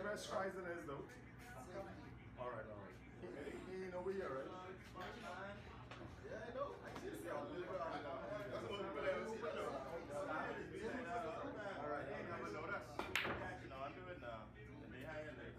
where Streisund is though. All right. He ain't over here, right? Yeah, I know. I see the girl. That's what people all right, I never know that. You know, I'm doing now. And they hang in there.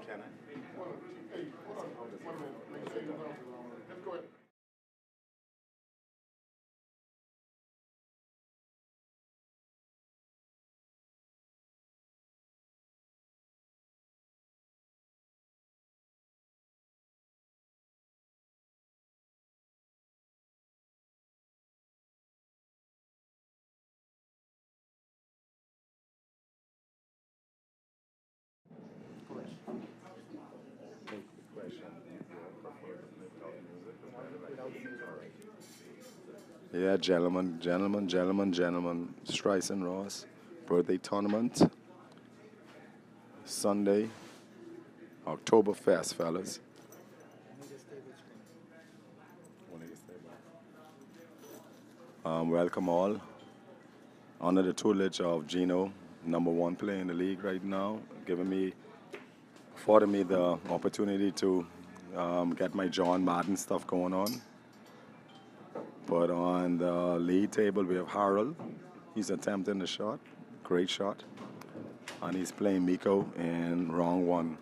Can I? Hey, hold on. One minute. Let me say what else. Let's go ahead. Yeah, gentlemen. Streisund Ross, birthday tournament, Sunday, Oktoberfest, fellas. Welcome all. Under the tutelage of Gino, number one player in the league right now, affording me the opportunity to get my John Madden stuff going on. But on the lead table, we have Harold. He's attempting the shot. Great shot. And he's playing Miko in round one.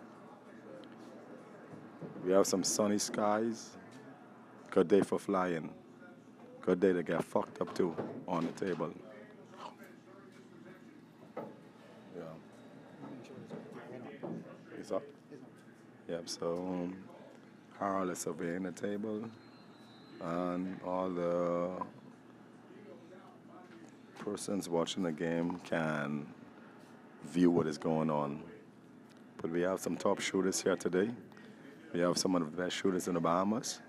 We have some sunny skies. Good day for flying. Good day to get fucked up too on the table. Yeah. Is up? Yep, so Harold is surveying the table and all the persons watching the game can view what is going on. But we have some top shooters here today. We have some of the best shooters in the Bahamas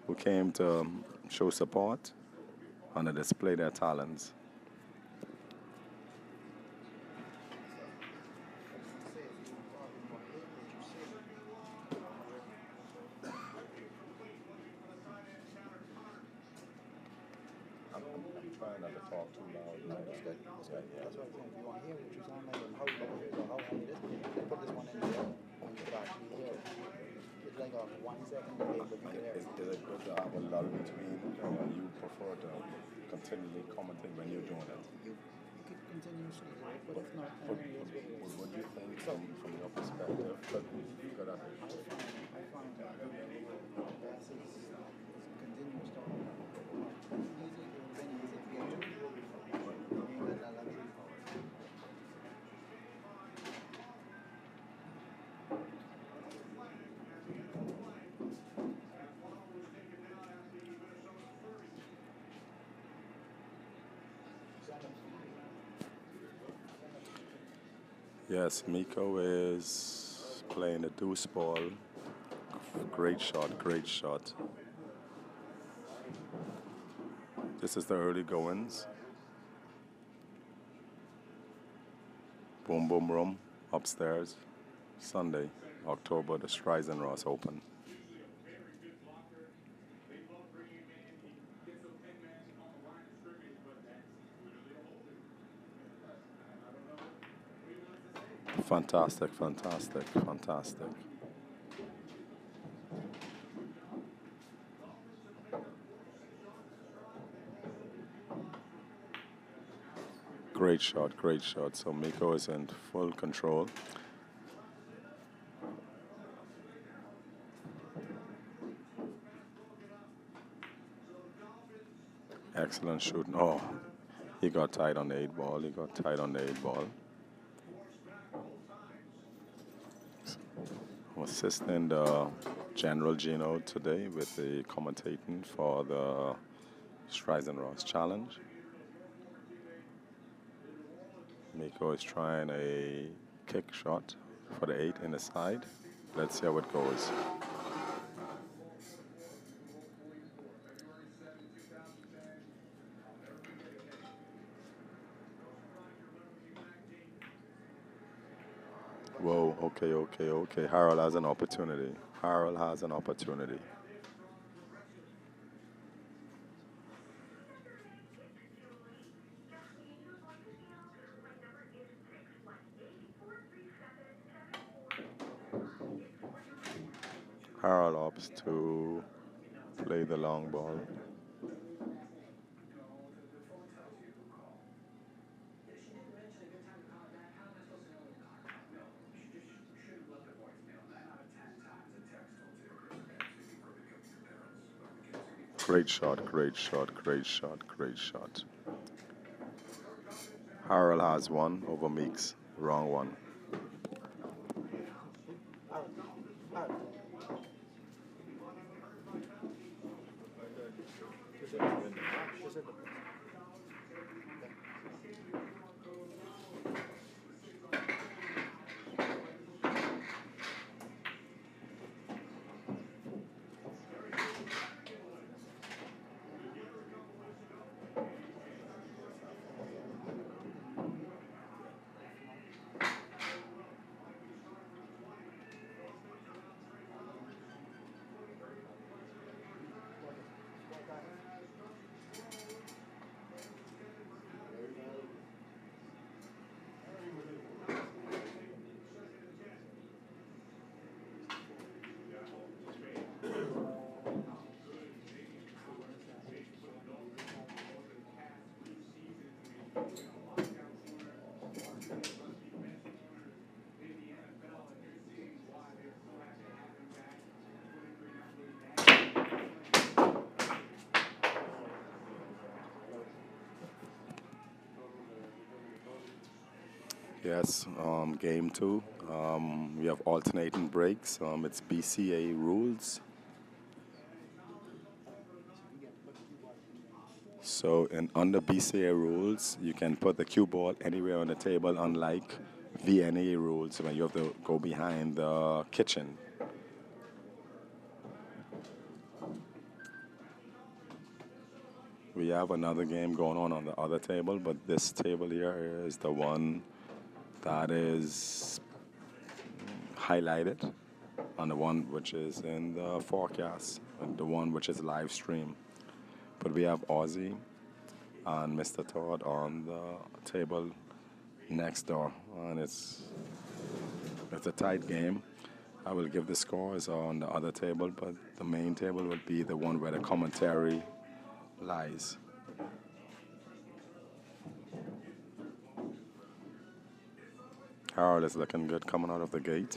who came to show support and to display their talents. I'm trying not to talk too loud. No, that's good. That's good. That's what I'm saying. If you want to hear what you're saying, like, how you here's or how I this, put this one in there, and you could actually hear it. It's like a 1 second delay, but you can hear it. Is it good to have a lull between, or you prefer to continually commentate when you're doing it? You could continuously do it, but if not, then it is what it is. What do you think from your perspective? Could I I find that that's continuous talking. Easy to very easy to get to. That luxury power. Yes, Miko is playing the deuce ball. Great shot, great shot. This is the early goings. Boom, boom, room, upstairs. Sunday, October, the Streisund Ross Open. Fantastic. Great shot. So Miko is in full control. Excellent shooting. Oh, he got tight on the 8 ball. I'm assisting the General Gino today with the commentating for the Streisund Ross Challenge. Miko is trying a kick shot for the 8 in the side. Let's see how it goes. Whoa, okay. Harold has an opportunity. Harold opts to play the long ball. Great shot, great shot, great shot, great shot. Harold has one over Meeks. Wrong one. Yes, game two. We have alternating breaks. It's BCA rules. So under BCA rules, you can put the cue ball anywhere on the table, unlike VNA rules when you have to go behind the kitchen. We have another game going on the other table, but this table here is the one that is highlighted, and the one which is in the forecast, and the one which is live stream. But we have Aussie and Mr. Todd on the table next door, and it's a tight game. I will give the scores on the other table, but the main table will be the one where the commentary lies. Harold is looking good coming out of the gate.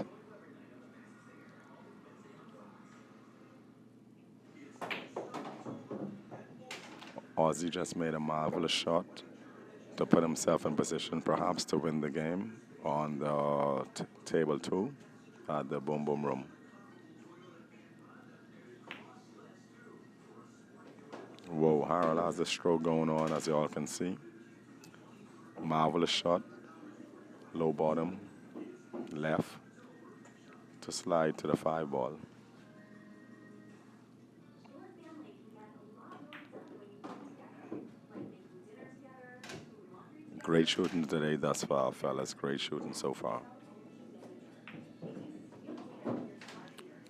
Aussie just made a marvelous shot to put himself in position perhaps to win the game on the table 2 at the Boom Boom Room. Whoa, Harold has a stroke going on, as you all can see. Marvelous shot. Low bottom, left, to slide to the 5 ball. Great shooting today thus far, fellas. Great shooting so far.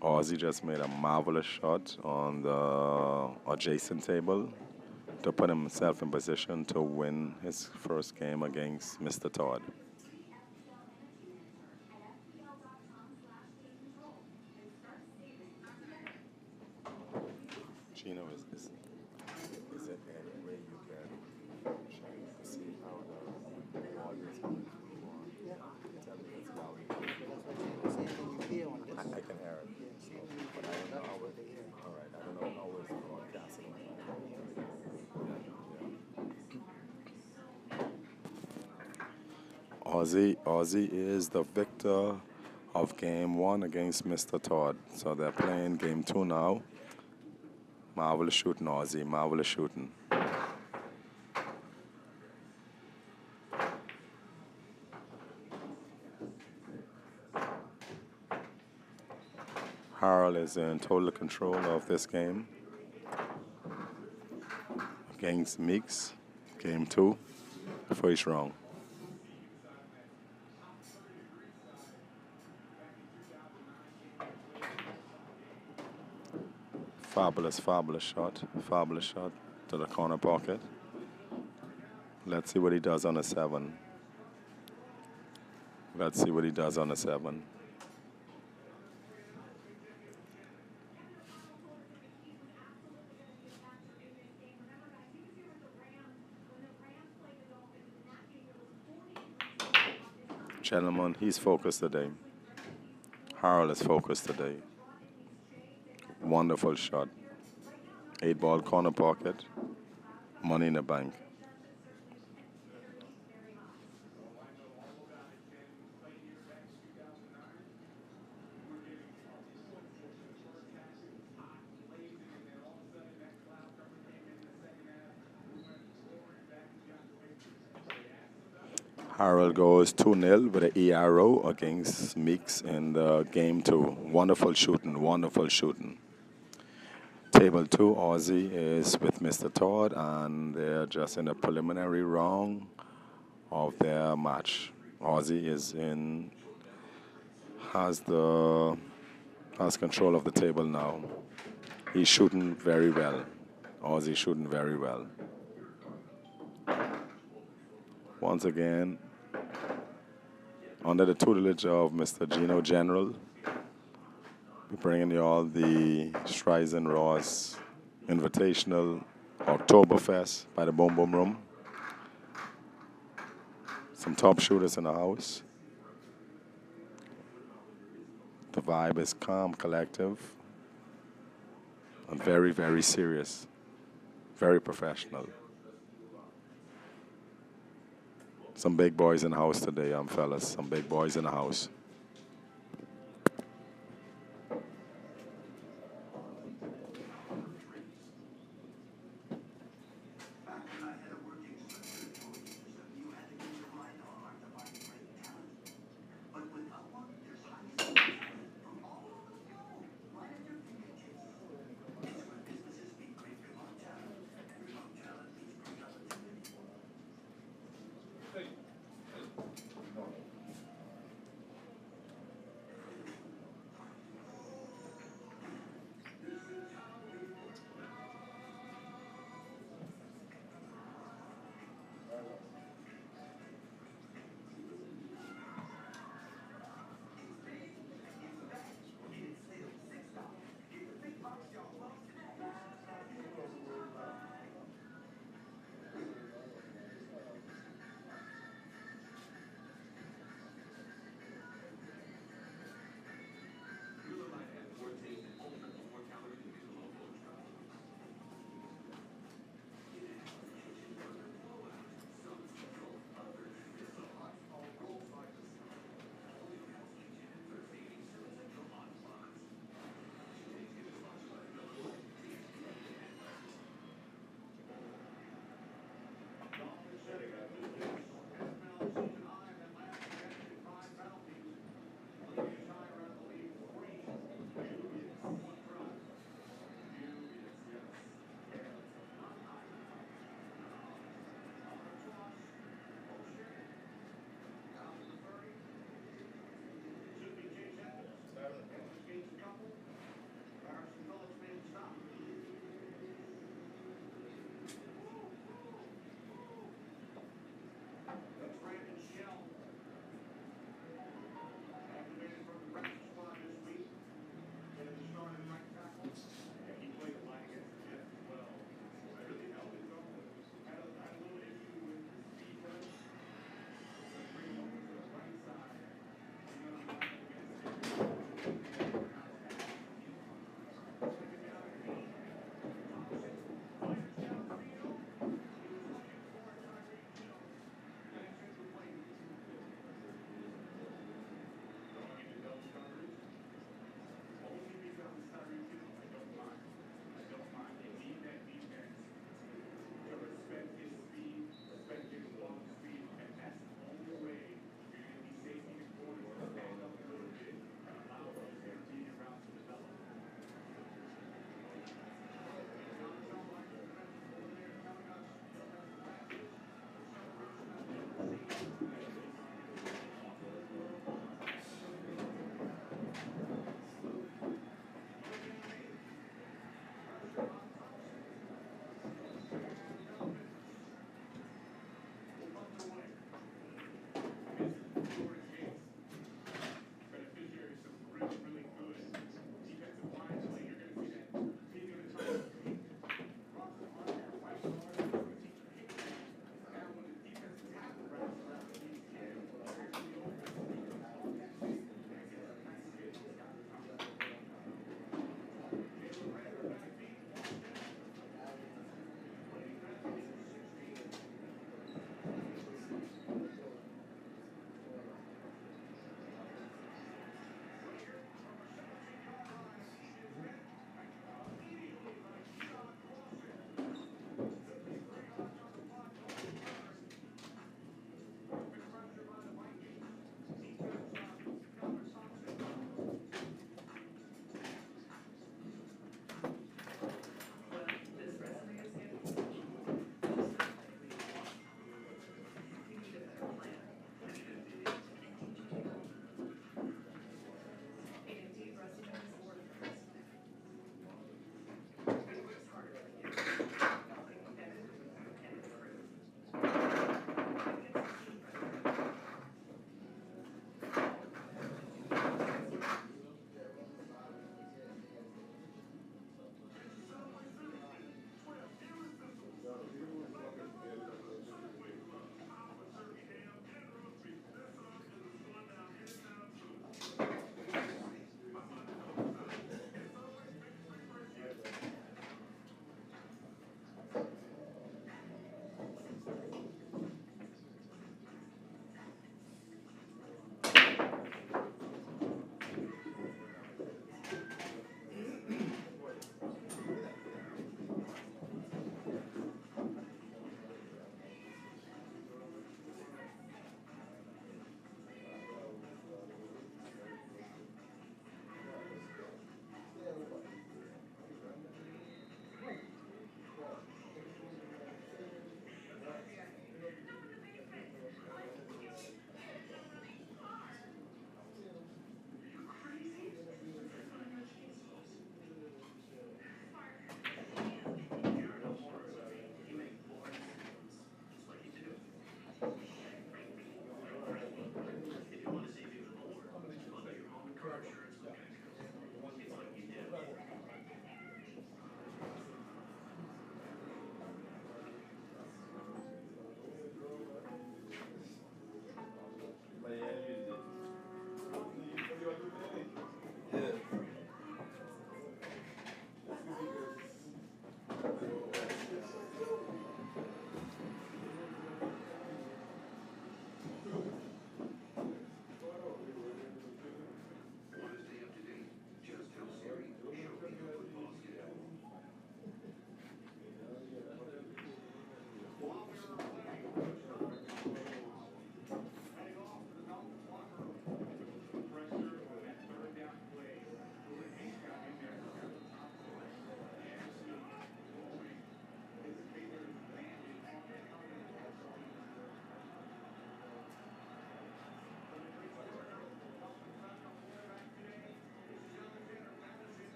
Aussie just made a marvelous shot on the adjacent table to put himself in position to win his first game against Mr. Todd. Gino, is it any way you can check to see how the audience is going on? Yeah. Tell me it's loud. That's what you hear on this. I can hear it. Yeah, same But I don't know how what they hear. all right, I don't know how it's broadcasting. Aussie is the victor of game 1 against Mr. Todd. So they're playing game 2 now. Marvelous shooting, Aussie. Marvelous shooting. Harold is in total control of this game against Meeks. Game 2, first round. Fabulous shot to the corner pocket. Let's see what he does on a 7. Let's see what he does on a 7. Gentlemen, he's focused today. Harold is focused today. Wonderful shot. 8-ball corner pocket, money in the bank. Harold goes 2-0 with an ERO against Meeks in the game 2. Wonderful shooting, wonderful shooting. Table 2, Aussie is with Mr. Todd, and they're just in a preliminary round of their match. Aussie has control of the table now. He's shooting very well. Aussie shooting very well. Once again, under the tutelage of Mr. Gino General, we're bringing you all the Streisund Ross Invitational Oktoberfest by the Boom Boom Room. Some top shooters in the house. The vibe is calm, collective, and very, very serious, very professional. Some big boys in the house today, fellas. Some big boys in the house.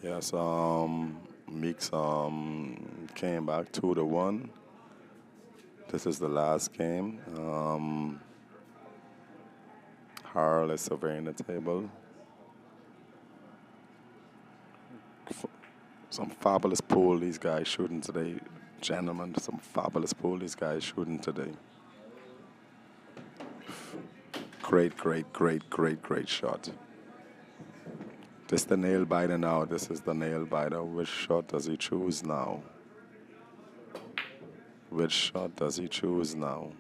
Yes, Meeks came back 2-1. This is the last game. Harl is surveying the table. Some fabulous pool these guys shooting today, gentlemen. Some fabulous pool these guys shooting today. Great, great, great, great, great shot. This is the nail biter now. This is the nail biter. Which shot does he choose now? Which shot does he choose now?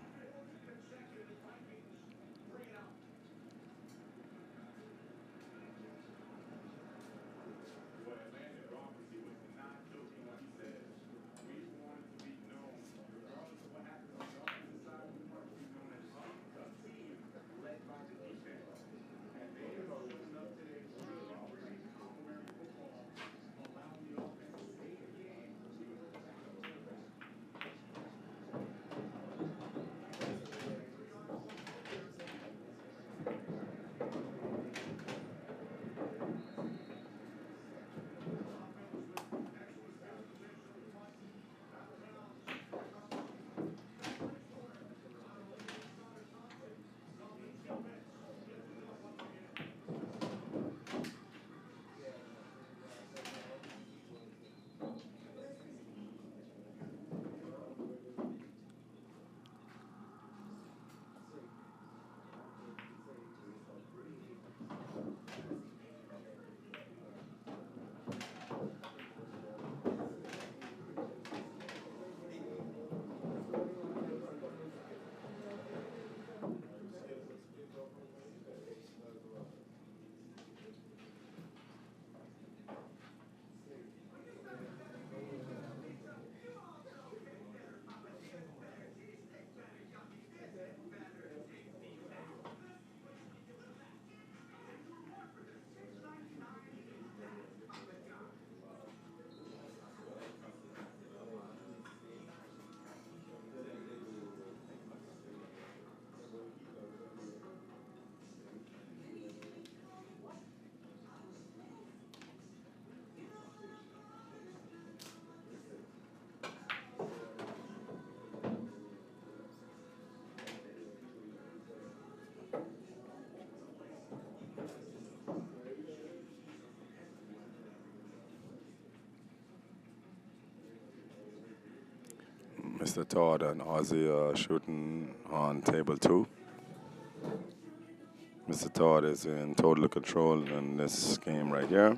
Mr. Todd and Ozzy are shooting on table 2. Mr. Todd is in total control in this game right here.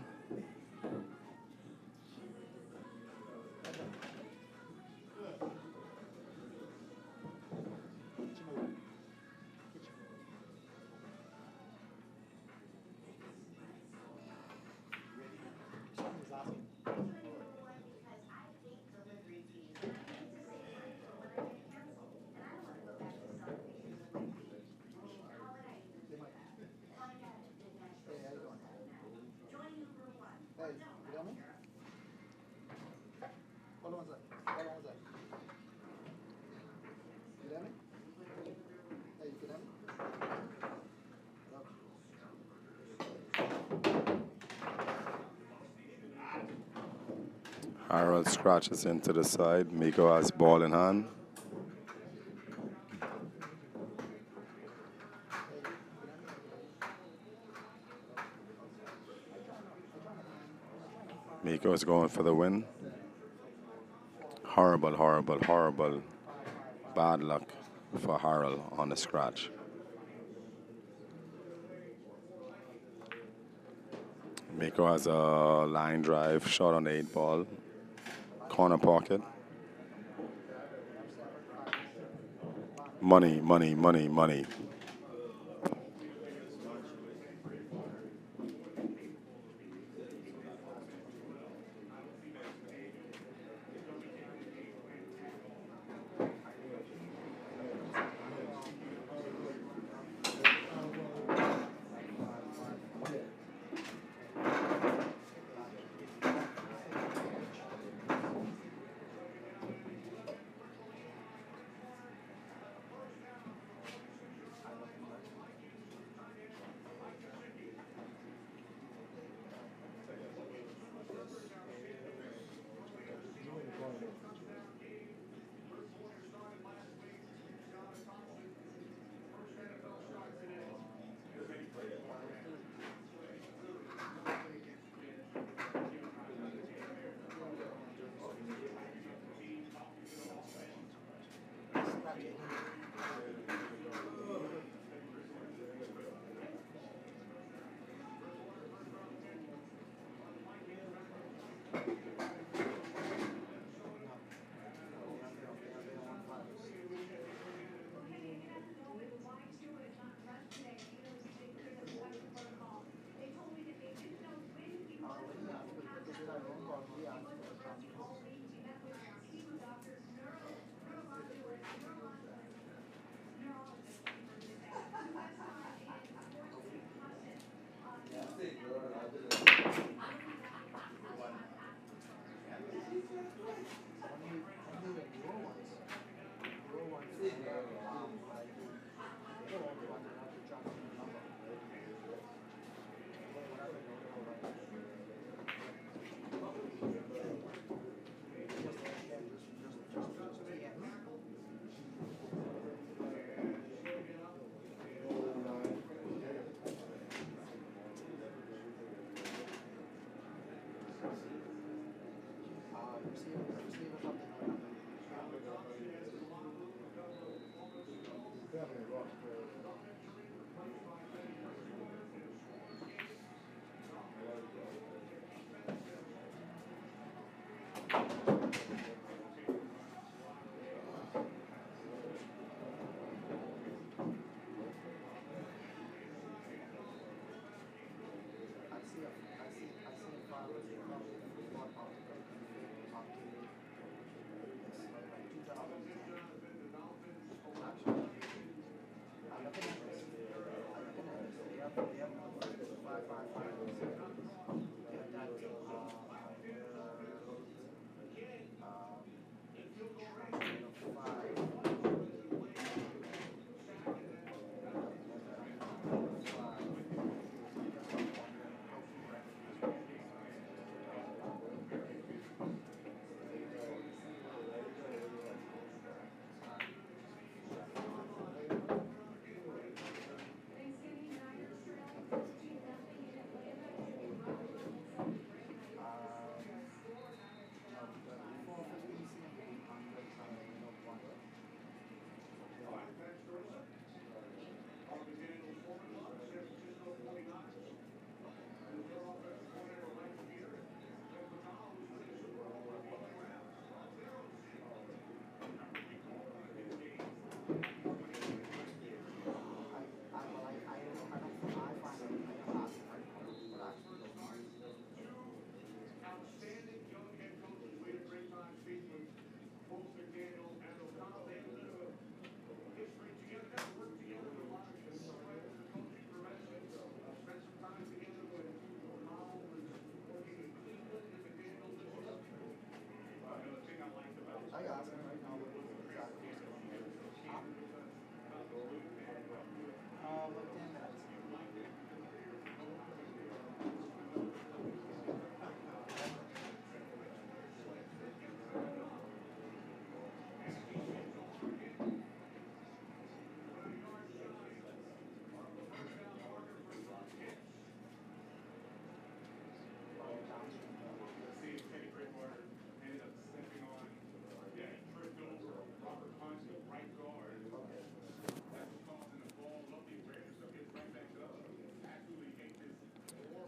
Hey, how you doing? Hey, you got me? Hold on one sec. Hold on one sec. You got me? Hey, you can hear me? Hello? Harold scratches into the side. Miko has ball in hand. Miko is going for the win. Horrible, horrible, horrible. Bad luck for Harold on the scratch. Miko has a line drive, shot on the 8 ball. Corner pocket. Money, money, money, money.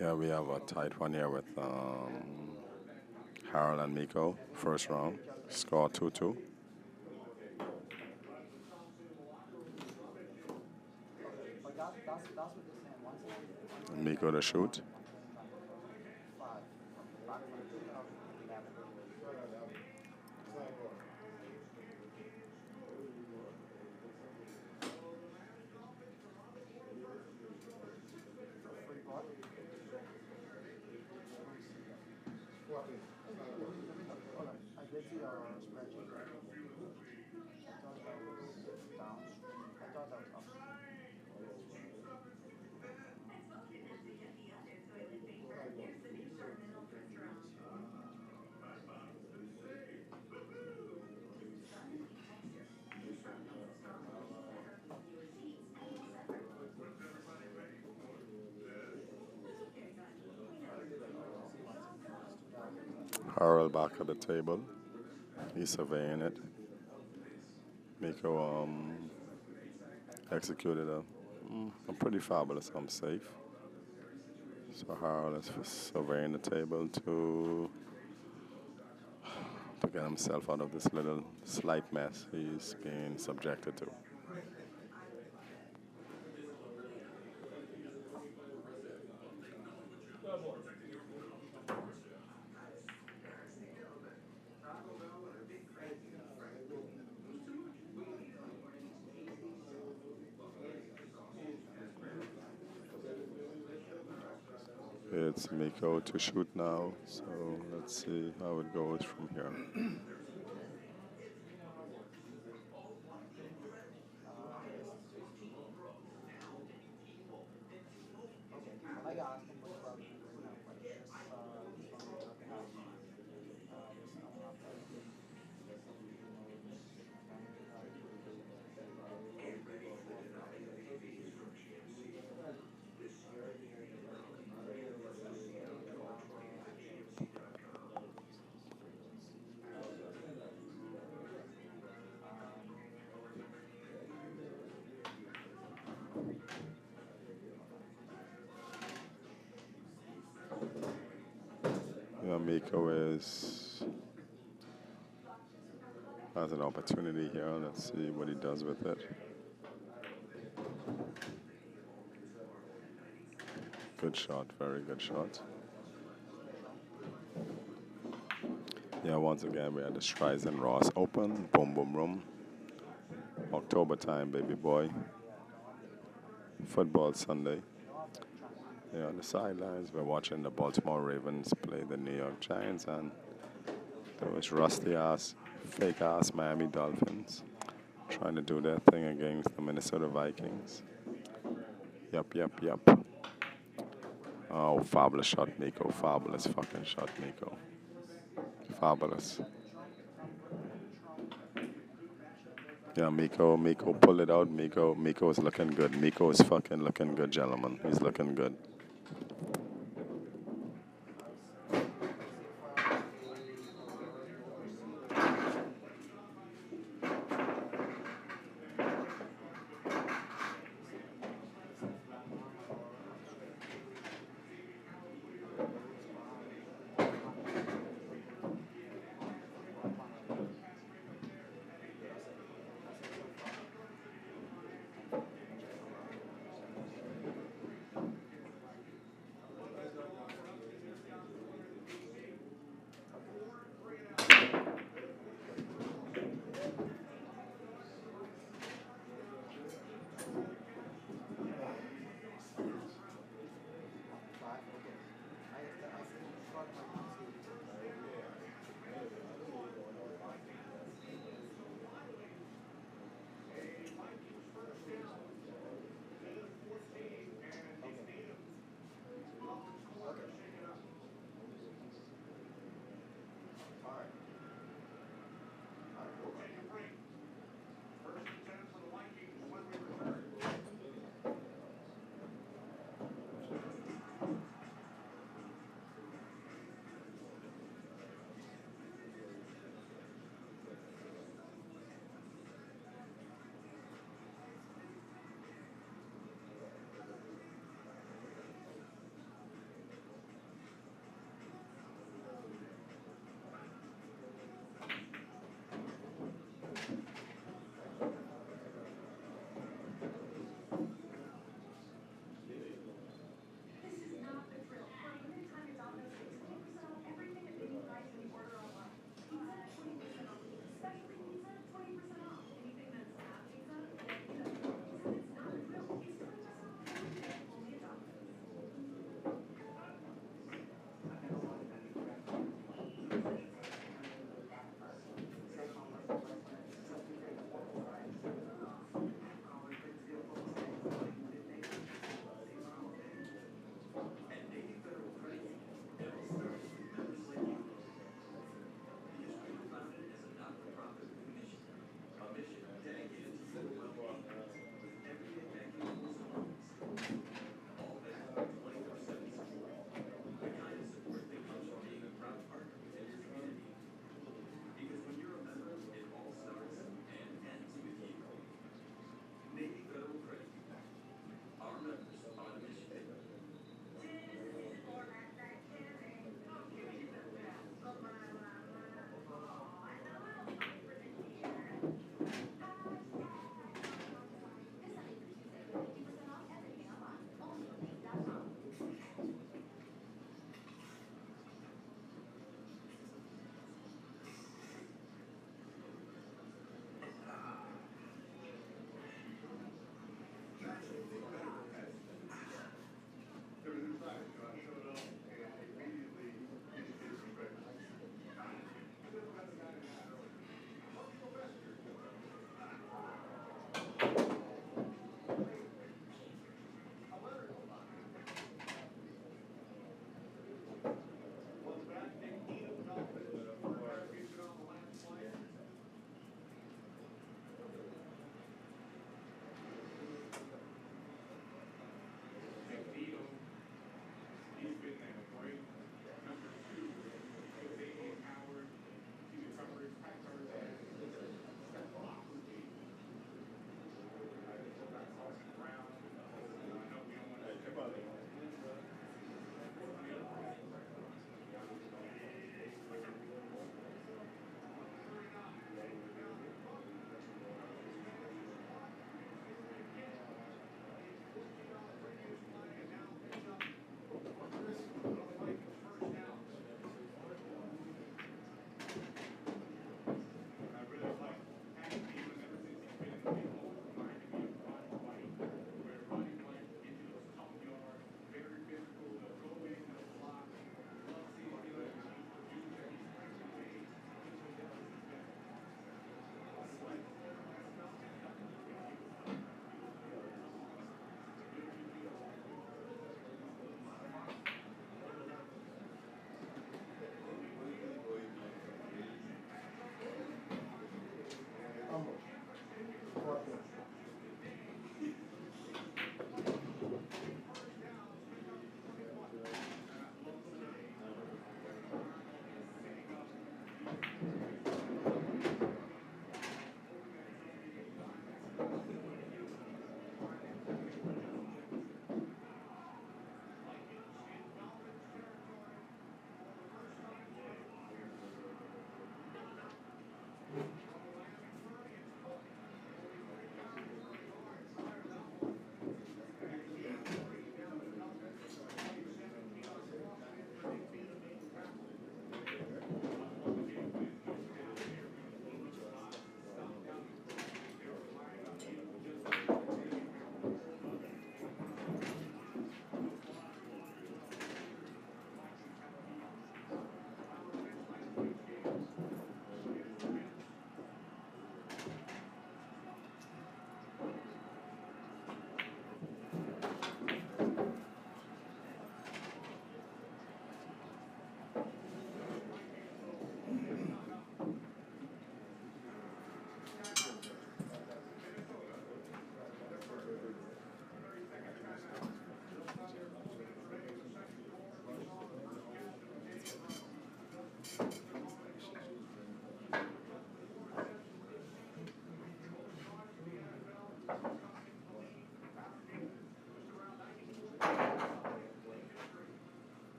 Yeah, we have a tight one here with Harold and Miko, first round. Score 2-2. But that's what they're saying. Once Miko to shoot. 5. Back from 2011. Free ball. Hold on. I did see a spreadsheet. I thought that was downstream. I thought that was upstream. Harold back at the table. He's surveying it. Miko executed a pretty fabulous save. So Harold is surveying the table to get himself out of this little slight mess he's being subjected to. It's Miko to shoot now, so let's see how it goes from here. I like asking what about this one we talked about. Yeah, Miko has an opportunity here. Let's see what he does with it. Good shot, very good shot. Yeah, once again, we had the Streisund Ross Open. Boom, boom, boom. October time, baby boy. Football Sunday. Yeah, on the sidelines, we're watching the Baltimore Ravens play the New York Giants, and those rusty-ass, fake-ass Miami Dolphins trying to do their thing against the Minnesota Vikings. Yup. Oh, fabulous shot, Miko. Fabulous fucking shot, Miko. Fabulous. Yeah, Miko pulled it out. Miko is looking good. Miko is fucking looking good, gentlemen. He's looking good.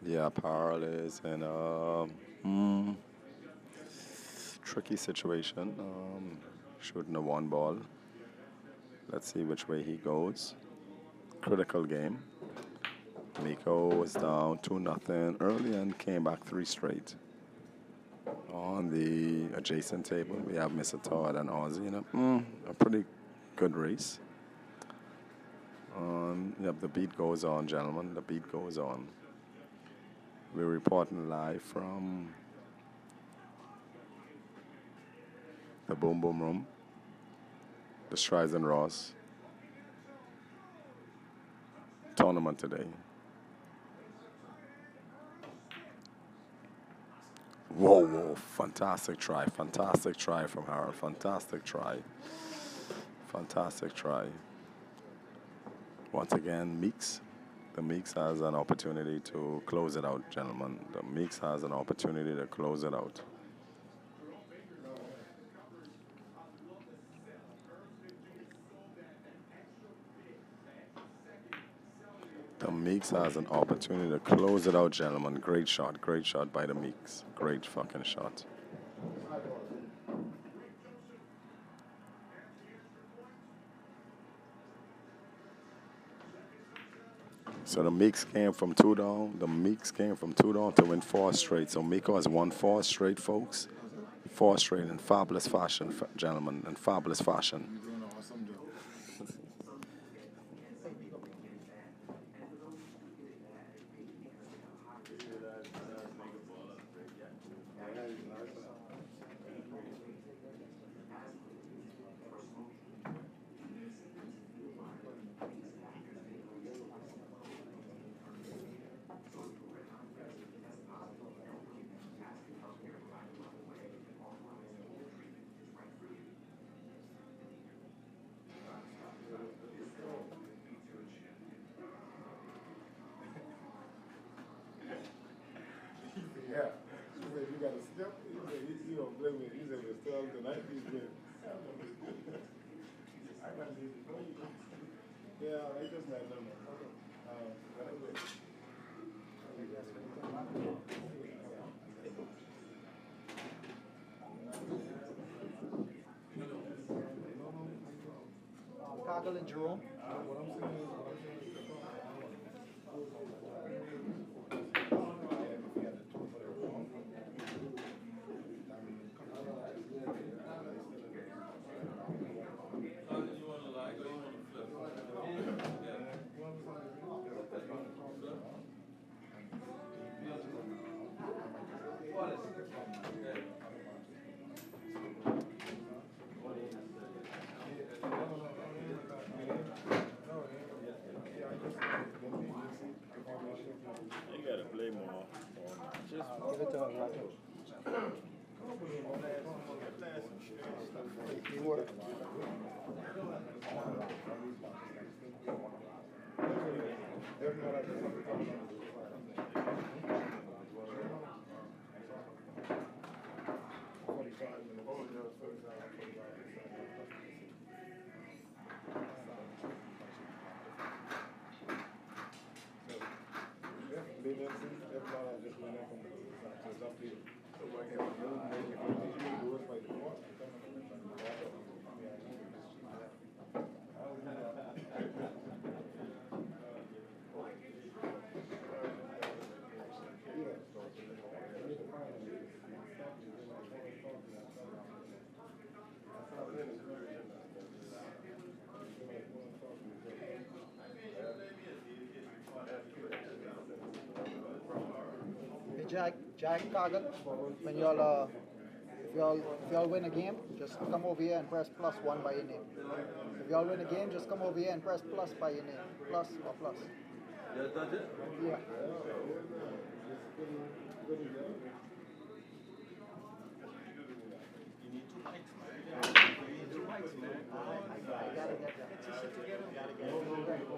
Yeah, parlays and mm, tricky situation. Shooting a one ball. Let's see which way he goes. Critical game. Miko was down 2-0 early and came back three straight. On the adjacent table, we have Mr. Todd and Ozzy in a pretty good race. Yep, the beat goes on, gentlemen. The beat goes on. We're reporting live from the Boom Boom Room, the Streisund Ross tournament today. Whoa, whoa, fantastic try from Harold, fantastic try. Once again, Meeks. The Meeks has an opportunity to close it out, gentlemen. The Meeks has an opportunity to close it out. The Meeks has an opportunity to close it out, gentlemen. Great shot by the Meeks. Great fucking shot. So the Meeks came from two down. The Meeks came from two down to win four straight. So Miko has won four straight, folks. Four straight in fabulous fashion, gentlemen, in fabulous fashion. You're doing an awesome job. the 90s with. I got these before you. Yeah, I just had them. Cargill and Jerome. What I'm saying is, You gotta play more. Just give it to him, Roger. You work. Jack Cargill, when y'all if y'all win a game, just come over here and press +1 by your name. If y'all win a game, just come over here and press plus by your name. Plus or plus. Just does it? Yeah. You need 2 mics, man. You need 2 mics, man. I gotta get that. Get your shit together. Gotta get it together.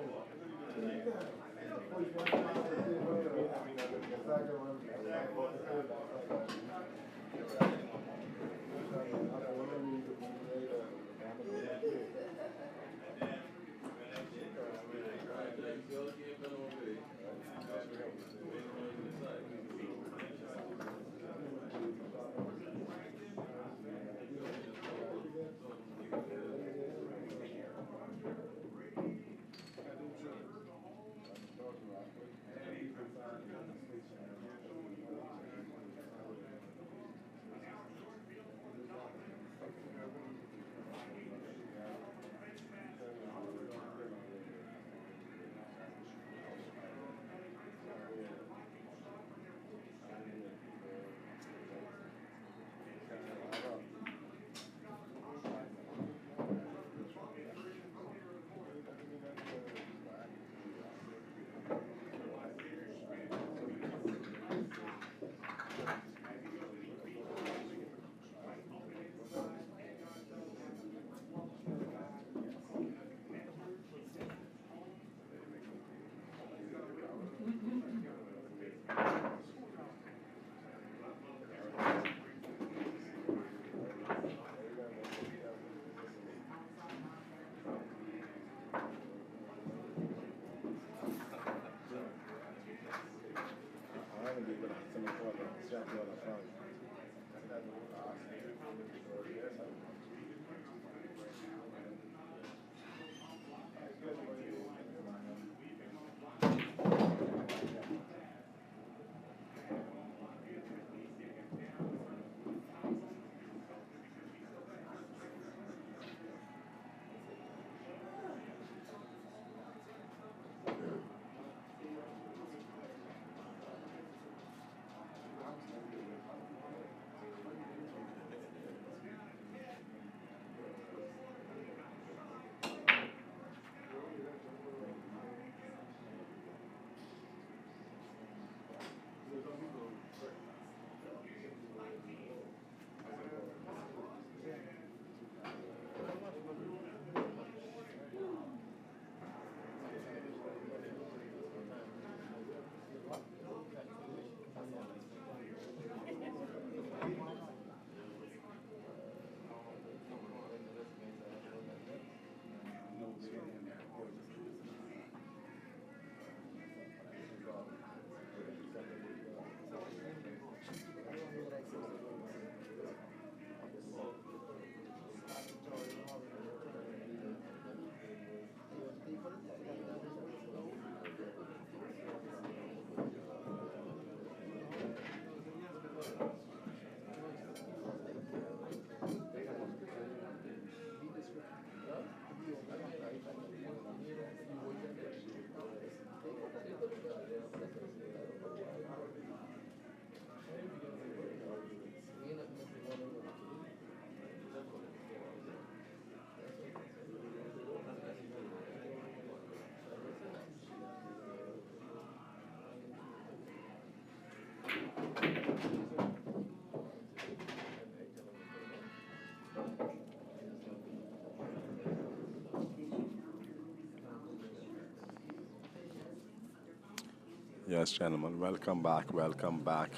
Yes, gentlemen, welcome back. Welcome back.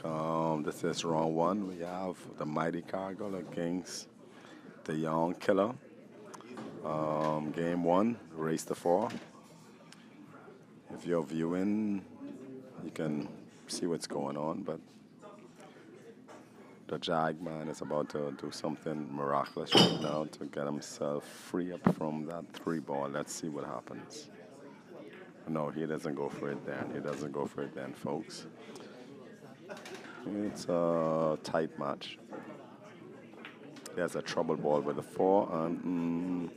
This is round one. We have the Mighty Cargill against the Young Killer. Game one, race to four. If you're viewing, you can see what's going on, but the Jag man is about to do something miraculous right now to get himself free up from that three ball. Let's see what happens. No, he doesn't go for it then. He doesn't go for it then, folks. It's a tight match. There's a trouble ball with the four, and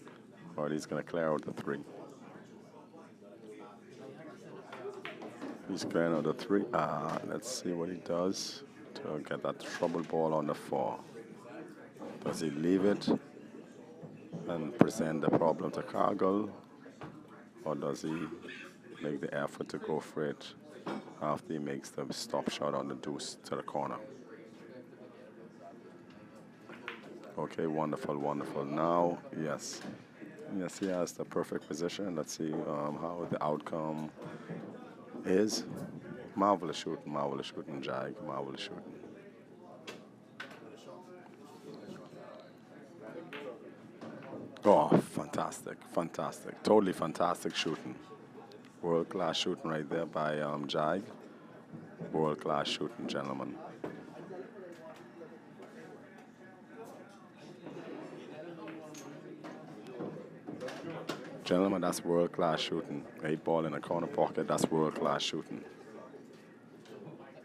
or he's going to clear out the three. He's clearing out the three. Let's see what he does to get that trouble ball on the four. Does he leave it and present the problem to Cargill, or does he make the effort to go for it after he makes the stop shot on the deuce to the corner? Okay, wonderful, wonderful. Now, yes, he has the perfect position. Let's see how the outcome is. Marvelous shooting, Jag, marvelous shooting. Oh, fantastic, fantastic, totally fantastic shooting. World-class shooting right there by Jag. World-class shooting, gentlemen. Gentlemen, that's world-class shooting. 8 ball in the corner pocket, that's world-class shooting.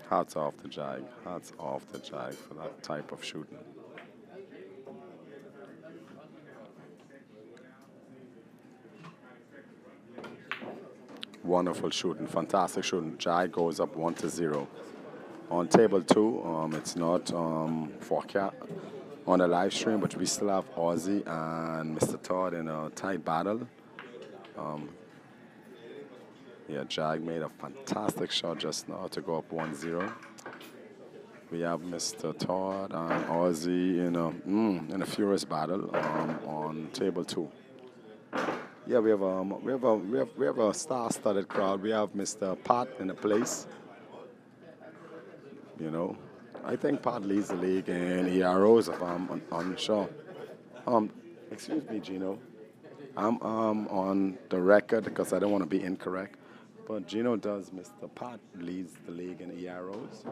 Hats off to Jag. Hats off to Jag for that type of shooting. Wonderful shooting, fantastic shooting. Jag goes up 1-0. On table two, it's not forecast on the live stream, but we still have Ozzy and Mr. Todd in a tight battle. Yeah, Jag made a fantastic shot just now to go up 1-0. We have Mr. Todd and Ozzy in a furious battle on table two. Yeah, we have a star-studded crowd. We have Mr. Pat in the place. You know, I think Pat leads the league in EROs, if I'm unsure. Excuse me, Gino. I'm on the record because I don't want to be incorrect. But Gino does. Mr. Pat leads the league in EROs.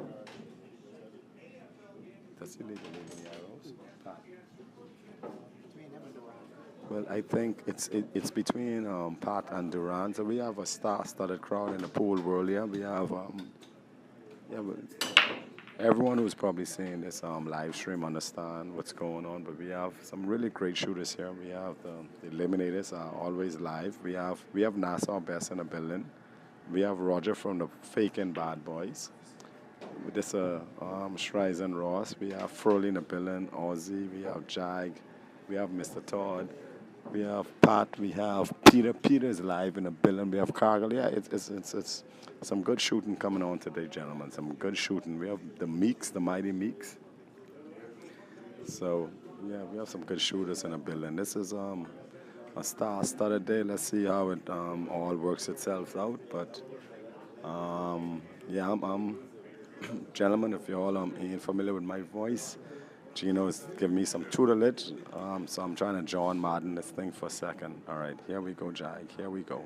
Does he lead the league in EROs? Pat. Well, I think it's between Pat and Duran. So we have a star-studded crowd in the pool world here. We have everyone who's probably seeing this live stream understand what's going on. But we have some really great shooters here. We have the Eliminators are always live. We have Nassau Best in the building. We have Roger from the Faking Bad Boys. With this Streisund Ross. We have Froley in the building. Ozzy. We have Jag. We have Mr. Todd. We have Pat. We have Peter. Peter is live in the building. We have Cargill. Yeah, it's some good shooting coming on today, gentlemen. Some good shooting. We have the Meeks, the Mighty Meeks. So, yeah, we have some good shooters in the building. This is a star-studded day. Let's see how it all works itself out. But, yeah, I'm gentlemen, if you all ain't familiar with my voice, Gino's giving me some tutelage, so I'm trying to John Madden this thing for a second. All right, here we go, Jag. Here we go.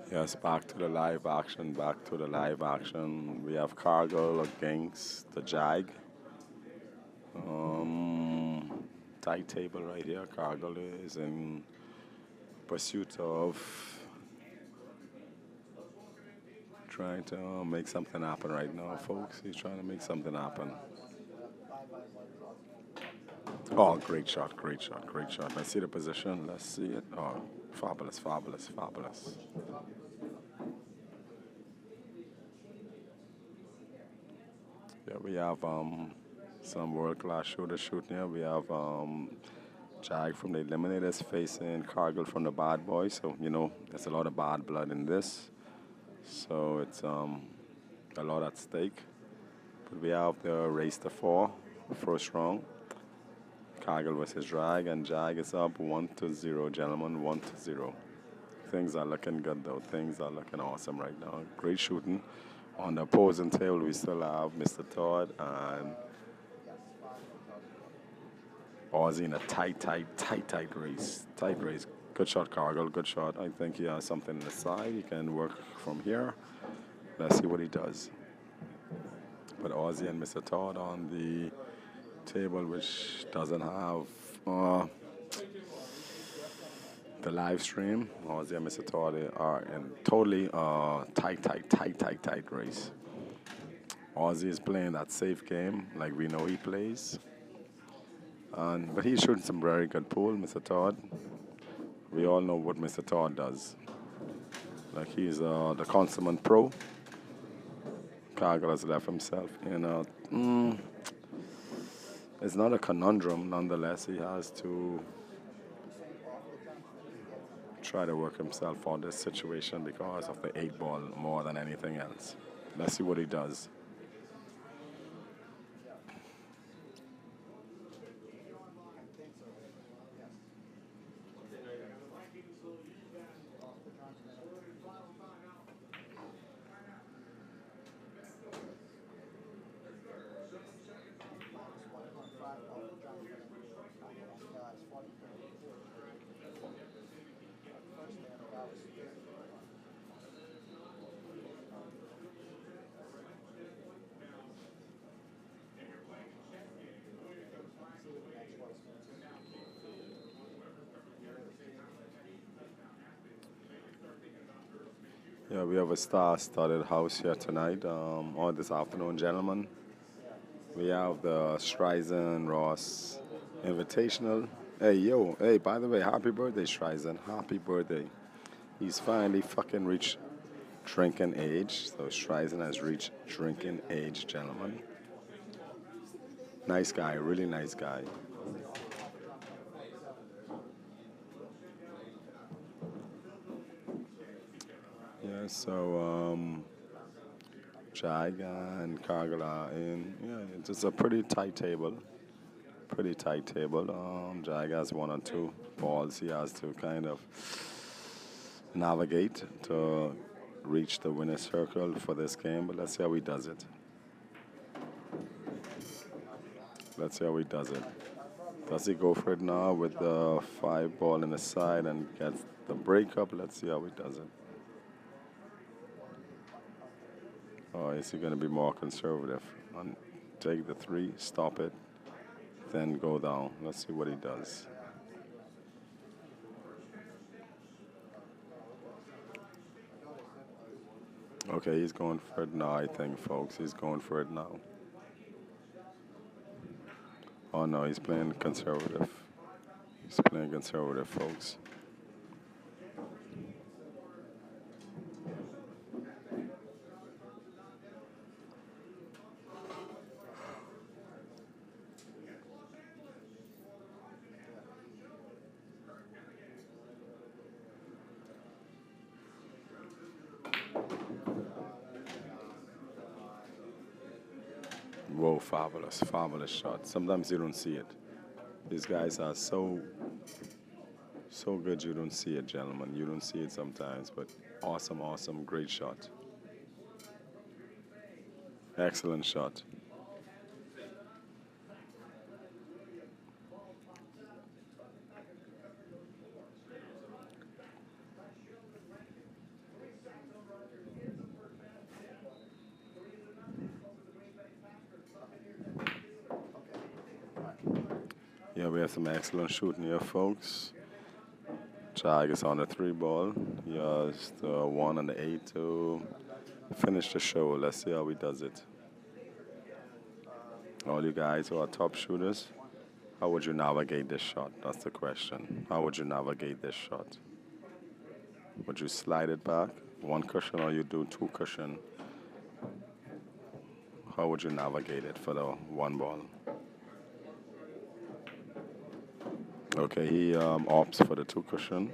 Yes, back to the live action, back to the live action. We have Cargill against the Jag. Tight table right here. Cargill is in pursuit of trying to make something happen right now, folks. He's trying to make something happen. Oh, great shot, great shot, great shot. Let's see the position. Let's see it. Oh, fabulous, fabulous, fabulous. Yeah, we have some world-class shooters shooting here. We have Jag from the Eliminators facing Cargill from the Bad Boys. So, you know, there's a lot of bad blood in this. So it's a lot at stake. But we have the race to 4, first round. Cargill versus Jag, and Jag is up 1-0, gentlemen, 1-0. Things are looking good, though. Things are looking awesome right now. Great shooting. On the opposing table, we still have Mr. Todd and Ozzy in a tight race. Tight race. Good shot, Cargill. Good shot. I think he has something on the side. He can work from here. Let's see what he does. But Ozzy and Mr. Todd on the table, which doesn't have the live stream. Ozzy and Mr. Todd are in totally tight race. Ozzy is playing that safe game like we know he plays. But he's shooting some very good pool, Mr. Todd. We all know what Mr. Todd does. Like he's the consummate pro. Cargill has left himself in it's not a conundrum, nonetheless. He has to try to work himself out of this situation because of the 8 ball more than anything else. Let's see what he does. Yeah, we have a star-studded house here tonight, or this afternoon, gentlemen. We have the Streisund Ross Invitational. Hey, by the way, happy birthday, Streisund. Happy birthday. He's finally fucking reached drinking age. So Streisund has reached drinking age, gentlemen. Nice guy, really nice guy. Yeah, so Jag and Cargill are in. Yeah, it's a pretty tight table. Pretty tight table. Jag has 1 or 2 balls he has to kind of navigate to reach the winner's circle for this game, but let's see how he does it. Let's see how he does it. Does he go for it now with the 5 ball in the side and gets the breakup? Let's see how he does it. Or is he going to be more conservative? Take the 3, stop it, then go down. Let's see what he does. Okay, he's going for it now, I think, folks. He's going for it now. Oh, no, he's playing conservative. He's playing conservative, folks. Oh, fabulous, fabulous shot. Sometimes you don't see it. These guys are so good you don't see it, gentlemen. You don't see it sometimes, but awesome, awesome, great shot. Excellent shot. Yeah, we have some excellent shooting here, folks. Jag is on the 3 ball. He has the 1 and the 8 to finish the show. Let's see how he does it. All you guys who are top shooters, how would you navigate this shot? That's the question. How would you navigate this shot? Would you slide it back, 1 cushion, or you do 2 cushion? How would you navigate it for the 1 ball? Okay, he opts for the 2 cushion,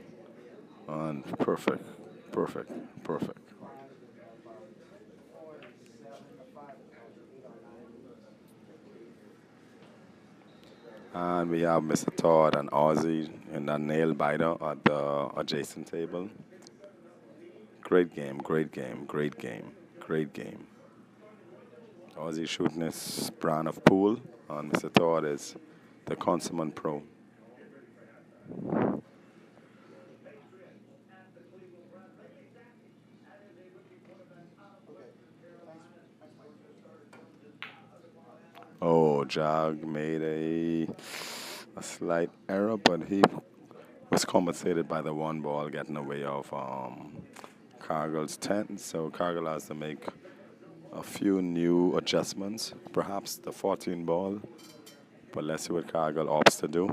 and perfect, perfect, perfect. And we have Mr. Todd and Ozzy in the nail biter at the adjacent table. Great game, great game, great game, great game. Ozzy shooting his brand of pool, and Mr. Todd is the consummate pro. Oh, Jag made a slight error, but he was compensated by the 1 ball getting away of Cargill's 10. So Cargill has to make a few new adjustments, perhaps the 14 ball. But let's see what Cargill opts to do.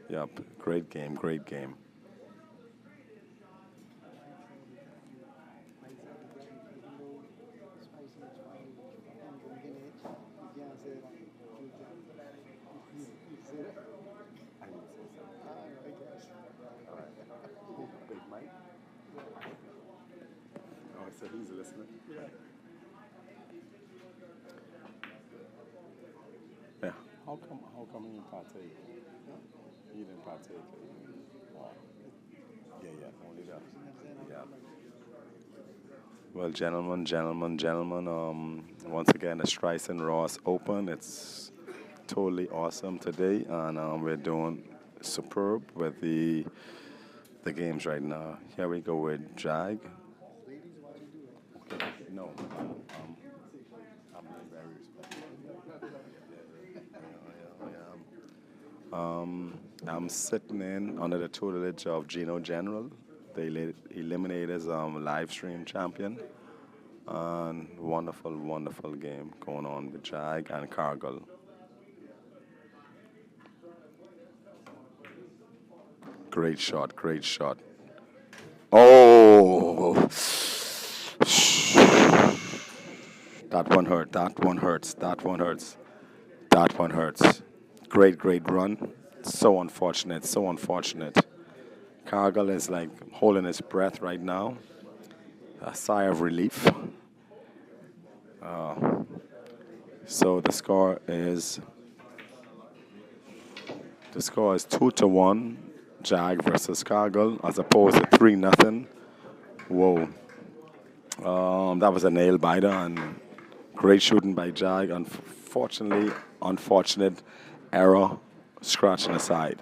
Yep, great game, great game. Oh, I said he's listening. Yeah. How come he didn't partake? He didn't partake. Wow. Yeah, only that. Yeah. Well, gentlemen, once again, the Streisund Ross Open. It's totally awesome today, and we're doing superb with the games right now. Here we go with Jag. Okay. No, I'm being very respectful. I'm sitting in under the tutelage of Gino General. They eliminated his live stream champion. And wonderful, wonderful game going on with Jag and Cargill. Great shot, great shot. Oh! That one hurt, that one hurts, that one hurts, that one hurts. Great, great run. So unfortunate, so unfortunate. Cargill is like holding his breath right now. A sigh of relief. So the score is 2-1, Jag versus Cargill, as opposed to 3-0. Whoa. That was a nail biter and great shooting by Jag. Unfortunately, unfortunate error, scratching aside.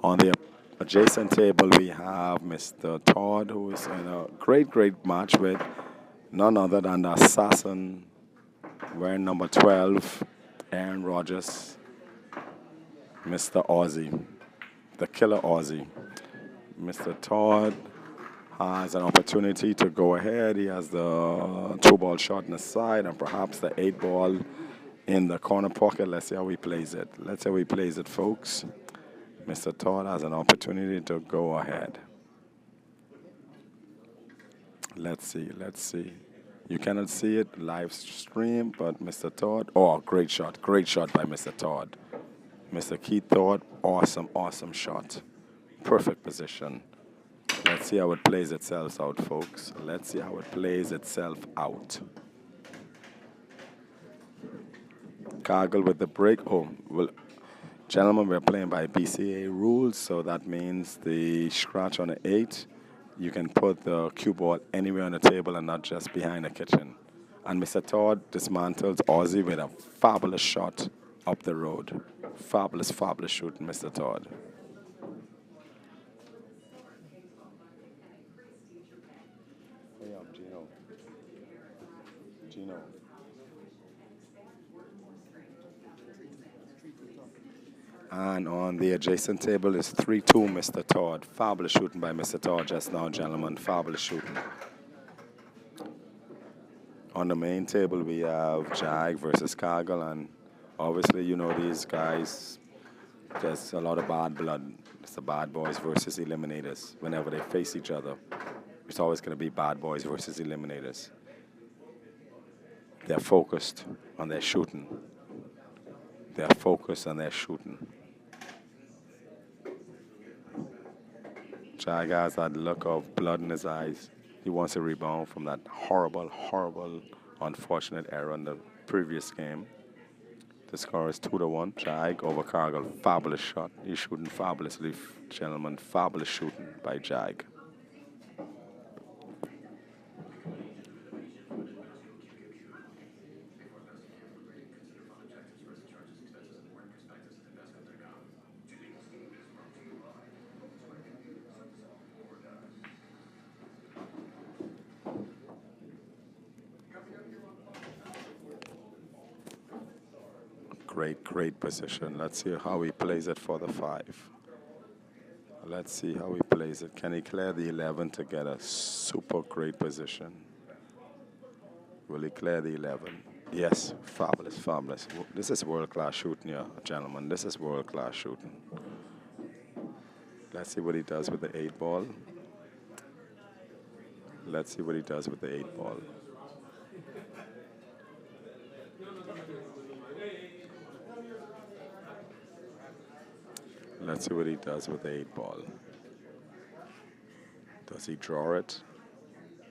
On the adjacent table, we have Mr. Todd, who is in a great, great match with none other than the assassin wearing number 12, Aaron Rodgers, Mr. Ozzy, the killer Ozzy. Mr. Todd has an opportunity to go ahead. He has the 2-ball shot in the side and perhaps the 8-ball in the corner pocket. Let's see how he plays it. Let's see how he plays it, folks. Mr. Todd has an opportunity to go ahead. Let's see, let's see. You cannot see it live stream, but Mr. Todd, oh, great shot by Mr. Todd. Mr. Keith Todd, awesome, awesome shot. Perfect position. Let's see how it plays itself out, folks. Let's see how it plays itself out. Cargill with the break. Oh, well, gentlemen, we're playing by BCA rules, so that means the scratch on the 8, you can put the cue ball anywhere on the table and not just behind the kitchen. And Mr. Todd dismantles Aussie with a fabulous shot up the road. Fabulous, fabulous shooting, Mr. Todd. Hey, Gino. Gino. And on the adjacent table is 3-2, Mr. Todd. Fabulous shooting by Mr. Todd just now, gentlemen. Fabulous shooting. On the main table, we have Jag versus Cargill, and obviously, you know, these guys, there's a lot of bad blood. It's the bad boys versus eliminators. Whenever they face each other, it's always going to be bad boys versus eliminators. They're focused on their shooting. They're focused on their shooting. Jag has that look of blood in his eyes. He wants a rebound from that horrible, horrible, unfortunate error in the previous game. The score is 2-1. Jag over Cargill. Fabulous shot. He's shooting fabulously, gentlemen. Fabulous shooting by Jag. Great position. Let's see how he plays it for the 5. Let's see how he plays it. Can he clear the 11 to get a super great position? Will he clear the 11? Yes. Fabulous, fabulous. This is world-class shooting here, gentlemen. This is world-class shooting. Let's see what he does with the 8 ball. Let's see what he does with the 8 ball. Let's see what he does with the 8 ball. Does he draw it?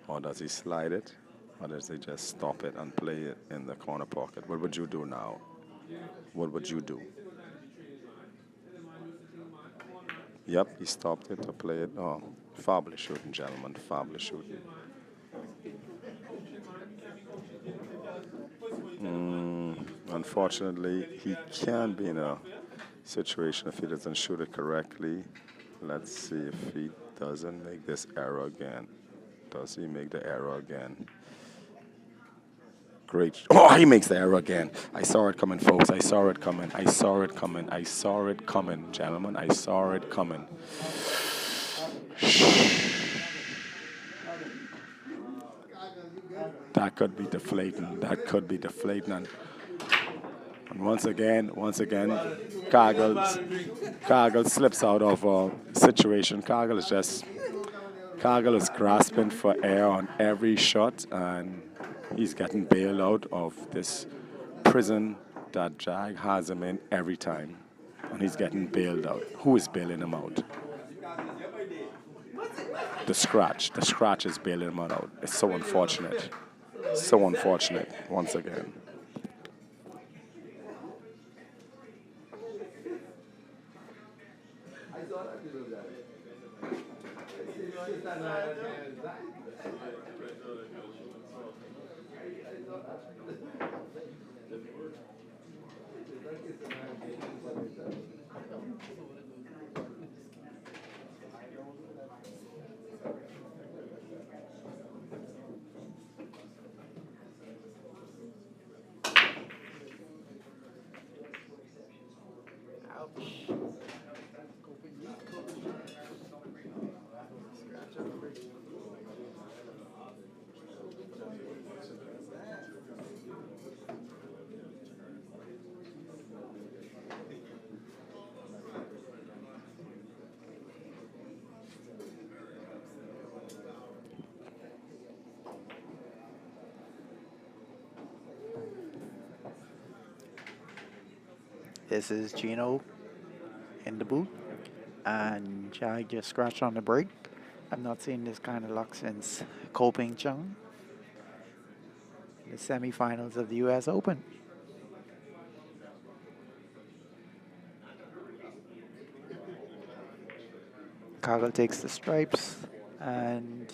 Or does he slide it? Or does he just stop it and play it in the corner pocket? What would you do now? What would you do? Yep, he stopped it to play it. Oh, fabulous shooting, gentlemen. Fabulous shooting. Unfortunately, he can't be in a situation if he doesn't shoot it correctly. Let's see if he doesn't make this error again. Does he make the error again? Great. Oh, he makes the error again. I saw it coming, folks. I saw it coming. I saw it coming. I saw it coming, gentlemen. I saw it coming. That could be deflating. That could be deflating. And once again, Cargill slips out of a situation. Cargill is grasping for air on every shot, and he's getting bailed out of this prison that Jag has him in every time. And he's getting bailed out. Who is bailing him out? The scratch. The scratch is bailing him out. It's so unfortunate. So unfortunate, once again. This is Gino in the booth, and Jag just scratched on the break. I've not seen this kind of luck since Koping Chung, the semifinals of the U.S. Open. Kaggle takes the stripes and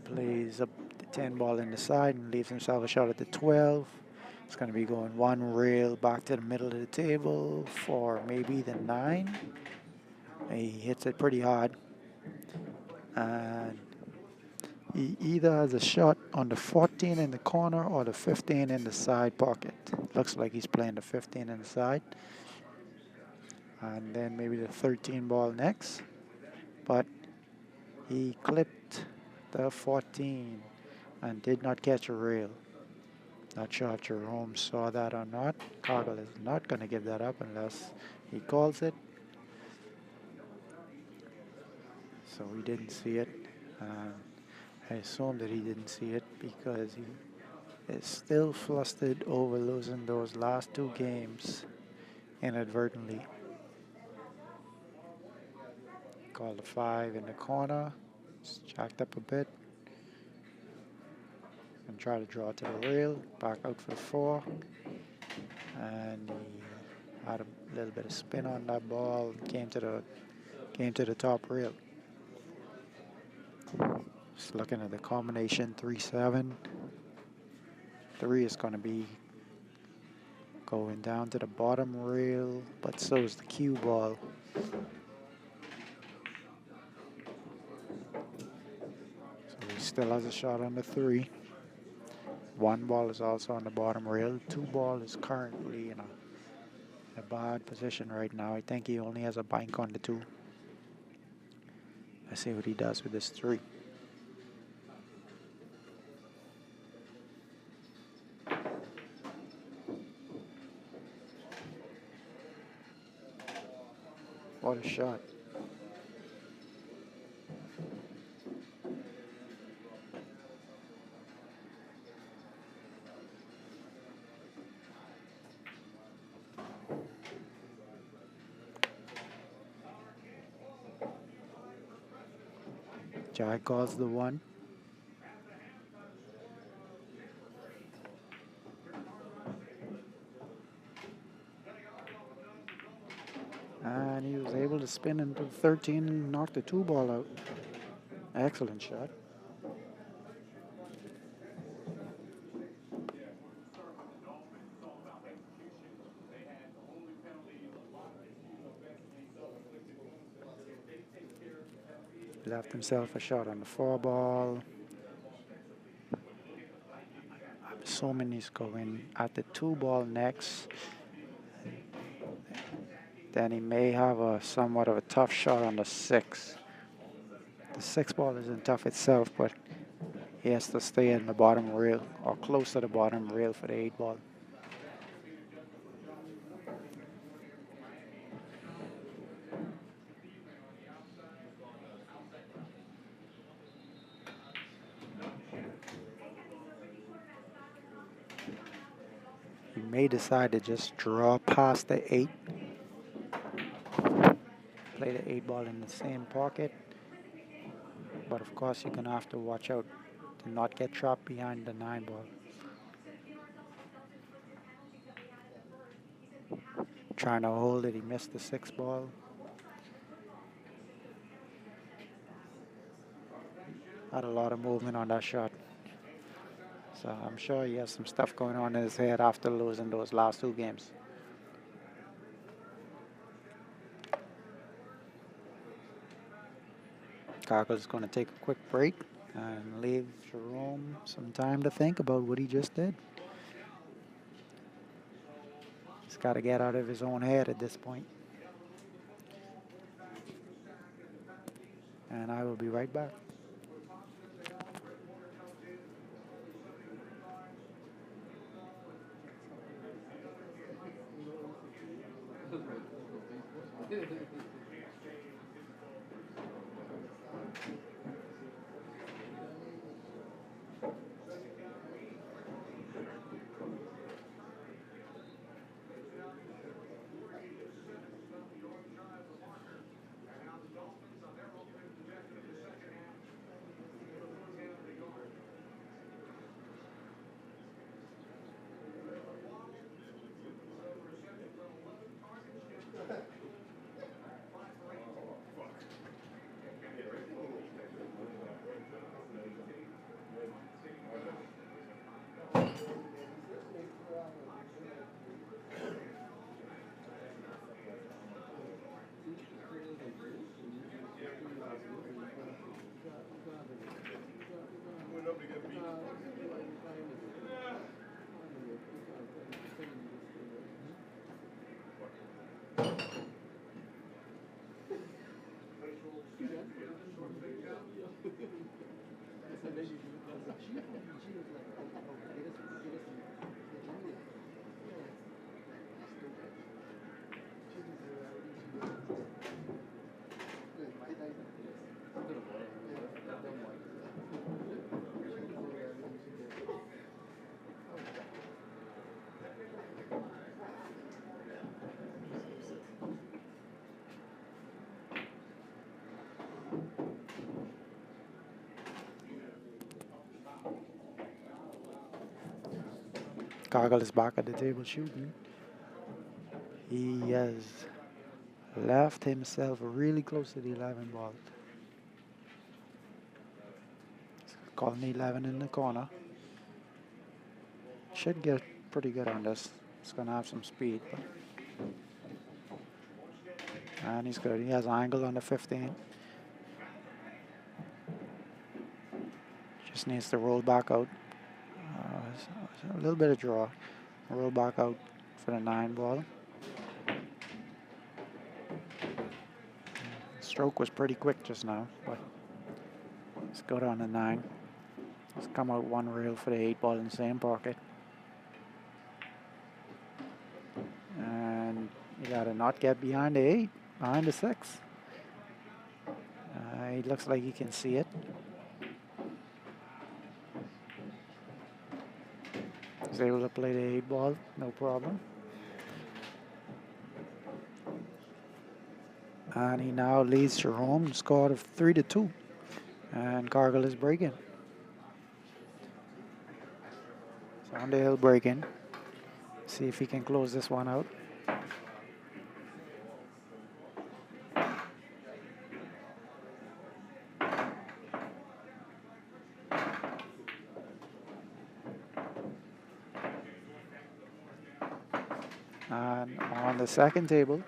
plays up the 10 ball in the side and leaves himself a shot at the 12. It's going to be going one rail back to the middle of the table for maybe the 9. He hits it pretty hard. And he either has a shot on the 14 in the corner or the 15 in the side pocket. Looks like he's playing the 15 in the side. And then maybe the 13 ball next. But he clipped the 14 and did not catch a rail. Not sure if Jerome saw that or not. Kaggle is not going to give that up unless he calls it. So he didn't see it. I assume that he didn't see it because he is still flustered over losing those last 2 games inadvertently. Called the 5 in the corner. It's jacked up a bit. And try to draw to the rail. Back out for the 4. And he had a little bit of spin on that ball. Came to the top rail. Just looking at the combination 3-7. 3 is going to be going down to the bottom rail, but so is the cue ball. So he still has a shot on the 3. 1 ball is also on the bottom rail. 2 ball is currently in a bad position right now. I think he only has a bank on the 2. Let's see what he does with this 3. What a shot. Jack calls the 1. And he was able to spin into the 13 and knock the 2 ball out. Excellent shot. Left himself a shot on the 4 ball. I'm assuming he's going at the 2 ball next. Then he may have a somewhat of a tough shot on the 6. The 6 ball isn't tough itself, but he has to stay in the bottom rail or close to the bottom rail for the 8 ball. He may decide to just draw past the 8. Play the 8 ball in the same pocket. But of course you're going to have to watch out to not get trapped behind the 9 ball. Trying to hold it, he missed the 6 ball. Had a lot of movement on that shot. So I'm sure he has some stuff going on in his head after losing those last 2 games. Kaggle's going to take a quick break and leave Jerome some time to think about what he just did. He's got to get out of his own head at this point. And I will be right back. Cargill is back at the table shooting. He has left himself really close to the 11 ball. Calling 11 in the corner. Should get pretty good on this. It's going to have some speed. And he's good. He has an angle on the 15. Just needs to roll back out. A little bit of draw. Roll back out for the 9 ball. Stroke was pretty quick just now, but it's good on the 9. Let's come out 1 reel for the 8 ball in the same pocket. And you gotta not get behind the 8, behind the 6. It looks like he can see it. He's able to play the 8 ball, no problem. And he now leads Jerome, scored of 3-2. And Cargill is breaking. So on the hill breaking. See if he can close this one out. And on the second table,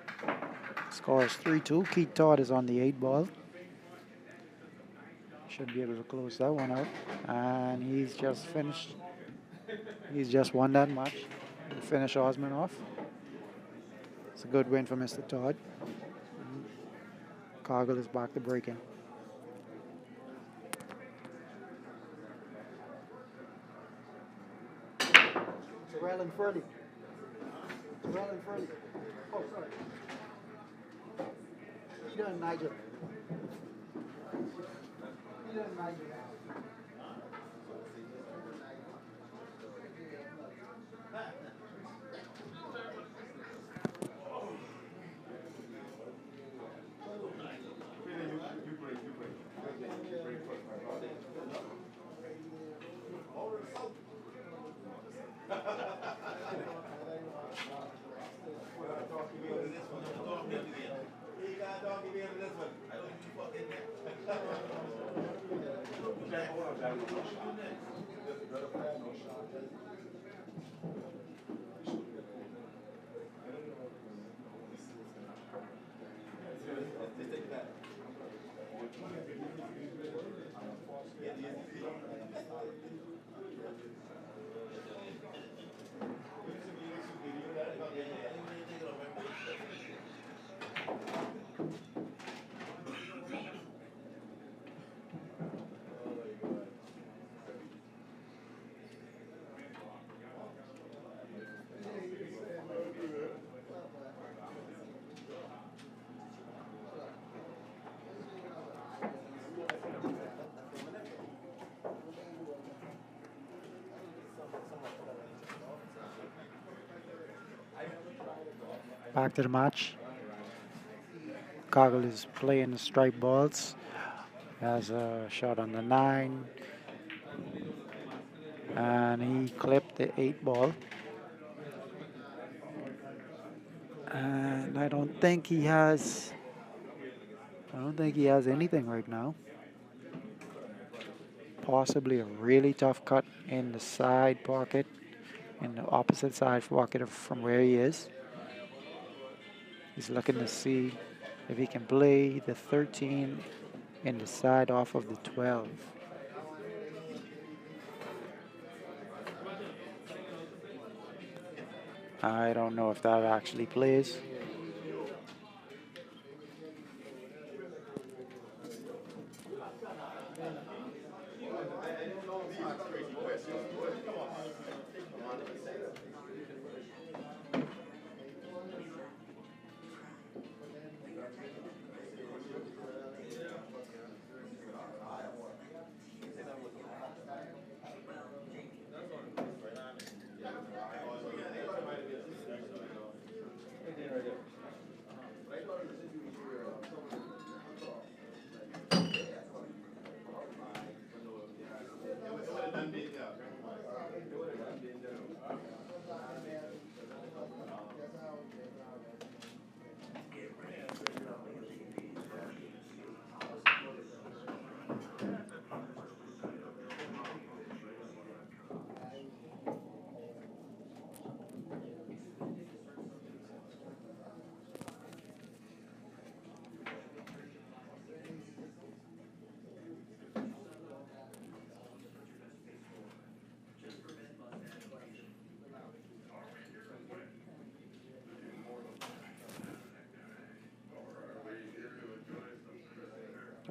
score is 3-2. Keith Todd is on the 8 ball. Should be able to close that one out. And he's just finished. He's just won that match to finish Osman off. It's a good win for Mr. Todd. Cargill is back to breaking. Terrell and Freddie. Terrell and Freddie. Oh, sorry. Peter and Nigel. Peter and Nigel. Back to the match. Cargill is playing the strike balls. Has a shot on the 9. And he clipped the 8 ball. And I don't think he has anything right now. Possibly a really tough cut in the side pocket, in the opposite side pocket from where he is. He's looking to see if he can play the 13 in the side off of the 12. I don't know if that actually plays.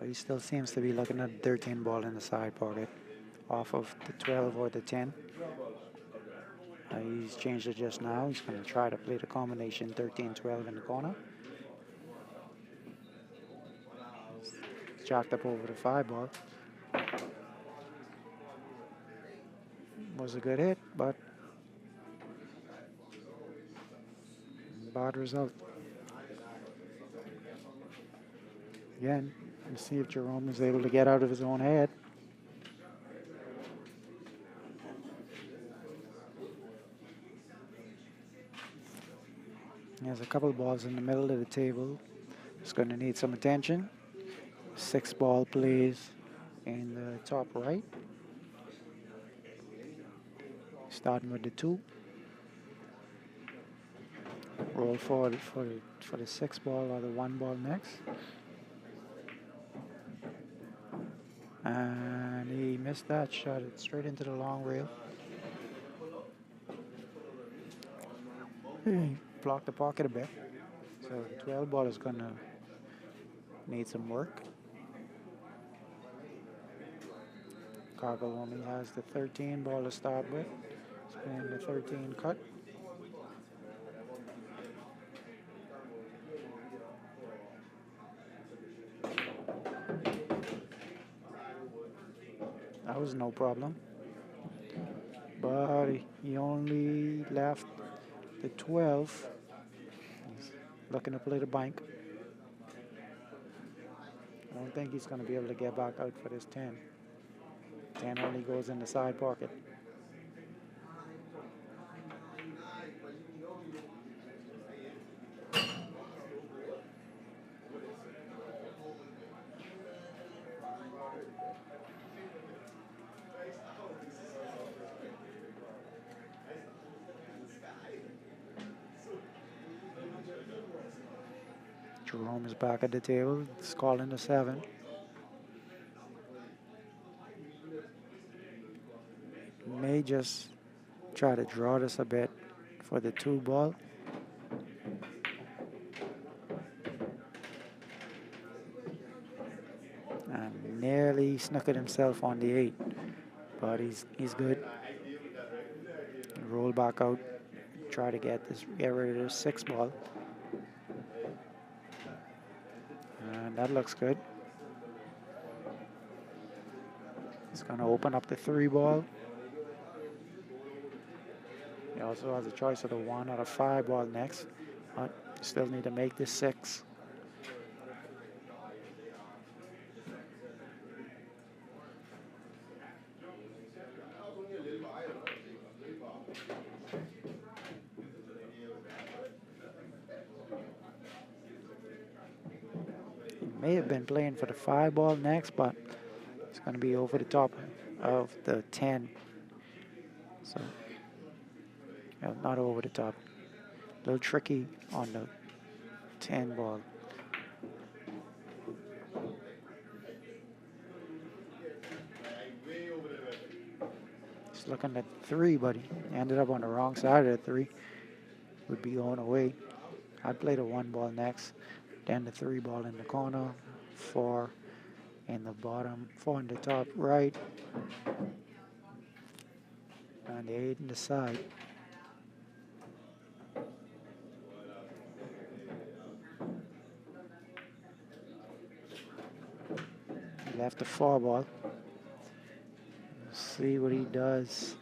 He still seems to be looking at the 13 ball in the side pocket off of the 12 or the 10. He's changed it just now. He's going to try to play the combination 13-12 in the corner. Jacked up over the 5 ball. Was a good hit, but bad result. Again, let's see if Jerome was able to get out of his own head. He has a couple balls in the middle of the table. It's going to need some attention. 6 ball plays in the top right. Starting with the 2. Roll forward for the 6 ball or the 1 ball next. And he missed that shot. It straight into the long rail. He blocked the pocket a bit. So the 12 ball is going to need some work. Cargill only has the 13 ball to start with. He's playing the 13 cut. That was no problem. But he only left the 12. He's looking to play the bank. I don't think he's going to be able to get back out for this 10. 10 only goes in the side pocket. Jerome is back at the table. It's calling the 7. May just try to draw this a bit for the 2 ball. And nearly snuck it himself on the 8. But he's good. Roll back out. Try to get rid of this 6 ball. And that looks good. He's going to open up the 3 ball. He also has a choice of the 1 or the 5 ball next, but still need to make this 6. He may have been playing for the 5 ball next, but it's going to be over the top of the 10. So, not over the top. A little tricky on the 10 ball. He's looking at 3, but he ended up on the wrong side of the 3. Would be going away. I'd play the 1 ball next, then the 3 ball in the corner, 4 in the bottom, 4 in the top right, and the 8 in the side. Left the 4 ball. Let's see what he does.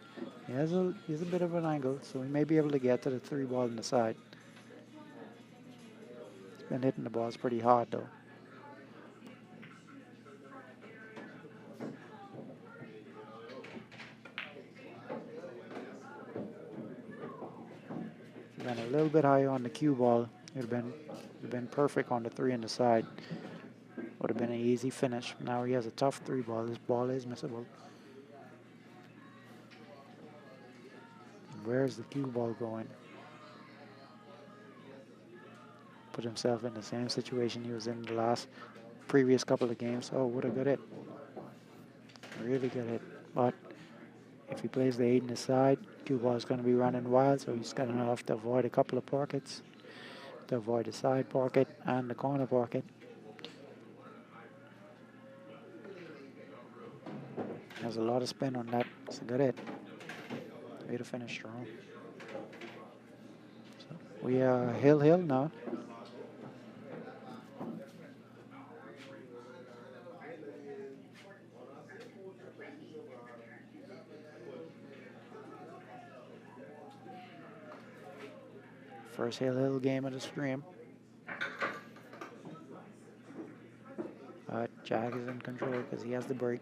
He has a bit of an angle, so he may be able to get to the 3 ball in the side. He's been hitting the balls pretty hard though. Been a little bit higher on the cue ball. It'd have been perfect on the 3 in the side. Would have been an easy finish. Now he has a tough 3 ball. This ball is missable. Where's the cue ball going? Put himself in the same situation he was in the previous couple of games. Oh, what a good hit. Really good hit. But if he plays the 8 in the side, cue ball is going to be running wild, so he's going to have to avoid a couple of pockets. To avoid the side pocket and the corner pocket. Has a lot of spin on that. It's a good hit. Way to finish strong. So we are hill now. First hill game of the stream. Jack is in control because he has the break.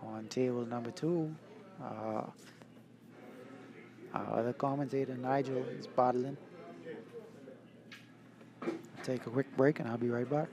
On table number 2, our other commentator, Nigel, is bottling. Take a quick break and I'll be right back.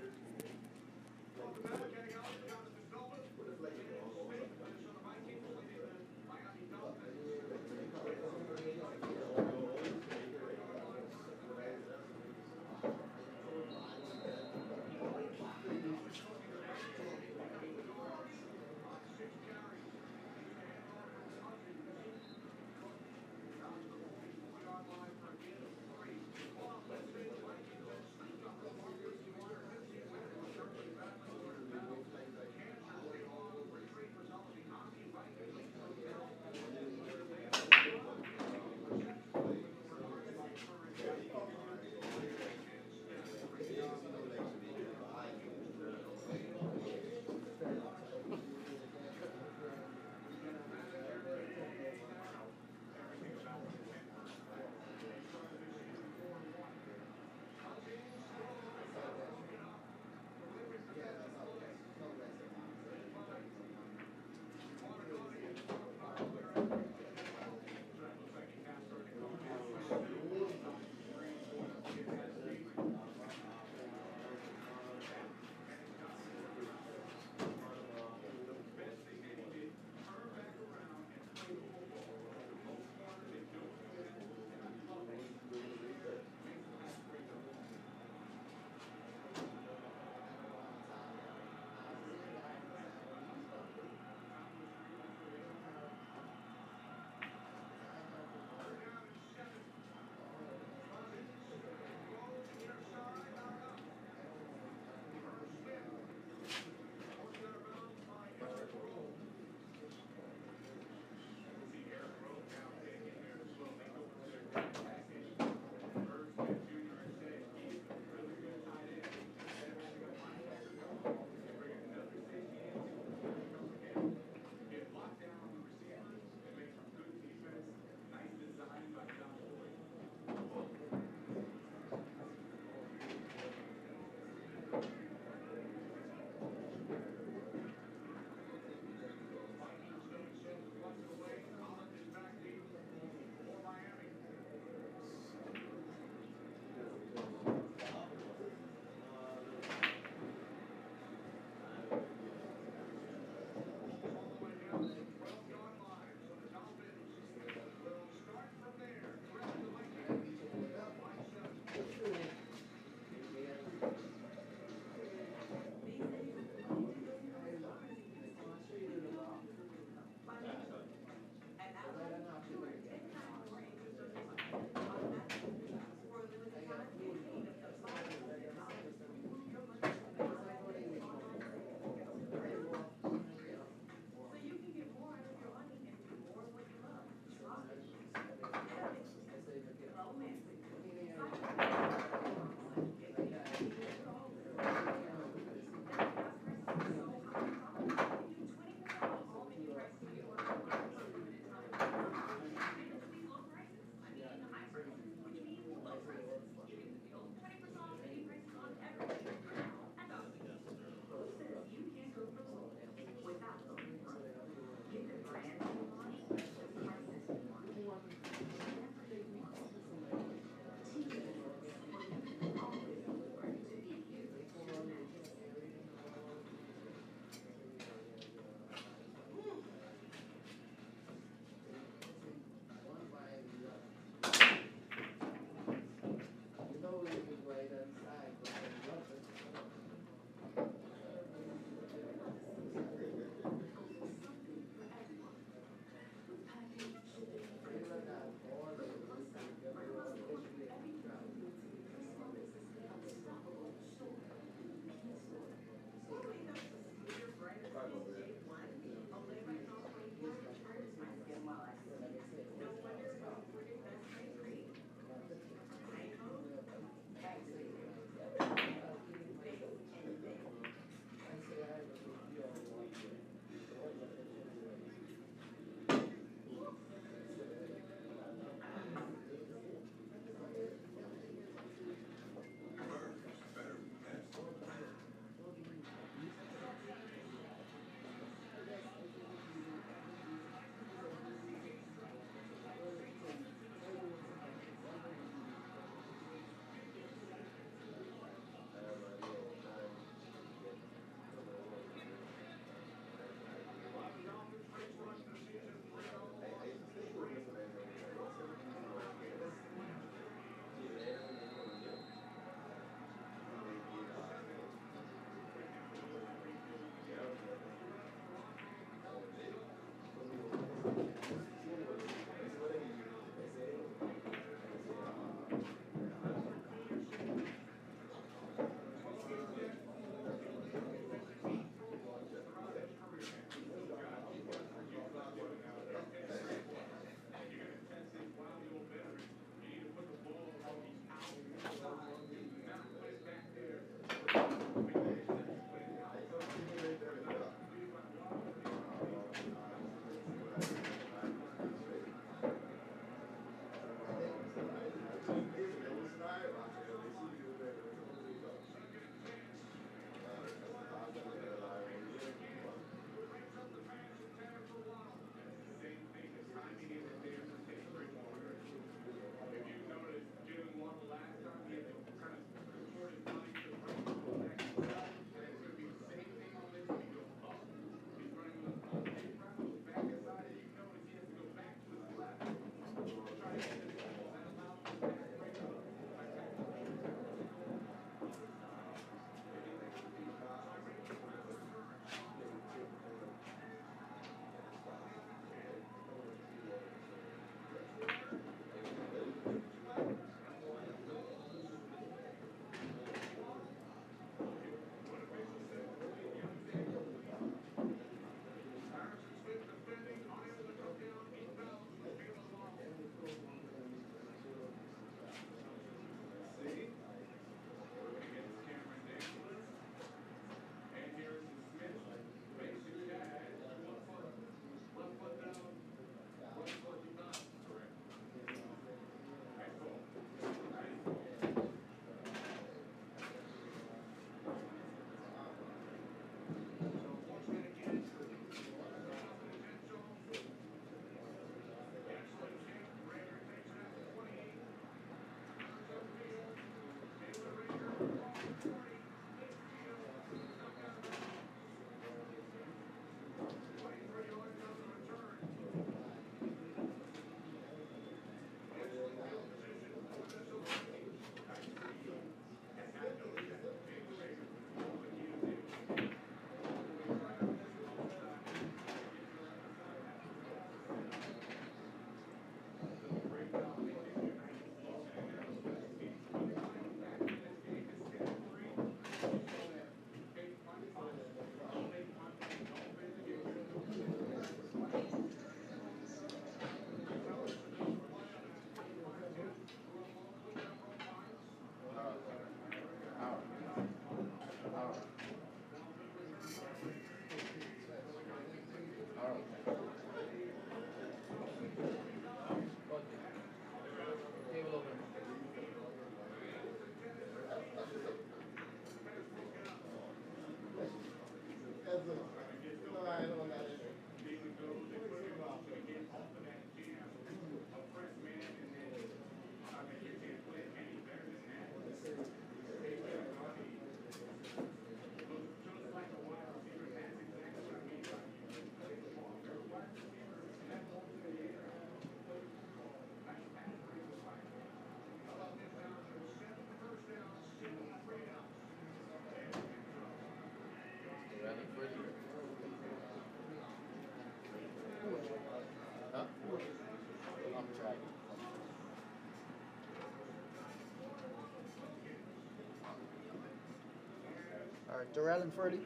Alright, Darrell and Freddie.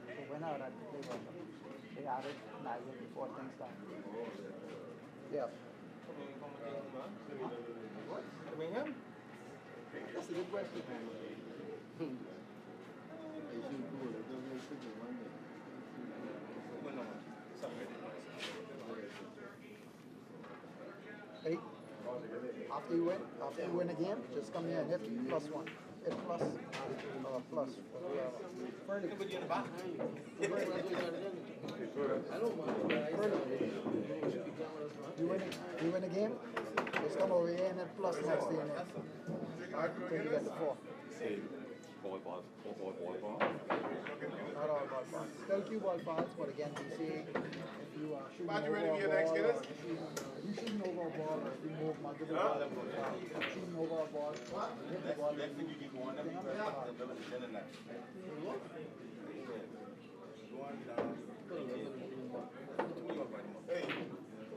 So when I had to play with them, they added Nigel before things started. Yeah. What? Birmingham? That's a good question. Hey, after you win a game, just come here and hit +1. Hit plus. Furley. You win a game, just come over here and hit plus next to your name. Until you get the 4. Not all ball fouls. Still cue ball fouls, but again, we say if you are shooting over a ball, you shooting over a ball, or if you move multiple balls, shooting over a ball, hit the ball, then you keep going. Hey,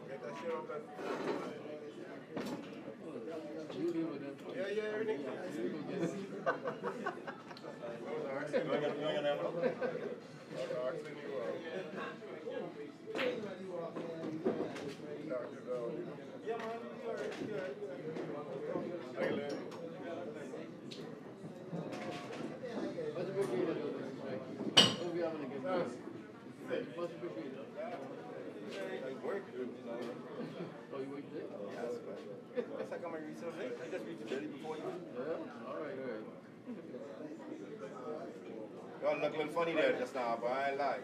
get that shit off that. Yeah, everything. Yeah, man. That's like I'm going to read something. I just read the dirty before you. Yeah? Alright. Y'all look a little funny there just now, but I ain't lying.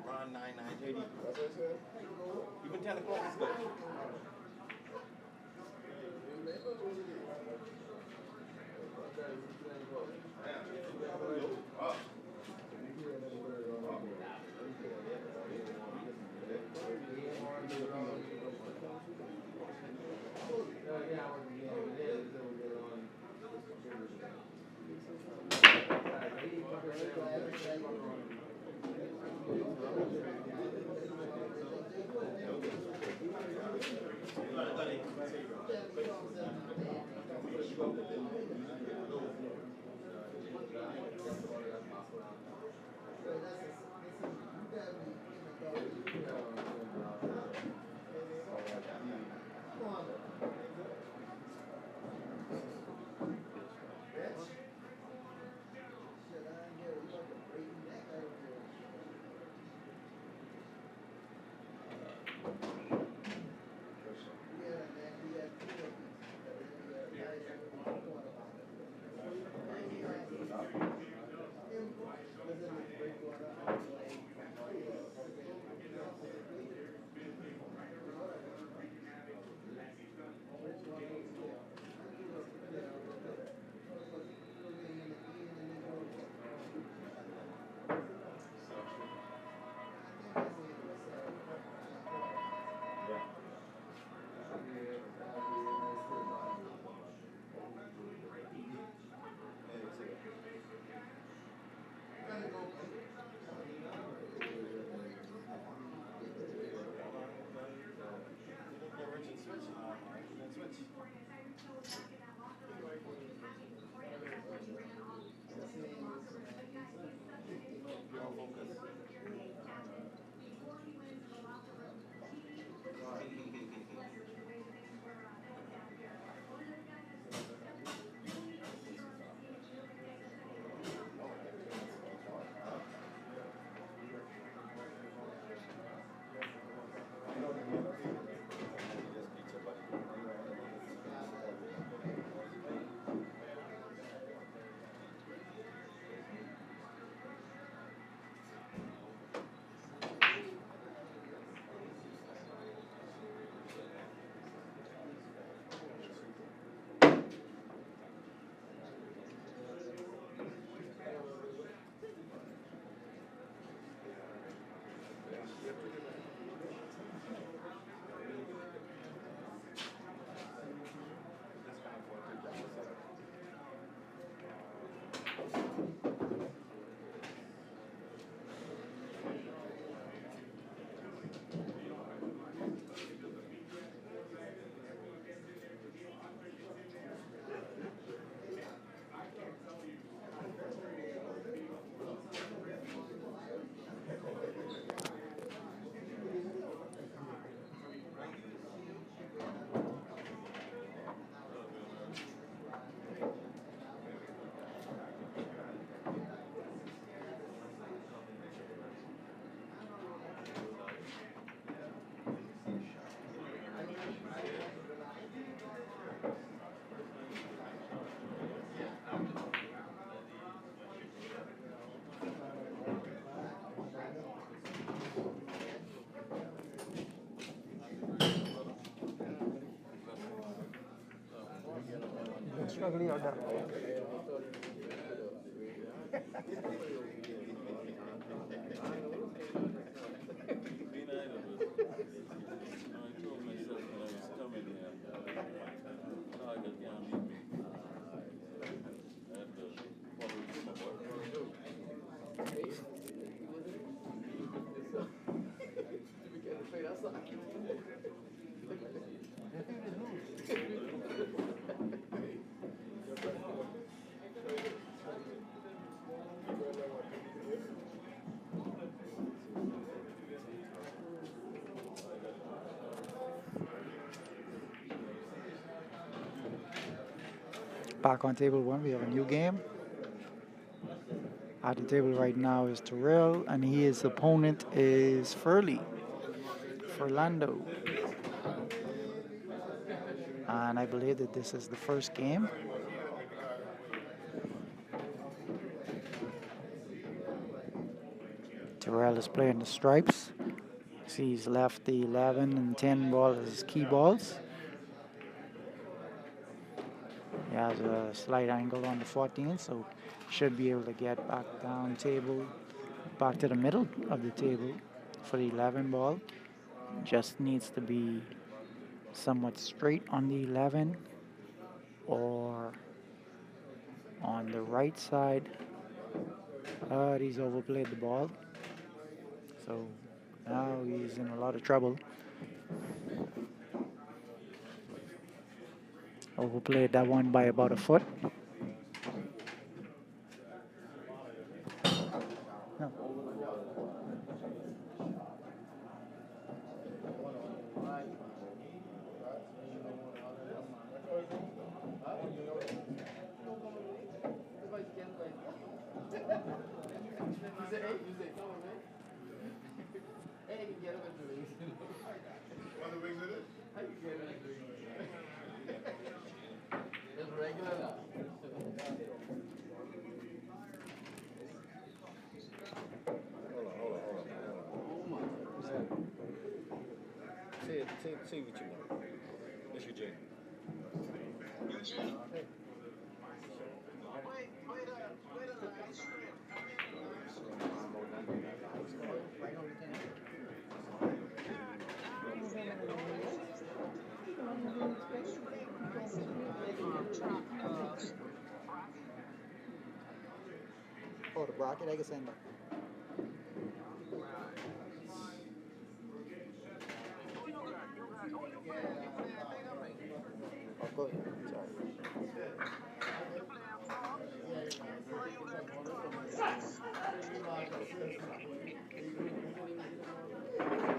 Ron 9980. That's what I said. Even 10 o'clock is good. struggling out there. Back on table one, we have a new game. At the table right now is Terrell, and his opponent is Furlando. And I believe that this is the first game. Terrell is playing the stripes. He's left the 11 and 10 ball as key balls. He has a slight angle on the 14, so should be able to get back down table, back to the middle of the table for the 11 ball. Just needs to be somewhat straight on the 11 or on the right side. But he's overplayed the ball, so now he's in a lot of trouble. Overplayed that one by about a foot. No. Say what you want. It's Eugene. Oh, the bracket, I can send it. Oh, go ahead.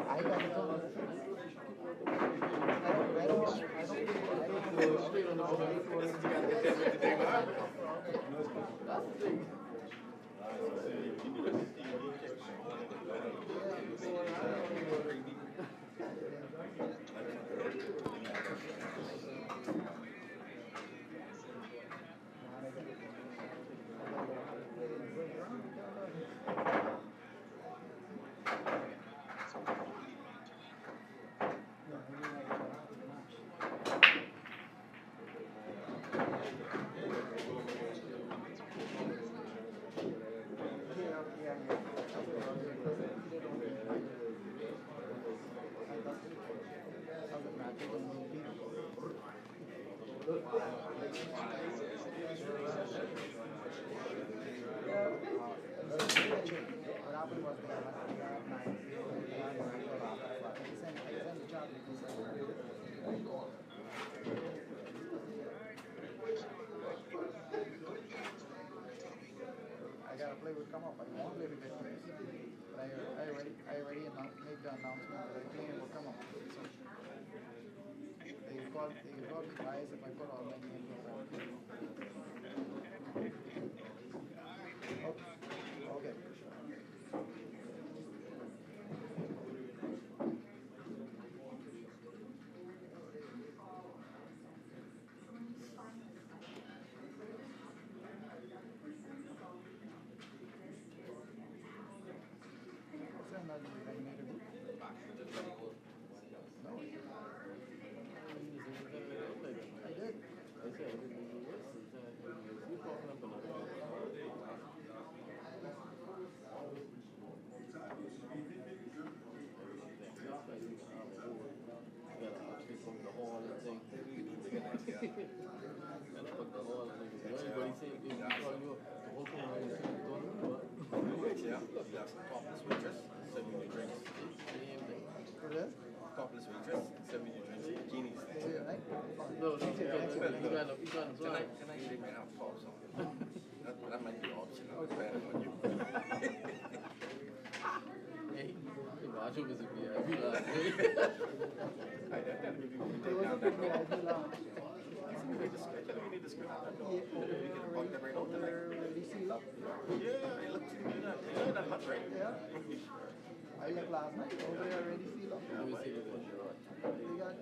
I got it on. I gotta play with come up. I won't play with that. But I already make the announcement that I play will come up. So they call me guys if I put all my names on. Okay. I that's topless waitress, send me the drinks. What is it? Topless waitress, send me the drinks in bikinis. See you, right? No, Next year. Tonight they might have tops on. That might be an option. Depending on you. Hey, watch over the VIP last That maybe we can It take was a down big that VIP lounge. I think we need to screen out that door. Yeah, We can bump them right out we're there. already sealed up. Yeah, it looks like that much, right? Yeah. I looked last night. Over there already sealed up. Let me see the one.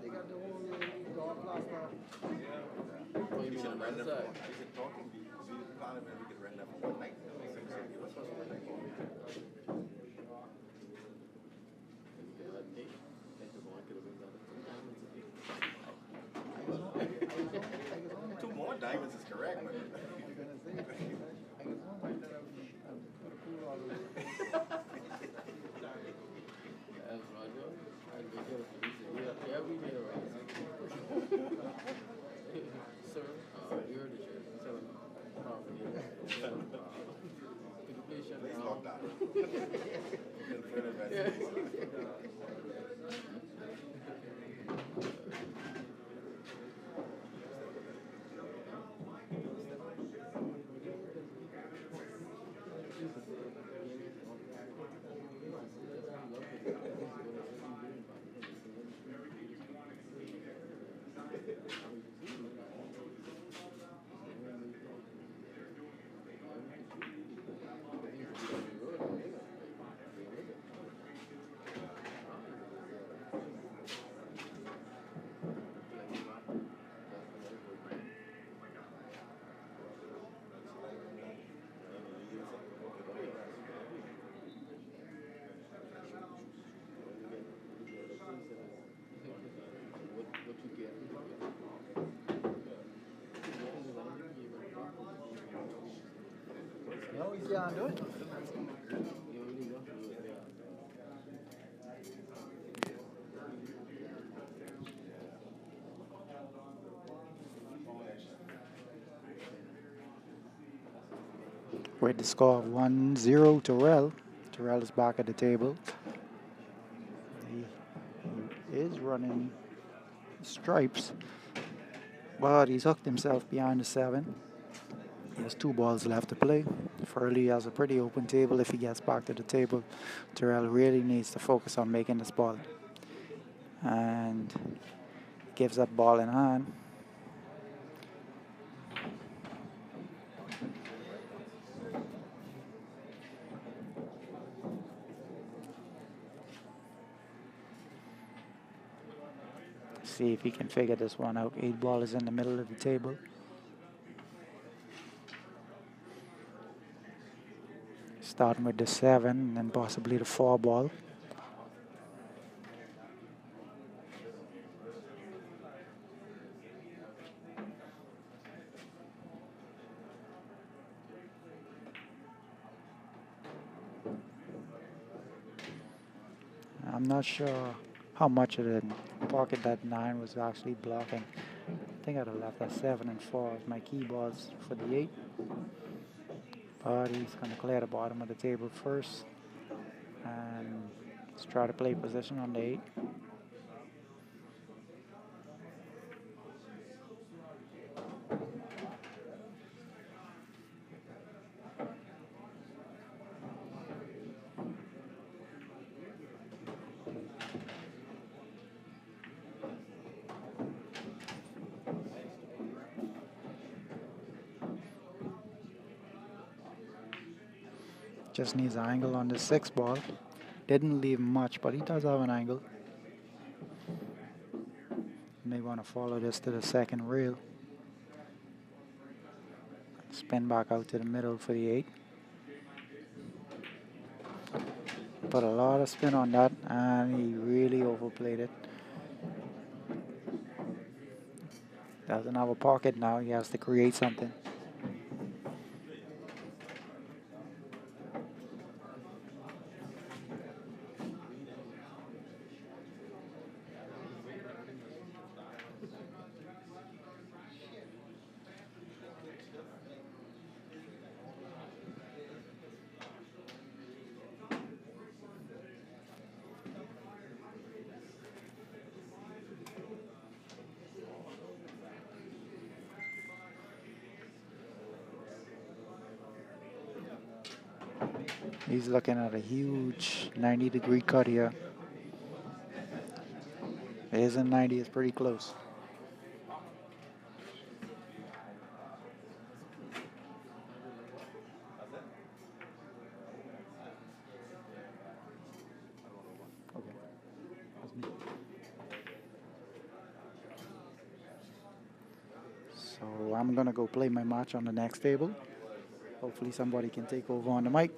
They got the whole door plaster. Oh, you We mean should on rent the them other for, side? we should talk and we plan it and we could rent them for one night. Give us one night for two more diamonds is correct, but As Roger, I get your police. Yeah, we made a right. Sir, you're the chair. So, could you please shut please down? lock that. What you get? No, he's can't do it. You only know who is there. With the score of 1-0 Terrell. Terrell is back at the table. He is running stripes, but he's hooked himself behind the 7. He has 2 balls left to play. Furley has a pretty open table. If he gets back to the table, Terrell really needs to focus on making this ball. And gives that ball in hand. See if he can figure this one out. 8 ball is in the middle of the table. Starting with the 7 and then possibly the 4 ball. I'm not sure how much of the pocket that 9 was actually blocking. I think I'd have left that 7 and 4 as my key balls for the 8. But he's going to clear the bottom of the table first. And let's try to play position on the 8. Just needs an angle on the 6 ball. Didn't leave much, but he does have an angle. May want to follow this to the 2nd rail. Spin back out to the middle for the 8. Put a lot of spin on that, and he really overplayed it. Doesn't have a pocket now. He has to create something. He's looking at a huge 90-degree cut here. His and 90 is pretty close. Okay. That's me. So I'm gonna go play my match on the next table. Hopefully somebody can take over on the mic.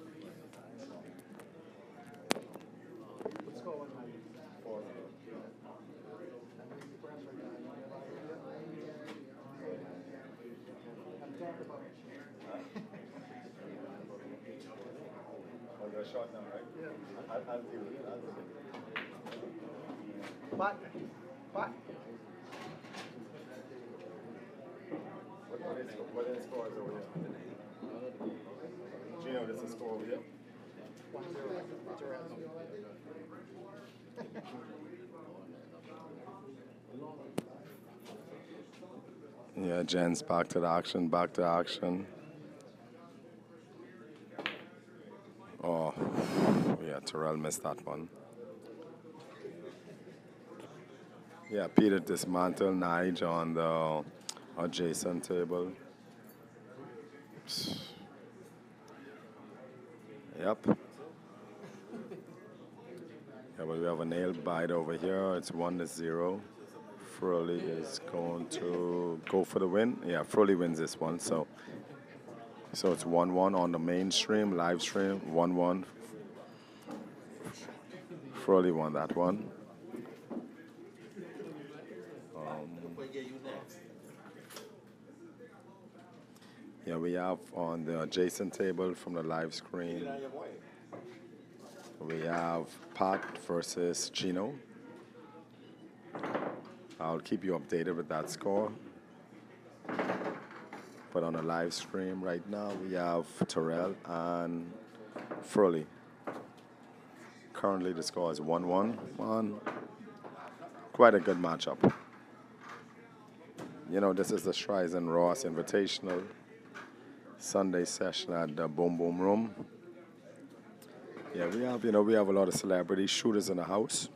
Short now, right? Yeah. I'll deal with it. But What is scores over here? Gino, this is score over here. 1-0. Yeah, Jen's back to action. Oh, yeah, Terrell missed that one. Yeah, Peter dismantled Nige on the adjacent table. Yep. Yeah, but we have a nail bite over here. It's 1-0. Froley is going to go for the win. Yeah, Froley wins this one. So it's 1-1 on the mainstream, live stream, 1-1. Froley won that one. Yeah, we have on the adjacent table from the live screen, we have Pat versus Gino. I'll keep you updated with that score. But on the live stream right now, we have Terrell and Froley. Currently, the score is 1-1 on quite a good matchup. You know, this is the Streisund Ross Invitational Sunday session at the Boom Boom Room. Yeah, we have a lot of celebrity shooters in the house.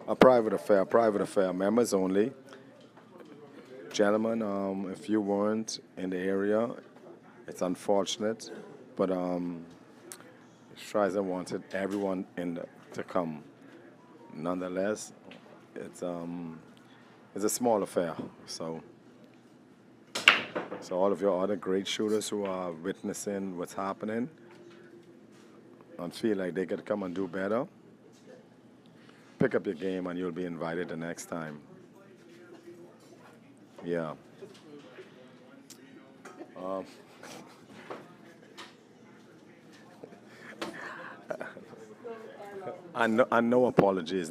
A private affair, members only. Gentlemen, if you weren't in the area, it's unfortunate, but Streisund wanted everyone to come. Nonetheless, it's a small affair, so all of your other great shooters who are witnessing what's happening and feel like they could come and do better, pick up your game and you'll be invited the next time. Yeah. And no apologies.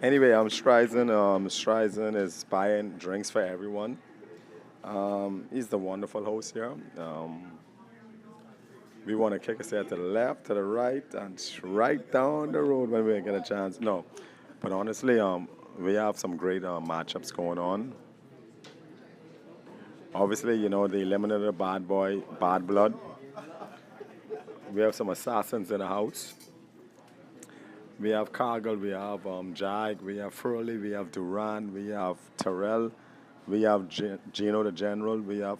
Anyway, Streisund is buying drinks for everyone. He's the wonderful host here. We want to kick us here to the left, to the right, and right down the road when we get a chance. No, but honestly, we have some great matchups going on. Obviously, you know, the eliminated bad boy, bad blood. We have some assassins in the house. We have Cargill, we have Jag, we have Froley, we have Duran, we have Terrell, we have Gino the General, we have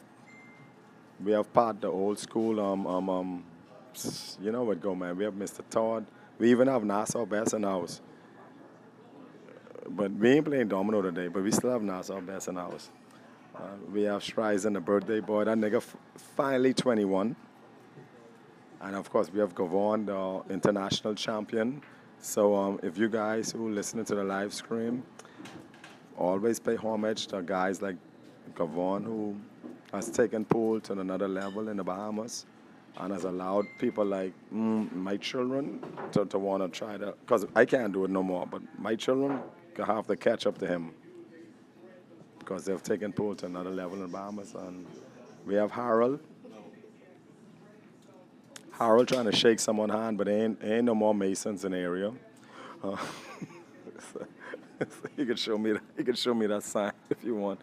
Pat the old school. You know what go, man. We have Mr. Todd. We even have Nassau Best in the house. But we ain't playing domino today, but we still have Nassau Best in the house. We have Streisund, the birthday boy. That nigga finally 21. And of course, we have Gavon, the international champion. So if you guys who listening to the live stream, always pay homage to guys like Gavon, who has taken pool to another level in the Bahamas and has allowed people like my children to want to try to, because I can't do it no more, but my children have to catch up to him because they've taken pool to another level in the Bahamas, and We have Harold. Harold trying to shake someone's hand, but ain't no more Masons in the area. Uh, you can show me that sign if you want.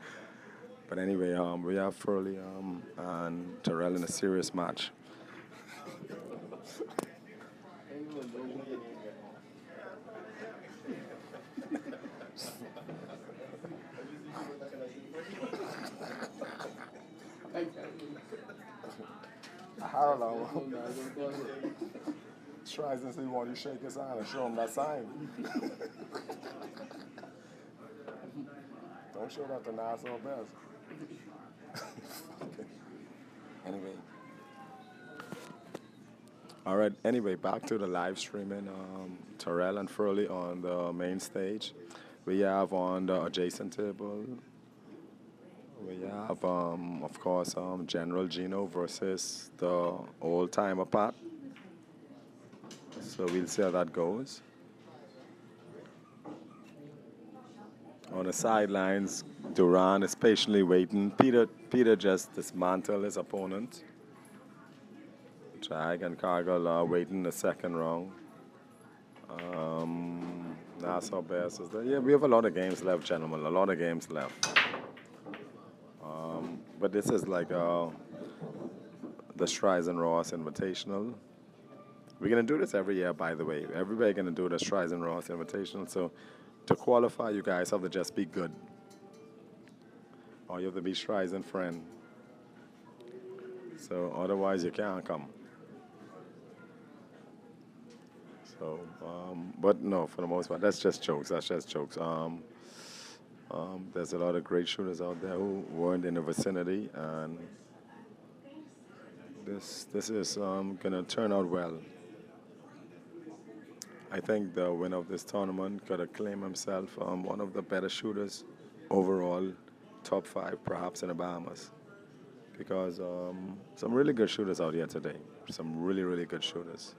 But anyway, we have Furley and Terrell in a serious match. Harold tries to see when you shake his hand and show him that sign. Don't show that to Nassau Bears. Anyway. All right. Anyway, back to the live streaming. Terrell and Furley on the main stage. We have on the adjacent table. We have, of course, General Gino versus the old-timer Pat. So we'll see how that goes. On the sidelines, Duran is patiently waiting. Peter just dismantled his opponent. Jag and Cargill are waiting the second round. Nassau Bears is there. Yeah, we have a lot of games left, gentlemen. A lot of games left. But this is like the Streisund Ross Invitational. We're going to do this every year, by the way. Everybody going to do the Streisund Ross Invitational. So to qualify, you guys have to just be good. Or you have to be Streisund friend. So otherwise, you can't come. So, but no, for the most part, that's just jokes. That's just jokes. There's a lot of great shooters out there who weren't in the vicinity, and this is going to turn out well. I think the winner of this tournament could acclaim himself one of the better shooters overall, top 5 perhaps in the Bahamas, because some really good shooters out here today. Some really, really good shooters.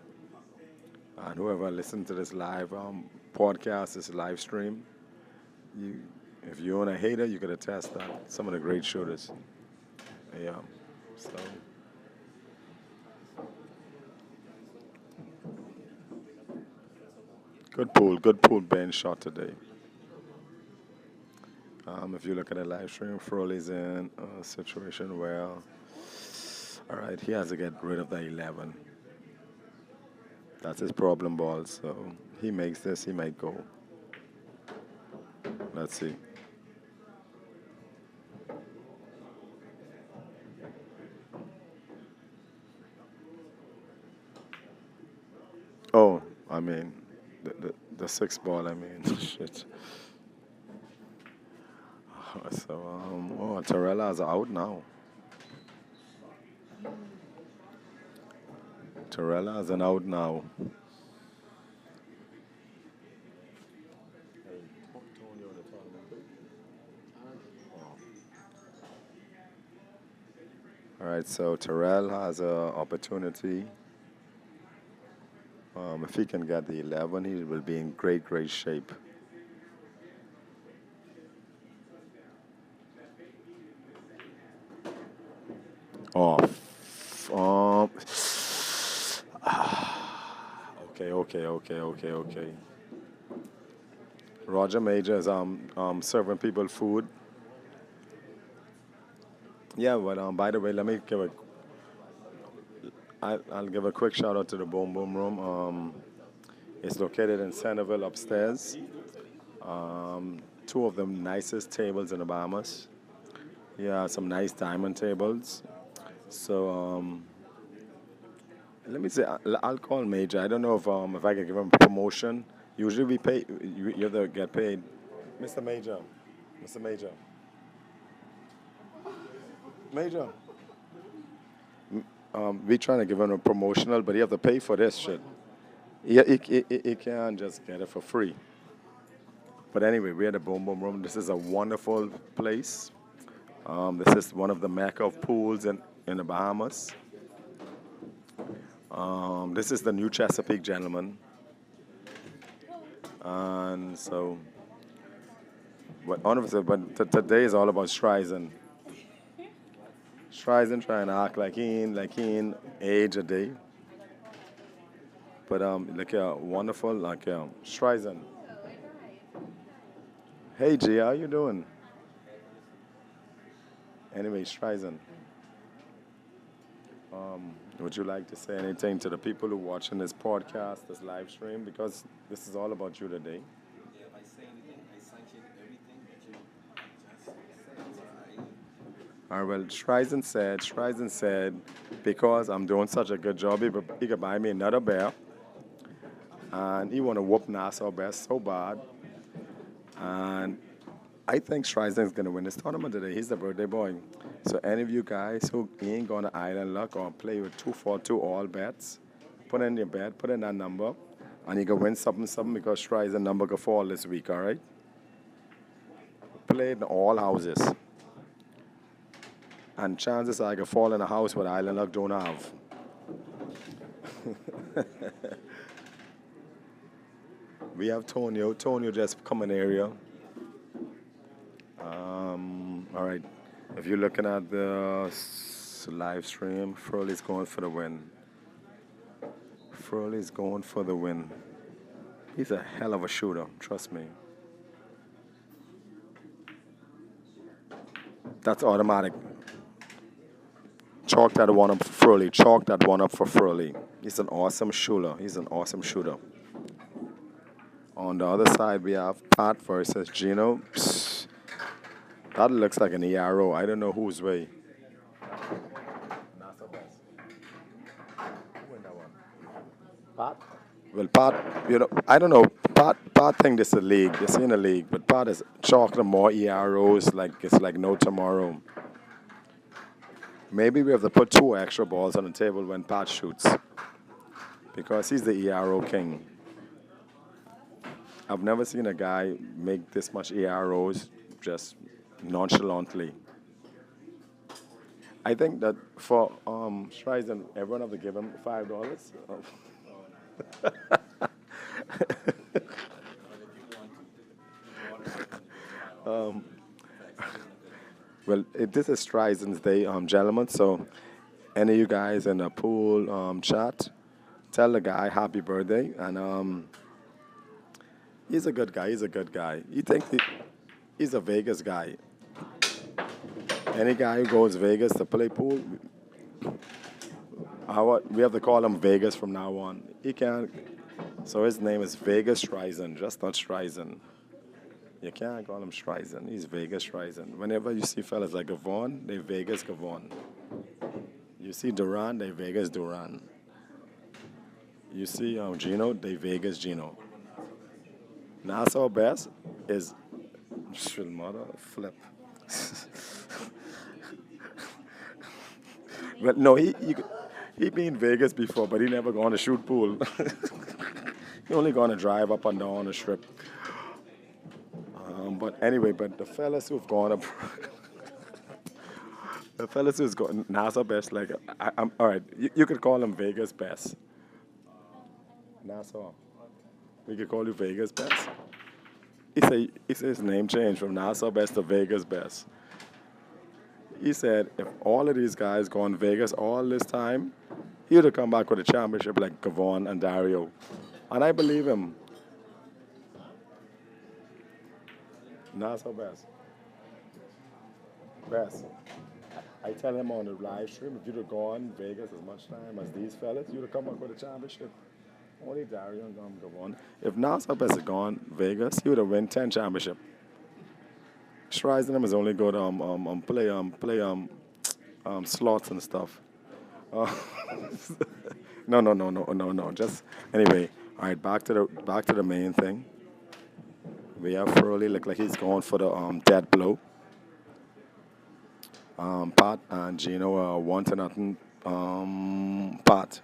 And whoever listened to this live podcast, this live stream, if you're a hater, you could attest that some of the great shooters. Yeah. So. Good pool bench shot today. If you look at the live stream, Frolley's in a situation where, all right, he has to get rid of the 11. That's his problem ball, so he makes this, he might go. Let's see. Oh, I mean, the 6th ball, I mean, shit. So, Tarella's out now. Tarella's an out now. All right, so Terrell has an opportunity. If he can get the 11, he will be in great shape. Okay. Roger Major is serving people food. Yeah, but by the way, let me give I'll give a quick shout out to the Boom Boom Room. It's located in Centerville upstairs. 2 of the nicest tables in the Bahamas. Yeah, some nice diamond tables. So let me say, I'll call Major. I don't know if I can give him a promotion. Usually we pay. You have to get paid, Mr. Major. Major. We trying to give him a promotional, but you have to pay for this shit. He can't just get it for free. But anyway, we're at the Boom Boom Room. This is a wonderful place. This is one of the mecca of pools in the Bahamas. This is the New Chesapeake, gentlemen. And so, but today is all about Streisund. Streisund trying to act like he ain't age a day. But like wonderful, like Streisund. Hey G, how you doing? Anyway, Streisund. Would you like to say anything to the people who are watching this podcast, this live stream? Because this is all about you today. Yeah, if I say anything, I sanction everything that you just said. So All right, well, Streisund said, because I'm doing such a good job, he could buy me another bear. And he want to whoop Nassau best so bad. And I think Streisund's going to win this tournament today. He's the birthday boy. So any of you guys who ain't going to Island Luck or play with 2-4-2 all bets, put in your bet, put in that number, and you can win something because Streisund number could fall this week, all right? Play in all houses. And chances are I could fall in a house what Island Luck don't have. We have Tonio. Tonio just come in area. All right. If you're looking at the live stream, Furley's going for the win. Furley's going for the win. He's a hell of a shooter, trust me. That's automatic. Chalk that one up for Furley. Chalk that one up for Furley. He's an awesome shooter. He's an awesome shooter. On the other side, we have Pat versus Gino. Psst. That looks like an ERO. I don't know whose way. Nassau best. Who win that one? Pat? Well, Pat, you know, I don't know. Pat think this is a league. This ain't a league. But Pat is chalking more EROs like it's like no tomorrow. Maybe we have to put 2 extra balls on the table when Pat shoots. Because he's the ERO king. I've never seen a guy make this much EROs just nonchalantly. I think that for Streisund, everyone have to give him $5. Well, this is Streisund's day, gentlemen. So, any of you guys in the pool chat, tell the guy happy birthday. And he's a good guy. He's a good guy. He thinks he's a Vegas guy. Any guy who goes Vegas to play pool, we have to call him Vegas from now on. He can't. So his name is Vegas Streisund, just not Streisund. You can't call him Streisund. He's Vegas Streisund. Whenever you see fellas like Gavon, they Vegas Gavon. You see Duran, they Vegas Duran. You see Gino, they Vegas Gino. Nassau best is mother flip. Well, no, he been in Vegas before, but he never gone to shoot pool. He only gone to drive up and down the strip. But anyway, but the fellas who've gone up, the fellas who's gone Nassau best, like I'm all right. You could call him Vegas best. Nassau, we could call you Vegas best. He said his name changed from Nassau best to Vegas best. He said if all of these guys gone Vegas all this time, he would have come back with a championship like Gavon and Dario. And I believe him. Nassau best. Best. I tell him on the live stream, if you'd have gone Vegas as much time as these fellas, you'd have come back with a championship. Only Dario and Gavon. If Nassau best had gone Vegas, he would have won 10 championship. Streisund is only good play slots and stuff. No. Just anyway. All right, back to the main thing. We have Furley look like he's going for the dead blow. Pat and Gino 1-0. Pat.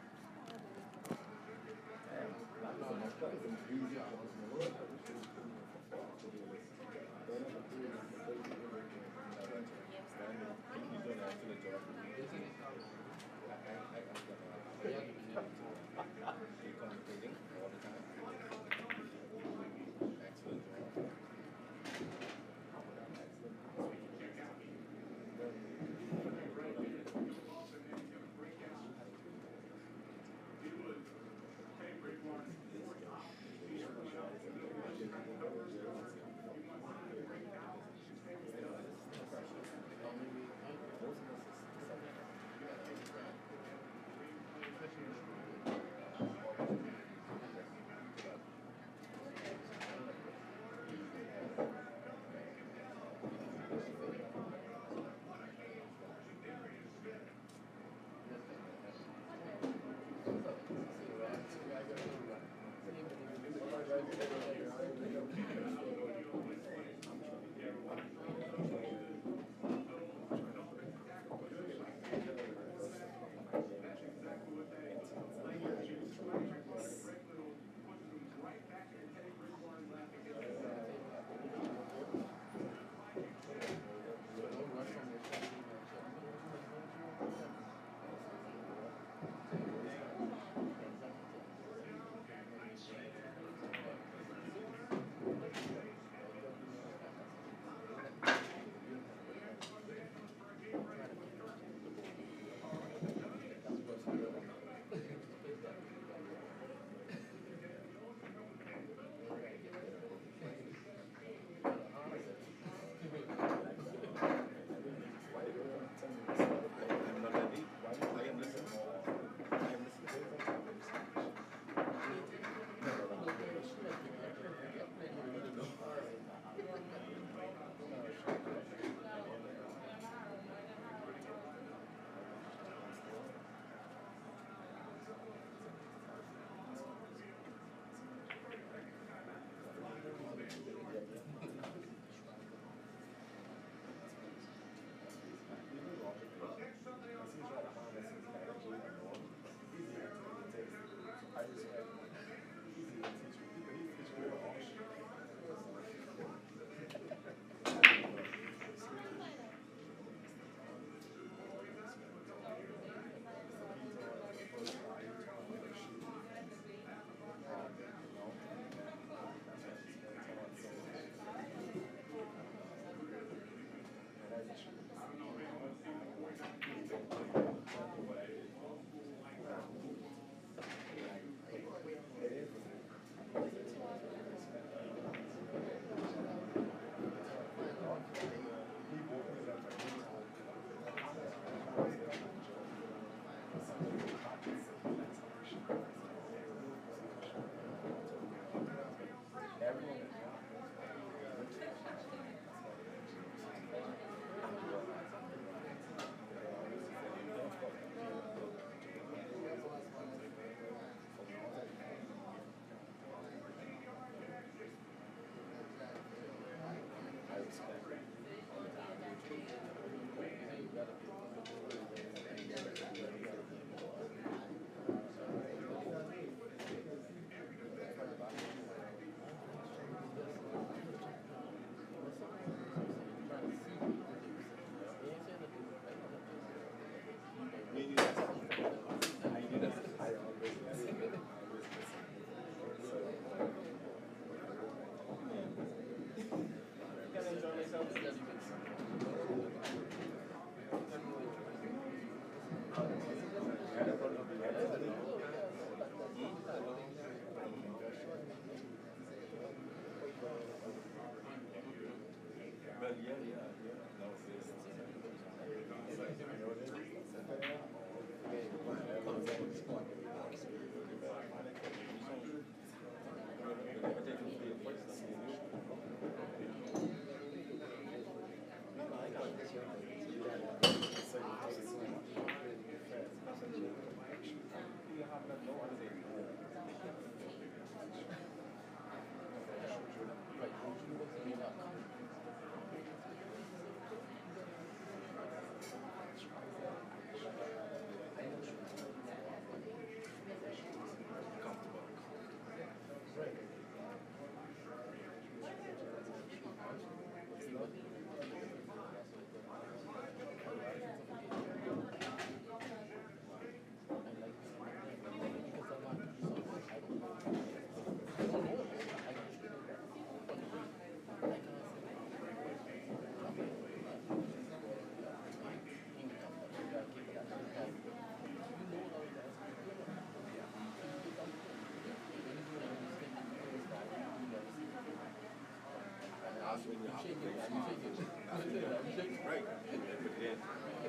Right. But then,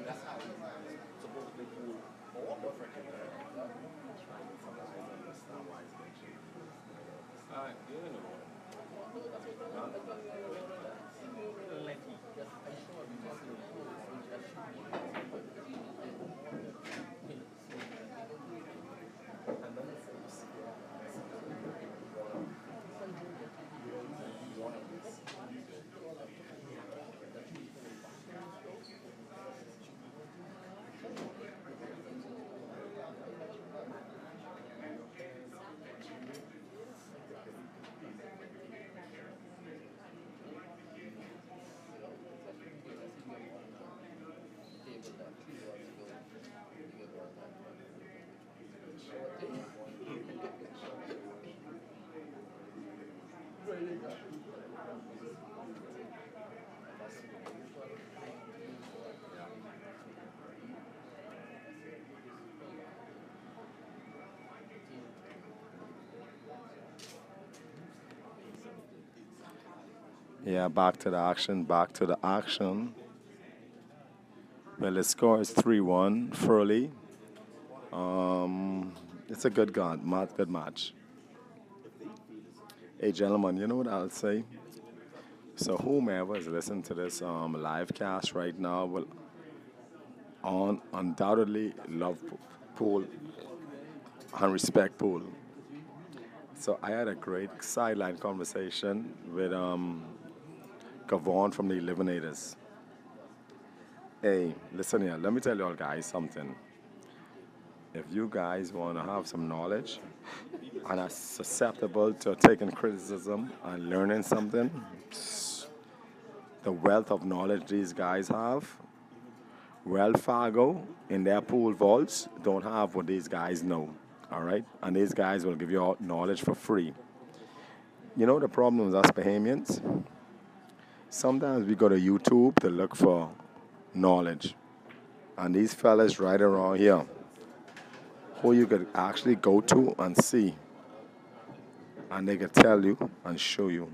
that's how it's supposed to be cool. All the freaking time. Alright, you know. Yeah, back to the action, back to the action. Well, the score is 3-1, Furley. It's a good match. Hey, gentlemen, you know what I'll say? So whomever is listening to this live cast right now will undoubtedly love pool and respect pool. So I had a great sideline conversation with Gavon from the Eliminators. Hey, listen here, let me tell you all guys something. If you guys want to have some knowledge and are susceptible to taking criticism and learning something, the wealth of knowledge these guys have, Wells Fargo in their pool vaults don't have what these guys know, all right? And these guys will give you all knowledge for free. You know the problem with us Bahamians? Sometimes we go to YouTube to look for knowledge. And these fellas right around here, who you could actually go to and see. And they could tell you and show you.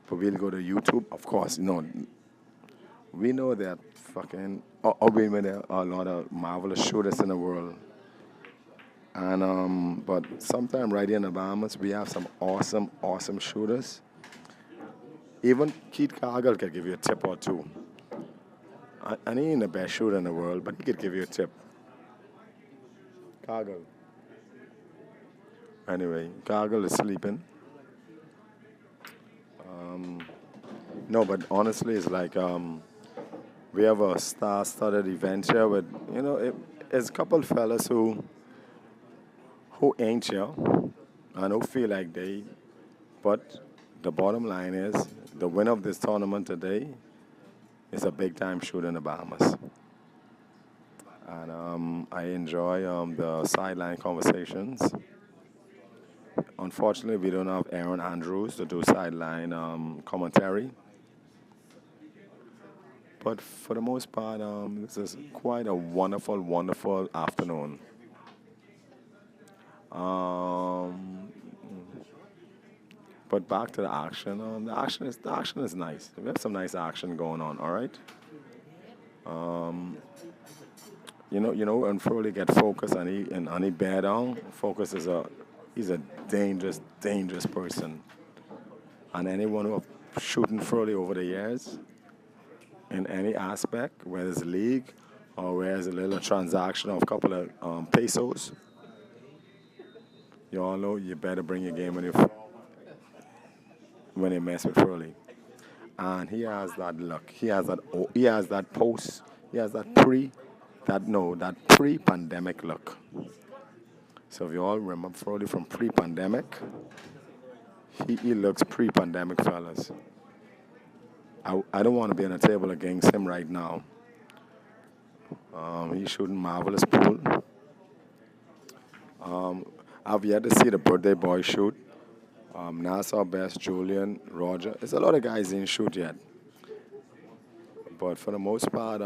But we'll go to YouTube, of course, we know that fucking, there are a lot of marvelous shooters in the world. And, but sometime right here in the Bahamas, we have some awesome shooters. Even Keith Cargill could give you a tip or two. And he ain't the best shooter in the world, but he could give you a tip. Cargill. Anyway, Cargill is sleeping. No, but honestly, it's like we have a star-studded event here with, it's a couple fellas who ain't here and who feel like they, but the bottom line is the winner of this tournament today is a big-time shooter in the Bahamas. And I enjoy the sideline conversations. Unfortunately, we don't have Aaron Andrews to do sideline commentary. But for the most part, this is quite a wonderful afternoon. But back to the action. The action is nice. We have some nice action going on. All right. When Froley get focused and he bear down, Focus he's a dangerous person. And anyone who have shooting Froley over the years, in any aspect, whether it's league or where's a little transaction of a couple of pesos, you all know you better bring your game when you mess with Furley. And he has that luck. He has that. He has that post. He has that that pre-pandemic look. So if you all remember Furley from pre-pandemic, he looks pre-pandemic, fellas. I don't want to be on a table against him right now. He's shooting marvelous pool. I've yet to see the birthday boy shoot. Nassau, Best, Julian, Roger. There's a lot of guys didn't shoot yet. But for the most part,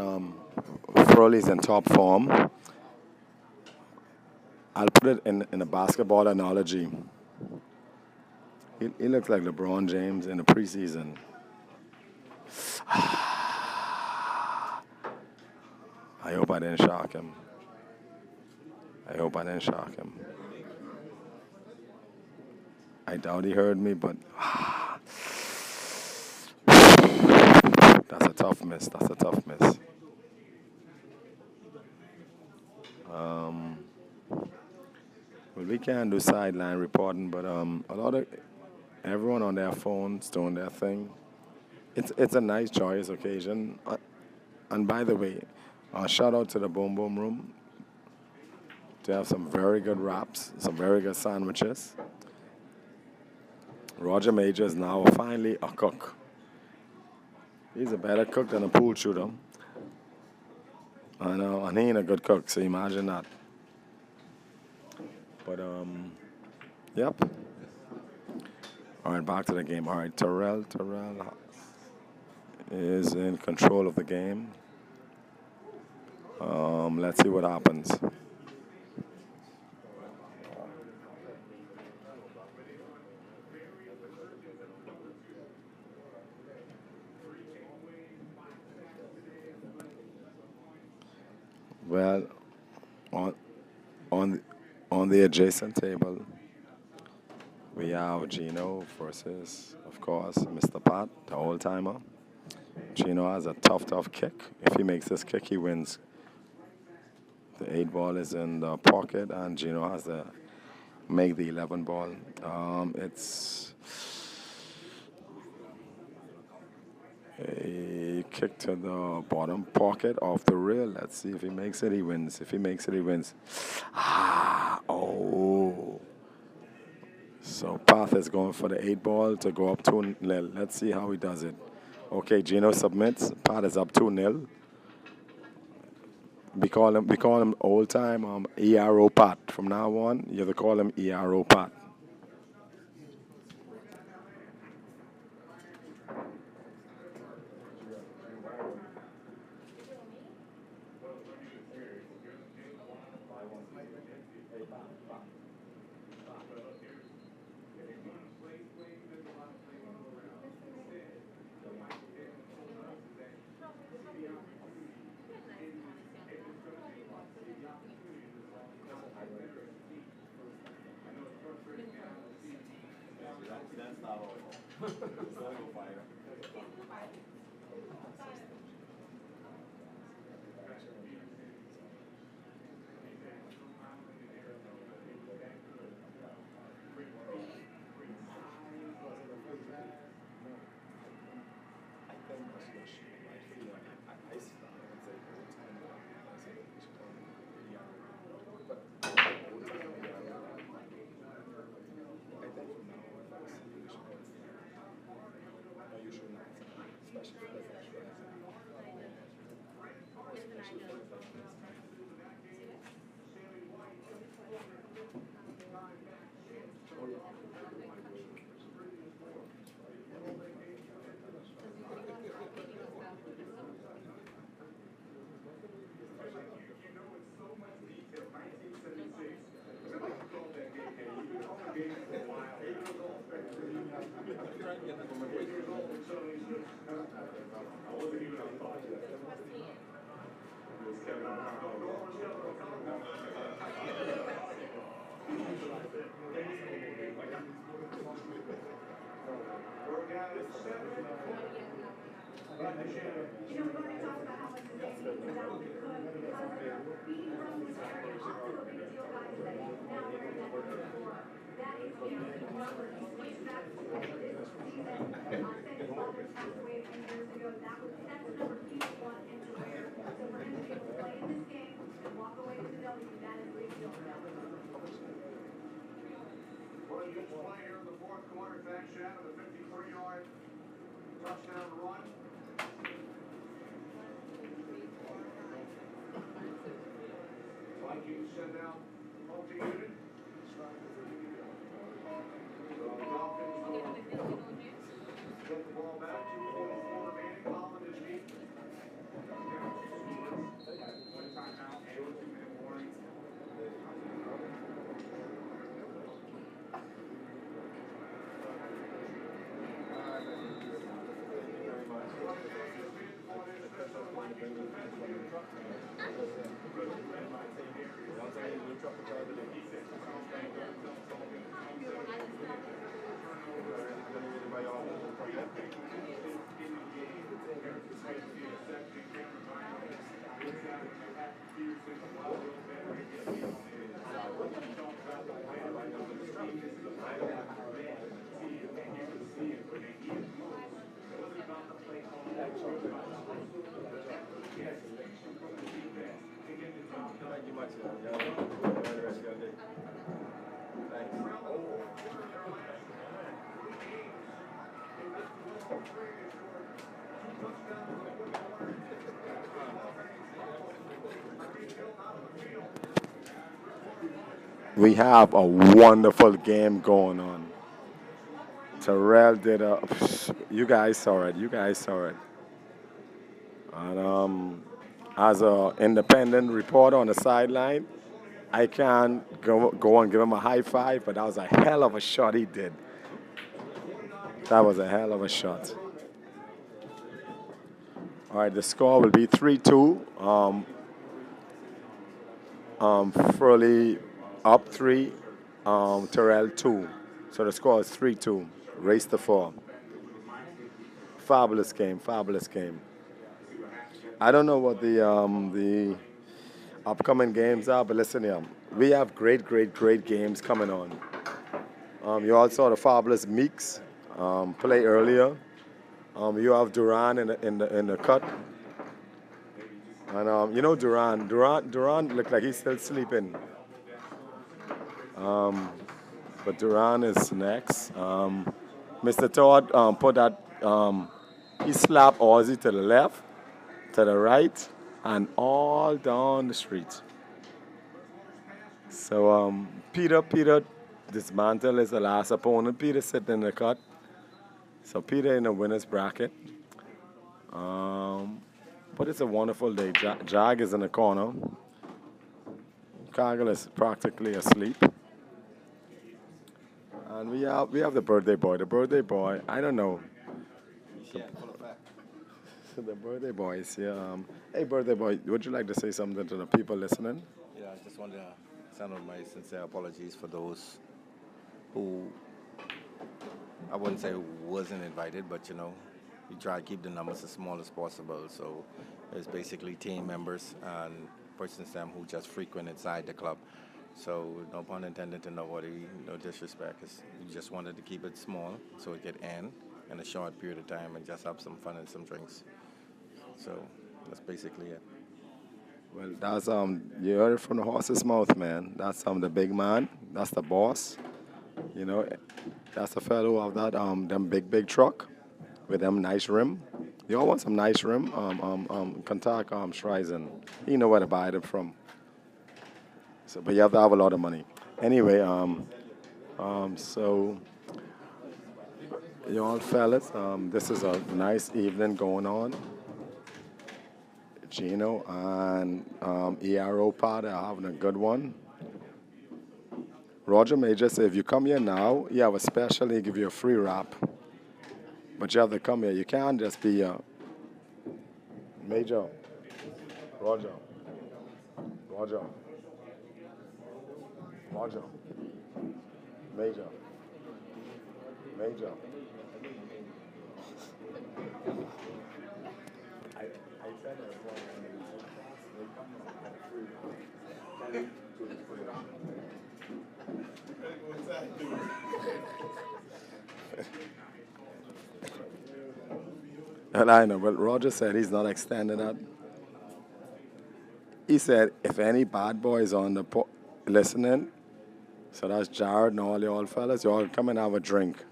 Furley's in top form. I'll put it in a basketball analogy. He looks like LeBron James in the preseason. I hope I didn't shock him. I doubt he heard me, but that's a tough miss. Well, we can't do sideline reporting, but a lot of everyone on their phones doing their thing. It's a nice, joyous occasion. And by the way, shout out to the Boom Boom Room. They have some very good wraps, some very good sandwiches. Roger Major is now finally a cook. He's a better cook than a pool shooter. I know, and he ain't a good cook, so imagine that. But, yep. All right, back to the game. All right, Terrell is in control of the game. Let's see what happens. Well, on the adjacent table, we have Gino versus, of course, Mr. Pat, the old timer. Gino has a tough kick. If he makes this kick, he wins. The 8 ball is in the pocket, and Gino has to make the 11 ball. It's a kick to the bottom pocket off the rail. Let's see if he makes it, he wins. If he makes it, he wins. So Path is going for the 8 ball to go up 2-0. Let's see how he does it. Okay, Gino submits. Pat is up 2-0. We call him old time ERO Pat. From now on, you have to call him ERO Pat. What a huge play here in the fourth quarter. Thanks, Shannon, the 53-yard touchdown run. Vikings send out multi-unit. So the Dolphins will get the ball back. 2:44 remaining. Holland is deep. One timeout and a 2-minute warning. We have a wonderful game going on. Terrell did a. You guys saw it. You guys saw it. And as an independent reporter on the sideline, I can't go and give him a high five, but that was a hell of a shot he did. That was a hell of a shot. All right, the score will be 3-2. Furley up 3, Terrell 2. So the score is 3-2. Race to 4. Fabulous game, fabulous game. I don't know what the upcoming games are, but listen here. We have great games coming on. You all saw the fabulous Meeks play earlier. You have Duran in the cut. And you know Duran looked like he's still sleeping. But Duran is next. Mr. Todd put that, he slapped Ozzy to the left, to the right, and all down the street. So Peter dismantled is the last opponent. Peter sitting in the cut. So Peter in the winner's bracket. But it's a wonderful day. Jag is in the corner. Cargill is practically asleep. And we have the birthday boy. The birthday boy, I don't know. The birthday boy is here. Hey, birthday boy, would you like to say something to the people listening? Yeah, I just want to send out my sincere apologies for those who, I wouldn't say wasn't invited, but you know, we try to keep the numbers as small as possible. So it's basically team members and persons them who just frequent inside the club. So no pun intended to nobody, no disrespect. We just wanted to keep it small so it could end in a short period of time and just have some fun and some drinks. So that's basically it. Well, that's you heard it from the horse's mouth, man. That's the big man. That's the boss. You know, that's the fellow who have that them big truck with them nice rim. You all want some nice rim? Contact Streisund. You know where to buy them from. So, but you have to have a lot of money. Anyway, so you all fellas, this is a nice evening going on. Gino and ERO Pod are having a good one. Roger Major said, if you come here now, you have a special, he give you a free wrap. But you have to come here. You can't just be Major. Roger. Major. And I know, but Roger said he's not extending that. He said if any bad boys on the listening, so that's Jared and all y'all fellas, y'all come and have a drink.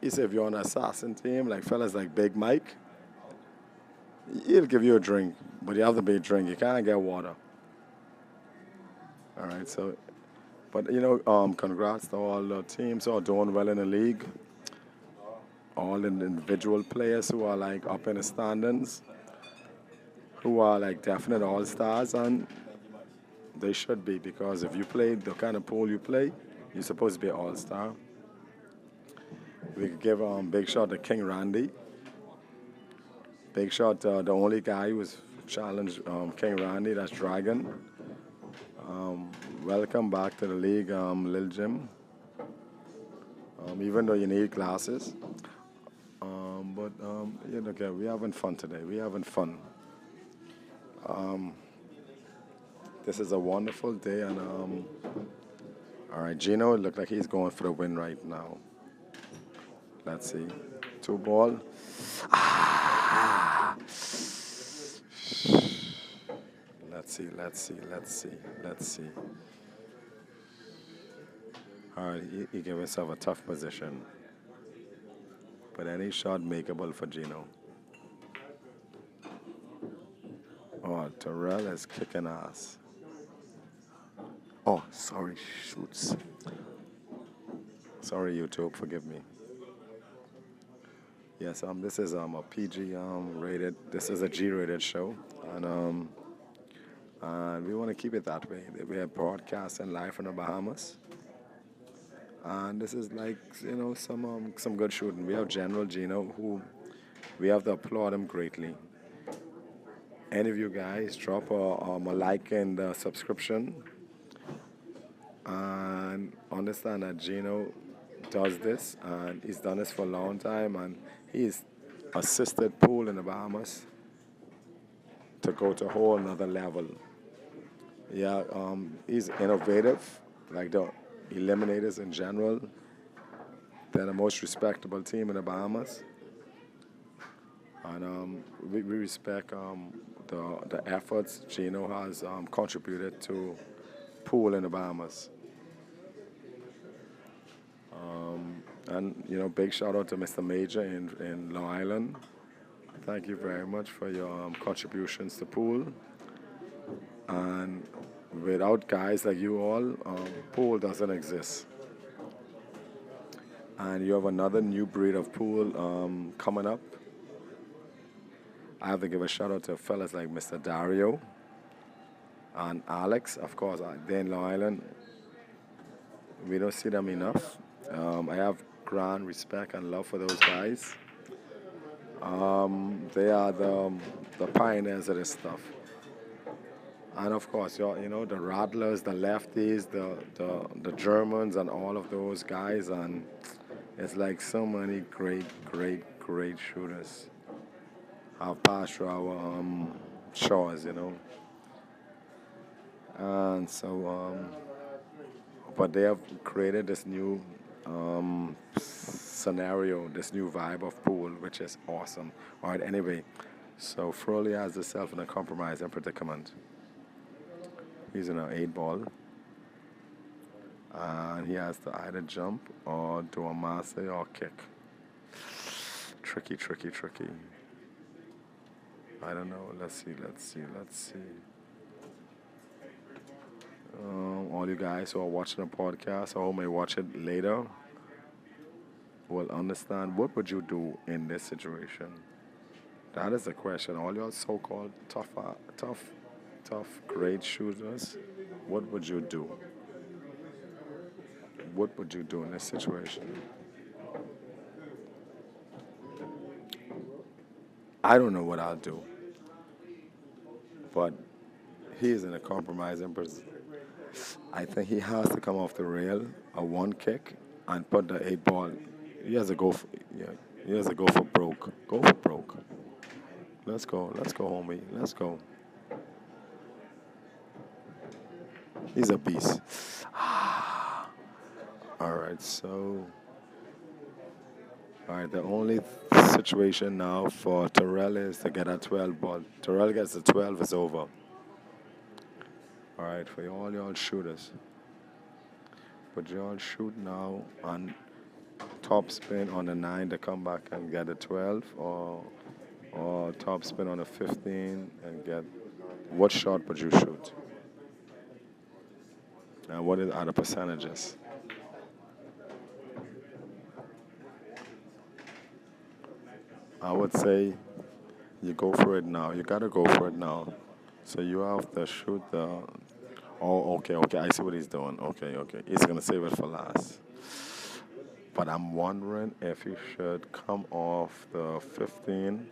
He said if you're on the assassin team, like fellas like Big Mike, he'll give you a drink, but you have to be a drink. You can't get water. All right, so, but congrats to all the teams who are doing well in the league. All the individual players who are like up in the standings, who are like definite all-stars, and they should be, because if you play the kind of pool you play, you're supposed to be an all-star. We could give big shout to King Randy. Big shout to the only guy who was challenged King Randy, that's Dragon. Welcome back to the league, Lil Jim. Even though you need glasses. Okay, we're having fun today. We're having fun. This is a wonderful day, and all right, Gino, it looks like he's going for the win right now. Let's see. 2 ball. Ah! Let's see. All right, he gave himself a tough position. But any shot makeable for Gino. Oh, Terrell is kicking ass. Oh, sorry, shoots. Sorry, YouTube, forgive me. Yes, this is a PG rated. This is a G-rated show, and we want to keep it that way. We are broadcasting live from the Bahamas. And this is like, some good shooting. We have General Gino, who we have to applaud him greatly. Any of you guys, drop a like and a subscription. And understand that Gino does this, and he's done this for a long time, and he's assisted pool in the Bahamas to go to a whole another level. Yeah, he's innovative, like the Eliminators in general. They're the most respectable team in the Bahamas, and we respect the efforts Gino has contributed to pool in the Bahamas. And big shout out to Mr. Major in Long Island. Thank you very much for your contributions to pool. And without guys like you all, pool doesn't exist. And you have another new breed of pool coming up. I have to give a shout out to fellas like Mr. Dario and Alex. Of course, they're in Long Island. We don't see them enough. I have grand respect and love for those guys. They are the pioneers of this stuff. And of course, the Rattlers, the Lefties, the Germans, and all of those guys. And it's like so many great shooters have passed through our shores, And so, but they have created this new scenario, this new vibe of pool, which is awesome. All right, anyway, so Froley has himself in a compromising predicament. He's in an 8-ball, and he has to either jump or do a masse or kick. Tricky. I don't know. Let's see. All you guys who are watching the podcast or may watch it later will understand, what would you do in this situation? That is the question. All your so-called tough, great shooters, what would you do? What would you do in this situation? I don't know what I'll do. But he is in a compromising position. I think he has to come off the rail, a 1 kick, and put the 8-ball. He has to go for broke. Go for broke. Let's go, homie. Let's go. He's a beast. All right, so. All right, the only situation now for Terrell is to get a 12 ball. Terrell gets the 12, it's over. All right, for all y'all shooters. But y'all shoot now on top spin on the 9 to come back and get a 12, or top spin on a 15 and get. What shot would you shoot? And what are the percentages? I would say you go for it now. You gotta go for it now. So you have to shoot the. Oh, okay. I see what he's doing. Okay. He's gonna save it for last. But I'm wondering if he should come off the 15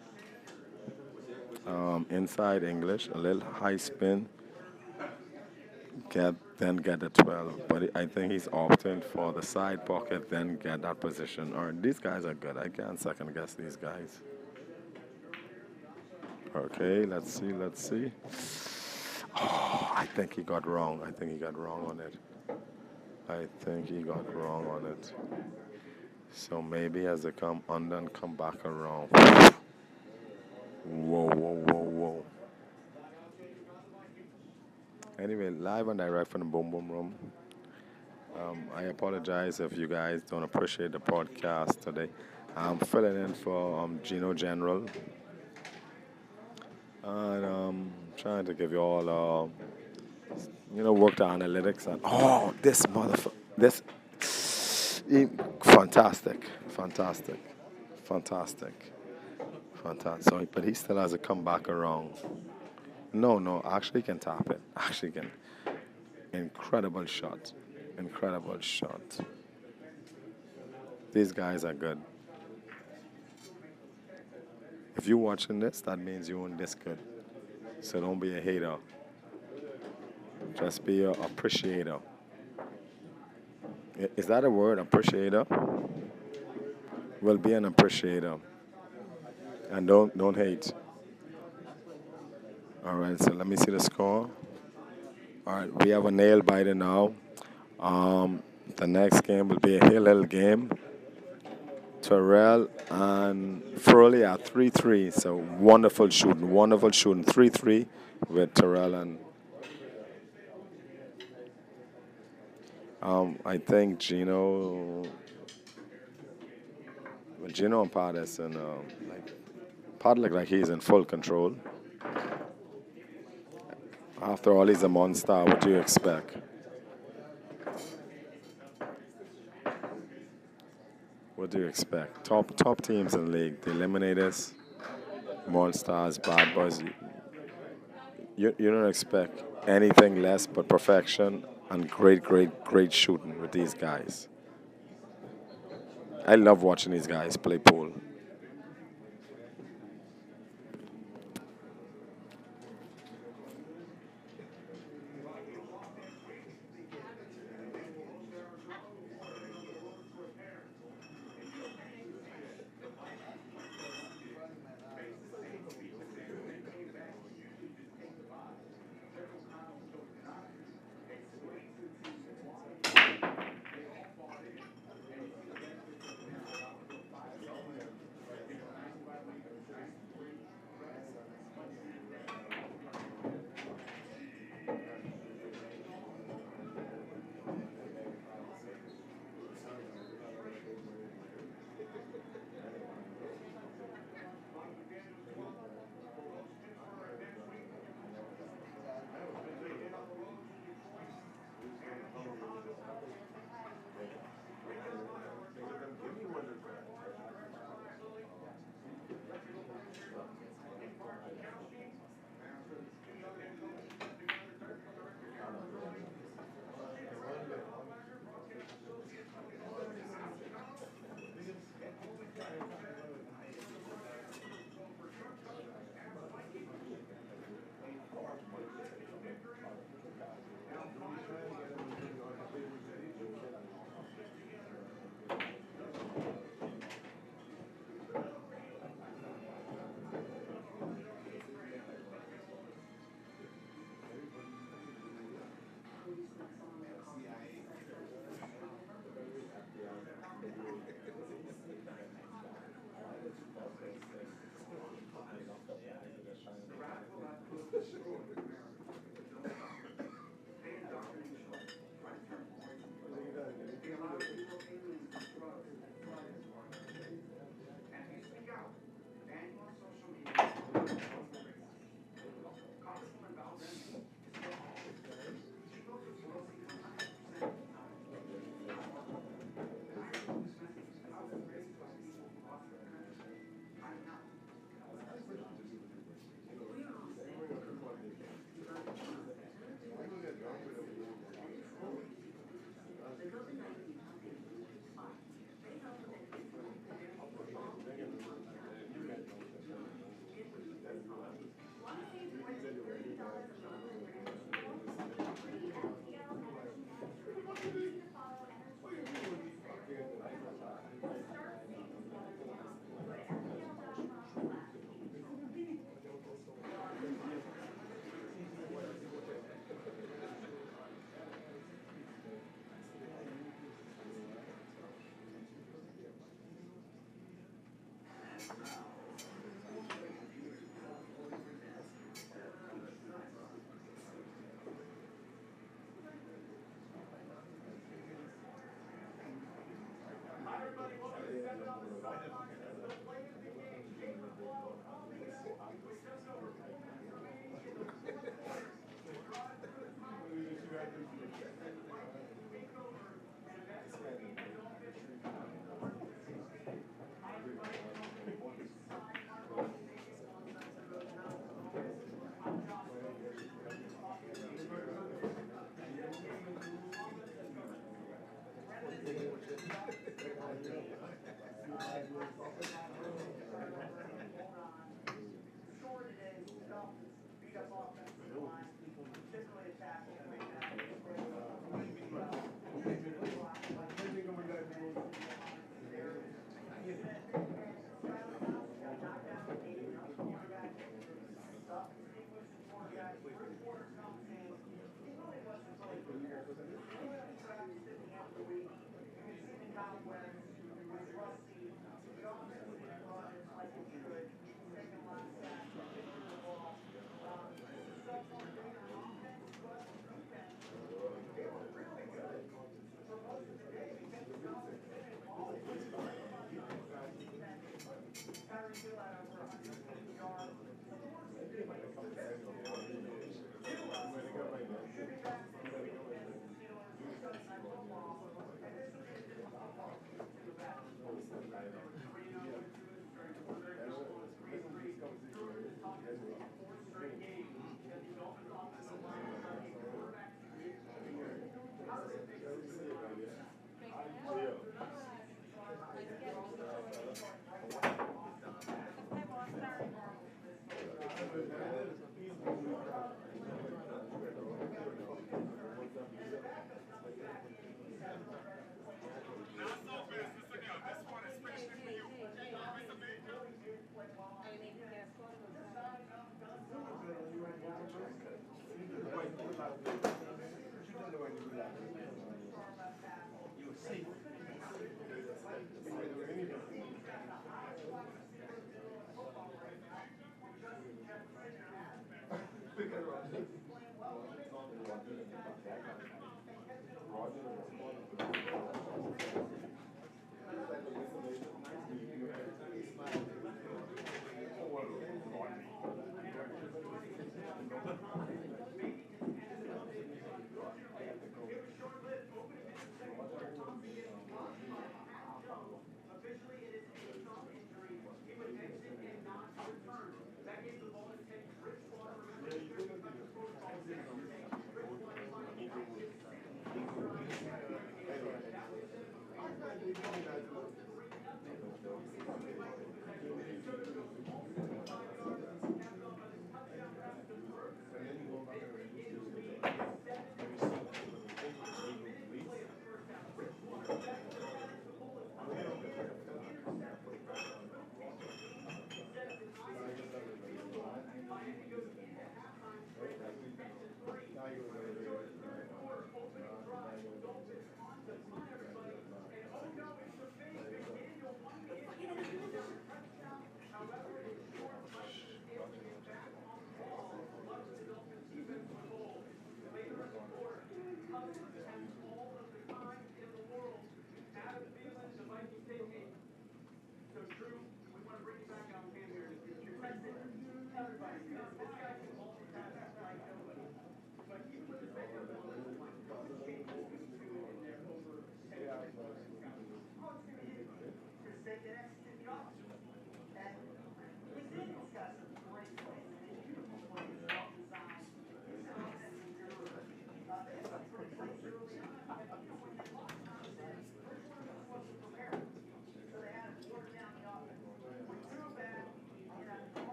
inside English, a little high spin, then get the 12. But I think he's opting for the side pocket, then get that position. All right, these guys are good. I can't second guess these guys. Okay, let's see. Oh, I think he got wrong. on it. So maybe he has to come under and come back around. Whoa. Anyway, live and direct from the Boom Boom Room. I apologize if you guys don't appreciate the podcast today. I'm filling in for Gino General. And trying to give you all, work the analytics. And, this motherfucker. Fantastic. So, but he still has to come back around. No, actually can tap it. Actually can. Incredible shot. These guys are good. If you're watching this, that means you're in this good. So don't be a hater. Just be an appreciator. Is that a word, appreciator? Well, be an appreciator. And don't hate. All right, so let me see the score. All right, we have a nail biter now. The next game will be a Hillel game. Terrell and Furley are 3-3. So wonderful shooting. 3-3 with Terrell and I think Gino and Patterson, Pat look like he's in full control. After all, he's a monster. What do you expect? Top teams in the league, the Eliminators, Monsters, Bad Boys. You don't expect anything less but perfection and great shooting with these guys. I love watching these guys play pool.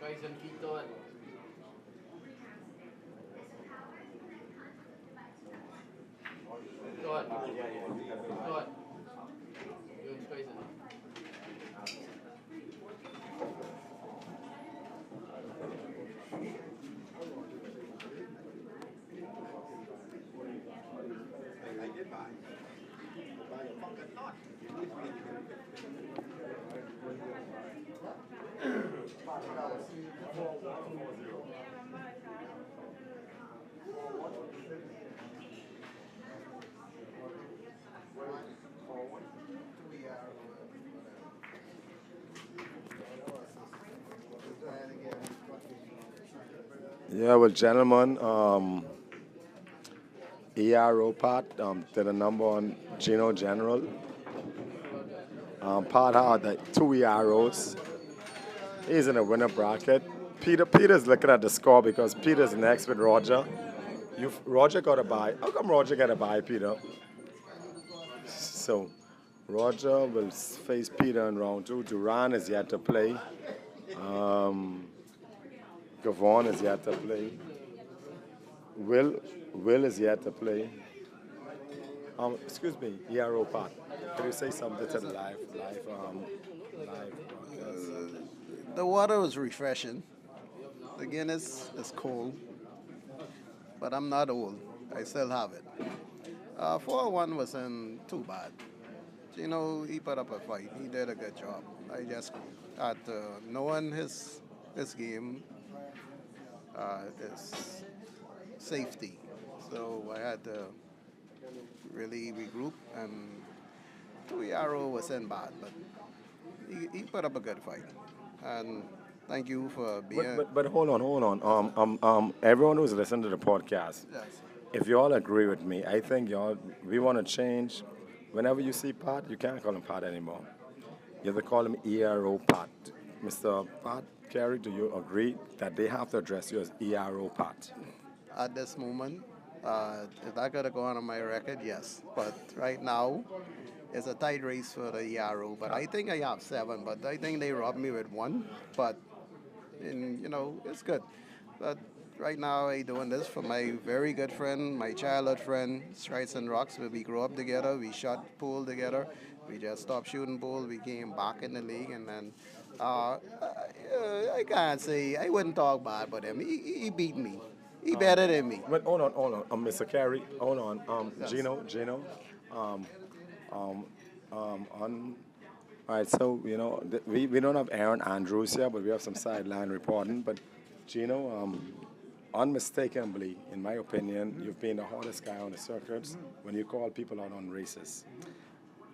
Streisund Keaton. Keaton. Keaton. Yun, Streisund. I did buy. Buy a fucking nut. Yeah, well, gentlemen, ERO Pat did a number on Gino General. Pat had like 2 EROs. He's in a winner bracket. Peter's looking at the score because Peter's next with Roger. Roger got a bye. How come Roger got a bye, Peter? So Roger will face Peter in round two. Duran is yet to play. Um, Gavon is yet to play. Will is yet to play. Excuse me, ERO Pat. Can you say something to the live broadcast? The water was refreshing. The Guinness is cold, but I'm not old. I still have it. 4-1 wasn't too bad. You know, he put up a fight. He did a good job. I just had knowing his game, his safety. So I had to really regroup, and 2 wasn't bad, but he put up a good fight. And thank you for being. But hold on. Everyone who's listening to the podcast, Yes. if you all agree with me, I think we want to change. Whenever you see Pat, you can't call him Pat anymore. You have to call him ERO Pat. Mr. Pat Carey, do you agree that they have to address you as ERO Pat? At this moment, if that could have gone on my record, yes. But right now, it's a tight race for the ERO. But I think I have 7. But I think they robbed me with 1. But it's good. But right now, I doing this for my very good friend, my childhood friend, Streisund Rocks. Where we grew up together. We shot pool together. We just stopped shooting pool. We came back in the league, and then I can't say I wouldn't talk bad about him. He beat me. He better than me. But hold on. Mr. Carey, hold on. Yes. Gino. On. All right, so we don't have Aaron Andrews here, but we have some sideline reporting. But Gino, unmistakably, in my opinion, you've been the hottest guy on the circuits when you call people out on races.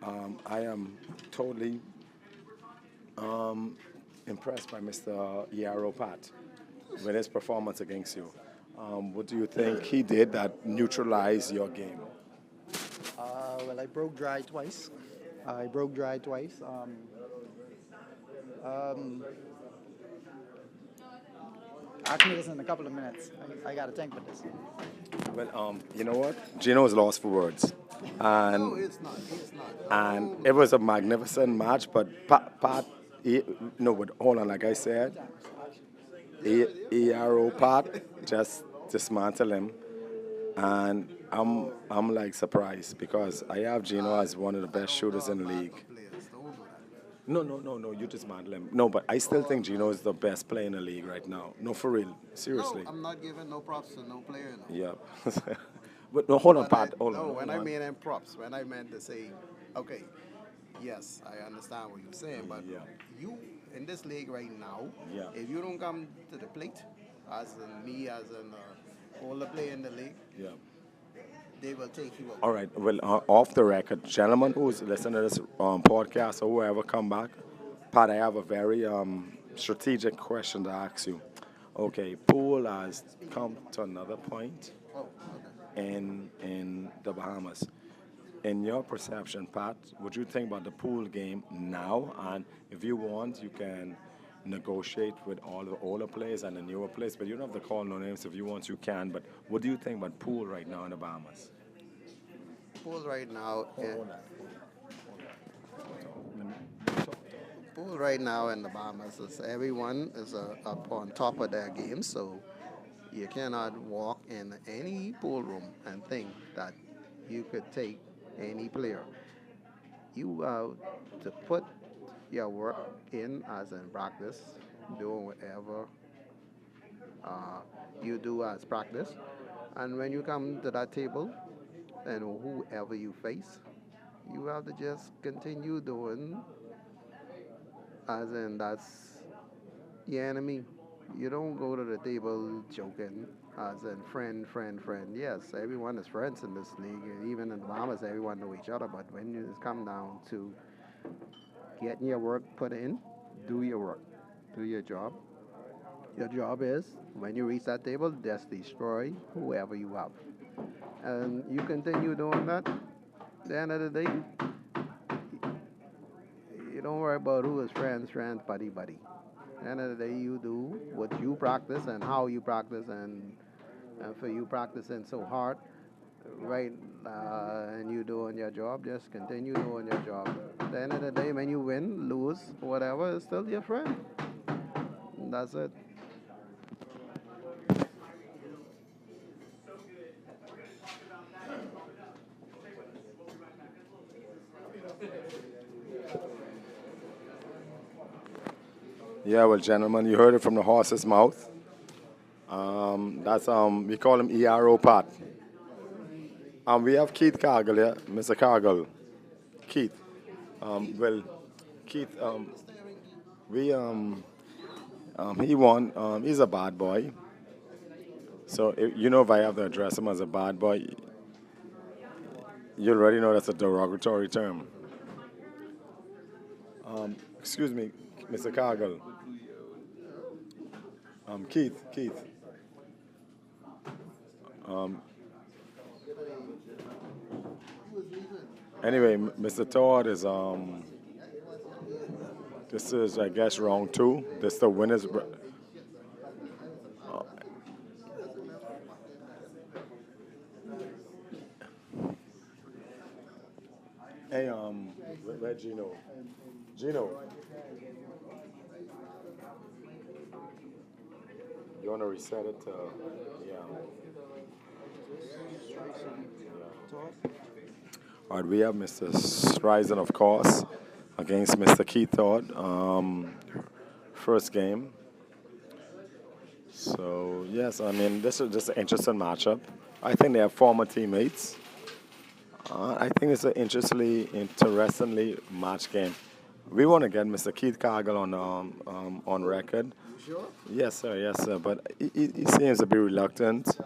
I am totally impressed by Mr. ERO Pat with his performance against you. What do you think he did that neutralized your game? Well, I broke dry twice. Ask me this in a couple of minutes. I got to think about this. Well, you know what? Gino's lost for words. And No, it's not. It's not. and it was a magnificent match, but Pat, but hold on, like I said, ERO Pat just dismantled him, and I'm like surprised because I have Gino as one of the best shooters in the league. Players, don't do that. No, you dismantle him. No, but I still think Gino is the best player in the league right now. No, for real, seriously. No, I'm not giving no props to no player. No. Yeah. But no, hold on, When I- Pat. Hold no, on. when hold I on. mean in props, when I meant to say, okay, yes, I understand what you're saying, but Yeah. you in this league right now, Yeah. if you don't come to the plate, as in me, as in older player in the league, Yeah. they will take you out. All right. Well, off the record, gentlemen who's listening to this podcast or whoever come back, Pat, I have a very strategic question to ask you. Okay, pool has come to another point Oh, okay. in the Bahamas. In your perception, Pat, would you think about the pool game now? And if you want, you can negotiate with all the older players and the newer players, but you don't have to call no names. If you want, you can. But what do you think about pool right now in the Bahamas? Pool right now, Hold on. pool right now in the Bahamas is everyone is up on top of their game, so you cannot walk in any pool room and think that you could take any player. You have to put your work in as in practice, doing whatever you do as practice, and when you come to that table, and whoever you face, you have to just continue doing as in that's your enemy. You don't go to the table joking as in friend. Yes, everyone is friends in this league, and even in the Bahamas, everyone know each other. But when it come down to getting your work put in, do your work, do your job, Your job is, when you reach that table, just destroy whoever you have. And you continue doing that, at the end of the day, you don't worry about who is friends, buddy. At the end of the day, you do what you practice and how you practice, and for you practicing so hard, right, and you doing your job, just continue doing your job. At the end of the day, when you win, lose, whatever, it's still your friend. And that's it. Yeah, well, gentlemen, you heard it from the horse's mouth. That's we call him ERO Pat. We have Keith Cargill here, Mr. Cargill. Keith. Well, Keith, we he won. He's a bad boy. So you know, if I have to address him as a bad boy, you already know that's a derogatory term. Excuse me, Mr. Cargill. Keith. Anyway, Mr. Todd is this is, I guess, round two. This the winners. Hey, where Gino? Gino, you want to reset it to, yeah. All right, we have Mr. Streisund, of course, against Mr. Keith Todd. First game. So, yes, I mean, this is just an interesting matchup. I think they are former teammates. I think it's an interestingly matched game. We want to get Mr. Keith Cargill on record. You sure? Yes, sir. Yes, sir. But he seems to be reluctant. He's still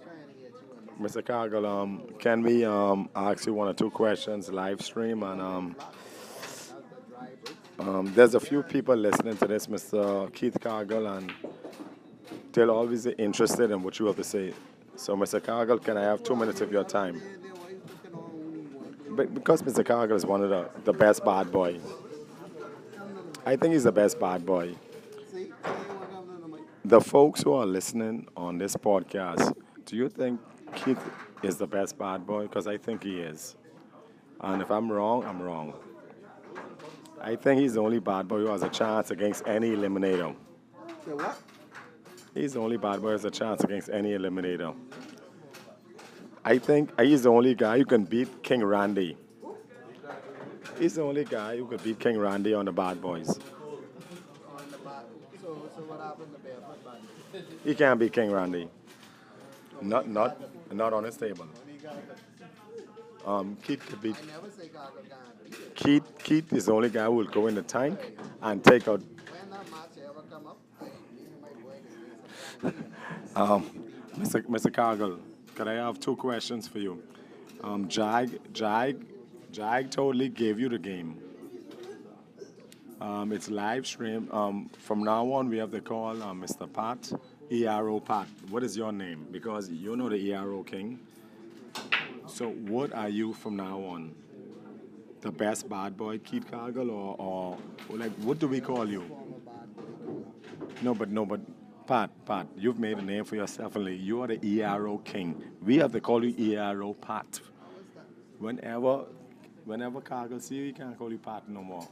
trying to get you on Mr. Cargill, can we ask you one or two questions live stream? And there's a few people listening to this, Mr. Keith Cargill, and they'll always be interested in what you have to say. So, Mr. Cargill, can I have 2 minutes of your time? But because Mr. Cargill is one of the best bad boy. I think he's the best bad boy. The folks who are listening on this podcast, do you think Keith is the best bad boy? Because I think he is. And if I'm wrong, I'm wrong. I think he's the only bad boy who has a chance against any eliminator. Say what? He's the only bad boy who has a chance against any eliminator. I think he's the only guy who can beat King Randy. He's the only guy who could beat King Randy on the bad boys. On the back. So what happened to Barefoot Band? He can't beat King Randy. Not on his table. Keith could beat. I never say Cargill can't beat it. Keith is the only guy who will go in the tank and take out. When that match ever come up, I might go against Mr. Cargill, could I have two questions for you? Jag totally gave you the game. It's live stream. From now on, we have to call Mr. Pat, ERO Pat. What is your name? Because you know the ERO King. So what are you from now on? The best bad boy, Keith Cargill, or like, what do we call you? No, but Pat, you've made a name for yourself, and you are the ERO King. We have to call you ERO Pat. Whenever Cargill see you, he can't call you Pat no more.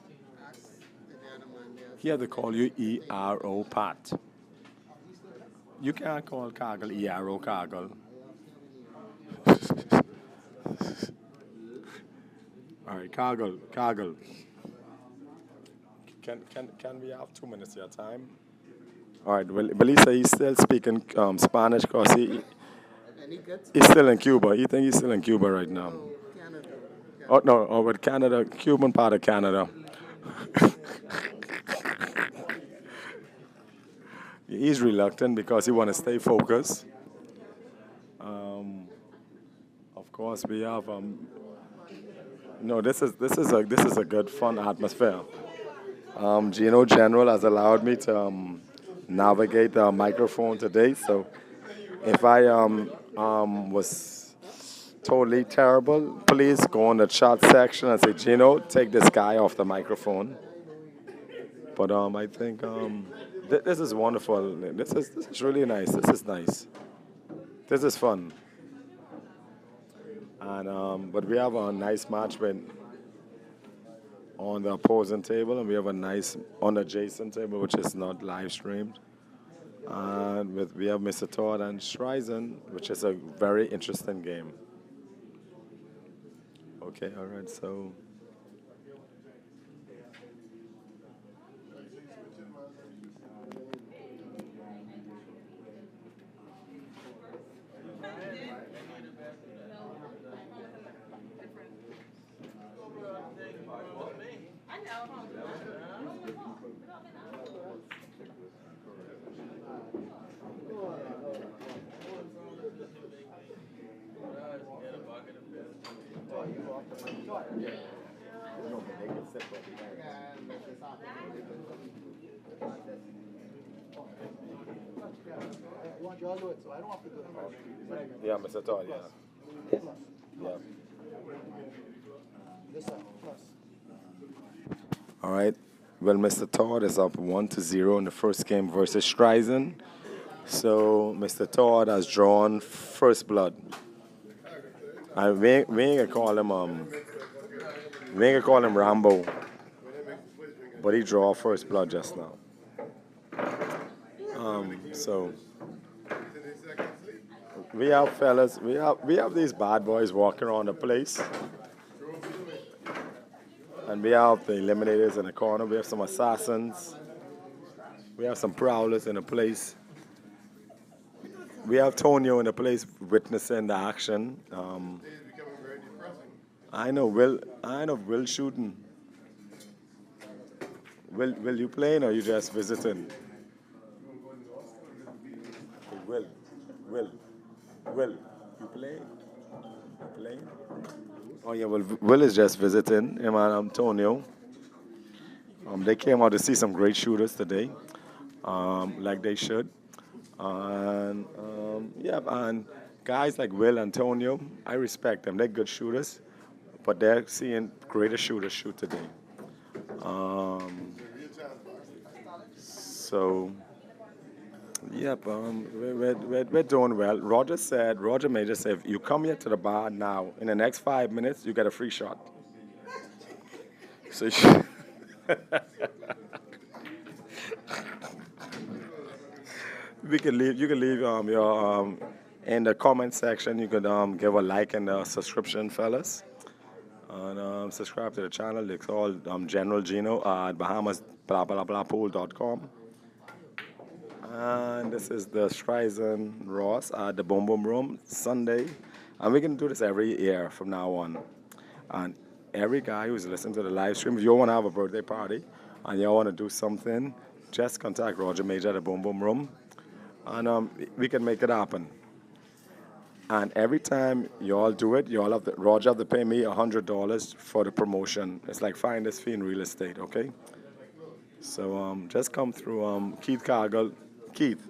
He have to call you ERO Pat. You can't call Cargill ERO Cargill. All right, Cargill. Can we have 2 minutes of your time? All right, well, Belisa, he's still speaking Spanish because he's still in Cuba. He think he's still in Cuba right now. Canada. Oh, no, but Canada, Cuban part of Canada. He's reluctant because he want to stay focused. Of course, we have. This is a good, fun atmosphere. Gino General has allowed me to navigate the microphone today. So if I was totally terrible, please go in the chat section and say, Gino, take this guy off the microphone. But I think this is wonderful. This is really nice. This is nice. This is fun. And but we have a nice match on the opposing table, and we have a nice on adjacent table, which is not live streamed. And we have Mr. Todd and Streisund, which is a very interesting game. Okay, all right, so. You want you all do it, so I don't have to do it. Yeah, Mr. Todd, yeah. Yeah. This side, plus. All right. Well, Mr. Todd is up 1-0 in the first game versus Streisund. So Mr. Todd has drawn first blood. And we ain't gonna call him Rambo, but he draw first blood just now. So we have fellas, we have these bad boys walking around the place, and we have the eliminators in the corner. We have some assassins. We have some prowlers in the place. We have Tonio in the place witnessing the action. I know Will shooting. Will you playing or you just visiting? Will, you playing? You playing? Oh yeah, well Will is just visiting. Him and Antonio. They came out to see some great shooters today, like they should. And and guys like Will, Antonio, I respect them. They're good shooters, but they're seeing greater shooters shoot today. We're doing well. Roger Major said, if you come here to the bar now, in the next 5 minutes, you get a free shot. So you can leave your in the comment section. You could give a like and a subscription, fellas, and subscribe to the channel. It's called General Gino at Bahamas pool.com. And this is the Streisund Ross at the Boom Boom Room Sunday, and we can do this every year from now on. And every guy who's listening to the live stream, if you want to have a birthday party and you want to do something, just contact Roger Major at the Boom Boom Room, and we can make it happen. And every time you all do it, Roger have to pay me $100 for the promotion. It's like finder's fee in real estate, okay? So just come through Keith Cargill. Keith.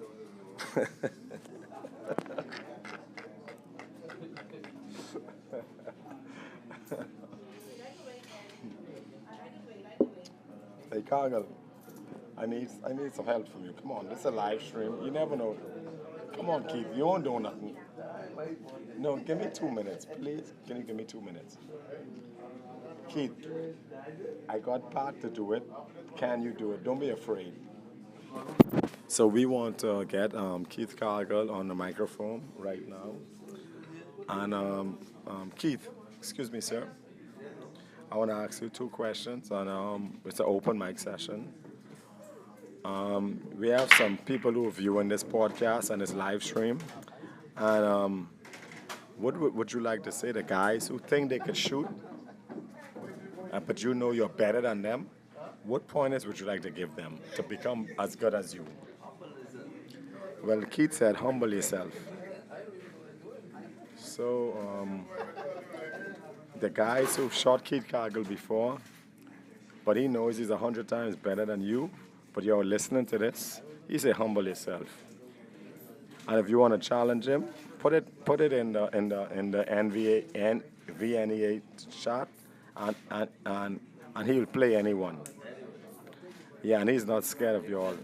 Hey Cargill, I need some help from you. Come on, this is a live stream. You never know. Come on, Keith, you won't do nothing. No, give me 2 minutes, please. Can you give me 2 minutes? Keith, I got Pat to do it. Can you do it? Don't be afraid. So we want to get Keith Cargill on the microphone right now. And Keith, excuse me, sir. I want to ask you 2 questions, and it's an open mic session. We have some people who are viewing this podcast and this live stream. And what would you like to say to guys who think they could shoot, but you know you're better than them? What pointers would you like to give them to become as good as you? Well, Keith said, humble yourself. So the guys who've shot Keith Cargill before, but he knows he's 100 times better than you, but you're listening to this, he say humble yourself. And if you want to challenge him, put it in the VNEA chat, and he'll play anyone. Yeah, and he's not scared of you all.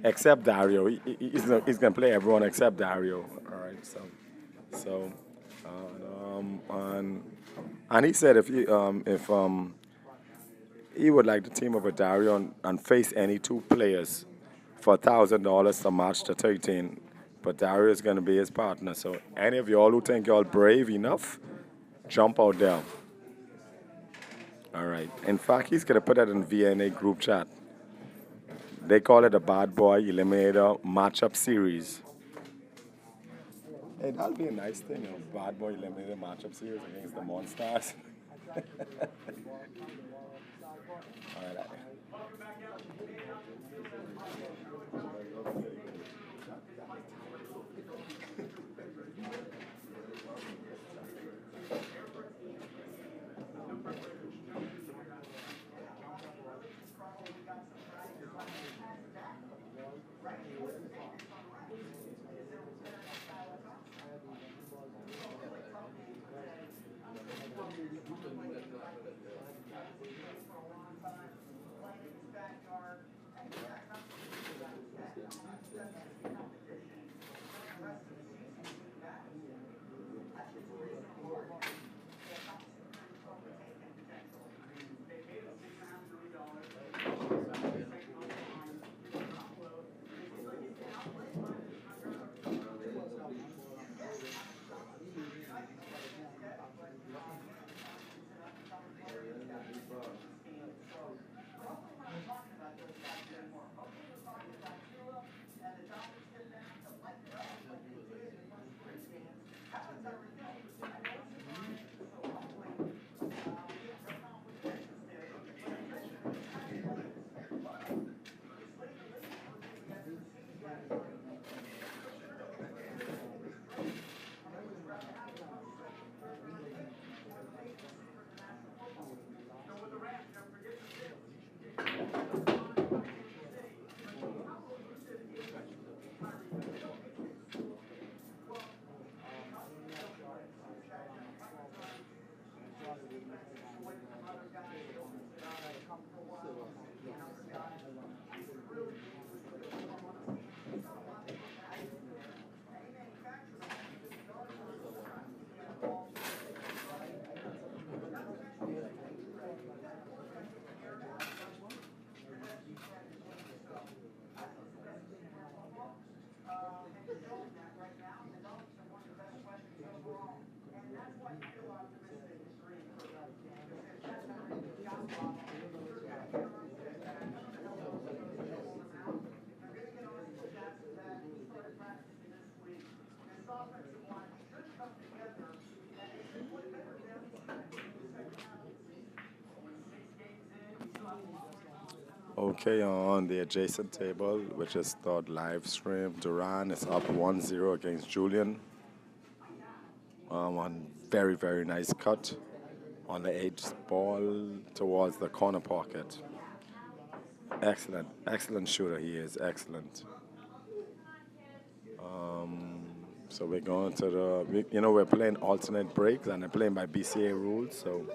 Except Dario. He's gonna play everyone except Dario. All right. So and he said if he would like to team up with Dario and face any two players for $1,000 to match the 13. But Dario is gonna be his partner. So any of y'all who think y'all brave enough, jump out there. All right. In fact, he's gonna put that in VNA group chat. They call it a Bad Boy Eliminator Matchup Series. Hey, that'll be a nice thing, Bad Boy Eliminator Matchup Series against the Monsters. All right. Okay, on the adjacent table, which is third live stream, Duran is up 1-0 against Julian. One very, very nice cut on the edge ball towards the corner pocket. Excellent, excellent shooter he is, excellent. So we're going to we're playing alternate breaks and they're playing by BCA rules, so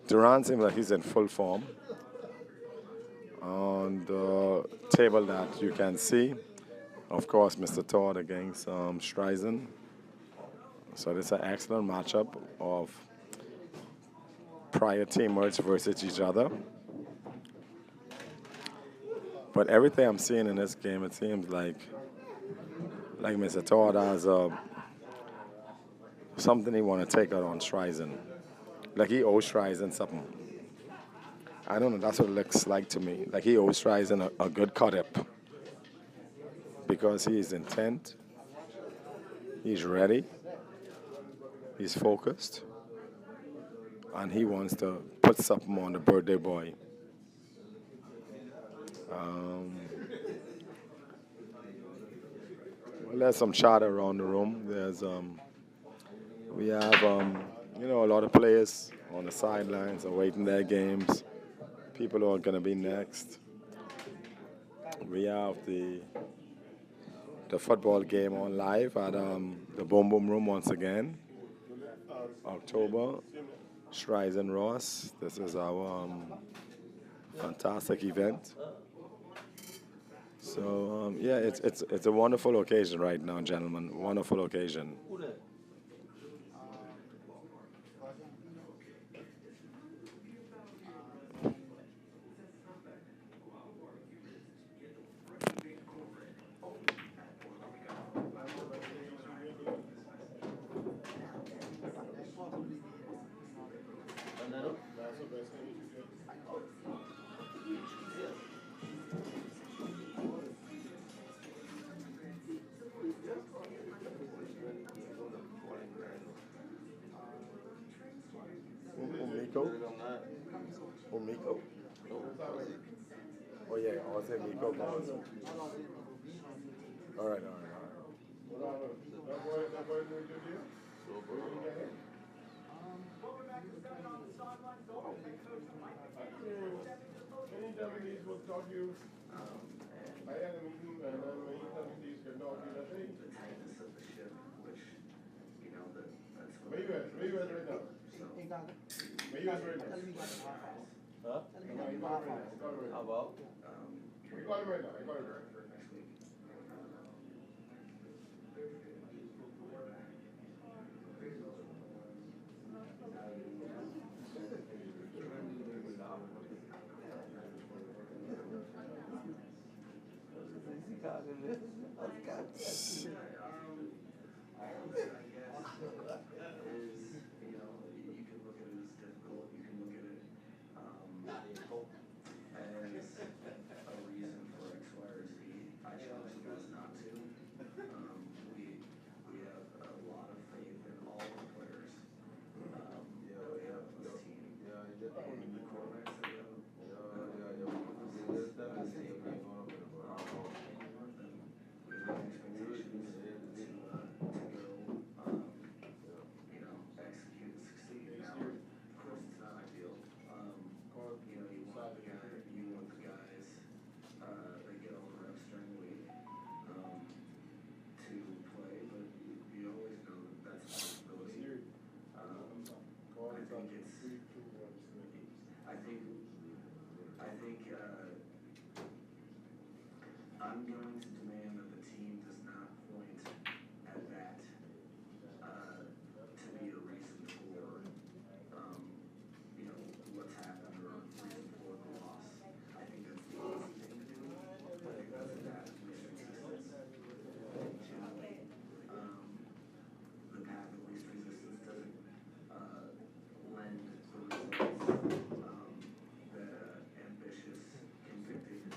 Duran seems like he's in full form. On the table that you can see, of course, Mr. Todd against Streisund. So this is an excellent matchup of prior teammates versus each other. But everything I'm seeing in this game, it seems like Mr. Todd has something he want to take out on Streisund. Like he owes Streisund something. I don't know, that's what it looks like to me. Like he owes Streisund a good cut-up. Because he is intent, he's ready, he's focused, and he wants to put something on the birthday boy. Well, there's some chatter around the room. We have a lot of players on the sidelines awaiting their games. People who are going to be next. We have the football game on live at the Boom Boom Room once again. October, Streisund Ross. This is our fantastic event. So yeah, it's a wonderful occasion right now, gentlemen. Wonderful occasion. Miko? Oh yeah, I'll say Miko goes. All right. Any Japanese will talk you. I had a meeting and many Japanese can talk you that day. The tightness of the ship, which, you know, that's where you at right now? Where you at right now? Huh? How about? We got him right now. I got him right. I'm going to demand that the team does not point at that to be a reason for, you know, what's happened or a reason for the loss. I think that's the easy thing to do. But because of that, mission resistance, the path of least resistance doesn't lend the results that ambitious, convicted,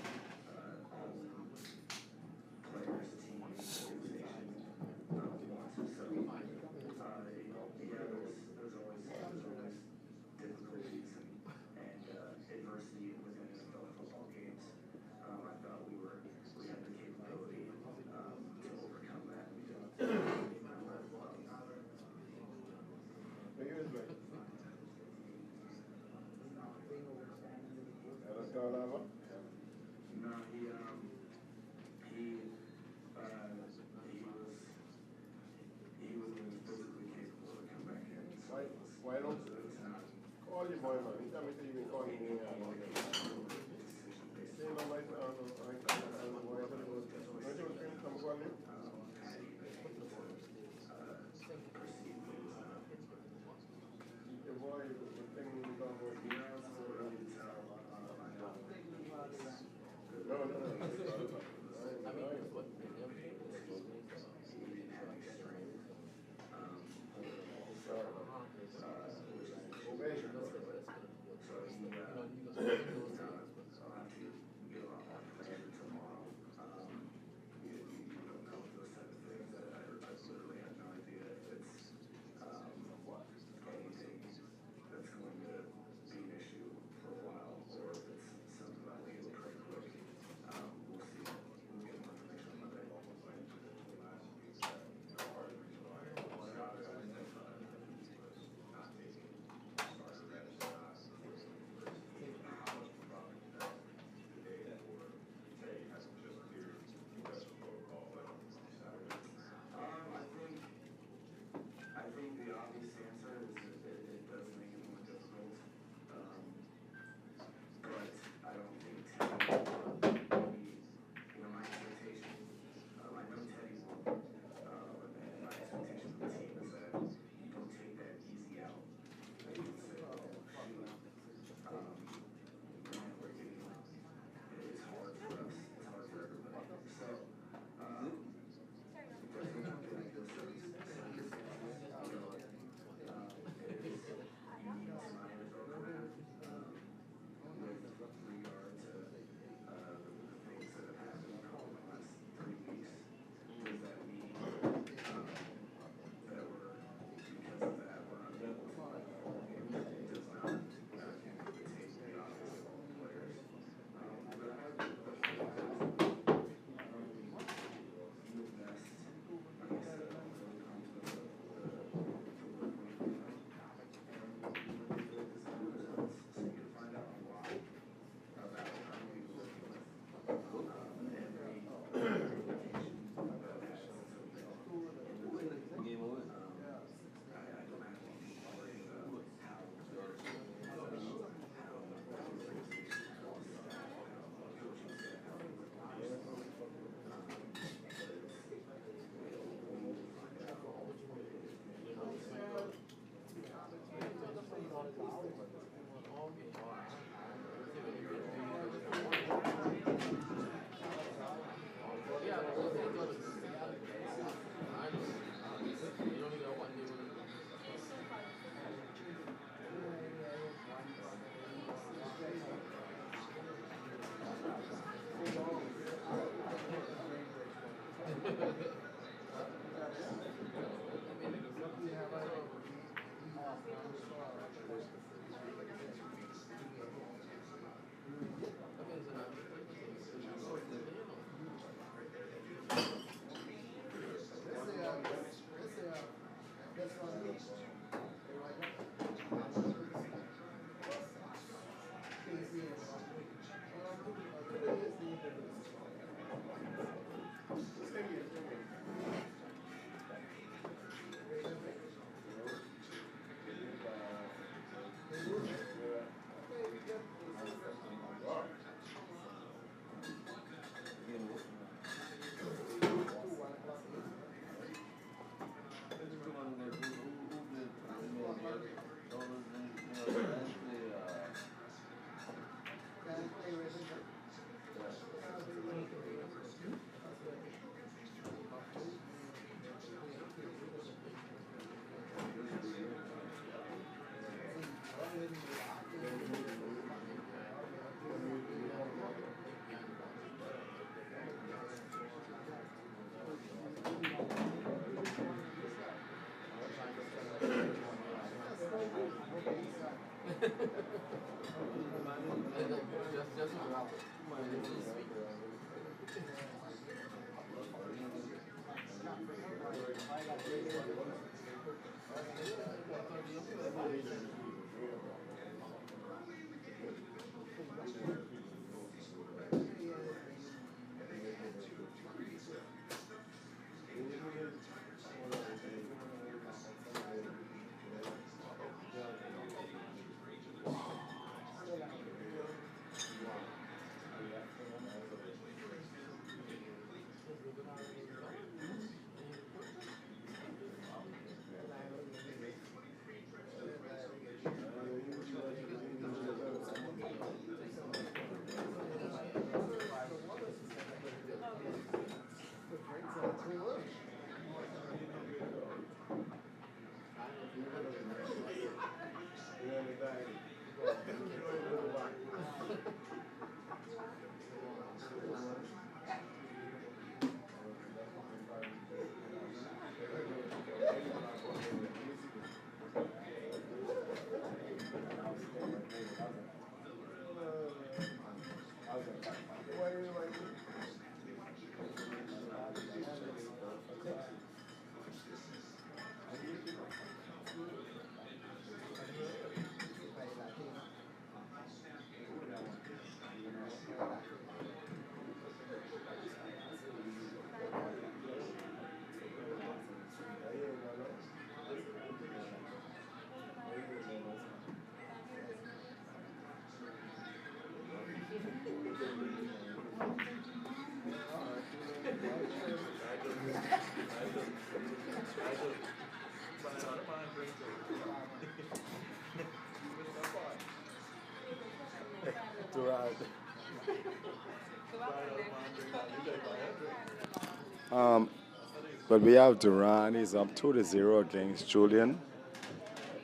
But we have Duran. He's up 2-0 against Julian.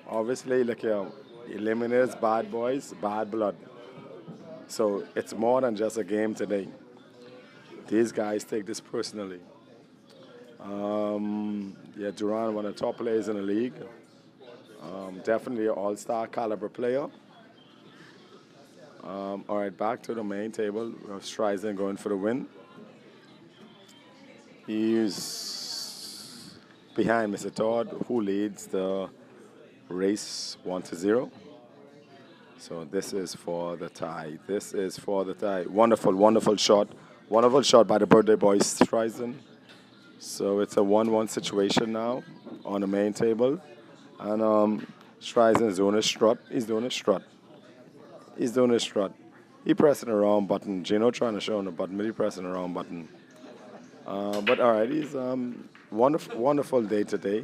Obviously, like eliminates bad boys, bad blood. So it's more than just a game today. These guys take this personally. Yeah, Duran, one of the top players in the league. Definitely an all-star caliber player. All right, back to the main table. We have Streisund going for the win. He's behind Mr. Todd, who leads the race 1-0. So this is for the tie. This is for the tie. Wonderful, wonderful shot. Wonderful shot by the birthday boy Streisund. So it's a 1-1 situation now on the main table. And Streisund is doing a strut. He's doing a strut. He's doing a strut. He pressing the wrong button. Gino trying to show him the button, but he pressing the wrong button. But all right, he's wonderful, wonderful day today.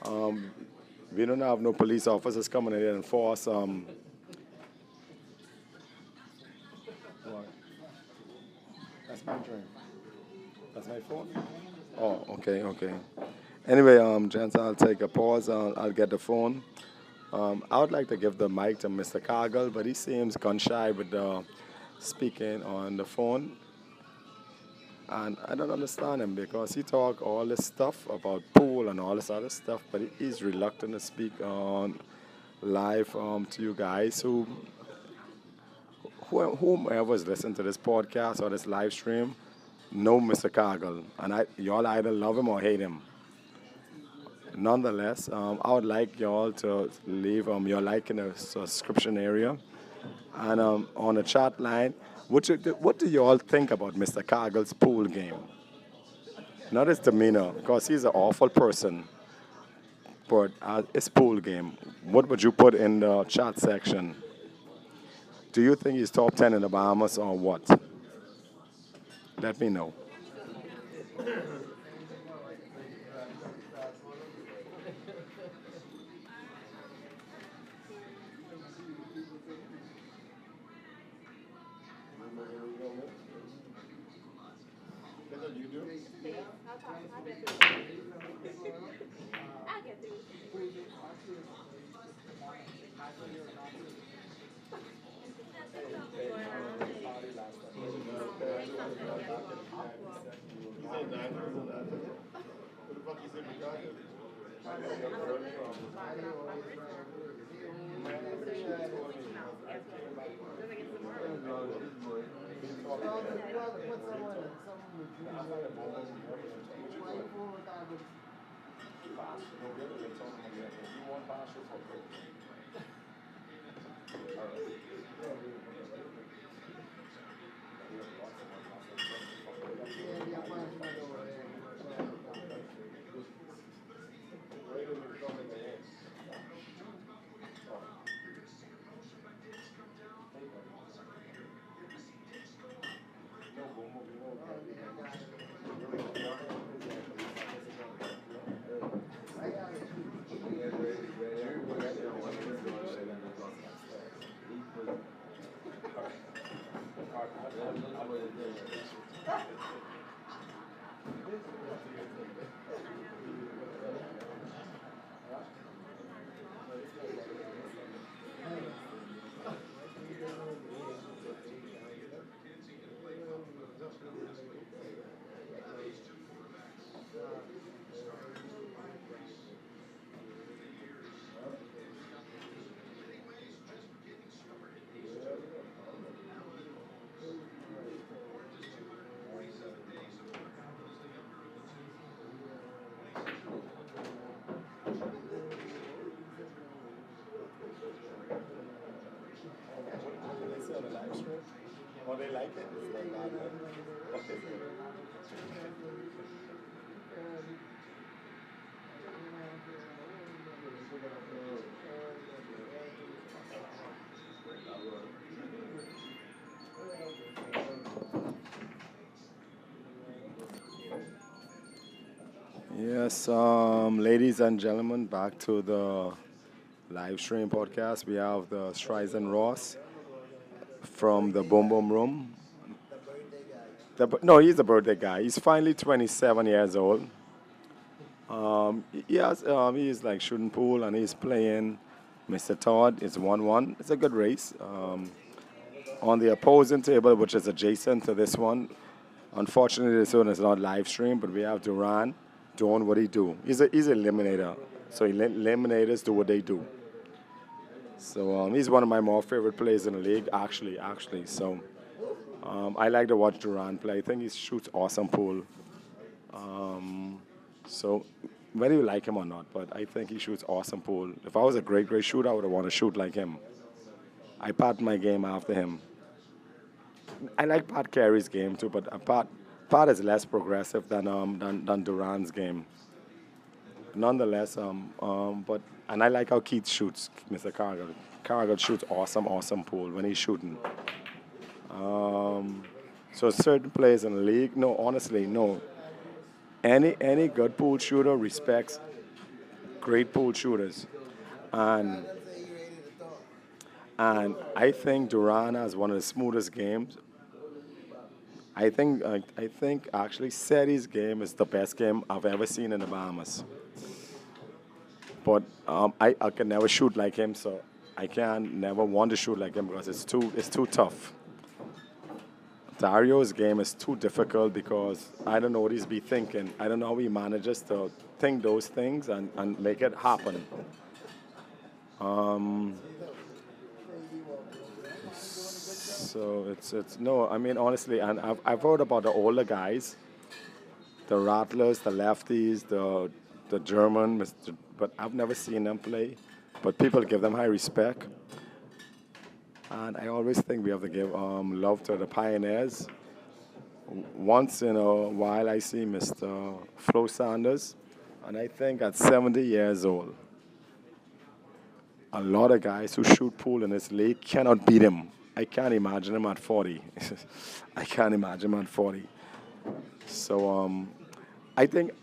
We don't have no police officers coming in here and enforce. That's my drink. That's my phone. Oh, okay, okay. Anyway, gents, I'll take a pause. I'll get the phone. I would like to give the mic to Mr. Cargill, but he seems gun shy with speaking on the phone. And I don't understand him because he talk all this stuff about pool and all this other stuff, but he's reluctant to speak on live to you guys whomever is listening to this podcast or this live stream know Mr. Cargill, and y'all either love him or hate him. Nonetheless, I would like y'all to leave your like in the subscription area and on the chat line. What do you all think about Mr. Cargill's pool game? Not his demeanor, because he's an awful person, but his pool game. What would you put in the chat section? Do you think he's top 10 in the Bahamas or what? Let me know. Oh, they like it? It's not bad, huh? Okay. Yes, ladies and gentlemen, back to the live stream podcast. We have the Streisund Ross from the Boom Boom Room. No, he's a birthday guy. He's finally 27 years old. He's like shooting pool and he's playing Mr. Todd. It's 1-1. It's a good race. On the opposing table, which is adjacent to this one, unfortunately, this one is not live stream, but we have Duran doing what he do. He's an eliminator. So eliminators do what they do. So he's one of my more favorite players in the league, actually. So I like to watch Duran play. I think he shoots awesome pool. So whether you like him or not, but I think he shoots awesome pool. If I was a great shooter, I would want to shoot like him. I pattern my game after him. I like Pat Carey's game too, but Pat is less progressive than Duran's game. Nonetheless, and I like how Keith shoots, Mr. Cargill. Cargill shoots awesome pool when he's shooting. So certain players in the league, no, honestly, no. Any good pool shooter respects great pool shooters, and I think Duran has one of the smoothest games. I think actually Seti's game is the best game I've ever seen in the Bahamas. But I can never shoot like him, so I can never want to shoot like him because it's too tough. Dario's game is too difficult because I don't know what he's be thinking. I don't know how he manages to think those things and make it happen. So it's no, I mean honestly, and I've heard about the older guys, the Rattlers, the lefties, the German, but I've never seen them play. But people give them high respect. And I always think we have to give love to the pioneers. Once in a while, I see Mr. Flo Sanders, and I think at 70 years old, a lot of guys who shoot pool in this league cannot beat him. I can't imagine him at 40. I can't imagine him at 40. So I think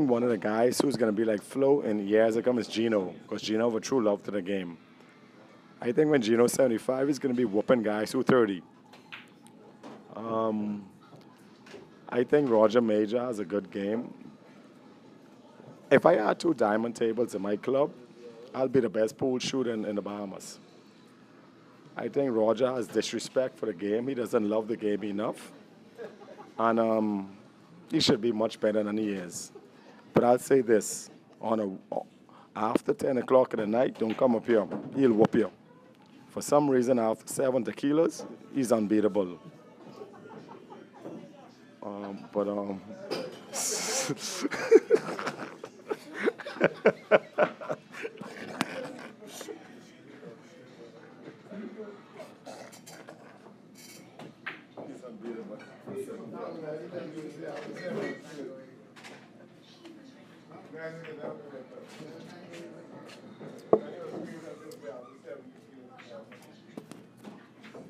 one of the guys who's going to be like Flo in years to come is Gino, because Gino have a true love to the game. I think when Gino's 75, he's going to be whooping guys who 30. I think Roger Major has a good game. If I had 2 diamond tables in my club, I'll be the best pool shooter in the Bahamas. I think Roger has disrespect for the game. He doesn't love the game enough. And he should be much better than he is. But I'll say this. After 10 o'clock in the night, don't come up here. He'll whoop you. For some reason, after 7 tequilas, he's unbeatable. But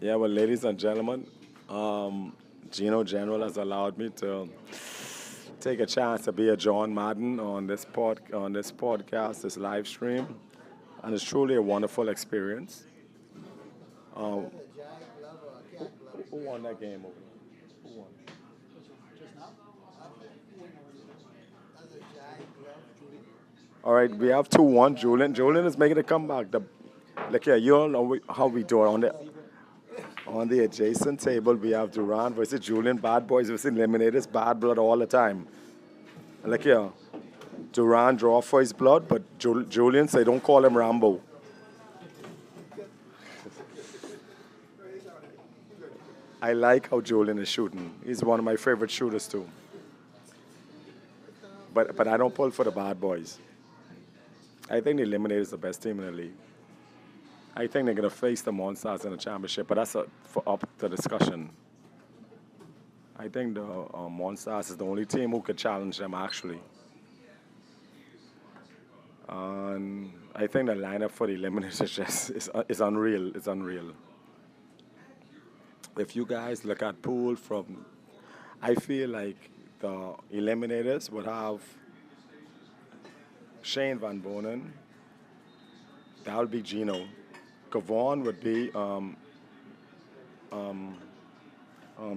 yeah, well, ladies and gentlemen, Gino General has allowed me to take a chance to be a John Madden on this podcast, this live stream, and it's truly a wonderful experience. Who won that game over there? Who won? All right, we have 2-1. Julian is making a comeback. Look here, you all know how we do it on the adjacent table. We have Duran versus Julian. Bad boys versus eliminators. Bad blood all the time. Look here, Duran draw for his blood, but Julian say don't call him Rambo. I like how Julian is shooting. He's one of my favorite shooters too. But I don't pull for the bad boys. I think the Eliminators is the best team in the league. I think they're going to face the Monsters in the championship, but that's for up to discussion. I think the Monsters is the only team who could challenge them, actually. And I think the lineup for the Eliminators is unreal. It's unreal. If you guys look at pool from, I feel like the Eliminators would have Shane Van Bonen. That would be Gino. Kavon would be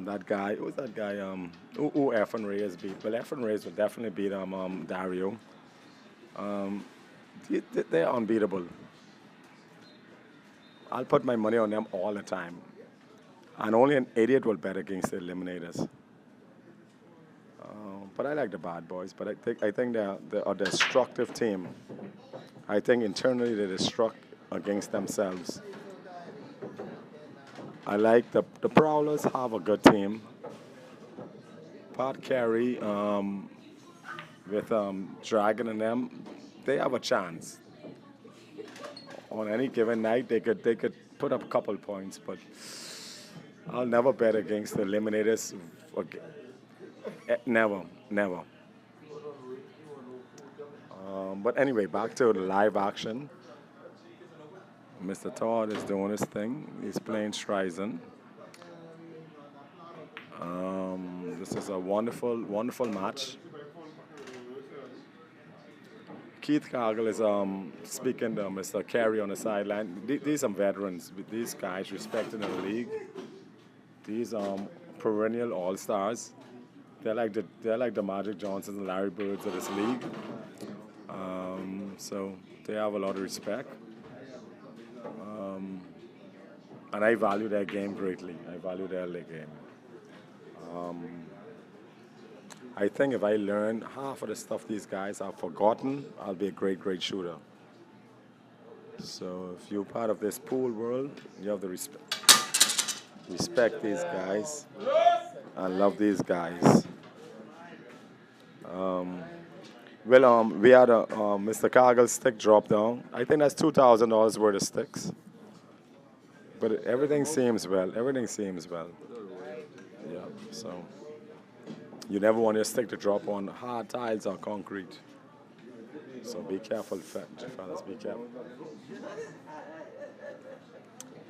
that guy. Who's that guy? Who Efren Reyes beat? Well, Efren Reyes would definitely beat Dario. They're unbeatable. I'll put my money on them all the time. And only an idiot will bet against the Eliminators. But I like the bad boys. But I think they're a destructive team. I think internally they're destruct against themselves. I like the Prowlers have a good team. Pat Carey with Dragon and them, they have a chance. On any given night, they could put up a couple points, but I'll never bet against the Eliminators. Never. But anyway, back to the live action. Mr. Todd is doing his thing. He's playing Streisund. This is a wonderful, wonderful match. Keith Cargill is speaking to Mr. Carey on the sideline. These are veterans. These guys respected in the league. These perennial all-stars. They're like the Magic Johnsons and Larry Birds of this league. So they have a lot of respect. And I value their game greatly. I value their game. I think if I learn half of the stuff these guys have forgotten, I'll be a great, great shooter. So if you're part of this pool world, you have to respect these guys and love these guys. We had a Mr. Cargill's stick drop down. I think that's $2,000 worth of sticks. But everything seems well. Everything seems well. Yeah, so you never want your stick to drop on hard tiles or concrete. So be careful, fellas, be careful.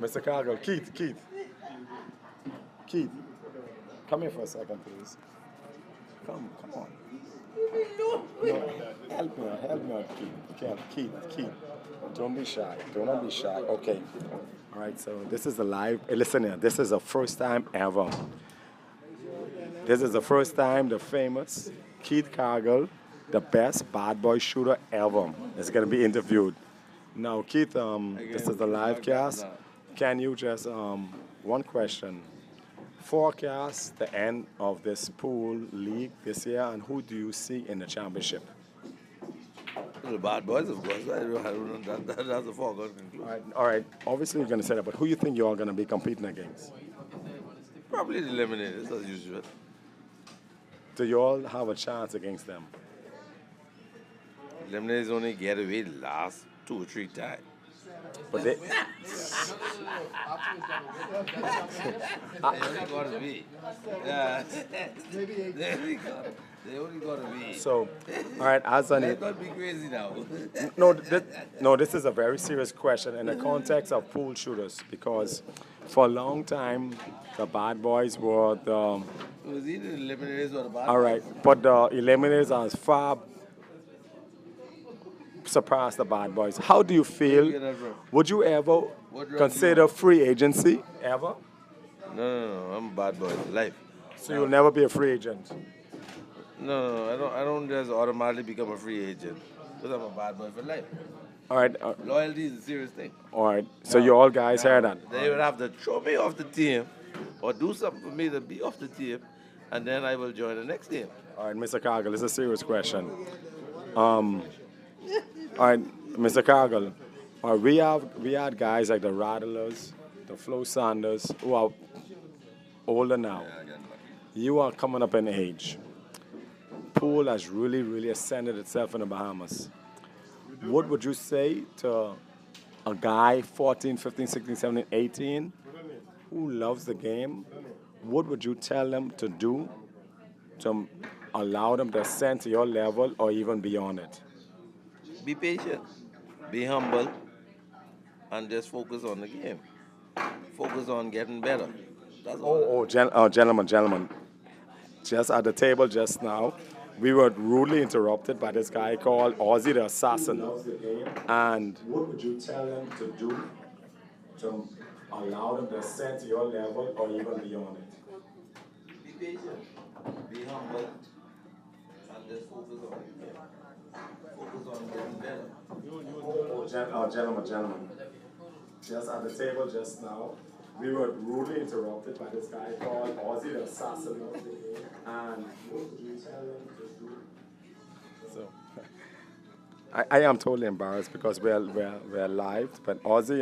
Mr. Cargill, Keith, come here for a second, please. Come on. No, help me out, Keith. Don't be shy. Okay. All right, so this is a live. Listen here, this is the first time ever. This is the first time the famous Keith Cargill, the best bad boy shooter ever, is going to be interviewed. Now, Keith, this is the live cast. Can you just, one question. Forecast the end of this pool league this year, and who do you see in the championship? The bad boys, of course. That's a foregone conclusion. All right. Obviously, you're going to say that, but who you think you're going to be competing against? Probably the Eliminators, as usual. Do you all have a chance against them? Eliminators only get away the last 2 or 3 times. But they, They only got away. Yeah. They only got away. so, all right, as an Let's not be crazy now. no, this is a very serious question in the context of pool shooters because for a long time the bad boys were the It was either the Eliminators or the bad all right, but the eliminators are far surpassed the bad boys. How do you feel? Would you ever consider free agency ever? No, I'm a bad boy for life. So you'll never be a free agent. No, I don't just automatically become a free agent because I'm a bad boy for life. All right, Loyalty is a serious thing. all right. So you all guys heard that. They would have to throw me off the team or do something for me to be off the team, and then I will join the next team. All right, Mr. Cargill, this is a serious question. All right, Mr. Cargill, we had guys like the Rattlers, the Flo Sanders, who are older now. You are coming up in age. Pool has really ascended itself in the Bahamas. What would you say to a guy 14, 15, 16, 17, 18 who loves the game? What would you tell them to do to allow them to ascend to your level or even beyond it? Be patient, be humble, and just focus on the game. Focus on getting better. That's all. Gentlemen. Just at the table just now, we were rudely interrupted by this guy called Ozzy the Assassin. And what would you tell them to do to allow them to ascend to your level or even beyond it? Be patient, be humble, and just focus on the game. Focus on getting better. Gentlemen. Just at the table just now, we were rudely interrupted by this guy called Ozzy the Assassin. And what would you tell them to do? So, I am totally embarrassed because we're live. But Ozzy,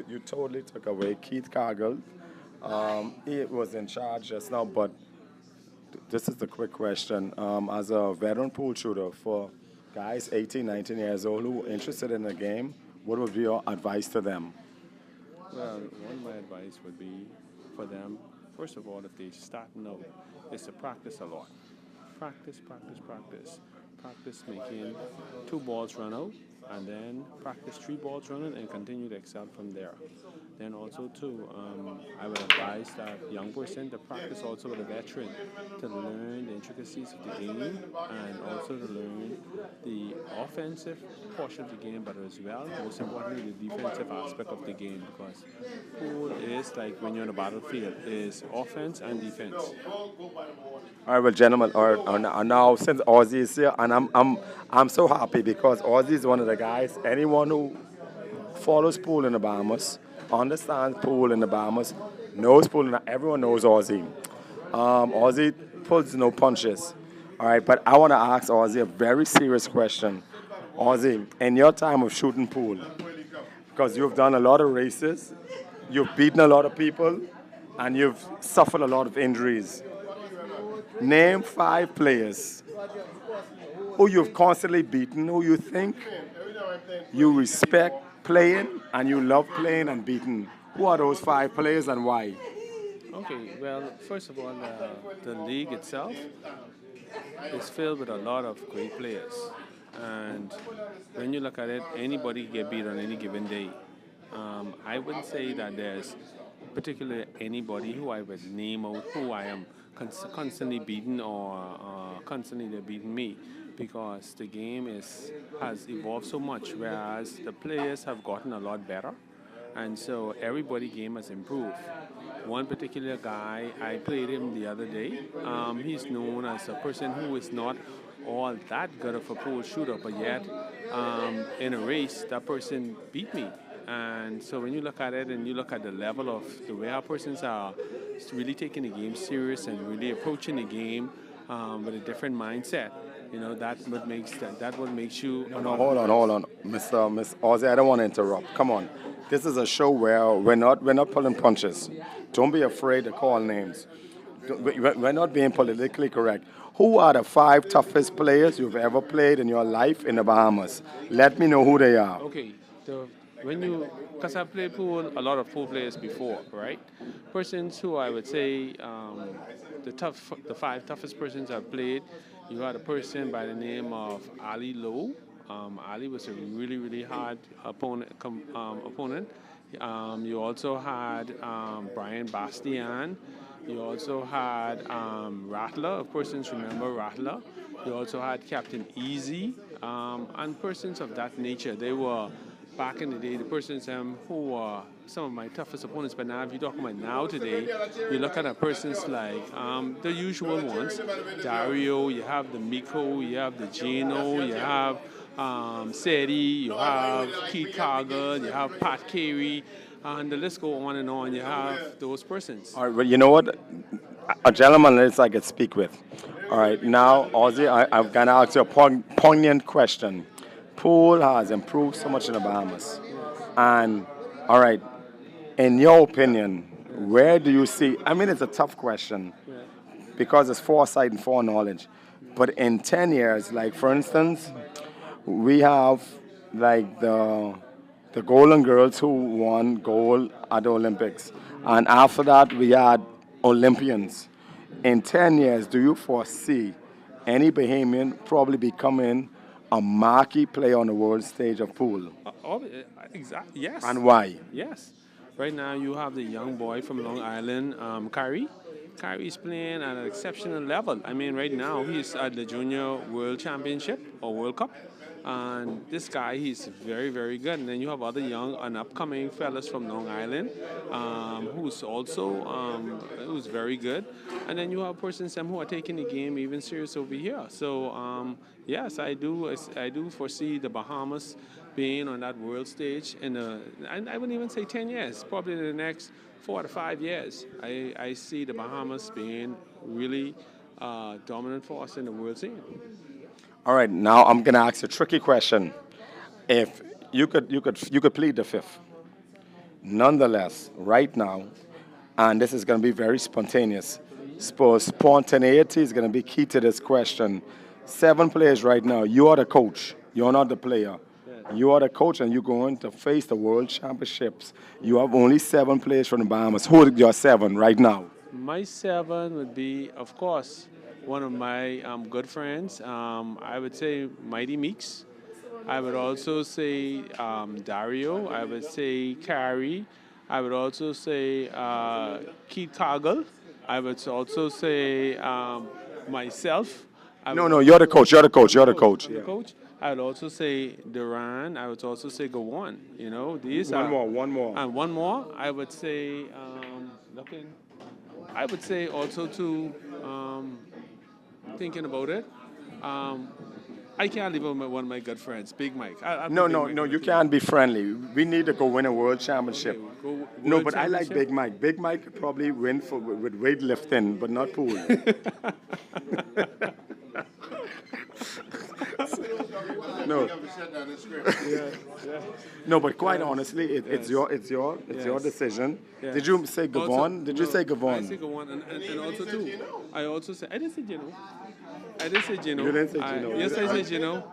you totally took away Keith Cargill. He was in charge just now, but this is the quick question. As a veteran pool shooter for guys 18, 19 years old who are interested in the game, what would be your advice to them? Well, one of my advice would be for them, first of all, if they're starting out, is to practice a lot. Practice making 2 balls run out, and then practice 3 balls running and continue to excel from there. Then also too, I would advise that young person to practice also with a veteran to learn the intricacies of the game and also to learn the offensive portion of the game, but as well, most importantly, the defensive aspect of the game, because pool is like when you're on the battlefield, is offense and defense. All right, well, gentlemen, now since Ozzy is here, and I'm so happy because Ozzy is one of the guys. Anyone who follows pool in the Bahamas, understands pool in the Bahamas, knows pool. Everyone knows Ozzy. Ozzy pulls no punches. All right, but I want to ask Ozzy a very serious question. Ozzy, in your time of shooting pool, because you've done a lot of races, you've beaten a lot of people, and you've suffered a lot of injuries. Name 5 players who you've constantly beaten, who you think you respect playing and you love playing and beating. Who are those 5 players and why? Okay, well, first of all, the league itself is filled with a lot of great players. And when you look at it, anybody can get beat on any given day. I wouldn't say that there's particularly anybody who I would name out who I am constantly beaten or constantly they're beating me, because the game has evolved so much, whereas the players have gotten a lot better, and so everybody's game has improved. One particular guy, I played him the other day. He's known as a person who is not all that good of a pool shooter, but yet in a race, that person beat me. And so when you look at it and you look at the level of the way our persons are really taking the game serious and really approaching the game with a different mindset, You know, that what makes you. No, hold on, Miss Ozzy. I don't want to interrupt. Come on, this is a show where we're not pulling punches. Don't be afraid to call names. We're not being politically correct. Who are the 5 toughest players you've ever played in your life in the Bahamas? Let me know who they are. Okay, because I've played pool, a lot of pool players before, right? Persons who I would say the 5 toughest persons I've played. You had a person by the name of Ali Lowe. Ali was a really, really hard opponent. You also had Brian Bastian. You also had Rattler, if persons remember Rattler. You also had Captain Easy, and persons of that nature. They were, back in the day, the persons who were some of my toughest opponents. But now, if you're talking about now today, you look at persons like the usual ones. Dario, you have the Miko, you have the Gino, you have Seti, you have Keith Cargill, you have Pat Carey, and the list go on and on. You have those persons. All right, well, you know what? A gentleman that I could speak with. All right, now, Ozzy, I'm going to ask you a poignant question. Pool has improved so much in the Bahamas. And, all right, in your opinion, where do you see, I mean, it's a tough question because it's foresight and foreknowledge. But in 10 years, like, for instance, we have, like, the Golden Girls who won gold at the Olympics. And after that, we had Olympians. In 10 years, do you foresee any Bahamian probably becoming a marquee player on the world stage of pool? Exactly, yes. And why? Yes. Right now, you have the young boy from Long Island, Kyrie. Kyrie's playing at an exceptional level. I mean, right now, he's at the Junior World Championship or World Cup. And this guy, he's very, very good. And then you have other young and upcoming fellas from Long Island, who's also who's very good. And then you have persons who are taking the game even serious over here. So yes, I do foresee the Bahamas being on that world stage and I wouldn't even say 10 years, probably in the next 4 to 5 years. I see the Bahamas being really dominant force in the world scene. All right, now I'm gonna ask a tricky question. If you could plead the fifth, nonetheless, right now, and this is gonna be very spontaneous. Spontaneity is gonna be key to this question. 7 players right now. You are the coach. You're not the player. You are the coach, and you're going to face the World Championships. You have only 7 players from the Bahamas. Who are your 7 right now? My 7 would be, of course, one of my good friends. I would say Mighty Meeks. I would also say Dario. I would say Carrie. I would also say Keith Cargill. I would also say myself. No, you're the coach. You're the coach. You're the coach. The coach. I would also say Duran. I would also say Gowon. You know, these one are more. And one more. I would say I would say also to thinking about it. I can't leave one of my good friends, Big Mike. No, you can't be friendly. We need to go win a world championship. Okay, But I like Big Mike. Big Mike could probably win with weightlifting, but not pool. No. No, but quite honestly, it's your decision. Yes. Did you say Gowon? Did you say Gowon? I say Gowon, and also too. I also say I didn't say Gino. I didn't say Gino. You didn't say Gino. Yes, I said Gino.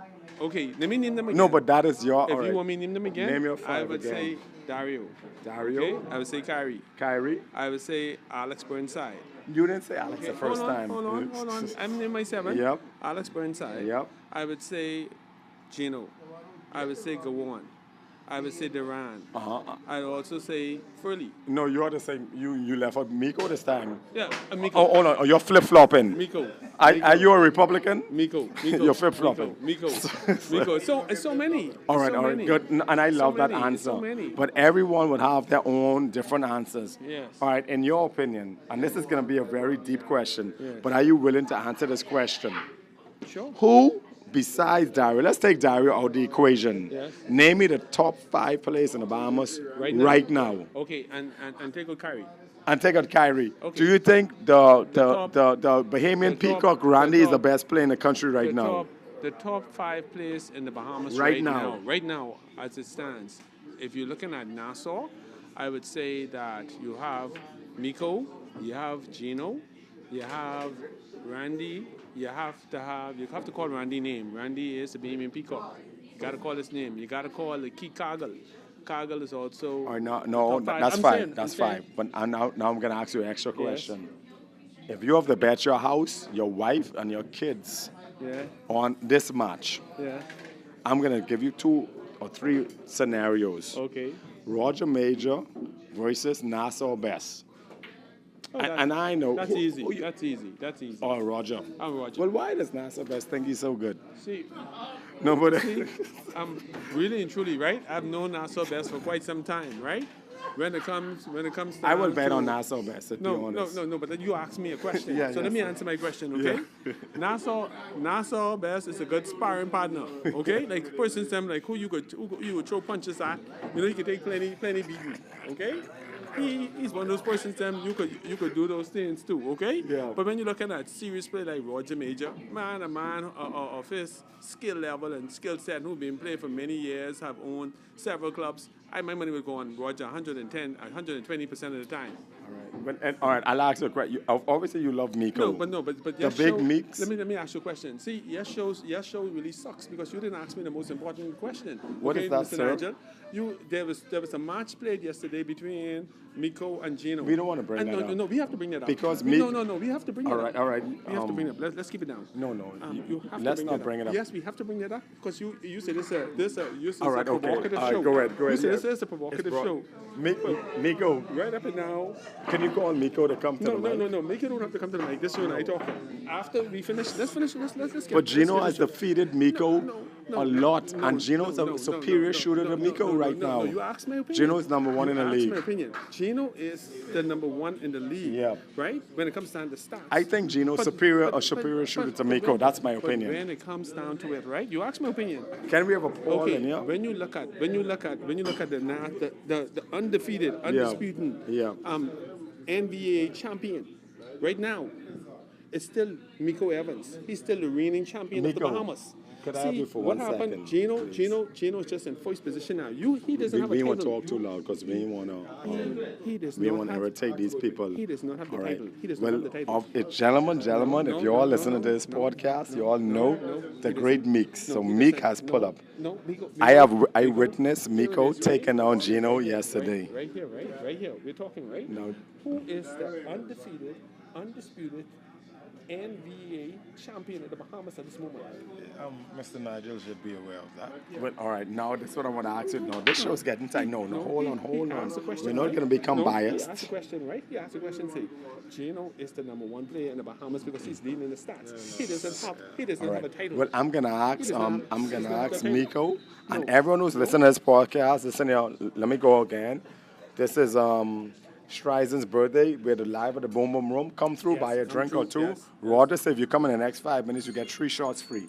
Okay, let me name them again. No, but that is your. If you want me to name them again, name your 5 I would again. say Dario. Dario. Okay? I would say Kyrie. Kyrie. I would say Alex Burnside. You didn't say Alex the first time. Hold on. I'm in my 7. Yep. Alex Burnside. Yep. I would say Gino. I would say Gowon. I would say Duran. I'd also say Furley. No, you are the same. You left out Miko this time. Yeah, Miko. Oh, hold on. You're flip-flopping. Miko. Are you a Republican? Miko. You're flip-flopping. Miko. So many. All right, good. And I love that answer. So many. But everyone would have their own different answers. Yes. All right, in your opinion, and this is going to be a very deep question, Yes. but are you willing to answer this question? Sure. Who besides Dario, let's take Dario out of the equation. Yes. Name me the top 5 players in the Bahamas right now. Okay, and take out Kyrie. And take out Kyrie. Okay. Do you think the top- Bahamian the top- Peacock the Randy is the top- best player in the country right now? The top 5 players in the Bahamas Right now. Right now, as it stands. If you're looking at Nassau, I would say that you have Miko, you have Gino, you have Randy. You have to call Randy name. Randy is the Bahamian Peacock. You got to call his name. You got to call the key Kaggle. Kaggle is also. Or no, top 5. that's I'm fine. saying- That's I'm fine. saying- But now I'm gonna ask you an extra Yes. question. If you have to bet your house, your wife, and your kids Yeah, on this match, yeah. I'm gonna give you 2 or 3 scenarios. Okay. Roger Major versus Nassau Best. Oh, And I know. That's easy. That's easy. That's easy. Oh, Roger. I'm Roger. Well, why does Nassau Best think he's so good? See, No, but I'm really and truly right. I've known Nassau Best for quite some time, right? When it comes I will down bet to- on Nassau Best, to be honest. No, but then you asked me a question. Yeah, so yeah, let me so- answer my question, okay? Nassau Best is a good sparring partner, okay? Like persons them like who you could throw punches at, you could take plenty beating, okay? He's one of those persons them you could do those things too, okay? Yeah. But when you're looking at serious play like Roger Major, a man of his skill level and skill set who've been playing for many years, have owned several clubs, my money would go on Roger 120% of the time. All right, I'll ask you a question. Obviously, you love Miko. But the yes big show, Meeks. Let me ask you a question. See, yes show really sucks because you didn't ask me the most important question. What is that, Mr. sir? Nigel? There was a match played yesterday between Miko and Gino. We don't want to bring that up. No, we have to bring that up. Because we have to bring it up. All right. We have to bring it up. Let's keep it down. No. You have Let's to not bring it up. Yes, we have to bring that up because you said this is All right, a okay. provocative All right, show. go ahead. You said yes. this is a provocative show. Miko, Right up and now. can you call Miko to come to the mic? No. Make it don't have to come to the mic. This you and I talking. After we finish, let's finish. Let's get. But Gino let's has finish. defeated Miko a lot, and Gino's a superior shooter to Miko right now. No, you asked my opinion. Gino's number 1 in the You league. asked my opinion. Gino is the number 1 in the league. Yeah. Right? When it comes down to stats. I think Gino's a superior shooter to Miko. That's my opinion. When it comes down to it, right? You asked my opinion. Can we have a poll Okay. in here? When you look at the undefeated, undisputed Yeah. NBA champion, right now, it's still Miko Evans. He's still the reigning champion of the Miko, Bahamas. could I have you for what 1 happened? second, Gino is just in first position now. He doesn't have a We title. won't talk too loud because we want He does to not have. irritate these people. He does not have the All right. title. He does not have the title. Gentlemen, if you all listen to this podcast, you all know the great Meeks. So Meek has pulled up. No, Miko. I witnessed Miko taking down Gino yesterday. Right here. We're talking right. No. Who is the undisputed NBA champion of the Bahamas at this moment? Mr. Nigel should be aware of that. But all right, now this is what I want to ask you. No, this show's getting tight. No, hold on. He asked the question, We're not right? going to become No, biased. He asked the question, right? He asked the question, say, Gino is the number 1 player in the Bahamas because he's leading the stats. He doesn't All have a right. title. Well, I'm gonna He ask. does not- I'm he does gonna not have ask the title. Miko and No. everyone who's listening to this podcast. Listen here. Let me go again. This is Streisund's birthday. We're live at the Boom Boom Room. Come through, Yes, buy a come drink through, or 2. yes. Roger said if you come in the next 5 minutes, you get 3 shots free.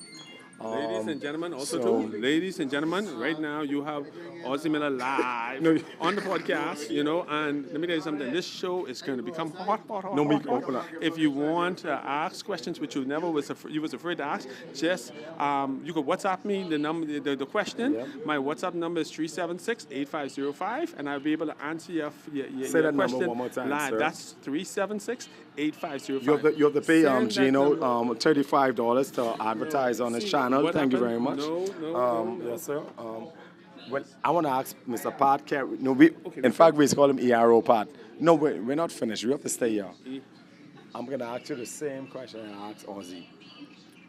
Ladies and gentlemen, also so- too, ladies and gentlemen, right now you have Ozzy Miller live on the podcast, and let me tell you something, this show is going to become hot. No, hot, Miko, hot. hold on. If you want to ask questions which you was afraid to ask, just you could WhatsApp me the question. Yeah. My WhatsApp number is 376-8505, and I'll be able to answer your Say that number question one more time, live. sir. That's 376-8505. You have to pay Send that Gino number. $35 to advertise on his See, channel. what Thank you very happened- much. No. Yes, sir. Well, I want to ask Mr. Pat Carey. No, in fact, we call him ERO Pat. No, we're not finished. We have to stay here. I'm going to ask you the same question I asked Ozzy.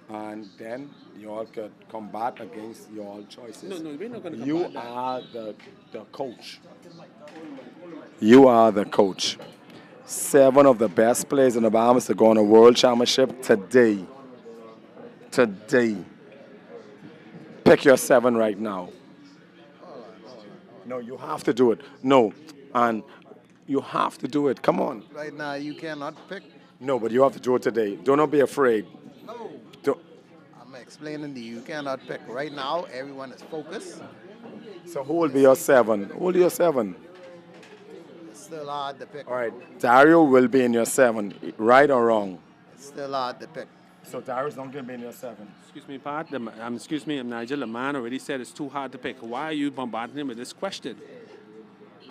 And then you all could combat against your all choices. No, we're not going to You combat that. are the coach. You are the coach. 7 of the best players in the Bahamas to go on a world championship today. Pick your 7 right now. No, you have to do it. No, and you have to do it. Come on. Right now, you cannot pick. No, but you have to do it today. Do not be afraid. No. Do- I'm explaining to you, you cannot pick. Right now, everyone is focused. So who will be your 7? Who will be your 7? It's still hard to pick. All right, Dario will be in your 7, right or wrong? It's still hard to pick. So Dario's not going to be in your 7. Excuse me, Pat. Excuse me, Nigel. The man already said it's too hard to pick. Why are you bombarding him with this question?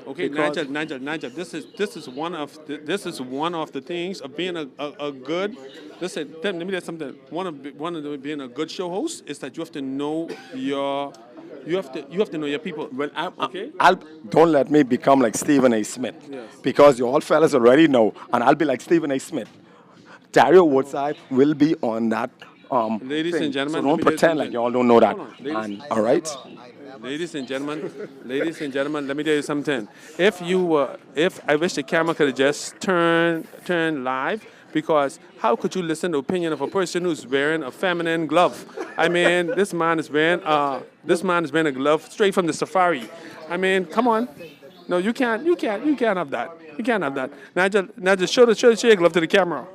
Okay, Because Nigel. This is one of the things of being a good. Listen, let me tell you something. One of being a good show host is that you have to know your. You have to know your people. Well, okay. Don't let me become like Stephen A. Smith. Yes. Because you all fellas already know, and I'll be like Stephen A. Smith. Dario Woodside will be on that Ladies thing. and gentlemen, so don't pretend like you all don't know that. And, all right? Ladies and gentlemen, let me tell you something. If I wish the camera could have just turned live, because how could you listen to the opinion of a person who's wearing a feminine glove? I mean, this man is wearing a glove straight from the safari. I mean, come on. No, you can't have that. You can't have that. Nigel, show your glove to the camera.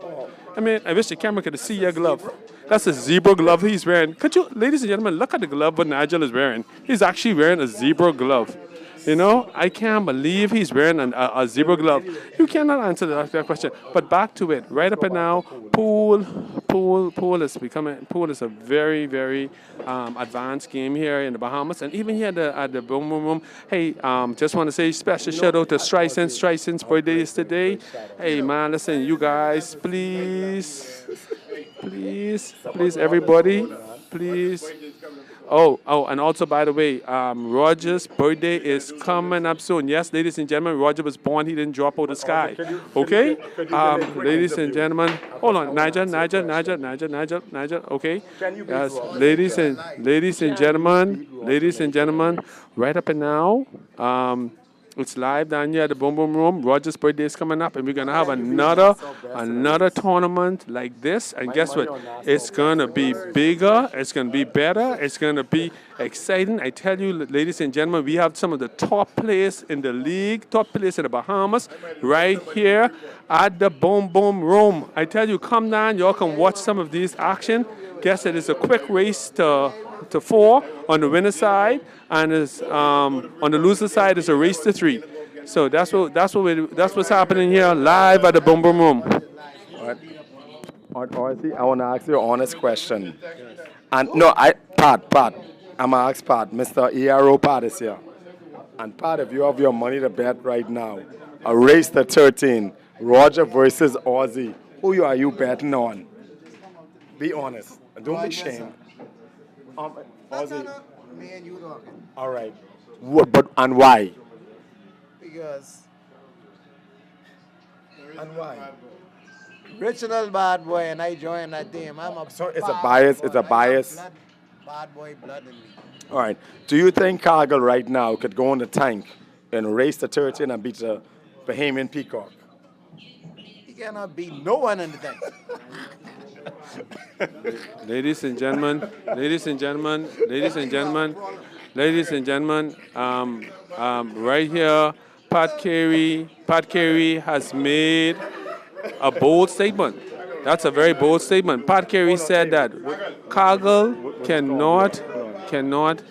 I mean, I wish the camera could see your glove. That's a zebra glove he's wearing. Could you, ladies and gentlemen, look at the glove what Nigel is wearing. He's actually wearing a zebra glove. You know, I can't believe he's wearing a zebra glove. You cannot answer that question. But back to it. Right up and now, pool is a very, very advanced game here in the Bahamas, and even here at the Boom Boom Room. Hey, just want to say special shout out to Streisund. Streisund's birthday is today. Hey man, listen, you guys, please, everybody, please. Oh, and also, by the way, Roger's birthday is coming up soon. Yes, ladies and gentlemen, Roger was born. He didn't drop out of the sky. Okay? Ladies and gentlemen, hold on. Nigel. Okay? Yes, ladies and gentlemen, right up and now, it's live down here at the Boom Boom Room. Roger's birthday is coming up, and we're gonna have another tournament like this. And guess what? It's gonna be bigger. It's gonna be better. It's gonna be exciting. I tell you, ladies and gentlemen, we have some of the top players in the league, top players in the Bahamas, right here at the Boom Boom Room. I tell you, come down. Y'all can watch some of these action. Guess it is a quick race to 4 on the winner side, and is on the loser side is a race to 3. So that's what's happening here live at the Boom Boom Room. All right, I want to ask you an honest question. And no, Pat, I'm gonna ask Pat. Mr. ERO Pat is here. And Pat, if you have your money to bet right now, a race to 13, Roger versus Ozzy, who are you betting on? Be honest. Don't be ashamed. Ozzy. Me and you talking. All right. And why? Because. And why? Original bad boy, and I joined that team. So it's a bias. It's a bias. Bad boy blood in me. All right. Do you think Cargill right now could go in the tank and race the 13 and beat the Bahamian Peacock? He cannot beat no one in the tank. Ladies and gentlemen, right here, Pat Carey has made a bold statement. That's a very bold statement. Pat Carey said that Cargill cannot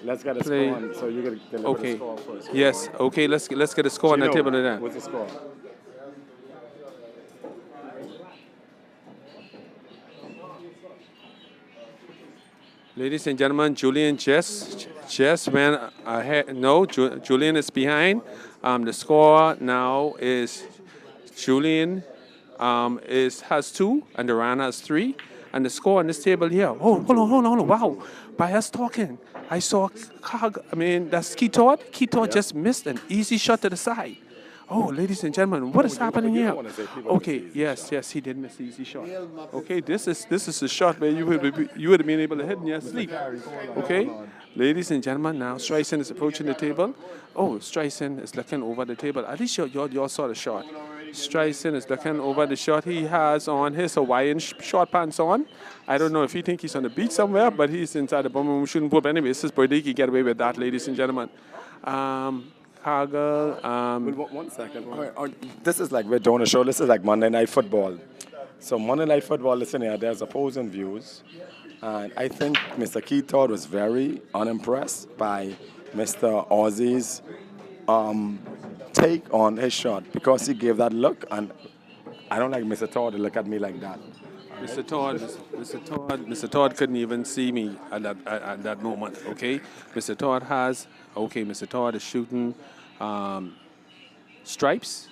Let's get a play. score on, so you get the Okay. score first. Yes. Okay. Let's get a score on the table then. What's the score? Ladies and gentlemen, Julian just went ahead. No, Julian is behind. The score now is Julian has 2 and Duran has 3. And the score on this table here. Oh, hold on. Wow. By us talking, I saw that's Keatot. Keatot just missed an easy shot to the side. Oh, ladies and gentlemen, what is happening here? Okay, yes, he did miss the easy shot. Okay, this is a shot where you would have been able to hit in your sleep. Okay, ladies and gentlemen, now Streisund is approaching the table. Oh, Streisund is looking over the table. At least y'all saw the shot. Streisund is looking over the shot. He has on his Hawaiian short pants on. I don't know if he thinks he's on the beach somewhere, but he's inside the bomb room shooting pool. But anyway, it's his birthday. He can get away with that, ladies and gentlemen. Cargill. One second. All right, this is like we're doing a show. This is like Monday Night Football. So Monday Night Football, listen here, there's opposing views. And I think Mr. Keithard was very unimpressed by Mr. Ozzy's take on his shot because he gave that look. And I don't like Mr. Todd to look at me like that. Mr. Todd couldn't even see me at that moment. Okay, Mr. Todd is shooting stripes.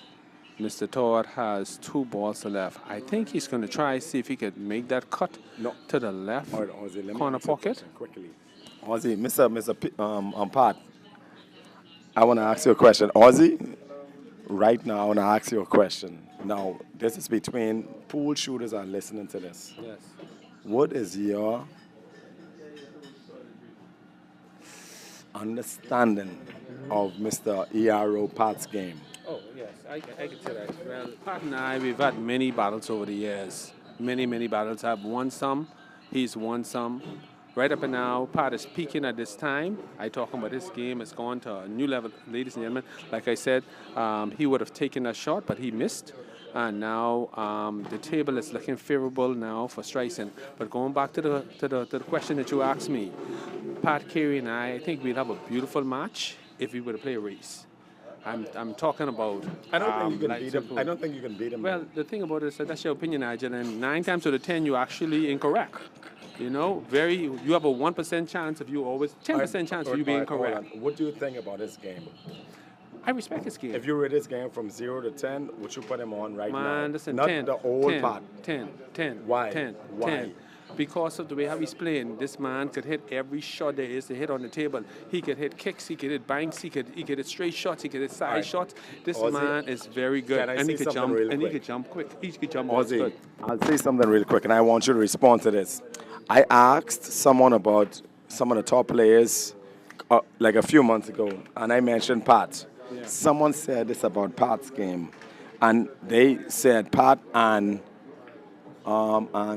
Mr. Todd has 2 balls to left. I think he's going to try see if he could make that cut to the left corner pocket. Quickly, Ozzy, Pat, I want to ask you a question. Ozzy, right now I want to ask you a question. Now, this is between pool shooters are listening to this. Yes. What is your understanding of Mr. ERO Pat's game? Oh, yes, I can say that. Well, Pat and I, we've had many battles over the years. Many battles. I've won some. He's won some. Right up and now, Pat is peaking at this time. I talk about his game. It's gone to a new level. Ladies and gentlemen, like I said, he would have taken a shot, but he missed. And now the table is looking favorable now for Streisund. But going back to the question that you asked me, Pat Carey and I think we'd have a beautiful match if we were to play a race. I'm talking about. I don't think you can beat him. I don't think you can beat him. Well, the thing about it is that's your opinion, Nigel, and 9 times out of 10 you're actually incorrect. You know, you have a 1% chance of you always 10% chance of you being correct. What do you think about this game? I respect his game. If you rate this game from 0 to 10, would you put him on right now? Man, listen, not 10, the old 10, part. 10. Why? 10. Why? 10. Because of the way how he's playing, this man could hit every shot there is to hit on the table. He could hit kicks, he could hit banks, he could hit straight shots, he could hit side shots. This Ozzy, man is very good, and he could jump. And he could jump quick. He could jump. Ozzy, I'll say something real quick, and I want you to respond to this. I asked someone about some of the top players like a few months ago, and I mentioned Pat. Yeah. Someone said this about Pat's game, and they said Pat and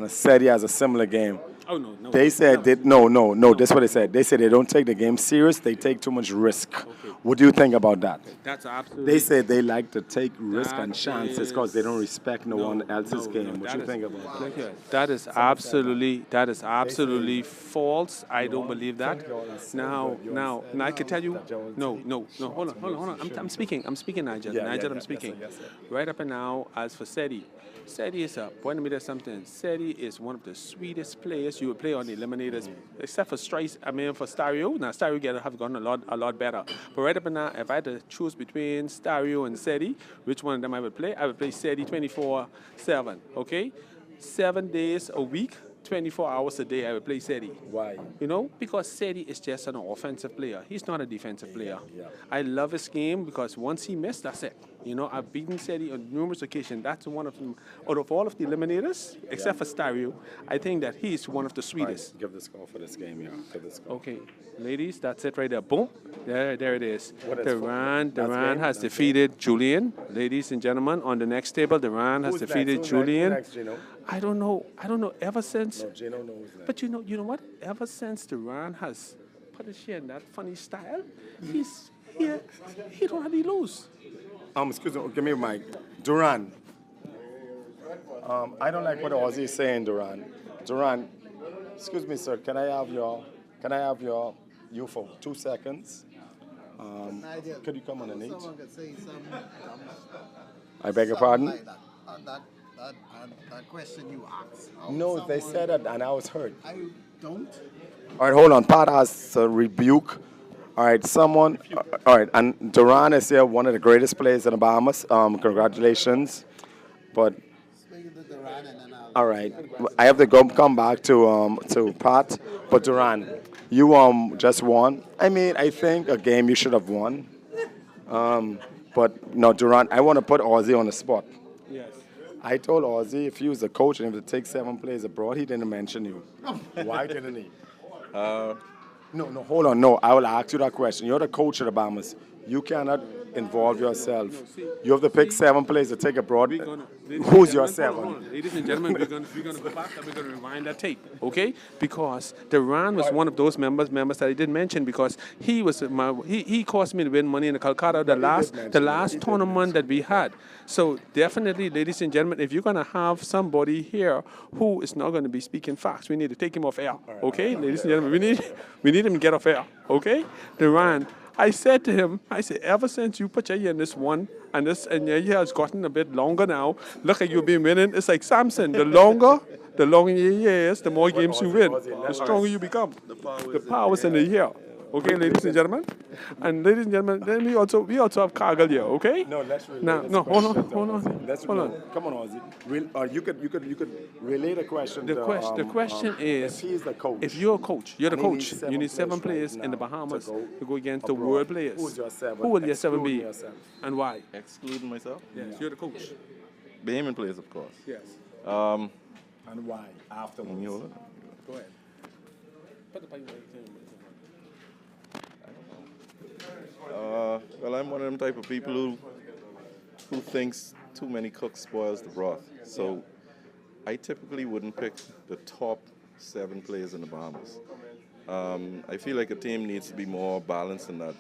Seti has a similar game. Oh, no. They said no. That's what they said. They said they don't take the game serious. They take too much risk. Okay. What do you think about that? That's absolutely. They say they like to take risk and chances because they don't respect no one else's game. What do you think about that? That is absolutely false. I don't believe that. Now, I can tell you. No. Hold on. I'm speaking, Nigel. I'm speaking. Right up and now, as for Seti is a point me there's something. Seti is one of the sweetest players you would play on the eliminators, except for for Stereo. Now Stereo have gone a lot better. But right up and now, if I had to choose between Stereo and Seti, which one of them I would play Seti 24/7. Okay, 7 days a week. 24 hours a day, I would play Seti. Why? You know, because Seti is just an offensive player. He's not a defensive player. Yeah. I love his game because once he missed, that's it. You know, I've beaten Seti on numerous occasions. That's one of them. Out of all of the eliminators, except for Stereo, I think that he's one of the sweetest. Right, give the score for this game, yeah. Give the score. Okay, ladies, that's it right there. Boom. There it is. Duran has That's defeated Julian. Ladies and gentlemen, on the next table, Duran has defeated Julian. Who's next, Gino? I don't know. Ever since. No, Gino knows that. But you know what? Ever since Duran has put his shit in that funny style, he don't hardly lose. Excuse me, give me a mic. Duran. I don't like what Ozzy is saying, Duran. Duran, excuse me, sir. Can I have you for 2 seconds? Could you come underneath? Someone could say something. I beg your pardon? Like that question you asked. No, they said it and I was hurt. I don't. All right, hold on. Pat has a rebuke. All right, all right, and Duran is here, one of the greatest players in the Bahamas. Congratulations. But, all right, I have to come back to Pat. But Duran, you just won. I mean, I think a game you should have won. But no, Duran, I want to put Ozzy on the spot. Yes. I told Ozzy if he was a coach and if to take 7 players abroad, he didn't mention you. Why didn't he? No, hold on. No, I will ask you that question. You're the coach of the Bahamas. You cannot involve yourself. You have to pick 7 players to take abroad. Ladies Who's and your gentlemen, 7? hold on. Ladies and gentlemen, we're going to go back and we're going to rewind that tape, okay? Because Duran was one of those members that I didn't mention because he was he caused me to win money in the Calcutta the last tournament that we had. So definitely, ladies and gentlemen, if you're going to have somebody here who is not going to be speaking facts, we need to take him off air, okay? Ladies and gentlemen, we need him to get off air, okay? Duran. I said to him, ever since you put your year in this one, and your year has gotten a bit longer now, look at you been winning. It's like Samson. The longer your year is, the more games you win. The stronger you become. The power's in the year. Okay, ladies and gentlemen? And ladies and gentlemen, then we also have Cargill here, okay? No, let's relate. No, hold on. Hold on. Come on, Ozzy. You could relate a question. The question is, if he's the coach, if you're a coach, you're the coach. You need 7 players in the Bahamas to go against the world players. Who's your 7? Who will your 7 be? And why? Excluding myself? Yes, you're the coach. Bahamian players, of course. Yes. And why? Afterwards. Go ahead. Put the pipe right there. Well, I'm one of them type of people who thinks too many cooks spoils the broth. So I typically wouldn't pick the top 7 players in the Bahamas. I feel like a team needs to be more balanced than that.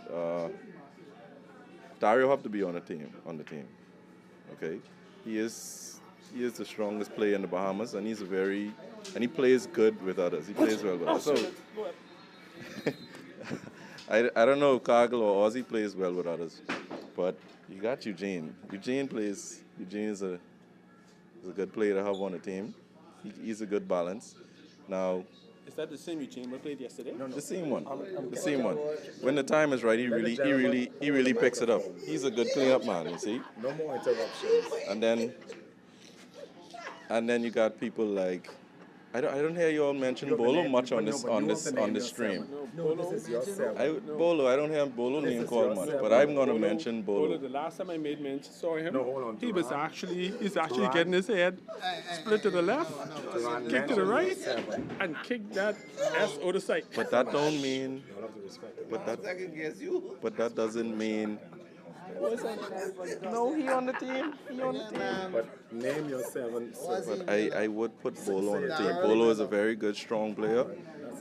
Dario have to be on the team. Okay, he is the strongest player in the Bahamas, and he plays good with others. He plays well with others. So I don't know if Cargill or Ozzy plays well with others, but you got Eugene. Eugene is a good player to have on the team. He's a good balance. Now, is that the same Eugene we played yesterday? No, the same one. The same one. When the time is right, he really picks it up. He's a good clean-up man, you see. No more interruptions. And then you got people like, I don't hear you all mention Bolo much on this stream. No, this is your 7. I don't hear Bolo name called much, but I'm gonna mention Bolo. The last time I made mention, saw him, hold on, he's actually getting his head split to the left, kick to the right, and kick that ass out of sight. But that don't mean. But that doesn't mean. No, he on the team. But name your 7. But I would put Bolo on the team. Bolo is a very good, strong player,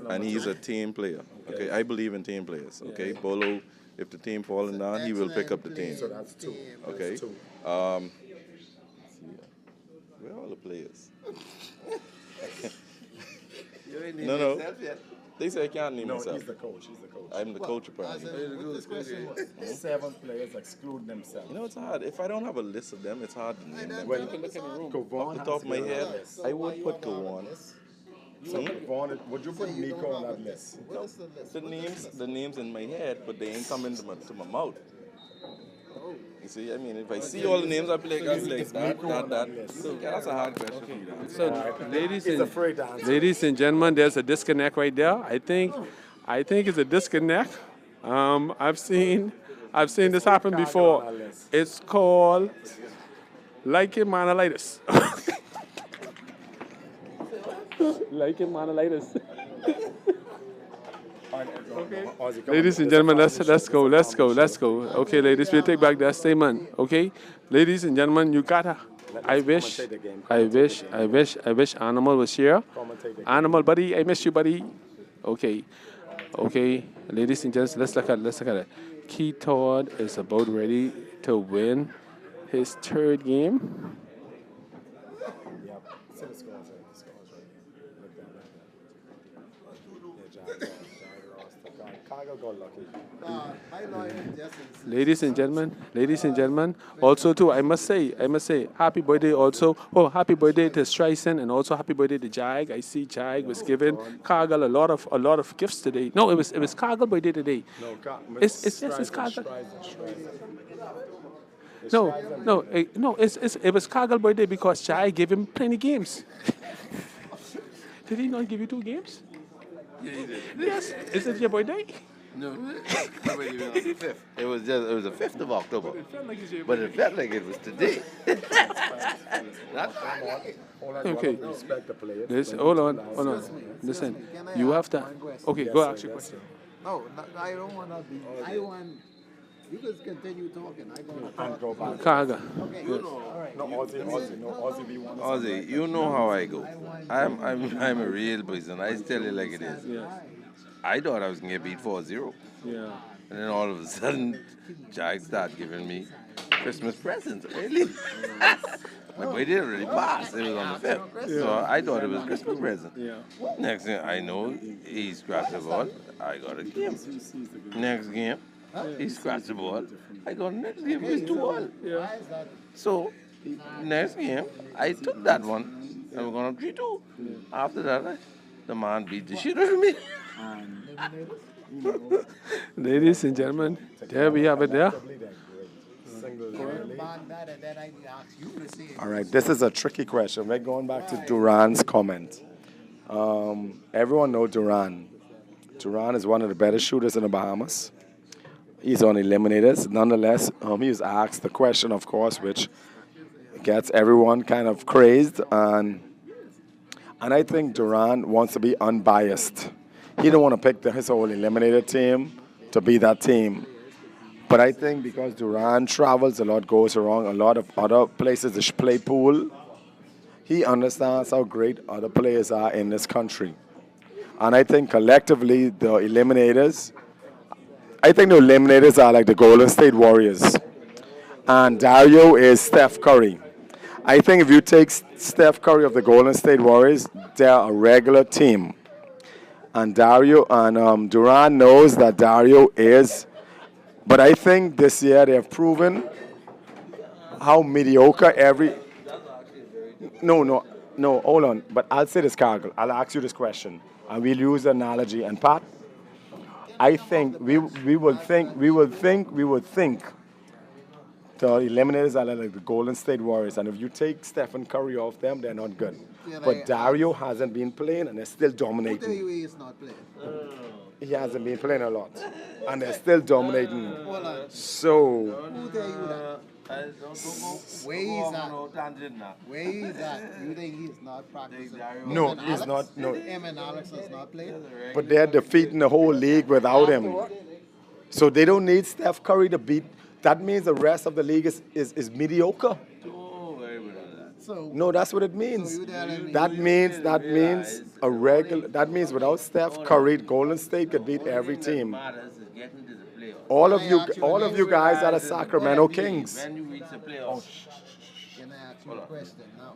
and he's a team player. Okay, I believe in team players. Okay, Bolo, if the team falling down, he will pick up the team. So that's 2. Okay. Where are all the players? No. They say I can't name myself. He's the coach. I'm the coach apparently. This question was 7 players exclude themselves. You know, it's hard. If I don't have a list of them, it's hard to name them. Well, you can look in the room. Off the top of my head, I would put Gawon. Would you put Nico on that list? No, the names in my head, but they ain't coming to my mouth. You see, I mean, if I see all the names, I'll be like, that. So that's a hard question. So, ladies and gentlemen, there's a disconnect right there. I think it's a disconnect. I've seen this happen before. It's called Lycanmanitis. Lycanmanitis. Okay. Ladies and gentlemen, let's go. Okay, ladies, we'll take back that statement. Okay, ladies and gentlemen, you gotta. I wish Animal was here. Animal, buddy, I miss you, buddy. Okay, ladies and gents, let's look at it. Keith Todd is about ready to win his 3rd game. Ladies and gentlemen, also too, I must say, happy birthday also. Oh, happy birthday to Streisund and also happy birthday to Jag. I see Jag was giving Cargill a lot of gifts today. No, it was Cargill birthday today. It's Cargill. It was Cargill birthday because Jag gave him plenty games. Did he not give you 2 games? Yeah, he did. Yes. Is it your birthday? No. It was the 5th of October. But it felt like it was today. Okay. Hold on. Listen. You have to. Okay, go ask your question. No, I don't want to be. I want You guys continue talking. I go And go back. Kaga. Okay. You know, All right. No, Aussie be one. Ozzy, you know how I go. I'm a real person. I tell you like it is. Yes. I thought I was gonna get beat 4-0. Yeah. And then all of a sudden, Jack started giving me Christmas presents, really. But we didn't really pass. It was on the 5th. So I thought it was a Christmas present. Yeah. Next thing I know, he scratched the ball. I got a game. Next game, he scratched the ball. I got next game. It's 2-1. Yeah. So, next game, I took that one. And we're going to 3-2. After that, the man beat the shit out of me. Ladies and gentlemen, there we have it there. All right, this is a tricky question. We're going back to Duran's comment. Everyone knows Duran. Duran is one of the better shooters in the Bahamas. He's on eliminators. Nonetheless, he was asked the question, of course, which gets everyone kind of crazed. And I think Duran wants to be unbiased. He don't want to pick his whole eliminator team to be that team. But I think because Duran travels a lot, goes around a lot of other places to play pool, he understands how great other players are in this country. And I think collectively, the eliminators are like the Golden State Warriors. And Dario is Steph Curry. I think if you take Steph Curry of the Golden State Warriors, they're a regular team. And Dario and Duran knows that Dario is. But I think this year they have proven how mediocre every. No, hold on. But I'll say this, Cargill. I'll ask you this question, and we'll use the analogy. And Pat, I think we would think the eliminators are like the Golden State Warriors, and if you take Stephen Curry off them, they're not good. But Dario hasn't been playing, and they're still dominating. Who tell you he is not playing? He hasn't been playing a lot, and they're still dominating. Hold on. So, Who tell you that? Where he's at? Where he's at? You think he's not practicing? no, Him and he's Alex? not. No, Him and Alex has not played? but they're defeating the whole league without him. So they don't need Steph Curry to beat. That means the rest of the league is mediocre. So, No, that's what it means. So you telling me- That means a regular. That means without Steph Curry, Golden State could beat every team. All of you guys are the Sacramento Kings. When you reach the playoffs, can I ask you a question now?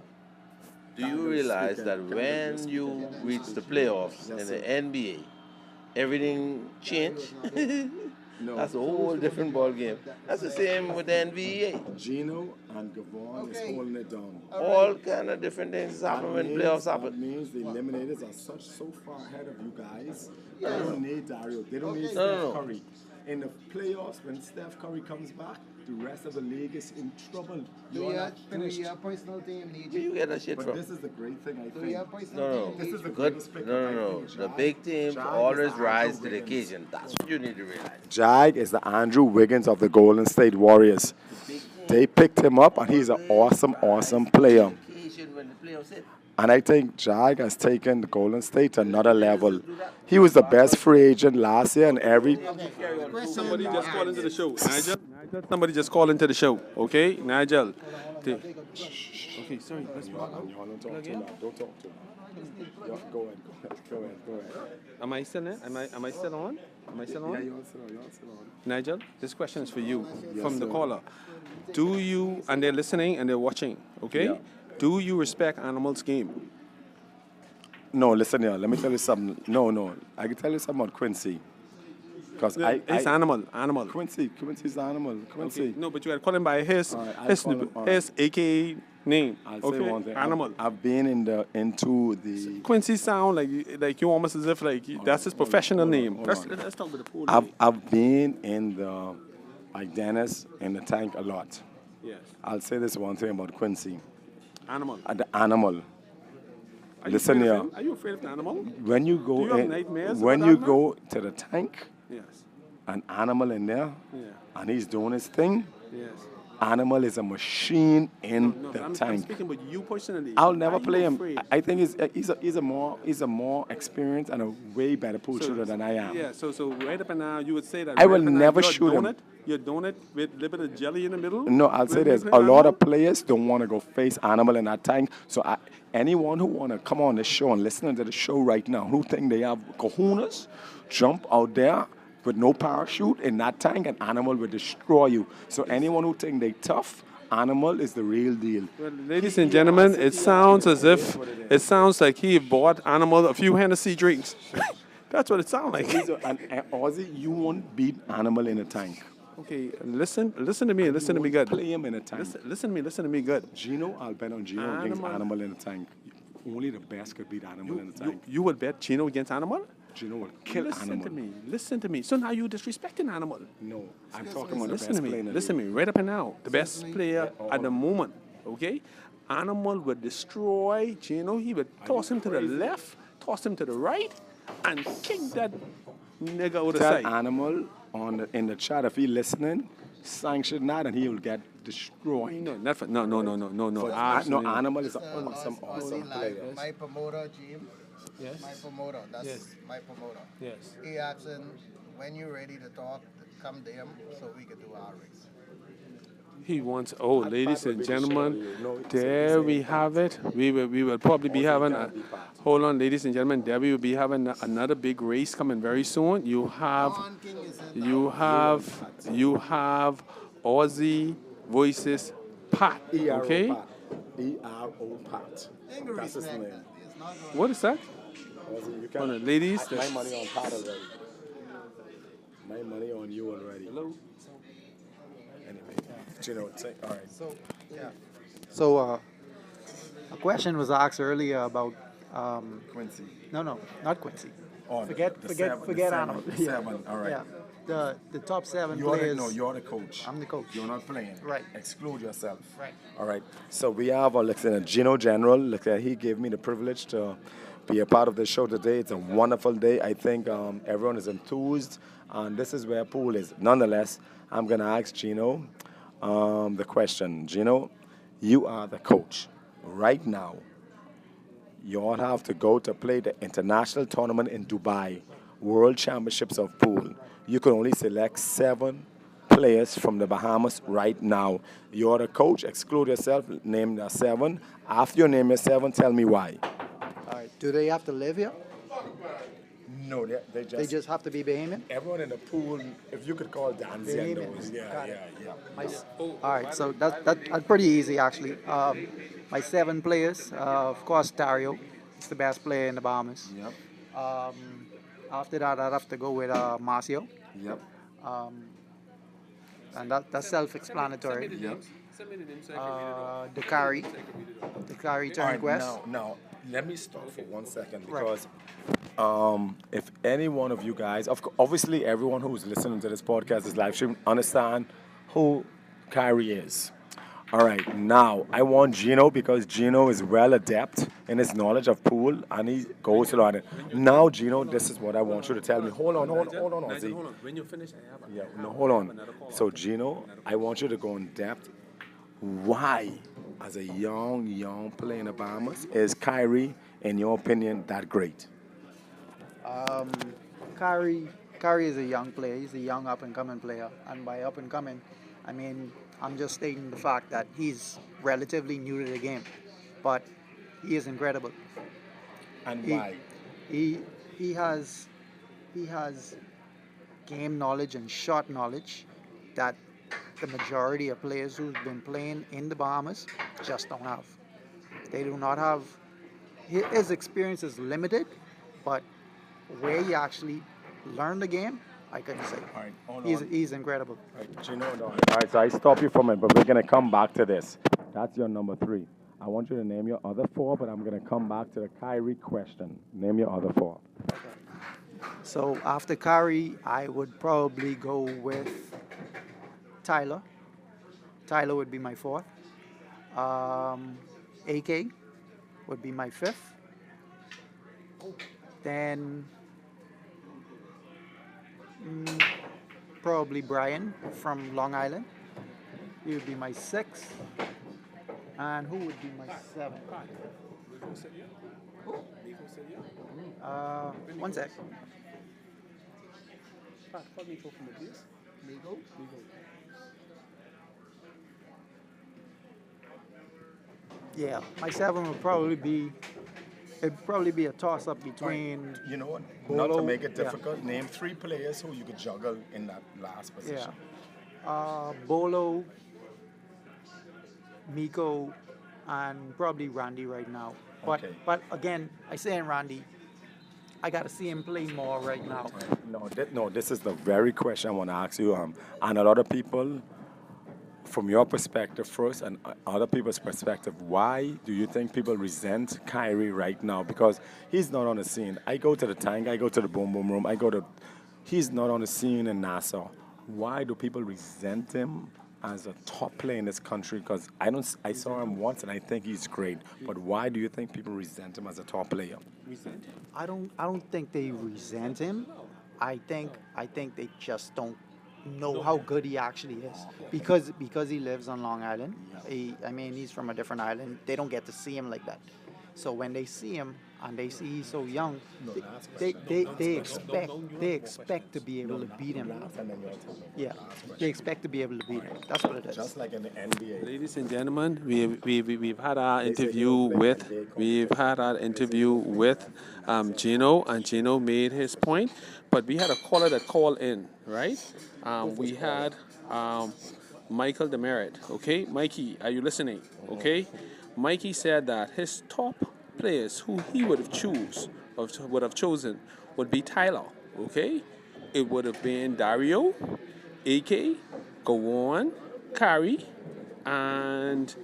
do you realize that when you reach the playoffs in the NBA, everything changed? No. That's a whole different ball game. That's the same with the NBA. Gino and Gavon is holding it down. All kind of different things happen when playoffs That happen. means the eliminators are so far ahead of you guys. They don't need Dario. They don't need No, Steph no. Curry. In the playoffs, when Steph Curry comes back, the rest of the league is in trouble. Do your personal team need Where you you? get that shit But from? this is the great thing, I Do your think. personal No, team This need is the you? Good. greatest pick. No. The big teams Jag always is rise Andrew to the Wiggins. occasion. That's what you need to realize. Jag is the Andrew Wiggins of the Golden State Warriors. They picked him up, and he's an awesome player. Occasion when the playoffs hit. And I think Jag has taken the Golden State to another level. He was the best free agent last year, and every. Somebody just call into the show. Nigel, somebody just call into the show. Okay, Nigel. Okay, sorry. Let's Don't talk too loud. Don't talk too loud. Go ahead. Am I still in? Am I still on? Am I still on? Yeah, you're still on. Nigel, this question is for you from the caller. Do you, and they're listening and they're watching, okay? Yeah. Do you respect animals' game? No, listen here. Let me tell you something. No. I can tell you something about Quincy. Because It's animal. Quincy's the animal. Quincy. Okay. No, but you got to call him by his, All right, I'll call him, all right. his AKA name. I'll okay? say one thing. Animal. I've been into the. Quincy sound like you almost as if that's his professional name. hold Let's on. let's talk with the pool. I've been in the, like Dennis, in the tank a lot. Yes. I'll say this one thing about Quincy. Animal. The animal. Are you Listen afraid here. of him? Are you afraid of the animal? When you Do go you have in, nightmares when about you that, go to the tank, Yes. an animal in there, Yeah. and he's doing his thing, Yes. Animal is a machine in No, the I'm tank. speaking about you personally. I'll never Are you play him. afraid? I think he's a more experienced and a way better pool shooter than I am. Yeah, so right up and now, you would say that I right will up and now never you're a shoot him. donut, You're a donut with a little bit of jelly in the middle? No, I'll say When this. you A play lot animal? of players don't want to go face Animal in that tank. So anyone who want to come on the show and listen to the show right now, who think they have kahunas, jump out there with no parachute in that tank, and Animal will destroy you. So anyone who think they tough, Animal is the real deal. Well, ladies and gentlemen, it sounds like he bought Animal a few Hennessy drinks. That's what it sounds like. And Ozzy, you won't beat Animal in a tank. Okay, listen to me, listen to me good. Play him in a tank. Listen to me good. Gino, I'll bet on Gino against Animal in a tank. Only the best could beat Animal in a tank. You would bet Chino against Animal? Gino will kill Animal. Listen to me. So now you disrespecting Animal. No, I'm talking about the best Listen to player me. in the Listen to me. Right up and now, the best player at the moment. Okay, Animal would destroy Chino. He would toss him to the left, toss him to the right, and kick that nigga out of Tell sight. Animal in the chat if he listening, sanction that and he will get destroyed. No, no. Animal is an awesome player. My promoter, Jim. Yes. My promoter. That's Yes. my promoter. Yes. He asking when you're ready to talk, come to him so we can do our race. He wants. Oh, ladies and gentlemen, No, there we have it. We will probably be having. Hold on, ladies and gentlemen. There we will be having another big race coming very soon. You have Aussie versus Pat. Okay. ERO Pat. That's his name. What is that? Ozzy, you Hold can. on, ladies. My money on Pat already. My money on you already. Hello. Anyway, Gino, all right. So, a question was asked earlier about. Quincy. No, not Quincy. Oh, Forget Animal. The seven, all right. Yeah. The top 7 You're players. you're the coach. I'm the coach. You're not playing. Right. Exclude yourself. Right. All right. So we have Gino General. He gave me the privilege to be a part of the show today. It's a wonderful day. I think everyone is enthused, and this is where pool is. Nonetheless, I'm going to ask Gino the question. Gino, you are the coach. Right now, you all have to go to play the international tournament in Dubai, World Championships of Pool. You can only select 7 players from the Bahamas right now. You're the coach. Exclude yourself. Name the 7. After you name your 7, tell me why. All right. Do they have to live here? No, they They just have to be Bahamian? everyone in the pool. If you could call Danzy and those, Got it. yeah. All right, so that's pretty easy actually. My 7 players, of course, Dario, he's the best player in the Bahamas. Yep. After that, I'd have to go with Marcio, Yep. and that's self-explanatory. Yep. Dakari turned Quest. Now, let me stop for 1 second Right. because if any one of you guys, obviously everyone who's listening to this podcast, this live stream, understand who Kyrie is. All right, now I want Gino because Gino is well adept in his knowledge of pool and he goes to learn it. Now, Gino, this is what I want you to tell me. Hold on, Ozzy. When you finish, I have Yeah, no, hold on. So, Gino, I want you to go in depth. Why, as a young player in the Bahamas, is Kyrie, in your opinion, that great? Kyrie is a young player. He's a young up-and-coming player. And by up-and-coming, I mean, I'm just stating the fact that he's relatively new to the game. But he is incredible. And why? He has game knowledge and shot knowledge that the majority of players who've been playing in the Bahamas just don't have. They do not have. His experience is limited, but where he actually learned the game, I couldn't say. All right, hold on. He's incredible. Gino, all right, so I stop you from it, but we're going to come back to this. That's your number 3. I want you to name your other 4, but I'm going to come back to the Kyrie question. Name your other 4. Okay. So after Kyrie, I would probably go with Tyler. Tyler would be my 4th. AK would be my 5th. Then probably Brian from Long Island. He would be my 6. And who would be my 7? One sec. Yeah, my 7 would probably be. It'd probably be a toss-up between. You know what? Bolo, Not to make it yeah. difficult, name 3 players who you could juggle in that last position. Yeah. Bolo, Miko, and probably Randy right now. But again, I say in Randy, I got to see him play more right now. No, this is the very question I want to ask you. And a lot of people, from your perspective first and other people's perspective, why do you think people resent Kyrie right now? Because he's not on the scene. I go to the tank, I go to the boom boom room, he's not on the scene in Nassau. Why do people resent him as a top player in this country? Because I saw him once and I think he's great. But why do you think people resent him as a top player? Resent him? I don't think they resent him. I think they just don't know how good he actually is because he lives on Long Island. He's from a different island. They don't get to see him like that. So when they see him and they see he's so young, they expect to be able to beat him. Yeah, they expect to be able to beat him. That's what it is. Just like in the NBA. Ladies and gentlemen, we've had our interview with Gino, and Gino made his point, but we had a caller that called in, right? We had Michael Demerit. Okay, Mikey, are you listening? Okay, Mikey said that his top players who he would have chosen would be Tyler. Okay, it would have been Dario, AK, Gowon, Kari, and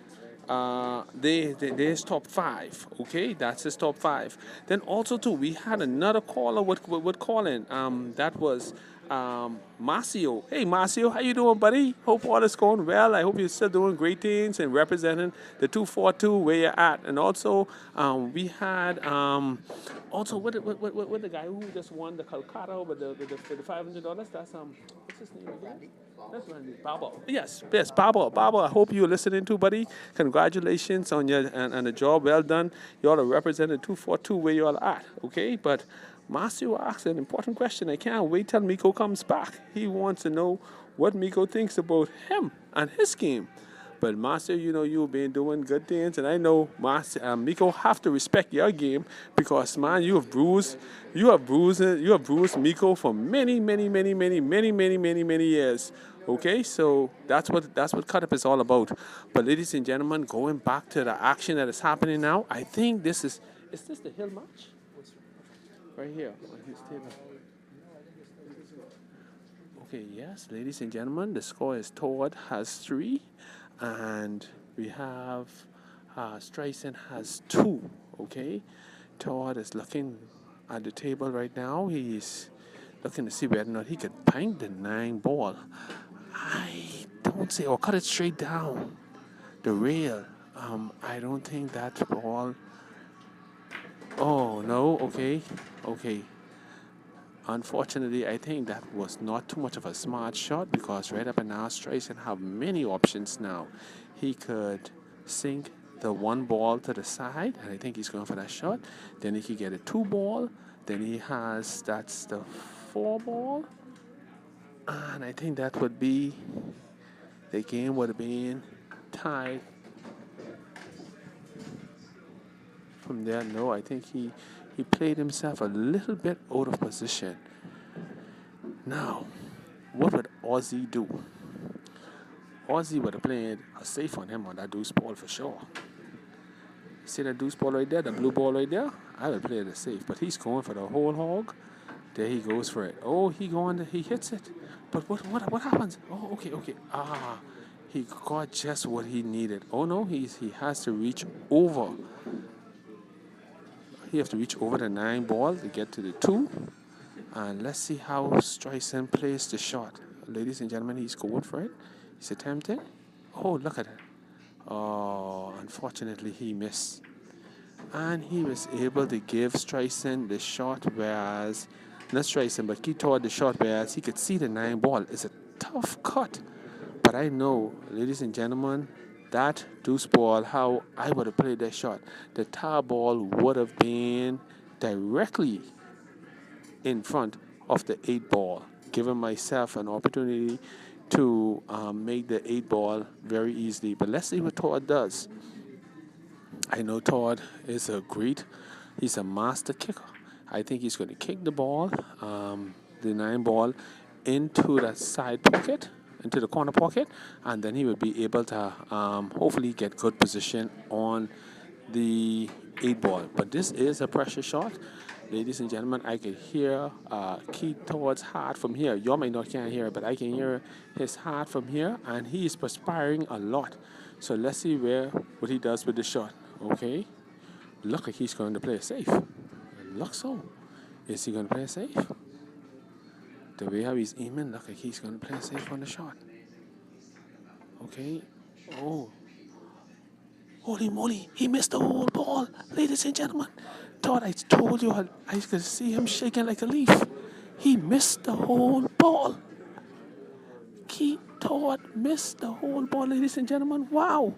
there's top 5. Okay, that's his top 5. Then also too, we had another caller would call in. That was Marcio. Hey Marcio, how you doing, buddy? Hope all is going well. I hope you're still doing great things and representing the 242 where you're at. And also we had also what the guy who just won the Calcutta with the $500. That's what's his name again? That's Randy. Baba. Yes, Baba. I hope you're listening too, buddy. Congratulations on your and the job well done. You all are representing 242 where you all at. Okay, but Marcio asked an important question. I can't wait till Miko comes back. He wants to know what Miko thinks about him and his game. But Marcio, you've been doing good things, and I know Miko have to respect your game because, man, you have bruised Miko for many years. Okay, so that's what Cut Up is all about. But ladies and gentlemen, going back to the action that is happening now, I think is this the Hill match? Right here on his table. Okay, yes, ladies and gentlemen, the score is Todd has 3, and we have Streisund has 2. Okay, Todd is looking at the table right now. He's looking to see whether or not he could bang the 9 ball. I don't say, or cut it straight down the rail. I don't think that ball. Oh, no, okay. Unfortunately, I think that was not too much of a smart shot because right up and now, Streisund have many options now. He could sink the 1 ball to the side, and I think he's going for that shot. Then he could get a 2 ball. Then that's the 4 ball. And I think that would be, the game would have been tied. From there, no, I think he played himself a little bit out of position. Now, what would Ozzy do? Ozzy would have played a safe on him on that deuce ball for sure. See that deuce ball right there, the blue ball right there? I would play it safe, but he's going for the whole hog. There he goes for it. Oh, he hits it. But what happens? Oh, okay. He got just what he needed. Oh no, he has to reach over. He has to reach over the 9 ball to get to the 2. And let's see how Streisund plays the shot. Ladies and gentlemen, he's going for it. He's attempting. Oh, look at it. Oh, unfortunately, he missed. And he was able to give Streisund the shot, whereas, not Streisund, but he toward the shot, whereas he could see the 9 ball. It's a tough cut But I know, ladies and gentlemen, that deuce ball, how I would have played that shot, the tar ball would have been directly in front of the 8 ball, giving myself an opportunity to make the 8 ball very easily. But let's see what Todd does. I know Todd is he's a master kicker. I think he's going to kick the ball, the 9 ball, into the side pocket, into the corner pocket, and then he will be able to hopefully get good position on the 8 ball. But this is a pressure shot. Ladies and gentlemen, I can hear Keith Todd's heart from here. You might not can't hear it, but I can hear his heart from here, and he is perspiring a lot. So let's see what he does with the shot. Okay, look like he's going to play it safe. Look so. Is he going to play it safe? The way how he's aiming, look like he's going to play it safe on the shot. Okay. Oh. Holy moly, he missed the whole ball. Ladies and gentlemen, Todd, I told you I could see him shaking like a leaf. He missed the whole ball. Keith Todd missed the whole ball, ladies and gentlemen. Wow.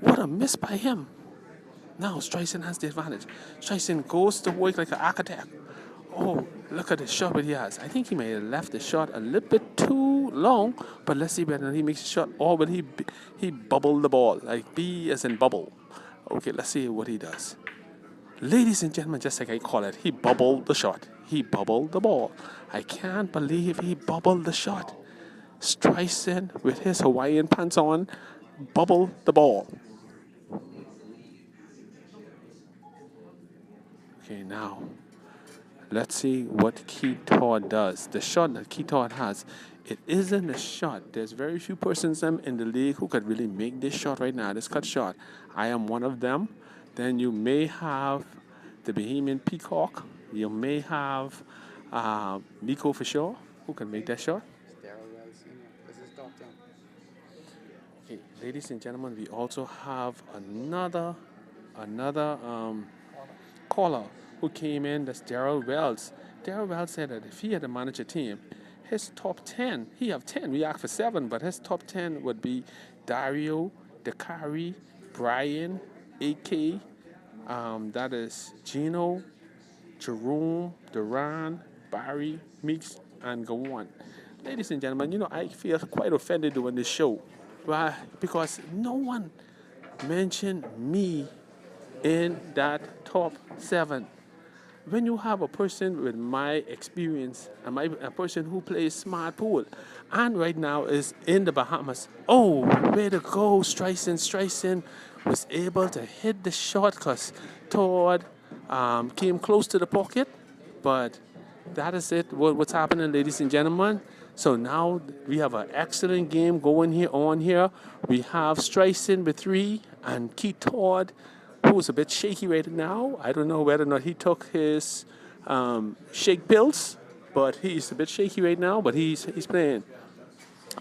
What a miss by him. Now Streisund has the advantage. Streisund goes to work like an architect. Oh, look at the shot that he has. I think he may have left the shot a little bit too long, but let's see whether he makes a shot or will he bubble the ball, like B as in bubble. Okay, let's see what he does. Ladies and gentlemen, just like I call it, he bubbled the shot. He bubbled the ball. I can't believe he bubbled the shot. Streisund, with his Hawaiian pants on, bubbled the ball. Okay, now, let's see what Keith Todd does. The shot that Keith Todd has, it isn't a shot. There's very few persons in the league who could really make this shot right now, this cut shot. I am one of them. Then you may have the Bahamian Peacock. You may have Miko for sure, who can make that shot. Okay, ladies and gentlemen, we also have another caller who came in. That's Daryl Wells. Daryl Wells said that if he had to manage a team, his top 10, he have 10, we asked for 7, but his top 10 would be Dario, Dakari, Brian, AK, that is Gino, Jerome, Duran, Barry, Meeks, and Gawan. Ladies and gentlemen, I feel quite offended doing this show. Why? Because no one mentioned me in that top 7. When you have a person with my experience and a person who plays smart pool and right now is in the Bahamas, oh, way to go, Streisund. Streisund was able to hit the shot because Todd came close to the pocket, but that is it, what's happening, ladies and gentlemen. So now we have an excellent game going on here. We have Streisund with 3 and Keith Todd, who's a bit shaky right now. I don't know whether or not he took his shake pills, but he's a bit shaky right now, but he's playing.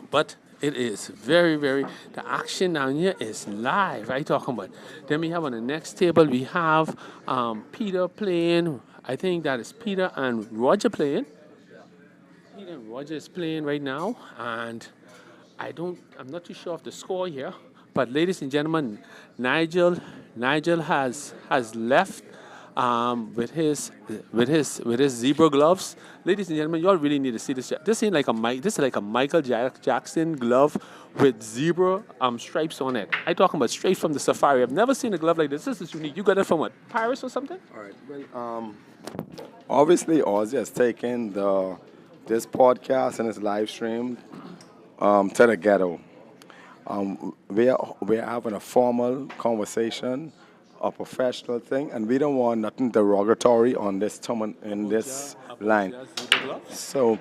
But it is very, very, the action down here is live, I'm talking about. Then we have on the next table, we have Peter playing. I think that is Peter and Roger playing. Peter and Roger is playing right now, and I'm not too sure of the score here. But ladies and gentlemen, Nigel has left with his zebra gloves. Ladies and gentlemen, y'all really need to see this. This is like a Michael Jackson glove with zebra stripes on it. I'm talking about straight from the safari. I've never seen a glove like this. This is unique. You got it from what? Paris or something? All right. Well, obviously, Ozzy has taken this podcast and his live stream to the ghetto. We are having a formal conversation, a professional thing, and we don't want nothing derogatory on this in this line. So,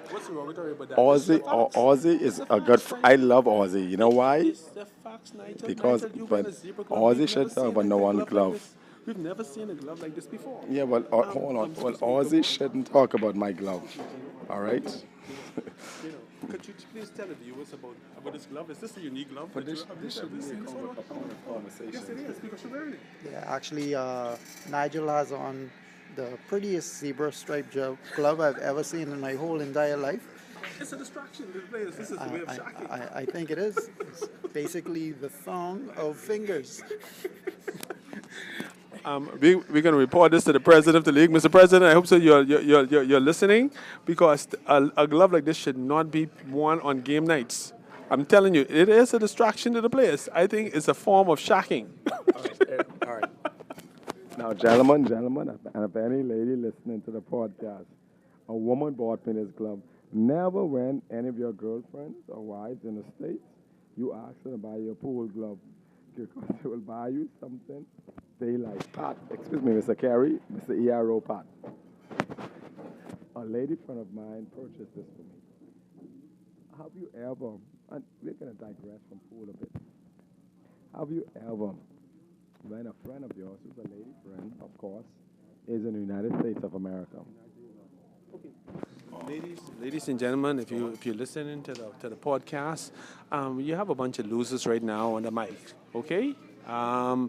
Ozzy is a good. I love Ozzy. You know why? Because Ozzy should talk about no one glove. We've never seen a glove like this before. Yeah, well, hold on. Well, Ozzy shouldn't talk about my glove. All right. Could you please tell the viewers about this glove? Is this a unique glove? But this should be a conversation. Yes, it is, because you're wearing it. Yeah, actually, Nigel has on the prettiest zebra striped glove I've ever seen in my whole entire life. It's a distraction to the players. This is a way of shocking. I think it is. It's basically the song of fingers. We're going to report this to the president of the league. Mr. President, I hope so you're listening, because a glove like this should not be worn on game nights. I'm telling you, it is a distraction to the players. I think it's a form of shocking. All right. Now, gentlemen, and if any lady listening to the podcast, a woman bought me this glove. Never, when any of your girlfriends or wives in the States, you ask them to buy you a pool glove, because they will buy you something they like. Pat, excuse me, Mr. Carey, Mr. ERO Pat. A lady friend of mine purchased this for me. Have you ever, and we're going to digress from pool a bit, have you ever, when a friend of yours, who's a lady friend, of course, is in the United States of America? Ladies and gentlemen, if you're listening to the podcast, you have a bunch of losers right now on the mic. Okay, I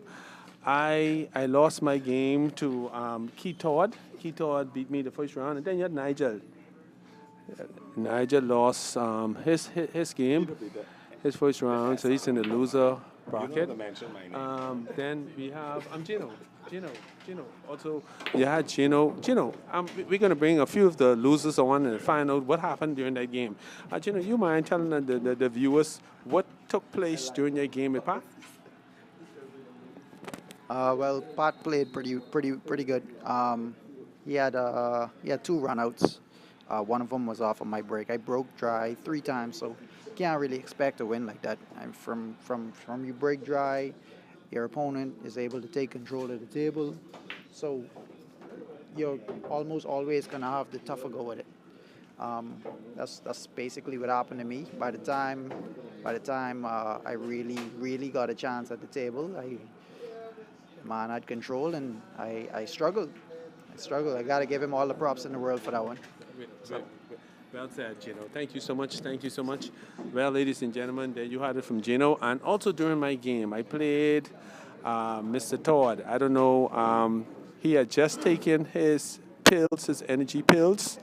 lost my game to Keith Todd. Keith Todd beat me the first round, and then you had Nigel. Nigel lost his game, his first round, so he's in the loser bracket. Then we have Gino. Also, you had Gino. We're going to bring a few of the losers on and find out what happened during that game. Gino, you mind telling the viewers what took place during your game with Pat? Well, Pat played pretty good. He had 2 runouts. One of them was off of my break. I broke dry 3 times, so can't really expect a win like that. And from you break dry, your opponent is able to take control of the table, so you're almost always gonna have the tougher go with it. That's basically what happened to me. By the time I really got a chance at the table, I had control, and I struggled. I gotta give him all the props in the world for that one. Well said, Gino. Thank you so much. Well, ladies and gentlemen, there you had it from Gino. And also during my game, I played Mr. Todd. I don't know, he had just taken his energy pills,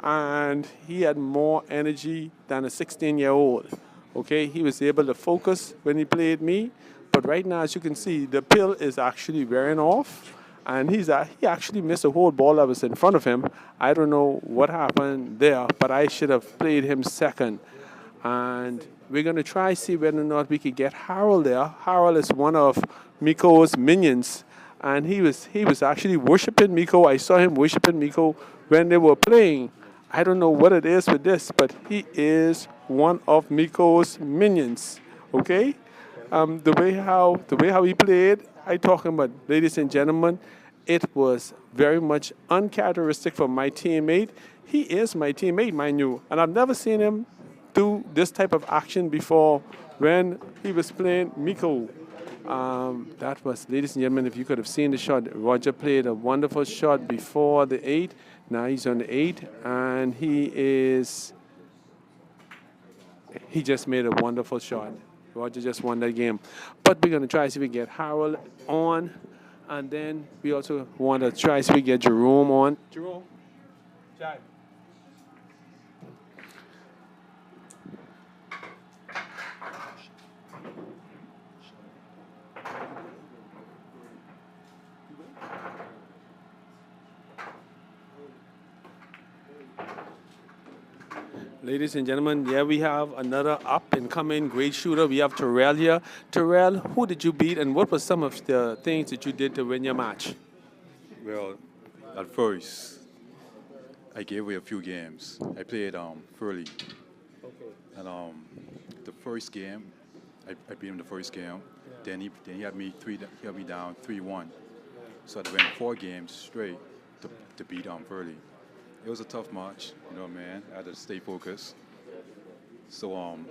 and he had more energy than a 16-year-old. Okay, he was able to focus when he played me. But right now, as you can see, the pill is actually wearing off. And he actually missed a whole ball that was in front of him. I don't know what happened there, but I should have played him second. And we're going to try see whether or not we could get Harold there. Harold is one of Miko's minions, and he was actually worshiping Miko. I saw him worshiping Miko when they were playing. I don't know what it is with this, but he is one of Miko's minions. Okay, the way how he played. I talking about, ladies and gentlemen, it was very much uncharacteristic for my teammate. He is my teammate, mind you, and I've never seen him do this type of action before when he was playing Miko. That was, ladies and gentlemen, if you could have seen the shot, Roger played a wonderful shot before the 8. Now he's on the 8, and he just made a wonderful shot. Roger just won that game. But we're going to try to see if we get Harold on. And then we also want to try to see if we get Jerome on. Jerome. Jai. Ladies and gentlemen, yeah, we have another up-and-coming great shooter. We have Terrell here. Terrell, who did you beat, and what were some of the things that you did to win your match? Well, at first, I gave away a few games. I played Furley. Okay. And the first game, I beat him the first game. Yeah. Then he had me down 3-1. So I went 4 games straight to beat Furley. It was a tough match, you know, man. I had to stay focused. So I'm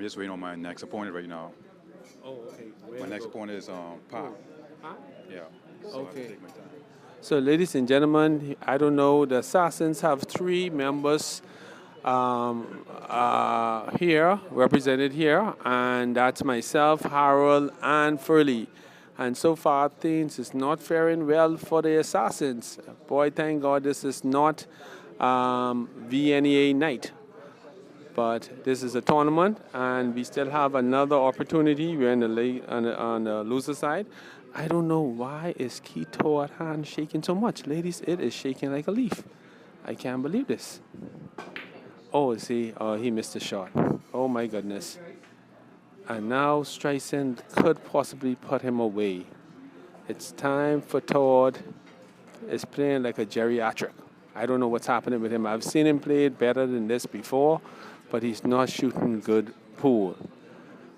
just waiting on my next opponent right now. Oh, okay. My next opponent is Pat. Pat? Yeah. So okay. I have to take my time. So, ladies and gentlemen, I don't know, the Assassins have 3 members here, represented here, and that's myself, Harold, and Furley. And so far, things is not faring well for the Assassins. Boy, thank God this is not VNEA night. But this is a tournament, and we still have another opportunity. We're in the on the loser side. I don't know why is Keto hand shaking so much. Ladies, it is shaking like a leaf. I can't believe this. Oh, see, he missed a shot. Oh, my goodness. And now Streisund could possibly put him away. It's time for Todd. Is playing like a geriatric. I don't know what's happening with him. I've seen him play better than this before, but he's not shooting good pool.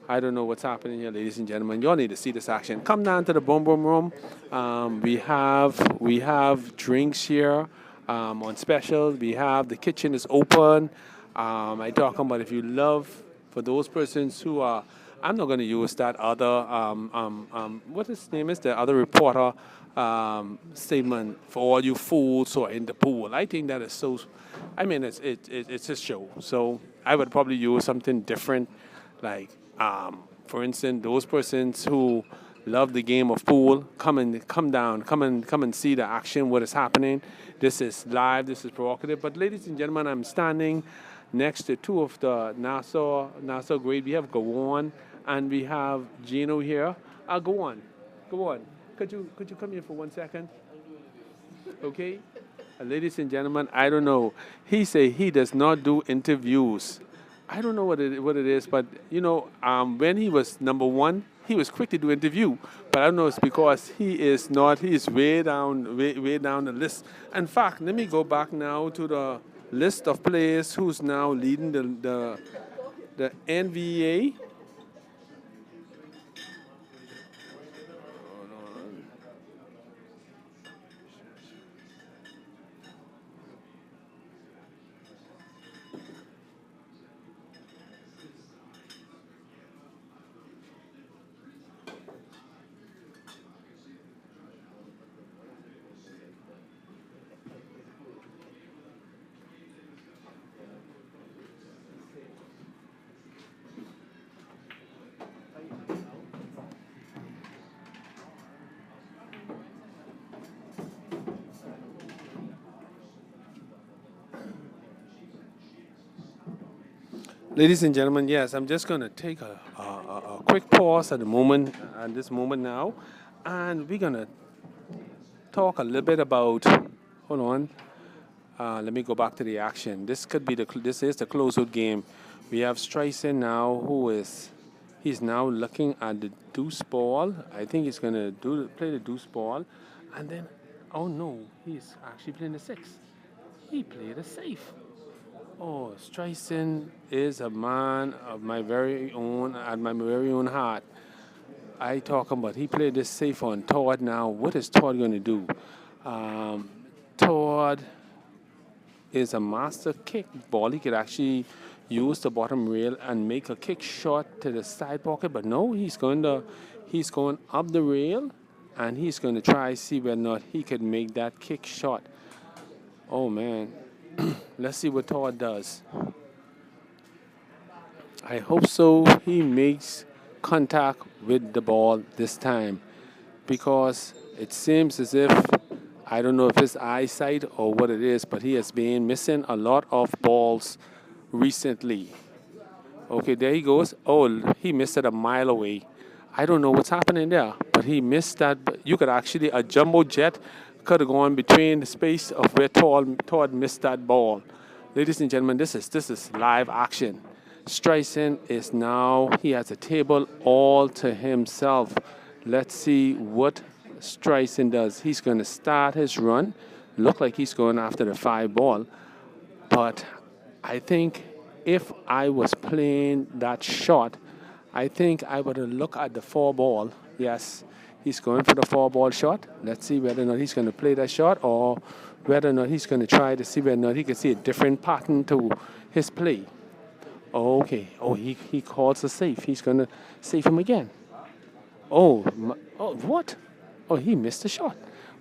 I don't know what's happening here, ladies and gentlemen. Y'all need to see this action. Come down to the boom boom room. We have drinks here on special. The kitchen is open. I talking about if you love, for those persons who are, I'm not going to use that other what his name is, the other reporter statement for all you fools who are in the pool. I think that is so. I mean, it's a show. So I would probably use something different, like for instance, those persons who love the game of pool, come and see the action, what is happening. This is live. This is provocative. But ladies and gentlemen, I'm standing next to two of the Nassau grade. We have Gawon and we have Gino here. Gawon. Could you come here for 1 second? Okay. Ladies and gentlemen, I don't know. He say he does not do interviews. I don't know what it is, but you know, when he was number one, he was quick to do interview. But I don't know, it's because he is way down the list. In fact, let me go back now to the list of players who's now leading the NVA. Ladies and gentlemen, yes, I'm just going to take a quick pause at this moment now, and we're going to talk a little bit about, hold on, let me go back to the action. This is the closeout game. We have Streisund now, he's now looking at the deuce ball. I think he's going to play the deuce ball, and then, oh no, he's actually playing the six. He played a safe. Oh, Streisund is a man of my very own, at my very own heart. I talk about he played this safe on Todd now. What is Todd going to do? Todd is a master kick ball. He could actually use the bottom rail and make a kick shot to the side pocket, but no, he's going up the rail, and he's going to try see whether or not he could make that kick shot. Oh man. Let's see what Todd does. I hope so he makes contact with the ball this time, because it seems as if, I don't know if it's eyesight or what it is, but he has been missing a lot of balls recently. Okay, there he goes. Oh, he missed it a mile away. I don't know what's happening there, but he missed that. You could actually, a jumbo jet could have gone between the space of where Todd missed that ball. Ladies and gentlemen, this is live action. Streisund is now, he has a table all to himself. Let's see what Streisund does. He's going to start his run. Look like he's going after the 5 ball. But I think if I was playing that shot, I think I would have looked at the 4 ball. Yes. He's going for the 4 ball shot. Let's see whether or not he's going to play that shot, or whether or not he's going to try to see whether or not he can see a different pattern to his play. Okay. Oh, he calls a safe. He's going to save him again. Oh, what? Oh, he missed the shot.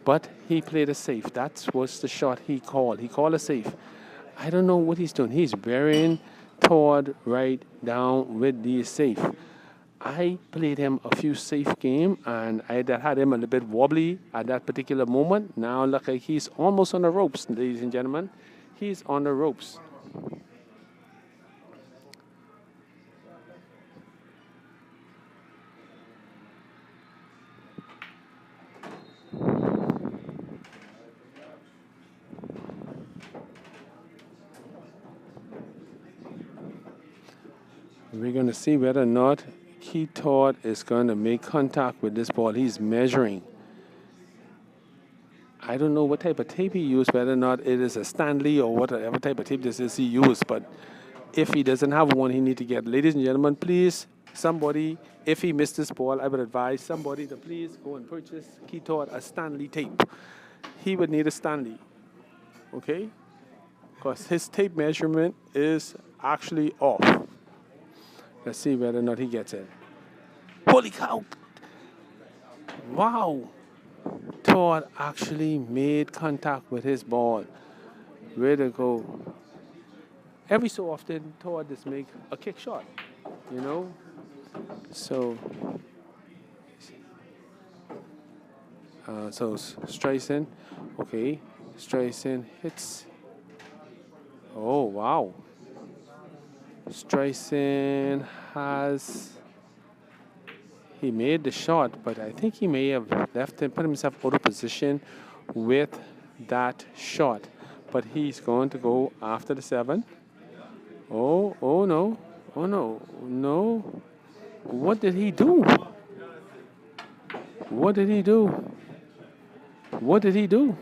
But he played a safe. That was the shot he called. He called a safe. I don't know what he's doing. He's burying Todd right down with the safe. I played him a few safe game, and I had him a little bit wobbly at that particular moment. Now look like he's almost on the ropes, ladies and gentlemen. He's on the ropes. We're going to see whether or not Keith Todd is going to make contact with this ball. He's measuring. I don't know what type of tape he used, whether or not it is a Stanley or whatever type of tape this is he used. But if he doesn't have one, he need to get. Ladies and gentlemen, please, somebody, if he missed this ball, I would advise somebody to please go and purchase Keith Todd a Stanley tape. He would need a Stanley, okay? Because his tape measurement is actually off. Let's see whether or not he gets it. Holy cow! Wow! Todd actually made contact with his ball. Way to go. Every so often, Todd just make a kick shot, you know? So Streisund, okay. Streisund hits. Oh, wow. Streisund he made the shot, but I think he may have put himself out of position with that shot. But he's going to go after the 7. Oh no. Oh no. No. What did he do? What did he do? What did he do?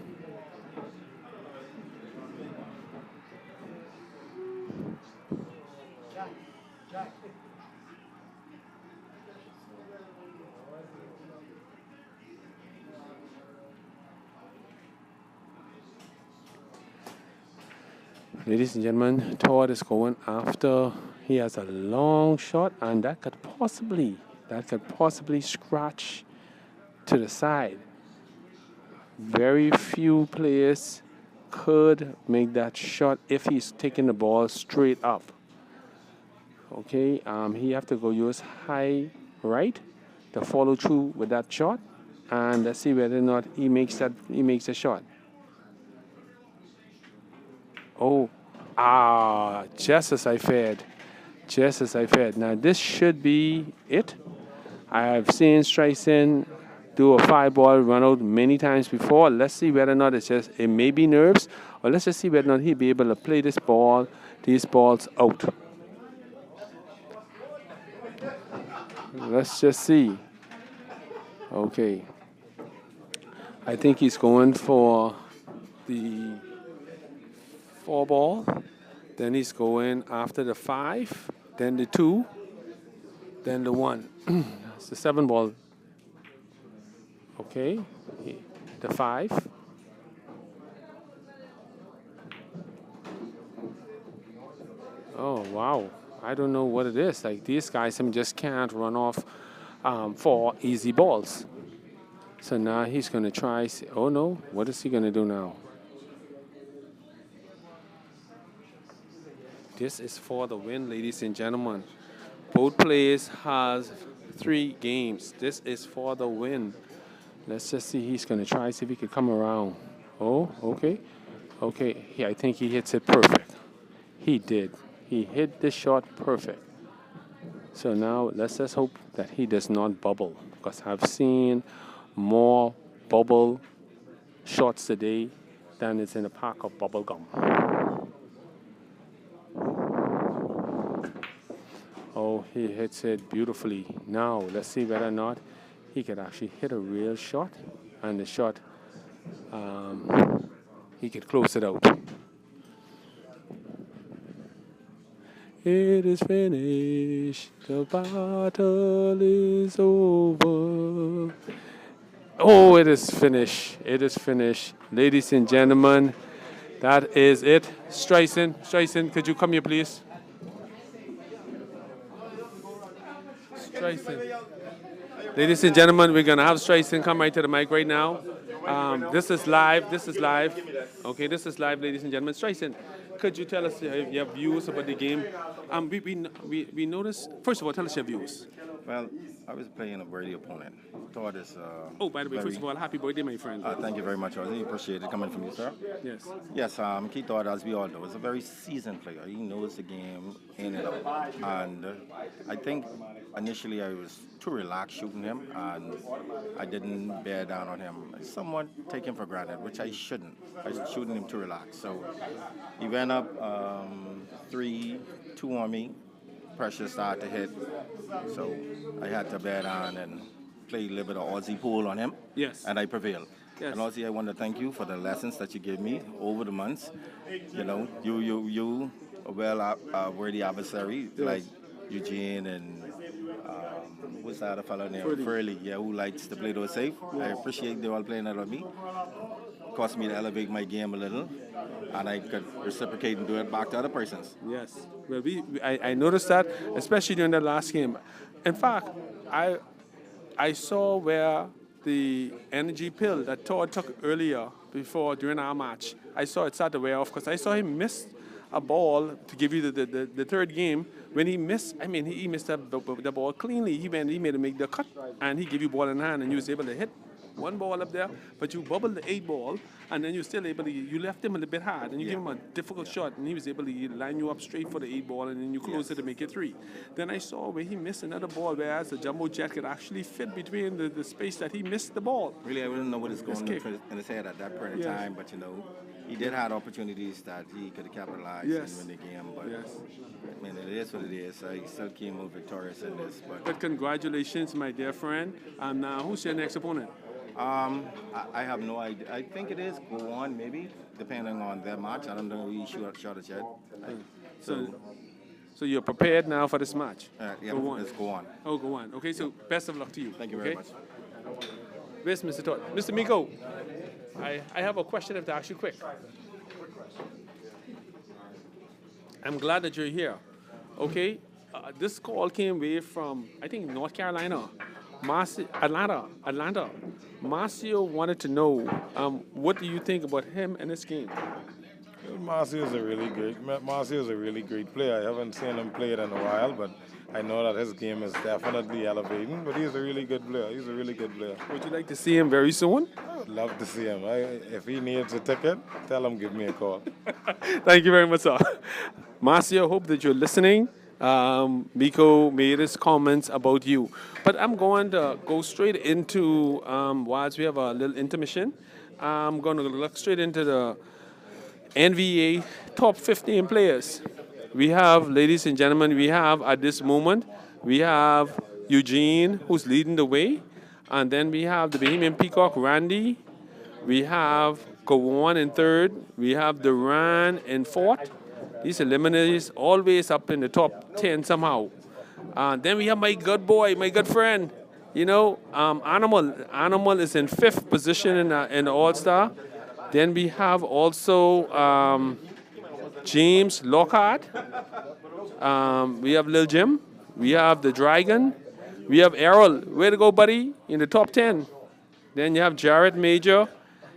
Ladies and gentlemen, Todd is going after. He has a long shot, and that could possibly scratch to the side. Very few players could make that shot if he's taking the ball straight up. Okay, he have to go use high right to follow through with that shot, and let's see whether or not he makes the shot. Oh, just as I feared. Just as I feared. Now, this should be it. I have seen Streisund do a 5-ball run out many times before. Let's see whether or not it may be nerves, or let's just see whether or not he'll be able to play these balls out. Let's just see. Okay. I think he's going for the 4-ball. Then he's going after the 5, then the 2, then the 1. It's the 7-ball. Okay, the 5. Oh, wow. I don't know what it is. Like, these guys just can't run off 4 easy balls. So now he's going to try. Oh, no. What is he going to do now? This is for the win, ladies and gentlemen. Both players has 3 games. This is for the win. Let's just see. He's going to try, see if he can come around. Oh, okay. Okay, I think he hits it perfect. He did. He hit the shot perfect. So now let's just hope that he does not bubble, because I've seen more bubble shots today than is in a pack of bubble gum. Oh, he hits it beautifully. Now, let's see whether or not he could actually hit a real shot. And the shot, he could close it out. It is finished. The battle is over. Oh, it is finished. It is finished. Ladies and gentlemen, that is it. Streisund, could you come here, please? Streisund. Ladies and gentlemen, we're going to have Streisund come right to the mic right now. This is live. Okay, this is live, ladies and gentlemen. Streisund, could you tell us your views about the game? We noticed, first of all, tell us your views. Well, I was playing a worthy opponent. Thought is. Oh, by the way, first of all, happy birthday, my friend. Thank you very much. I really appreciate it coming from you, sir. Yes. Yes, Keith Thought, as we all know, is a very seasoned player. He knows the game in and out. And I think initially I was too relaxed shooting him, and I didn't bear down on him. I somewhat take him for granted, which I shouldn't. I was shooting him too relaxed. So he went up 3-2 on me. Pressure started to hit, so I had to bear down and play a little bit of Aussie pool on him. Yes. And I prevailed. Yes. And Aussie, I want to thank you for the lessons that you gave me over the months. You know, you a worthy adversary like Eugene and what's that other fellow named Furley, yeah, who likes to play those safe. I appreciate they all playing that on me. Caused me to elevate my game a little, and I could reciprocate and do it back to other persons. Yes. Well, I noticed that, especially during the last game. In fact, I saw where the energy pill that Todd took earlier during our match, I saw it start to wear off because I saw him miss a ball to give you the third game. When he missed, I mean, he missed the ball cleanly. He made him make the cut, and he gave you ball in hand, and you was able to hit one ball up there, but you bubbled the 8 ball, and then you still able to, you left him a little bit hard, and you gave him a difficult shot, and he was able to line you up straight for the 8 ball, and then you closed it to make it 3. Then I saw where he missed another ball, whereas the jumbo jet could actually fit between the space that he missed the ball. Really, I wouldn't know what is going on in his head at that point in time, but you know, he did have opportunities that he could have capitalized and win the game, but I mean, it is what it is. So he still came out victorious in this. But congratulations, my dear friend. And now, who's your next opponent? I have no idea. I think it is Go On, maybe, depending on their match. I don't know who he shot at yet. So you're prepared now for this match? Yeah, let's Go On. Oh, Go On. Okay, so best of luck to you. Thank you very much. Where's Mr. Todd? Mr. Miko, I have a question I have to ask you quick. I'm glad that you're here. Okay, this call came away from, I think, North Carolina. Atlanta. Marcio wanted to know, what do you think about him and his game? Marcio is a really great player. I haven't seen him play it in a while, but I know that his game is definitely elevating. But he's a really good player. Would you like to see him very soon? I would love to see him. If he needs a ticket, tell him give me a call. Thank you very much, sir. Marcio, hope that you're listening. Miko made his comments about you. But I'm going to go straight into, whilst we have a little intermission, I'm going to look straight into the NVA top 15 players. We have, ladies and gentlemen, we have at this moment, we have Eugene, who's leading the way. And then we have the Bahamian Peacock, Randy. We have Kawan in third. We have Duran in fourth. These eliminates always up in the top 10 somehow. Then we have my good boy, my good friend. You know, Animal is in 5th position in the All-Star. Then we have also James Lockhart. We have Lil Jim. We have the Dragon. We have Errol. Way to go, buddy, in the top 10. Then you have Jarrett Major.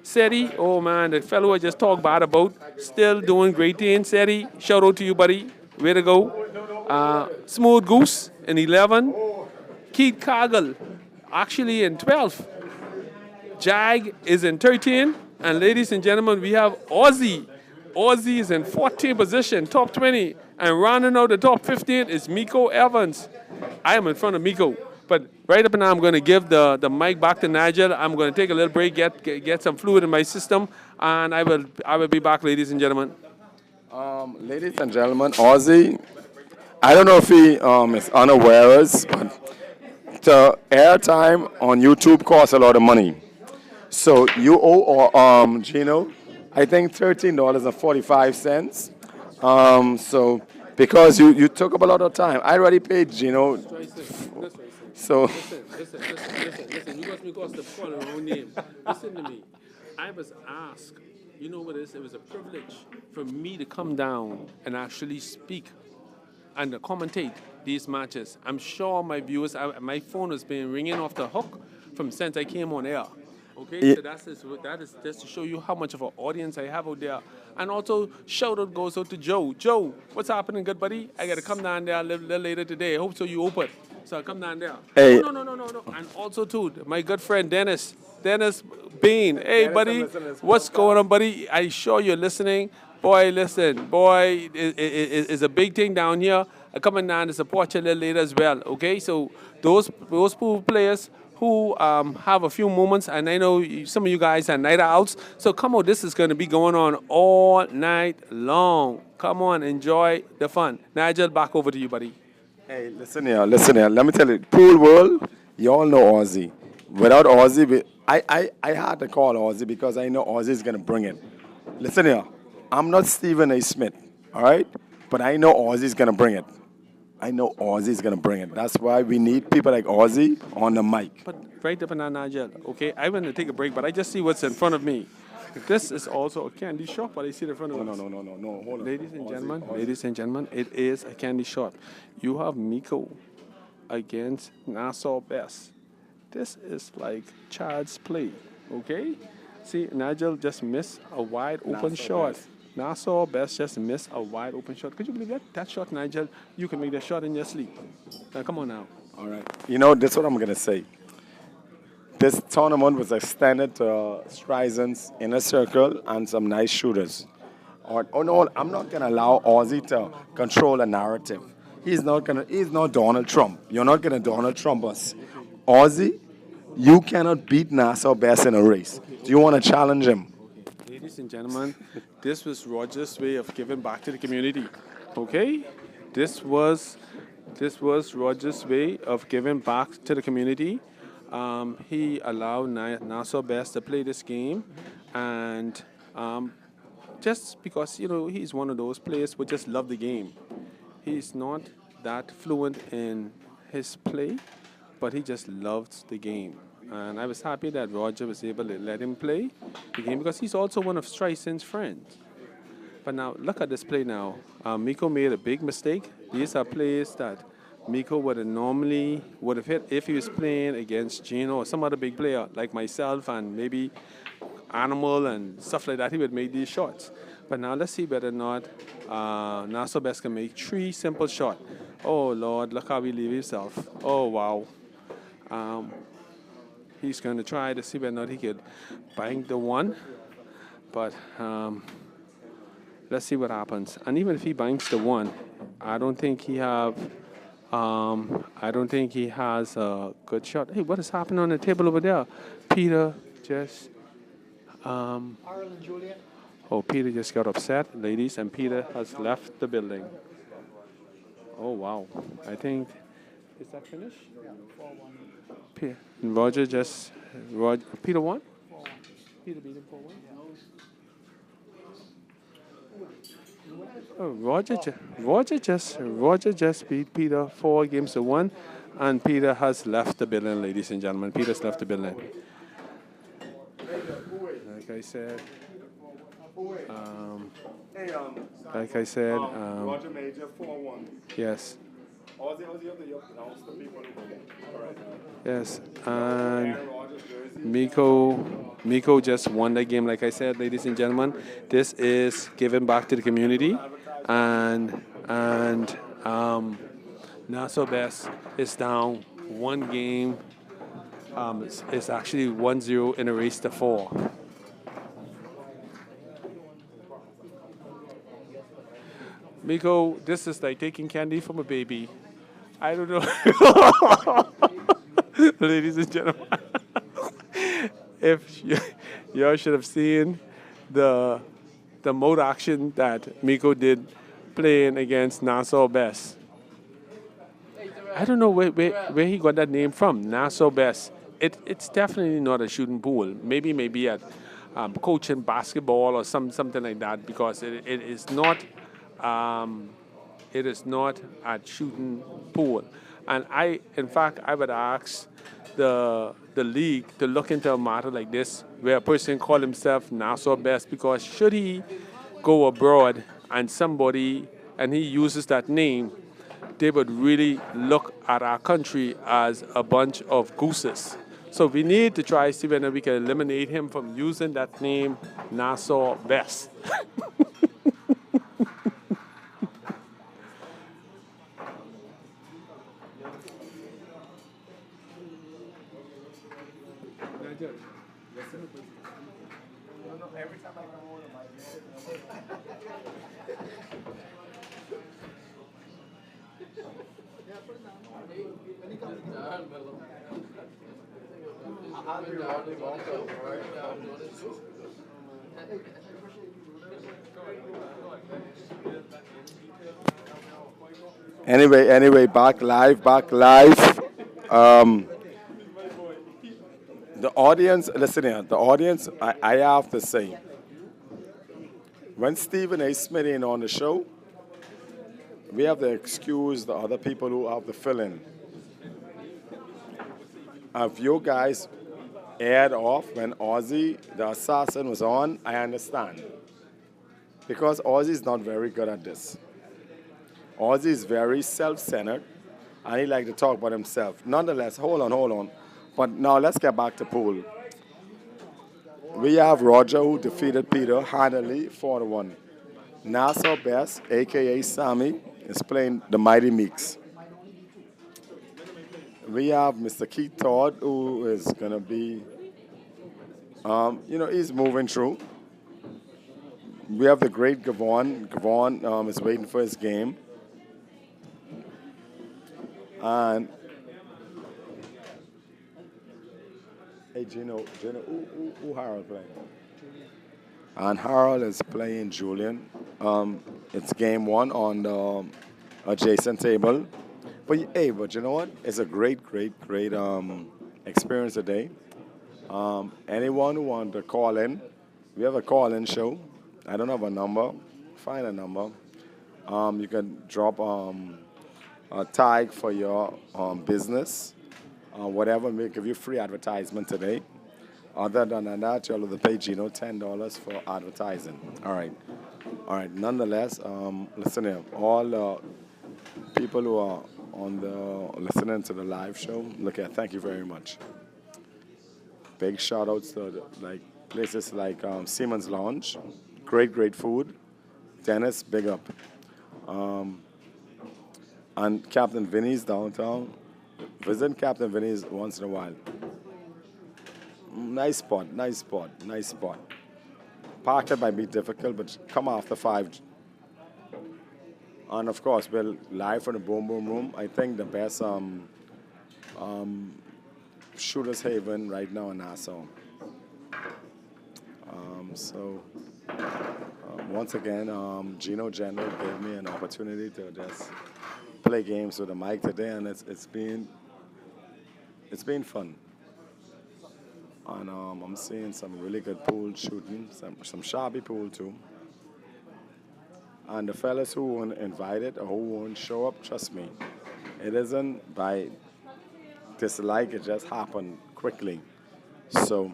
Seti, oh man, the fellow I just talked bad about, still doing great things. Seti, shout out to you, buddy. Way to go. Smooth Goose in 11. Keith Cargill, actually in 12th. Jag is in 13. And ladies and gentlemen, we have Aussie. Aussie is in 14th position, top 20. And rounding out the top 15 is Miko Evans. I am in front of Miko. But right up now, I'm going to give the mic back to Nigel. I'm going to take a little break, get some fluid in my system, and I will be back, ladies and gentlemen. Ladies and gentlemen, Aussie, I don't know if he is unaware, but the airtime on YouTube costs a lot of money. So you owe Gino, I think $13.45. So because you took up a lot of time, I already paid Gino. So listen. You got me to call your own name. Listen to me. I was asked. You know what it is? It was a privilege for me to come down and actually speak and commentate these matches. I'm sure my viewers, my phone has been ringing off the hook from since I came on air. Okay, yeah. So that is just to show you how much of an audience I have out there. And also, shout out goes out to Joe. Joe, what's happening, good buddy? I got to come down there a little later today. I hope so you open. So I'll come down there. Hey. No. And also, too, my good friend Dennis Bean. Hey, Dennis, buddy, I'm listening to this what's podcast. going on, buddy? I sure you're listening. Boy, listen. Boy, it's a big thing down here. I'm coming down to support you a little later as well, okay? So those pool players who have a few moments, and I know some of you guys are night outs, so come on, this is going to be going on all night long. Come on, enjoy the fun. Nigel, back over to you, buddy. Hey, listen here. Let me tell you, pool world, you all know Aussie. Without Aussie, I had to call Aussie because I know Aussie is going to bring it. Listen here, I'm not Stephen A. Smith, all right? But I know Aussie is going to bring it. I know Aussie is going to bring it. That's why we need people like Aussie on the mic. But right up in that Nigel, okay? I went to take a break, but I just see what's in front of me. This is also a candy shop, but I see it in front of us. No. Hold on. Ladies and gentlemen, it is a candy shop. You have Miko against Nassau Best. This is like child's play, okay? See, Nigel just missed a wide open shot. Nassau Best just missed a wide open shot. Could you believe that? That shot, Nigel, you can make that shot in your sleep. Now, come on now. All right. You know, that's what I'm going to say. This tournament was extended to Streisund's inner circle and some nice shooters. No, I'm not going to allow Aussie to control a narrative. He's not Donald Trump. You're not going to Donald Trump us. Aussie, you cannot beat Nassau Best in a race. Do you want to challenge him? Ladies and gentlemen, this was Roger's way of giving back to the community. Okay? This was Roger's way of giving back to the community. He allowed Nassau Best to play this game, and just because, you know, he's one of those players who just love the game. He's not that fluent in his play, but he just loves the game. And I was happy that Roger was able to let him play the game because he's also one of Streisund's friends. But now, look at this play now. Miko made a big mistake. These are plays that Miko would have hit if he was playing against Gino or some other big player like myself and maybe Animal and stuff like that. He would make these shots. But now let's see whether or not Nassau Best can make 3 simple shots. Oh, Lord, look how he leave himself. Oh, wow. He's going to try to see whether or not he could bank the one. But let's see what happens. And even if he banks the one, I don't think he has a good shot. Hey, what is happening on the table over there? Peter just Ireland, Julian. Oh, Peter just got upset, ladies, and Peter has left the building. Oh, wow. I think, is that finished? Yeah, 4-1. Peter won? Peter beat him 4-1? Oh, Roger just beat Peter 4-1, and Peter has left the building, ladies and gentlemen. Peter's left the building. Like I said, Roger Major 4-1. yes. Yes, and Miko just won that game. Like I said, ladies and gentlemen, this is giving back to the community, and Nassau Best is down 1 game. It's actually 1-0 in a race to 4. Miko, this is like taking candy from a baby. I don't know. Ladies and gentlemen, if y'all should have seen the mode action that Miko did playing against Nassau Best. I don't know where he got that name from, Nassau Best. It's definitely not a shooting pool. Maybe at coaching basketball or something like that, because it is not at shooting pool. And in fact, I would ask the league to look into a matter like this, where a person call himself Nassau Best, because should he go abroad and he uses that name, they would really look at our country as a bunch of gooses. So we need to try to see whether we can eliminate him from using that name, Nassau Best. I'll be rounding also, right? Anyway, back live. Um, the audience, listen here, the audience, I have to say, when Stephen A. Smith ain't on the show, we have to excuse the other people who have to fill in. If you guys aired off when Ozzy, the assassin, was on, I understand. Because Ozzy is not very good at this. Ozzy is very self-centered, and he like to talk about himself. Nonetheless, hold on. But now let's get back to pool. We have Roger, who defeated Peter handily 4-1. Nassau Best, a.k.a. Sammy, is playing the Mighty Meeks. We have Mr. Keith Todd, who is going to be, he's moving through. We have the great Gavon. Gavon is waiting for his game. And, hey, Gino, who Harold playing? And Harold is playing Julian. It's game one on the adjacent table. But you know what? It's a great experience today. Anyone who wants to call in, we have a call-in show. I don't have a number. Find a number. You can drop a tag for your business. Whatever, we'll give you free advertisement today. Other than that, you'll have to pay Gino $10 for advertising. All right. Nonetheless, listen here. All people who are listening to the live show, look at. Thank you very much. Big shout outs to places like Siemens Lounge, great food. Dennis, big up. And Captain Vinny's downtown. Visit Captain Vinny's once in a while. Nice spot. Parking might be difficult, but come after 5. And of course, we're live from the Boom Boom Room. I think the best shooter's haven right now in Nassau. Once again, Gino General gave me an opportunity to just play games with the mic today, and it's been fun. And I'm seeing some really good pool shooting, some shabby pool too. And the fellas who weren't invited or who won't show up, trust me, it isn't by dislike, it just happened quickly. So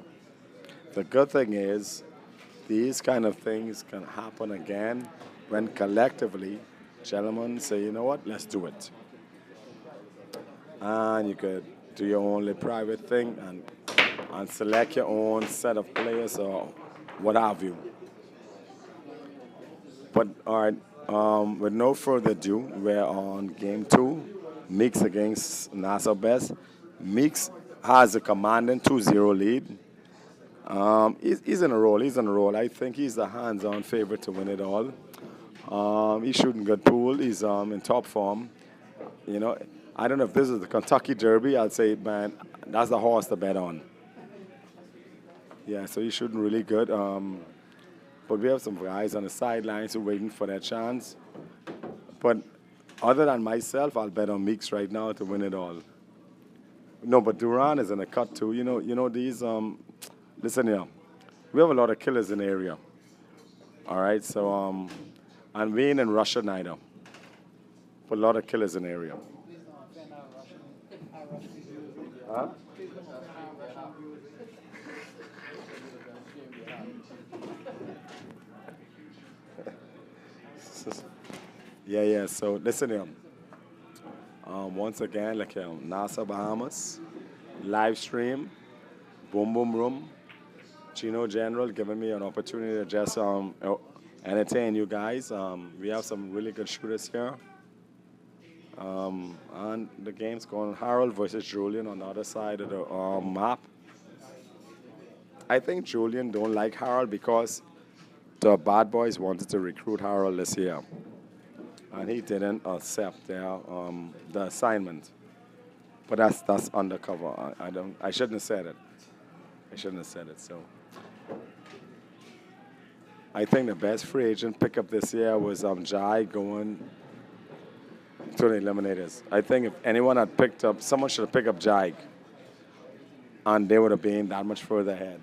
the good thing is these kind of things can happen again when collectively gentlemen say, you know what, let's do it. And you could do your own little private thing and select your own set of players or what have you. But all right, with no further ado, we're on game 2, Meeks against Nassau Best. Meeks has a commanding 2-0 lead. He's in a roll. I think he's the hands-on favorite to win it all. He's shooting good pool. He's in top form. You know, I don't know if this is the Kentucky Derby. I'd say, man, that's the horse to bet on. Yeah, so he's shooting really good. But we have some guys on the sidelines who are waiting for their chance. But other than myself, I'll bet on Meeks right now to win it all. No, but Duran is in a cut too. You know these. Listen here, we have a lot of killers in the area. All right, so and we ain't in Russia neither. But a lot of killers in the area. Huh? Yeah. So listen here. Once again, Nassau, Bahamas, live stream, Boom Boom Room, Gino General giving me an opportunity to just entertain you guys. We have some really good shooters here. And the game's going Harold versus Julian on the other side of the map. I think Julian don't like Harold because the bad boys wanted to recruit Harold this year. And he didn't accept the assignment. But that's undercover. I shouldn't have said it. I shouldn't have said it. So I think the best free agent pickup this year was Jai going to the Eliminators. I think if anyone had picked up, someone should have picked up Jai, and they would have been that much further ahead.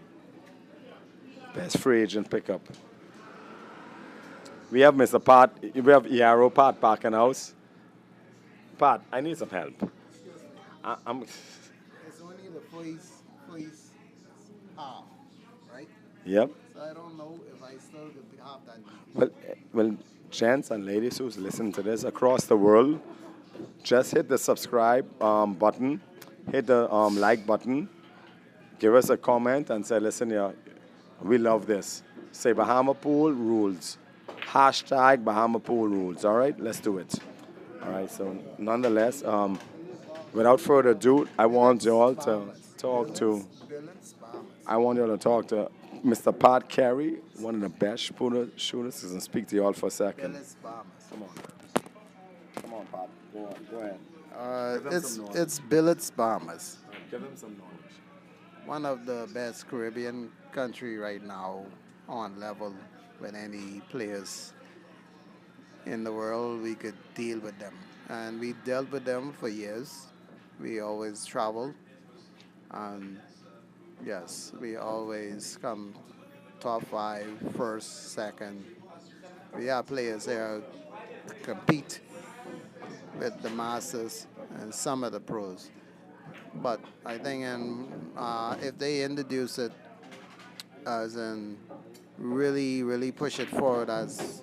Best free agent pickup. We have Mr. Pat. We have Yarrow Pat back in the house. Pat, I need some help. I'm. It's only the first half, right? Yep. So I don't know if I still could have that. Well, gents and ladies who's listening to this across the world, just hit the subscribe button, hit the like button, give us a comment, and say, listen here, we love this. Say Bahama Pool rules. Hashtag Bahama Pool rules. All right, let's do it. All right. So, nonetheless, without further ado, I want you all to talk to. I want you all to talk to Mr. Pat Carey, one of the best shooters, and speak to you all for a second. Come on, Pat. Go ahead. It's Billets, Bahamas. Give them some knowledge. One of the best Caribbean country right now on level with any players in the world. We could deal with them. And we dealt with them for years. We always travel. And yes, we always come top 5, first, second. We have players there compete with the masters and some of the pros. But I think if they introduce it as in really push it forward as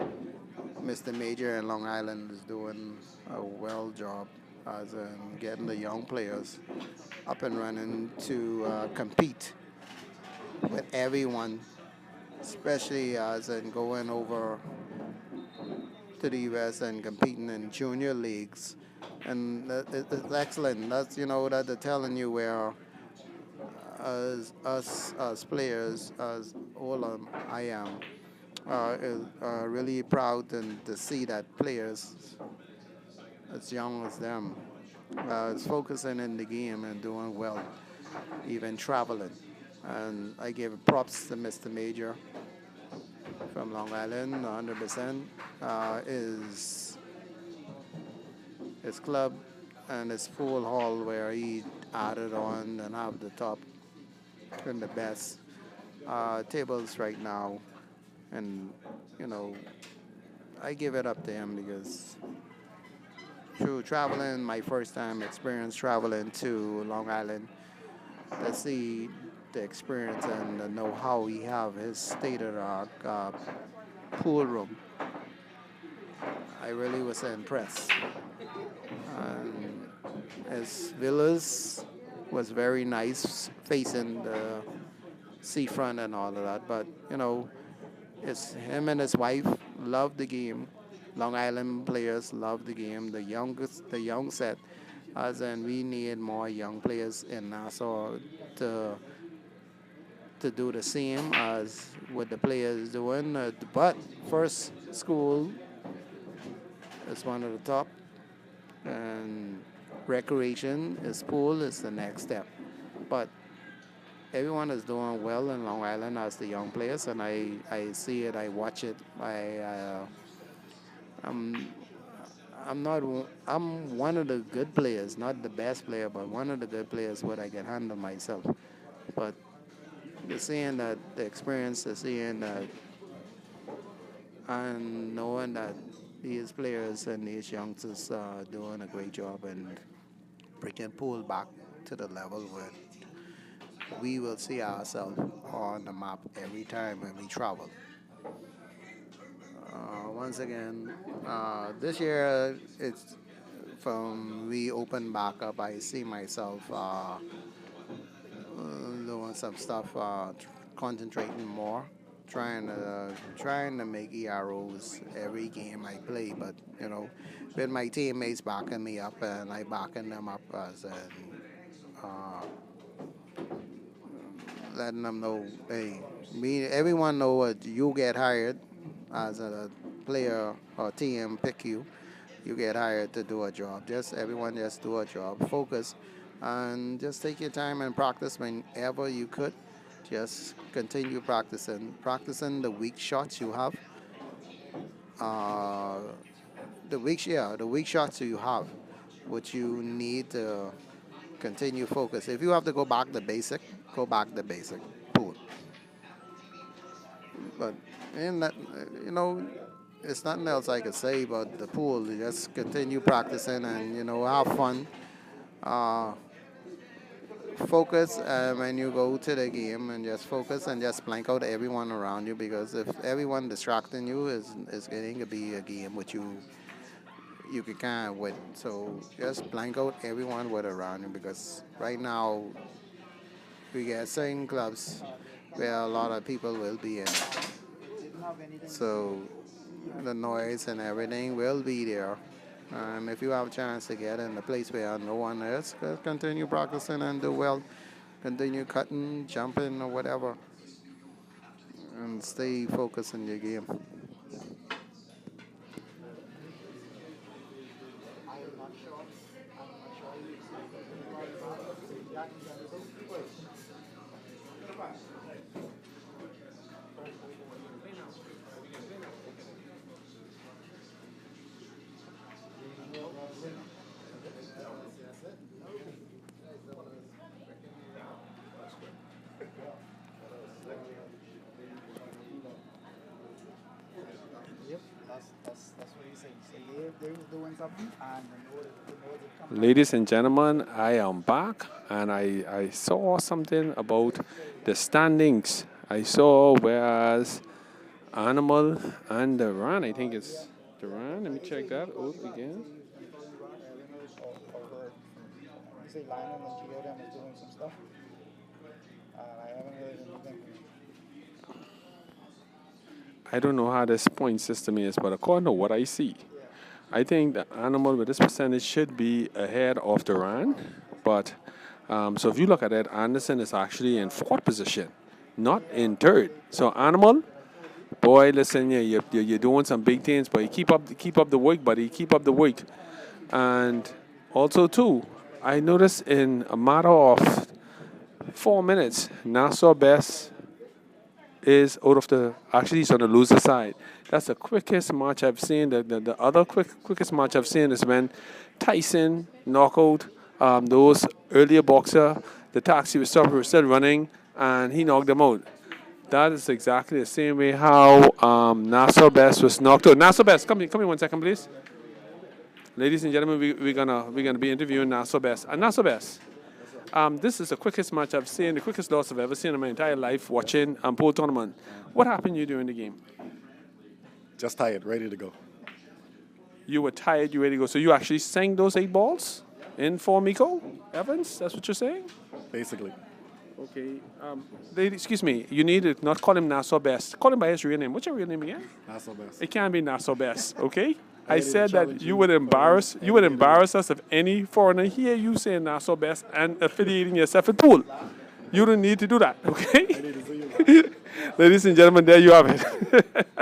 Mr. Major in Long Island is doing a well job as in getting the young players up and running to compete with everyone, especially as in going over to the U.S. and competing in junior leagues. And it's excellent. That's, that they're telling you where as players, as all I am, are really proud to see that players as young as them is focusing in the game and doing well, even traveling. And I give props to Mr. Major from Long Island, 100%. His club and his pool hall where he added on and have the top and the best tables right now. And, I give it up to him because through traveling, my first time experience traveling to Long Island, to see the experience and the know-how he have, his state-of-the-art pool room, I really was impressed. His villas was very nice, facing the seafront and all of that. But, it's him and his wife love the game. Long Island players love the game. The young set, as in we need more young players in Nassau to do the same as what the players doing. But first school is one of the top, and recreation is pool is the next step. But everyone is doing well in Long Island as the young players, and I see it, I watch it. I'm one of the good players, not the best player, but one of the good players what I can handle myself. But seeing that the experience, seeing that and knowing that these players and these youngsters are doing a great job and bringing pool back to the level where we will see ourselves on the map every time when we travel. Once again, this year it's from we open back up. I see myself doing some stuff, concentrating more, trying to make EROs every game I play. But with my teammates backing me up and I backing them up as letting them know, hey, everyone know what you get hired as a player or team pick you. You get hired to do a job. Everyone just do a job. Focus and just take your time and practice whenever you could. Just continue practicing the weak shots you have. Uh, the weak shots you have, which you need to continue focus. If you have to go back to basic, go back to basic. Pool. But in that, it's nothing else I could say about the pool. You just continue practicing and have fun. Uh, Focus when you go to the game, and just focus and just blank out everyone around you, because if everyone distracting you is going to be a game which you can kind of win. So just blank out everyone with around you, because right now we get certain clubs where a lot of people will be in. So the noise and everything will be there. And if you have a chance to get in a place where no one is, continue practicing and do well. Continue cutting, jumping, or whatever. And stay focused in your game. Yep, that's what he's saying. So they was doing something, and Ladies and gentlemen, I am back, and I saw something about the standings. I saw whereas Animal and the Run, I think it's the Run. Let me check that out again. you say Lionel and Gio them is doing some stuff. I haven't heard anything. I don't know how this point system is, but according to what I see, I think the Animal with this percentage should be ahead of the Run. But so if you look at it, Anderson is actually in fourth position, not in third. So Animal, boy, listen, yeah, you're doing some big things, but you keep up the work, buddy. Keep up the work. And also too, I noticed in a matter of 4 minutes, Nassau Best is out of the, actually he's on the loser side. That's the quickest match I've seen. The other quickest match I've seen is when Tyson knocked out those earlier boxer. The taxi was still running, and he knocked them out. That is exactly the same way how Nassau Best was knocked out. Nassau Best, come here 1 second, please. Ladies and gentlemen, we're gonna be interviewing Nassau Best. And Nassau Best, this is the quickest match I've seen, the quickest loss I've ever seen in my entire life watching pool tournament. What happened to you during the game? Just tired, ready to go. You were tired, you ready to go. So you actually sang those 8 balls in for Miko Evans? That's what you're saying? Basically. Okay. Lady, excuse me. You need to not call him Nassau Best. Call him by his real name. What's your real name again? Nassau Best. It can't be Nassau Best, okay? I said that you would embarrass us if any foreigner hear you saying Nassau Best and affiliating yourself with pool. You don't need to do that, okay? Ladies and gentlemen, there you have it.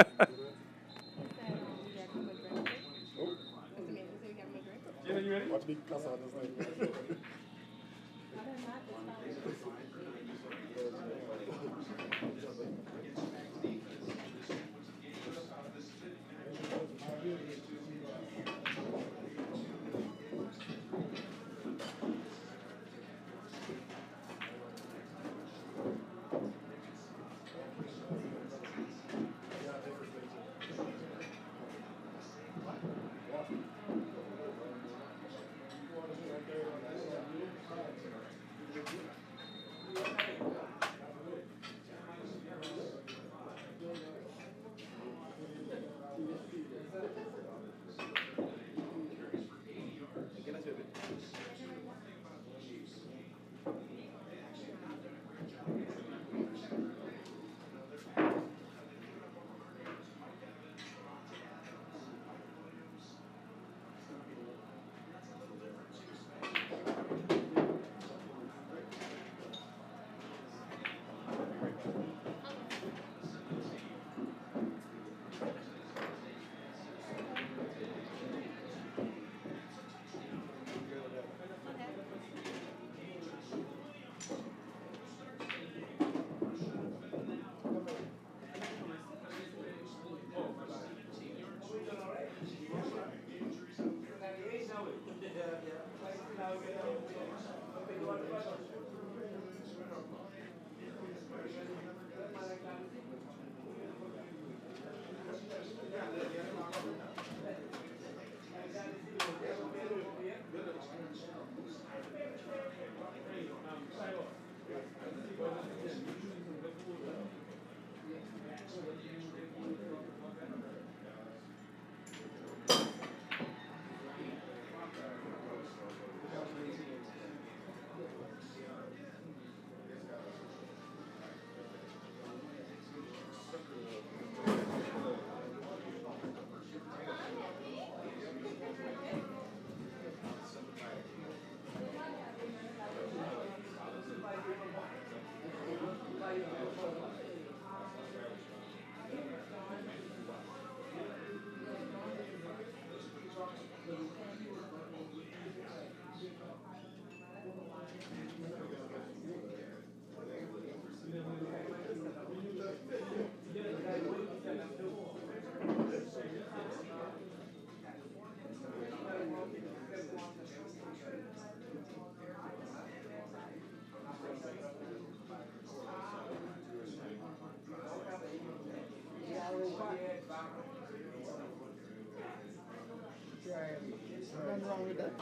Nothing wrong with that.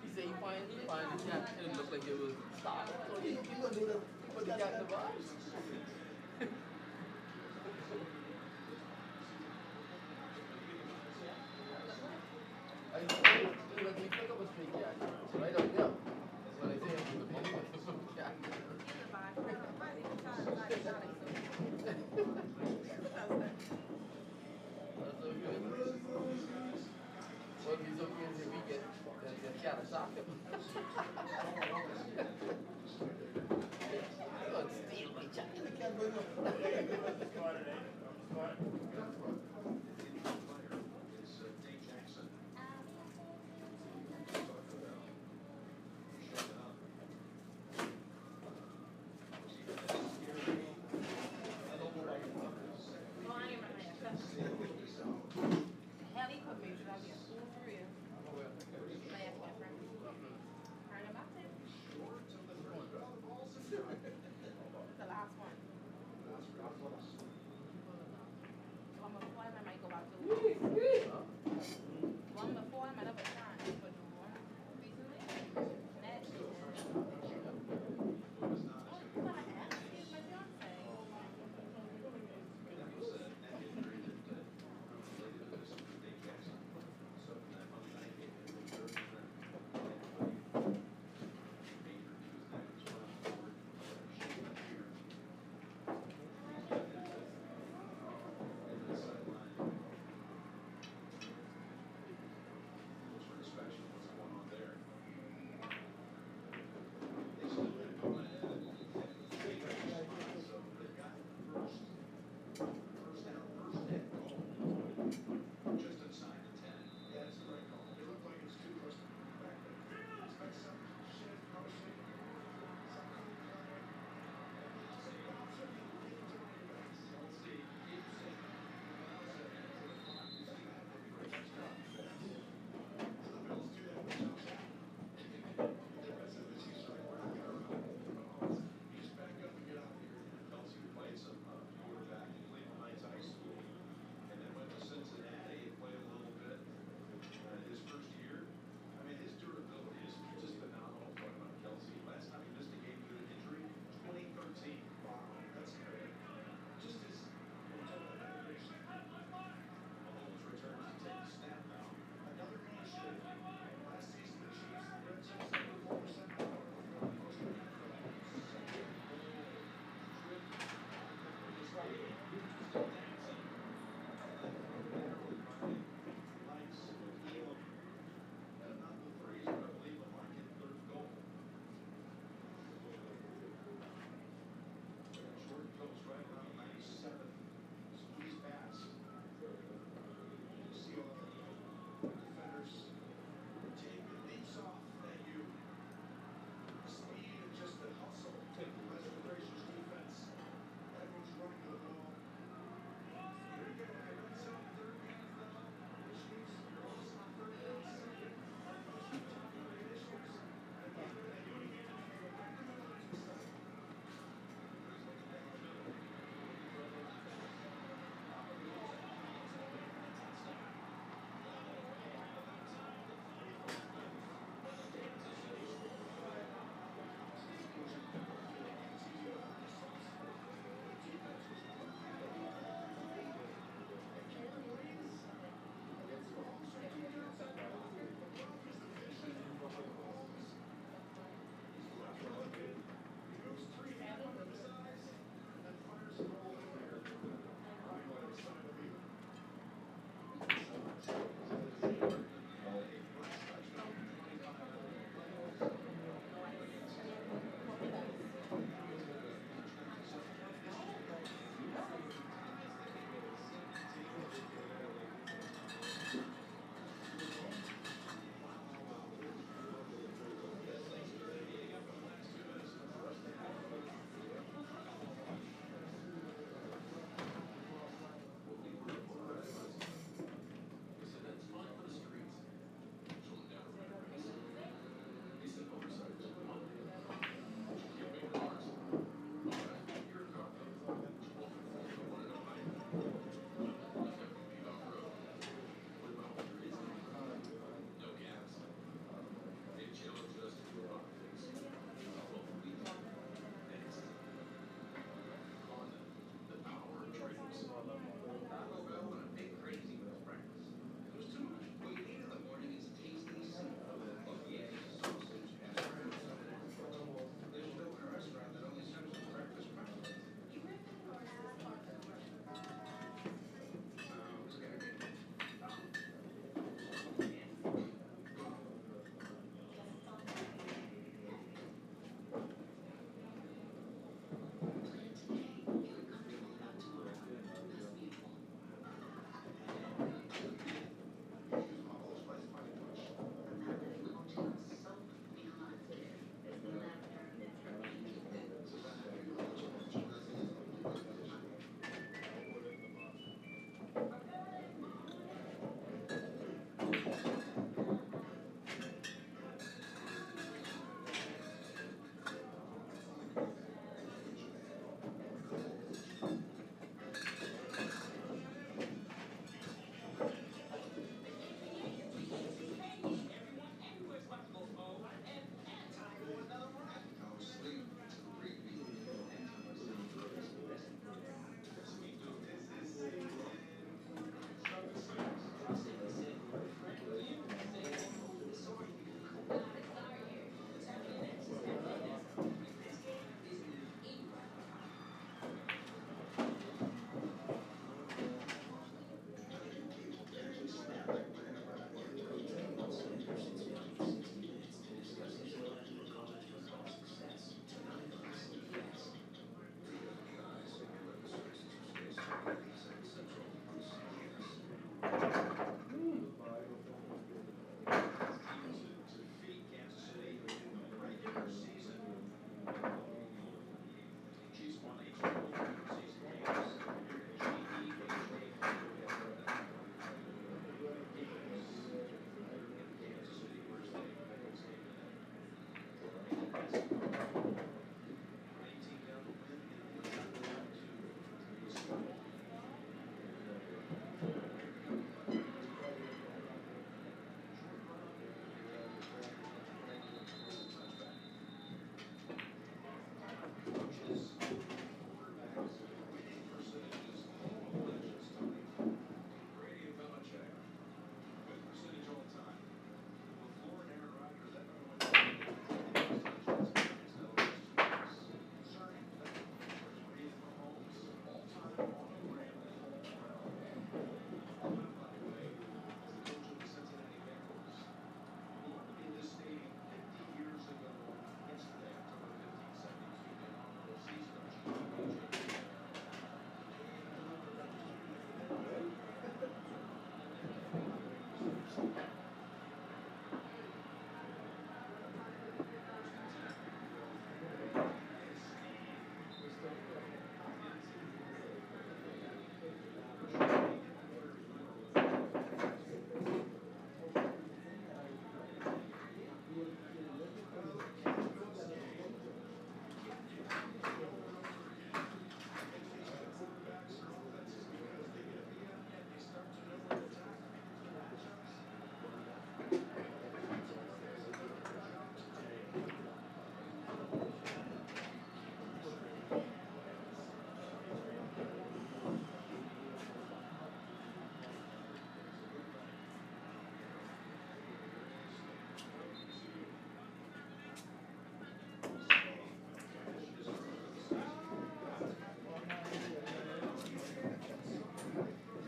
He said he find the cat. It looked like it was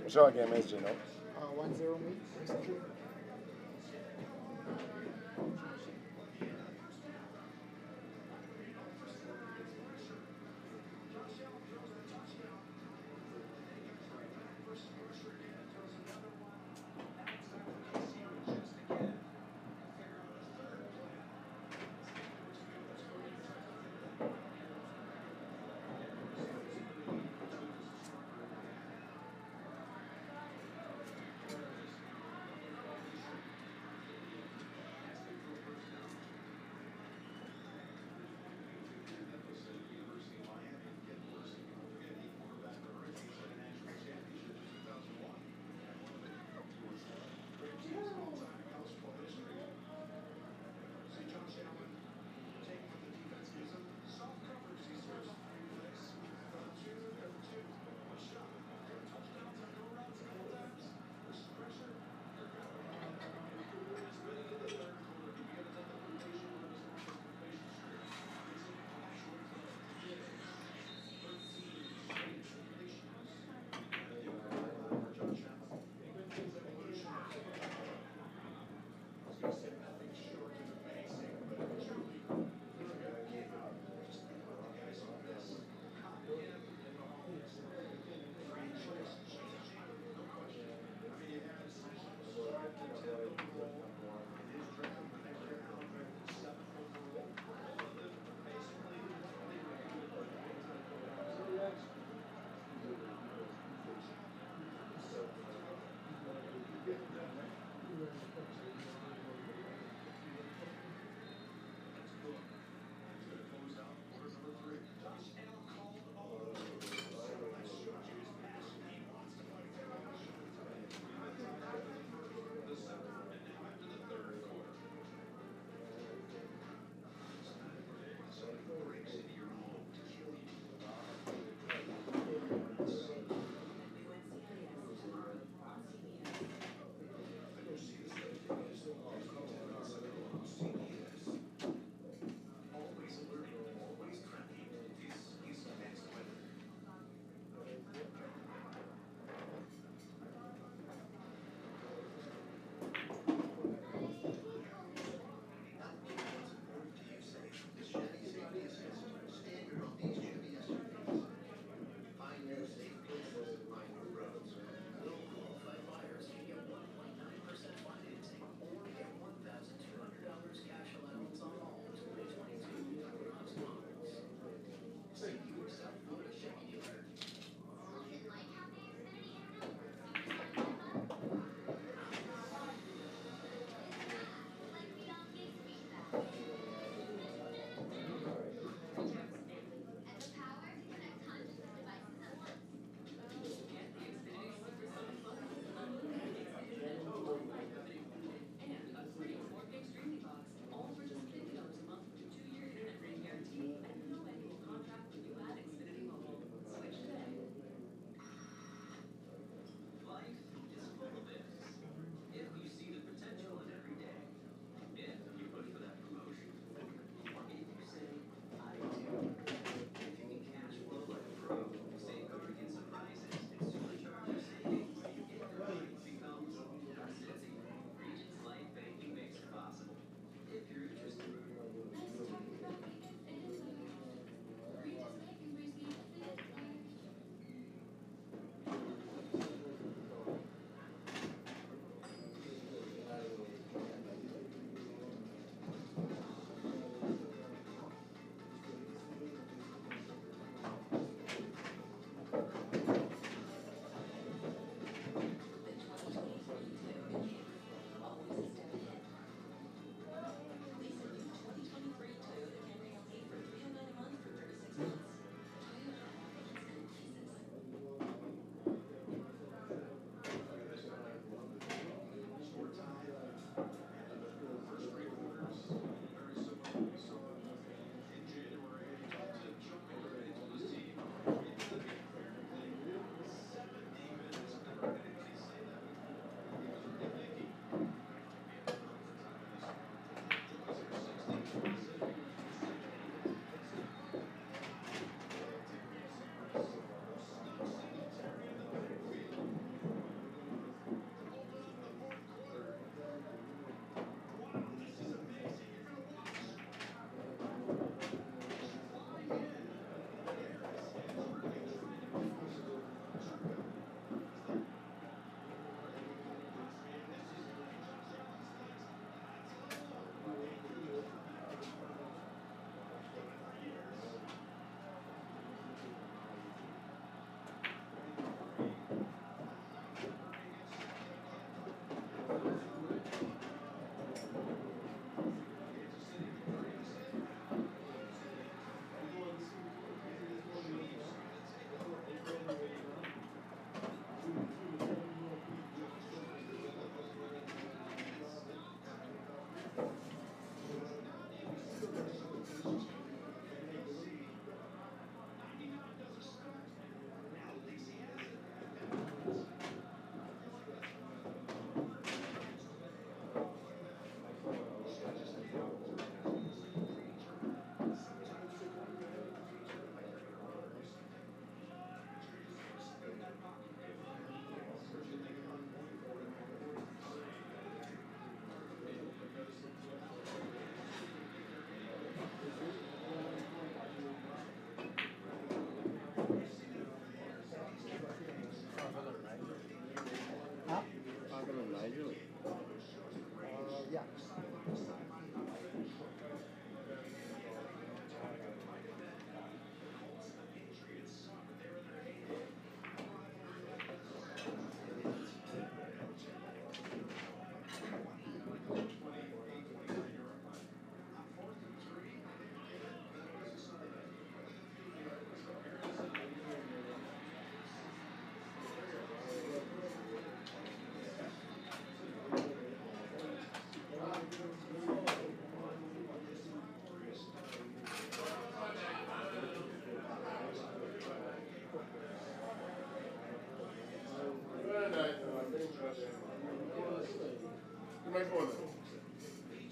Short game, SG, no? 1-0 me, recently.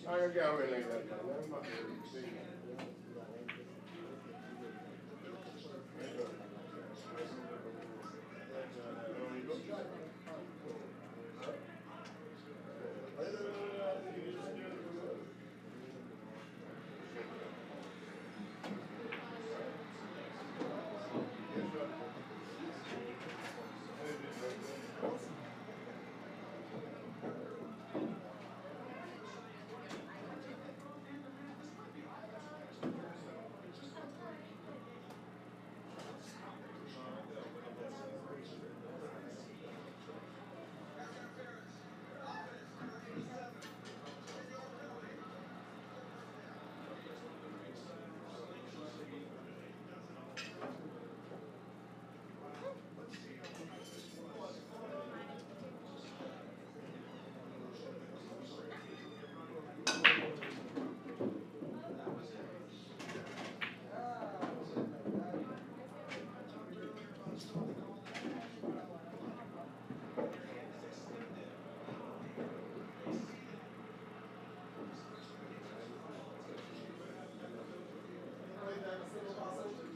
I can get away like that, man.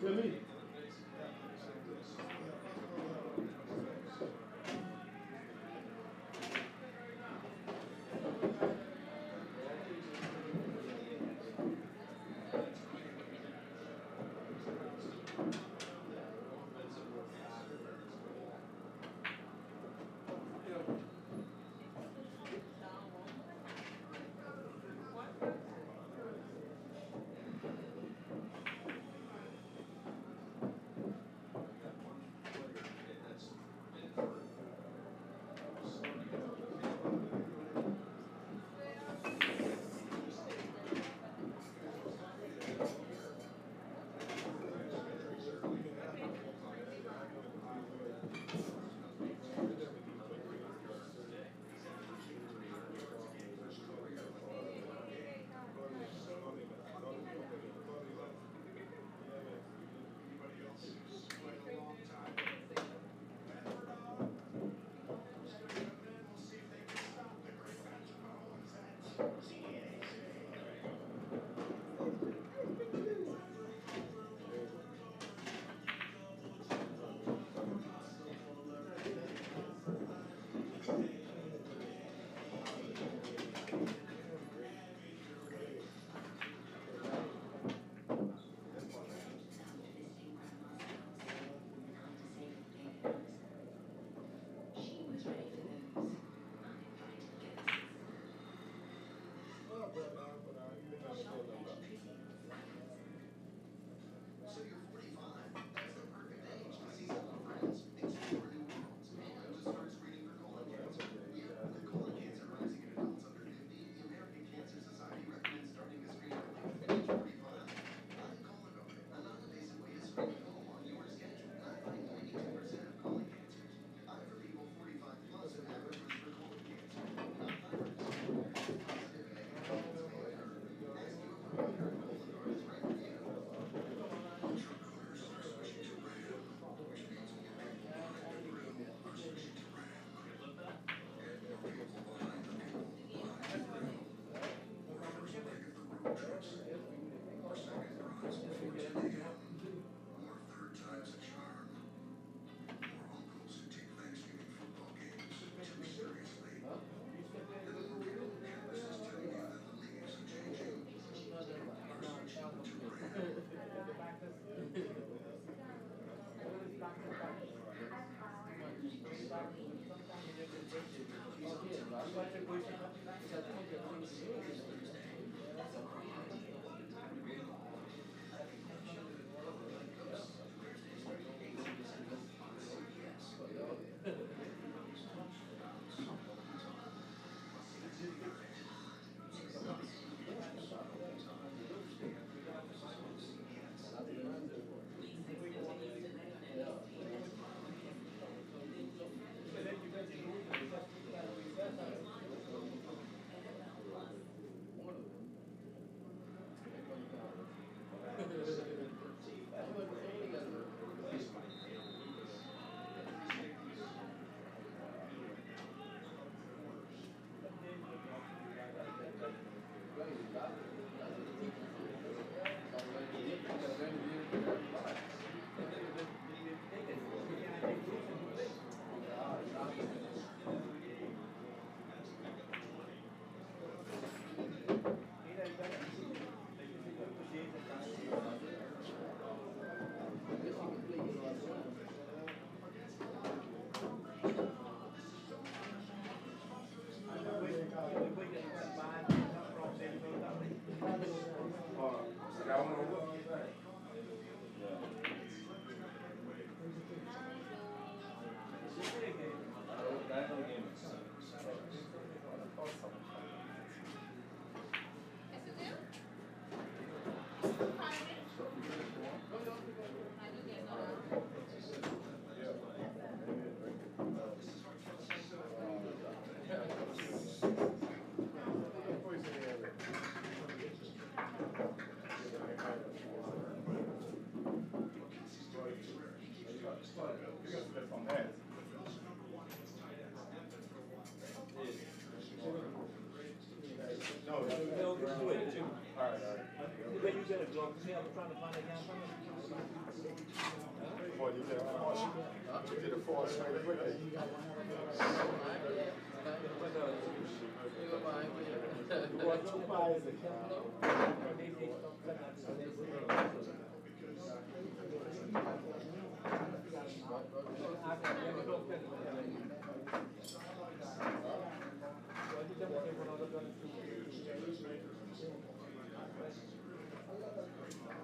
Really?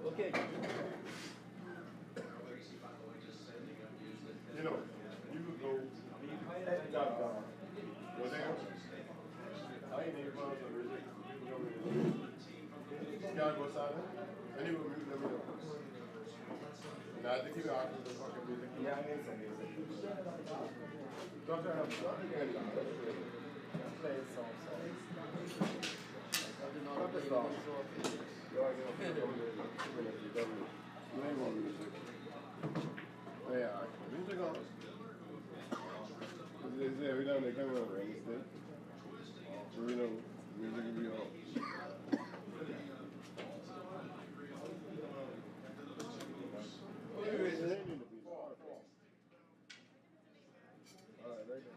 Okay. You know, you could go. Go there. I ain't even going to really. Y'all go silent. Anyway, let me know. Now, I think you got the fucking music. Yeah, I need some music. Don't turn up. Play a song. Not the song. You ain't want music. Yeah, music on. Every time they come on Wednesday, you know, music will be on. Anyways, they need to be all right, right there.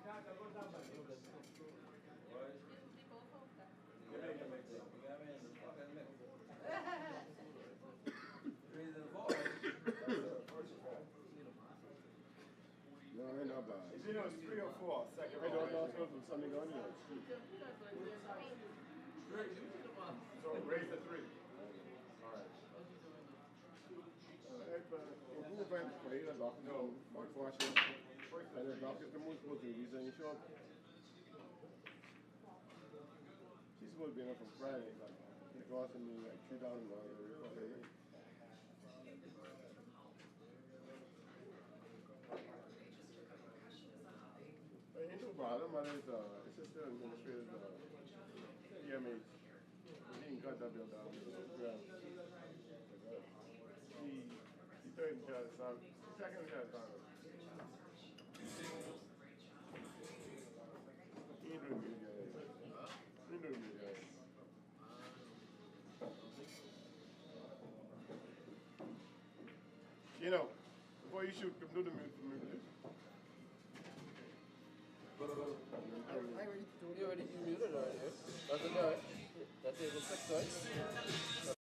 No, I ain't not bad. You know, it's 3 or 4. Second. I don't know if something on here. So raise the 3. All right. Who went to play the doctor? No, watching. And the doctor the most supposed to be saying short. She's supposed to be enough from Friday. It costing me like $3,000 a day. Ain't no problem, but it's just an administrative EMH. He didn't cut that bill down. He third in charge of son. Second in charge of son. He ain't doing good, guys. He ain't doing good, guys. You know, before you shoot, come do the music. You already muted already. That's a guy. That's able 6, right?